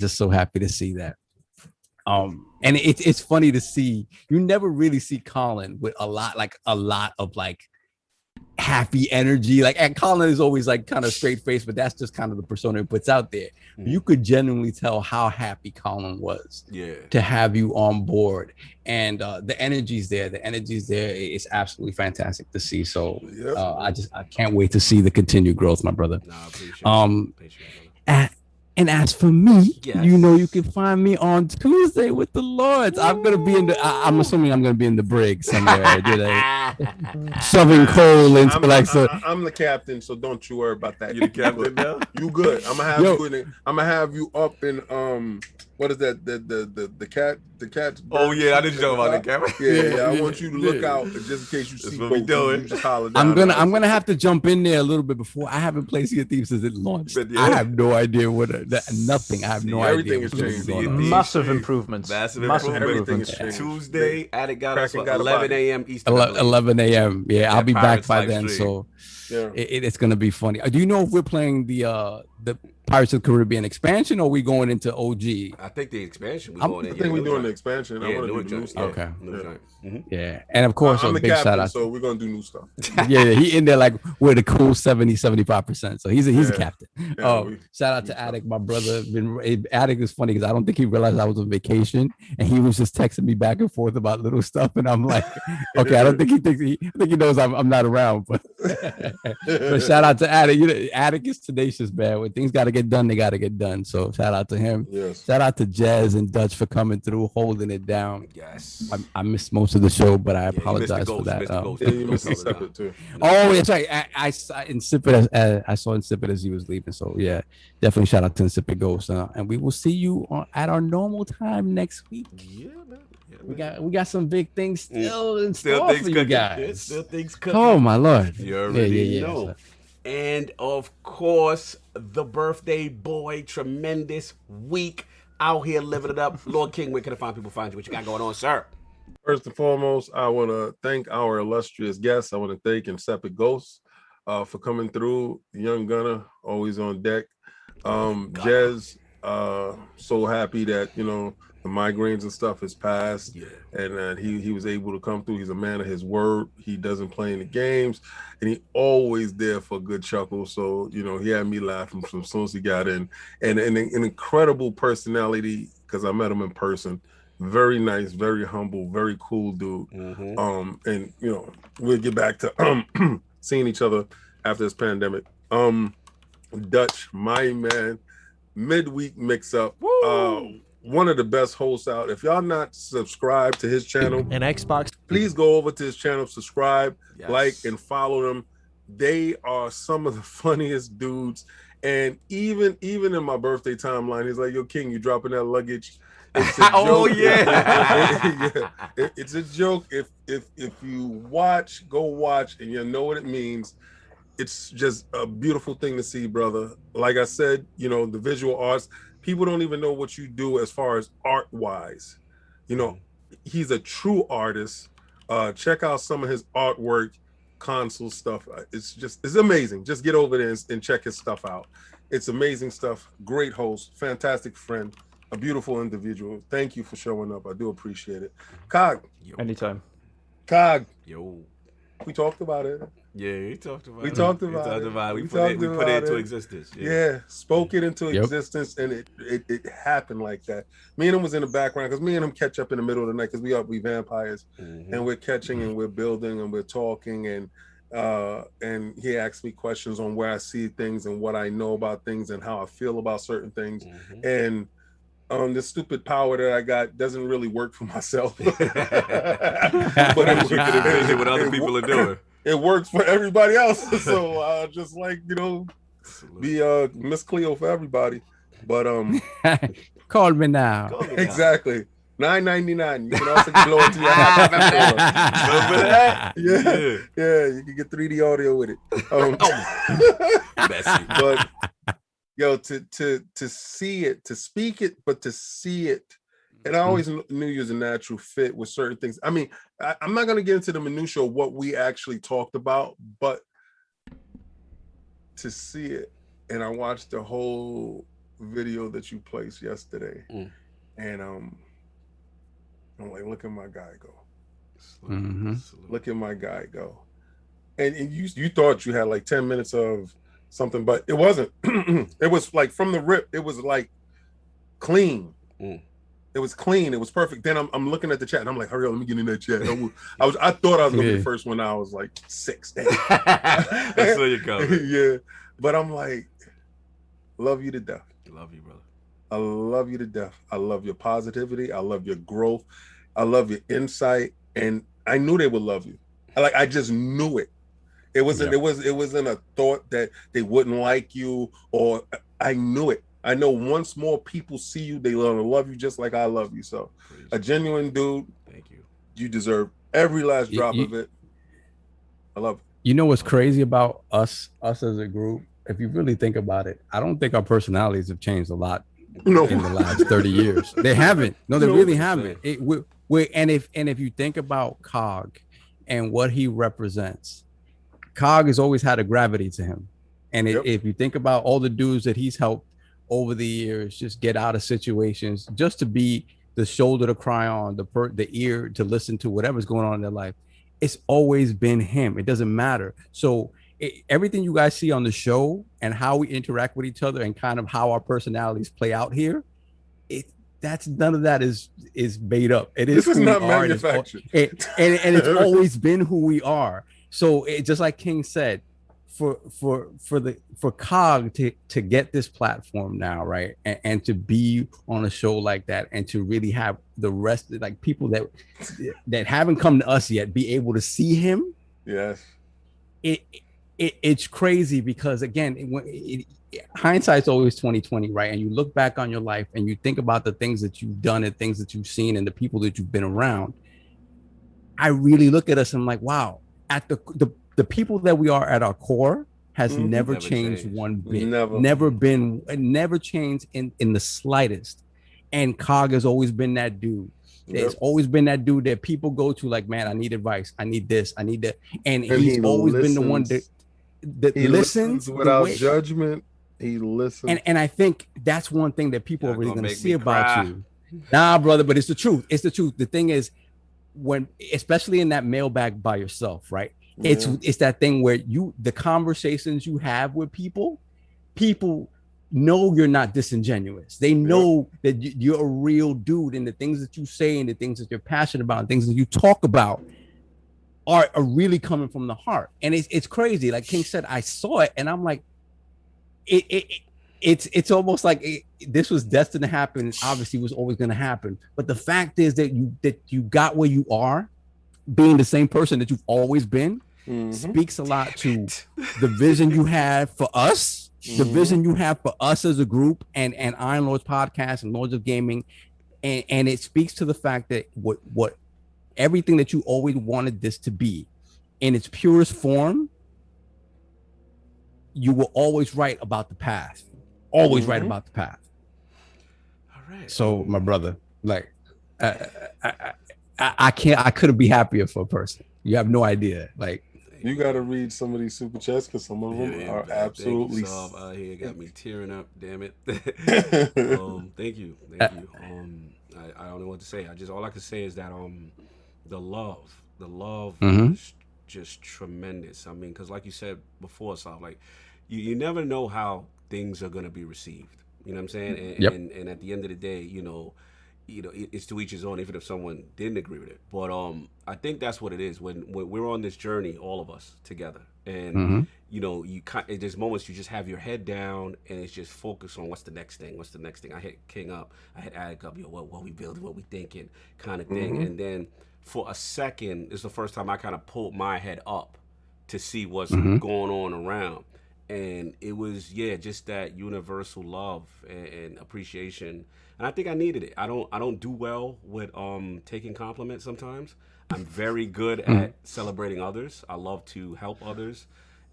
And it's funny to see. You never really see Colin with a lot of happy energy. And Colin is always kind of straight faced, but that's just kind of the persona he puts out there. You could genuinely tell how happy Colin was to have you on board, and the energy's there. It's absolutely fantastic to see. So I can't wait to see the continued growth, my brother. I appreciate it. And as for me, you can find me on Tuesday with the Lords. I'm gonna be I'm assuming I'm gonna be in the brig somewhere. Shoving coal into I'm the captain, so don't you worry about that. You the captain now? You good? I'm gonna have you up in what is that? The cat. Oh yeah, I didn't know about the camera. Yeah. I want you to look out just in case you see. What we doing? You just holler down. I'm gonna have to jump in there a little bit before. I haven't played Sea of Thieves since it launched. I have no idea nothing. I have no idea. Everything is changed. Massive improvements. Everything is changed. Tuesday, Attic got us 11 a.m. Eastern. 11 a.m. Yeah, I'll be back Pirates by live then. stream. So it's gonna be funny. Do you know if we're playing the the Pirates of the Caribbean expansion, or are we going into OG? I think the expansion. I think we're doing the expansion. I want to do new stuff. Okay. New joint. Yeah, and of course, I'm a the big shout captain, out. so we're gonna do new stuff. Yeah, he in there like with a cool 70-75%. So he's a captain. Shout out to Attic, my brother. Attic is funny because I don't think he realized I was on vacation, and he was just texting me back and forth about little stuff, and I'm like, okay, I don't think he thinks I think he knows I'm not around, but shout out to Attic. You know, Attic is tenacious, man. When things got to get done, they got to get done. So shout out to him. Yes. Shout out to Jazz and Dutch for coming through, holding it down. Yes. I missed most of the show, but I apologize for that. You missed Insipid too. Oh, that's right. I saw Insipid. I saw Insipid as he was leaving. So yeah, definitely shout out to Insipid Ghost. And we will see you at our normal time next week. Yeah, man. We got some big things still in store for you guys. Yeah, still things cooking. Oh my lord. You already know. And of course, the birthday boy, tremendous week out here living it up. Lord King, where can I find you? What you got going on, sir? First and foremost, I want to thank our illustrious guests. I want to thank Insipid Ghost for coming through. Young Gunner, always on deck. Jez, so happy that, you know, the migraines and stuff has passed, and he was able to come through. He's a man of his word. He doesn't play in the games, and he always there for a good chuckle. So, you know, he had me laughing from as soon as he got in, and an incredible personality because I met him in person. Very nice, very humble, very cool dude. And you know, we'll get back to seeing each other after this pandemic. Dutch, my man, midweek mix up. One of the best hosts out. If y'all not subscribed to his channel, an Xbox, please go over to his channel, subscribe, like, and follow them. They are some of the funniest dudes. And even in my birthday timeline, he's like, "Yo, King, you dropping that luggage?" It's a joke. Oh yeah. It's a joke. If you go watch, and you know what it means. It's just a beautiful thing to see, brother. Like I said, you know, the visual arts, people don't even know what you do as far as art wise. You know, he's a true artist. Check out some of his artwork, console stuff. It's amazing. Just get over there and check his stuff out. It's amazing stuff. Great host, fantastic friend, a beautiful individual. Thank you for showing up. I do appreciate it. Cog. Anytime. Cog. Yo. We talked about it. Yeah, we talked about it. We put it into existence. Yeah, spoke it into existence, and it happened like that. Me and him was in the background because me and him catch up in the middle of the night because we vampires, and we're catching and we're building and we're talking, and he asked me questions on where I see things and what I know about things and how I feel about certain things, and this stupid power that I got doesn't really work for myself. But you can envision what other people are doing. It works for everybody else. So just like, you know, be Miss Cleo for everybody. But call me now. Exactly. $9.99. You can also blow into your app. Yeah, you can get 3D audio with it. But yo, to see it, to speak it, but to see it. And I always knew you was a natural fit with certain things. I mean, I'm not going to get into the minutia of what we actually talked about, but to see it. And I watched the whole video that you placed yesterday. And I'm like, look at my guy go. Look at my guy go. And you thought you had like 10 minutes of something, but it wasn't. It was like from the rip, it was like clean. It was clean. It was perfect. Then I'm looking at the chat and I'm like, hurry up, let me get in that chat. I thought I was gonna be the first one. I was like 6. That's where you go. Yeah, but I'm like, love you to death. Love you, brother. I love you to death. I love your positivity. I love your growth. I love your insight. And I knew they would love you. I just knew it. It wasn't a thought that they wouldn't like you, or I knew it. I know once more people see you, they love you just like I love you. So a genuine dude. Thank you. You deserve every last drop of it. I love it. You know what's crazy about us as a group? If you really think about it, I don't think our personalities have changed a lot in the last 30 years. They haven't. No, they really haven't. And if you think about Cog and what he represents, Cog has always had a gravity to him. And if you think about all the dudes that he's helped over the years, just get out of situations, just to be the shoulder to cry on, the ear to listen to whatever's going on in their life, it's always been him. It doesn't matter. So everything you guys see on the show and how we interact with each other and kind of how our personalities play out here, that's none of that is made up. This is not manufactured, and it's always been who we are. So just like King said, for Cog to get this platform now, right, and to be on a show like that, and to really have the rest, like people that haven't come to us yet, be able to see him. Yes, it's crazy, because again, hindsight's always 20/20, right? And you look back on your life and you think about the things that you've done and things that you've seen and the people that you've been around. I really look at us and I'm like, wow, at the people that we are at our core has never changed one bit. Never changed in the slightest. And Cog has always been that dude. There's always been that dude that people go to, like, man, I need advice, I need this, I need that. And he's always been the one that listens without judgment. He listens. And I think that's one thing that people are really going to see about you. Nah, brother, but it's the truth. It's the truth. The thing is, when, especially in that mailbag by yourself, right? It's that thing where the conversations you have with people know you're not disingenuous. They know that you're a real dude, and the things that you say and the things that you're passionate about and things that you talk about are really coming from the heart. And it's crazy. Like King said, I saw it and I'm like, it's almost like this was destined to happen. Obviously, was always going to happen. But the fact is that you got where you are, being the same person that you've always been, speaks a lot to the vision you have for us, the vision you have for us as a group, and Iron Lords podcast and Lords of Gaming, and it speaks to the fact that what everything that you always wanted this to be, in its purest form, you were always right about the path. Always right about the path. All right. So, my brother, like, I couldn't be happier for a person. You have no idea. Like, you got to read some of these super chats, because some of them are absolutely. Out here got me tearing up. Damn it. Thank you. I don't know what to say. All I can say is that the love is just tremendous. I mean, because like you said before, Sav, like you never know how things are going to be received. You know what I'm saying? And at the end of the day, you know, it's to each his own, even if someone didn't agree with it. But I think that's what it is when we're on this journey, all of us together. And you know, there's moments you just have your head down and it's just focused on what's the next thing. I hit King up, I hit Attic up, what we building, what we thinking, kind of thing. And then for a second, it's the first time I kind of pulled my head up to see what's going on around. And it was, just that universal love and appreciation. And I think I needed it. I don't do well with taking compliments sometimes. I'm very good at celebrating others. I love to help others.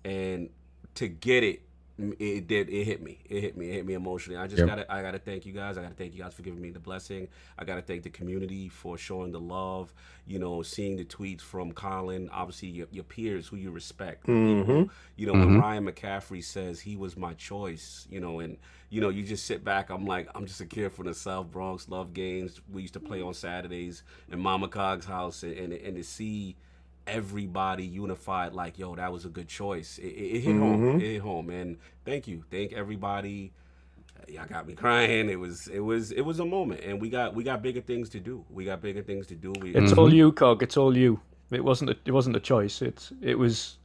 And to get it, it hit me. It hit me emotionally. I gotta thank you guys. I gotta thank you guys for giving me the blessing. I gotta thank the community for showing the love. You know, seeing the tweets from Colin, obviously your peers who you respect. You know, when Ryan McCaffrey says he was my choice, you know, and you know, you just sit back. I'm like, I'm just a kid from the South Bronx, love games. We used to play on Saturdays in Mama Cog's house, and to see everybody unified, like, yo, that was a good choice. It hit home. It hit home. And thank everybody. Y'all got me crying. It was a moment, and we got bigger things to do. It's all you, Cog. It's all you. It wasn't a choice. It was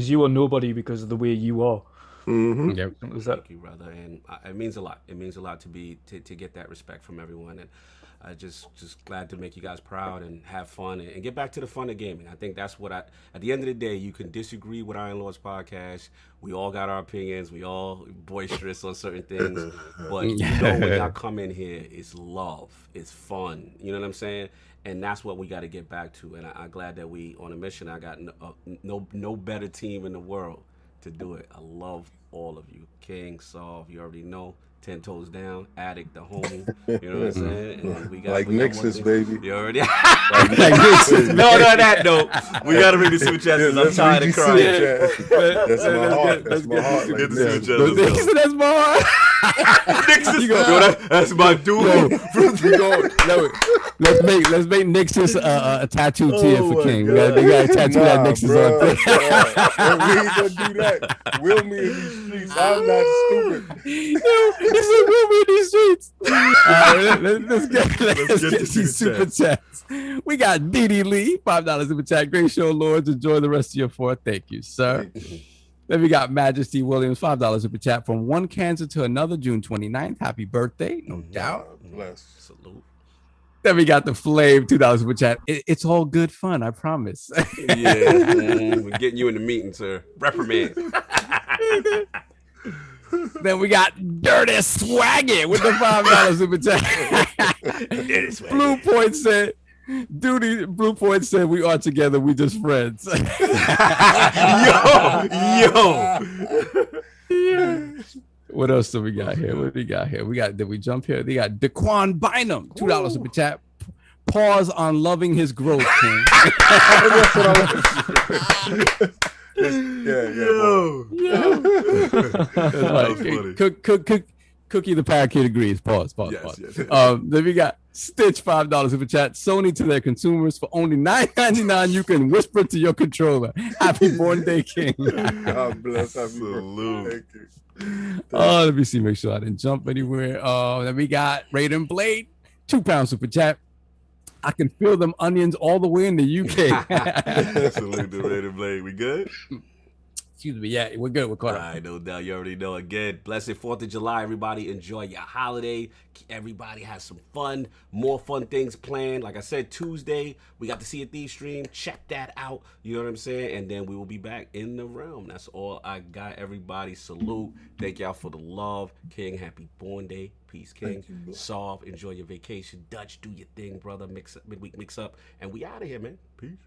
you or nobody because of the way you are. Thank you, brother, and it means a lot. It means a lot to get that respect from everyone, and I just glad to make you guys proud and have fun and get back to the fun of gaming. I think that's what at the end of the day, you can disagree with Iron Lords podcast. We all got our opinions. We all boisterous on certain things, but you know, when y'all come in here, it's love, it's fun. You know what I'm saying? And that's what we got to get back to. And I'm glad that we on a mission. I got no better team in the world to do it. I love all of you. King, Solve, you already know. 10 Toes Down, Addict, the homie. You know what I'm saying? And we got like Nixus, baby. You already. Like Nixus. No, on that note, we gotta read the super chats because I'm tired of crying. That's my heart. That's my heart. Get the super chats. That's my heart. Nixus. Yo, that's my dude. Let's make Nixus a tattoo tier for King. We gotta tattoo that Nixus on there. We ain't gonna do that. Will me in these streets. I'm not stupid. This is Will me in these streets. Let's get these super chats. We got Dee Lee, $5 super chat. Great show, Lords. Enjoy the rest of your 4th. Thank you, sir. Then we got Majesty Williams, $5 super chat. From one Kansas to another, June 29th. Happy birthday, no doubt. Bless. Salute. Then we got the Flame, $2 super chat. It's all good fun, I promise. Yeah, we're getting you in the meeting, sir. Reprimand. Then we got Dirty Swaggy with the $5 super chat. Blue Point said, Blue Point said, we are together, we just friends. Yo. What else do we got here? Did we jump here? They got Daquan Bynum, $2 super chat. Pause on loving his growth, King. Cookie the Parakeet agrees. Pause. Yes. Then we got Stitch, $5 super chat. Sony to their consumers for only $9.99. You can whisper to your controller. Happy born day, King. God bless. Salute. Thank you. Let me see. Make sure I didn't jump anywhere. Then we got Raiden Blade, £2 super chat. I can feel them onions all the way in the UK. Salute to Raiden Blade. We good? Excuse me. Yeah, we're good. We're caught up. All right, no doubt. You already know. Again, blessed 4th of July, everybody. Enjoy your holiday. Everybody has some fun. More fun things planned. Like I said, Tuesday, we got the Sea of Thieves stream. Check that out. You know what I'm saying? And then we will be back in the realm. That's all I got, everybody. Salute. Thank y'all for the love. King, happy born day. Peace, King. Solve. Enjoy your vacation. Dutch, do your thing, brother. Midweek mix up. And we out of here, man. Peace.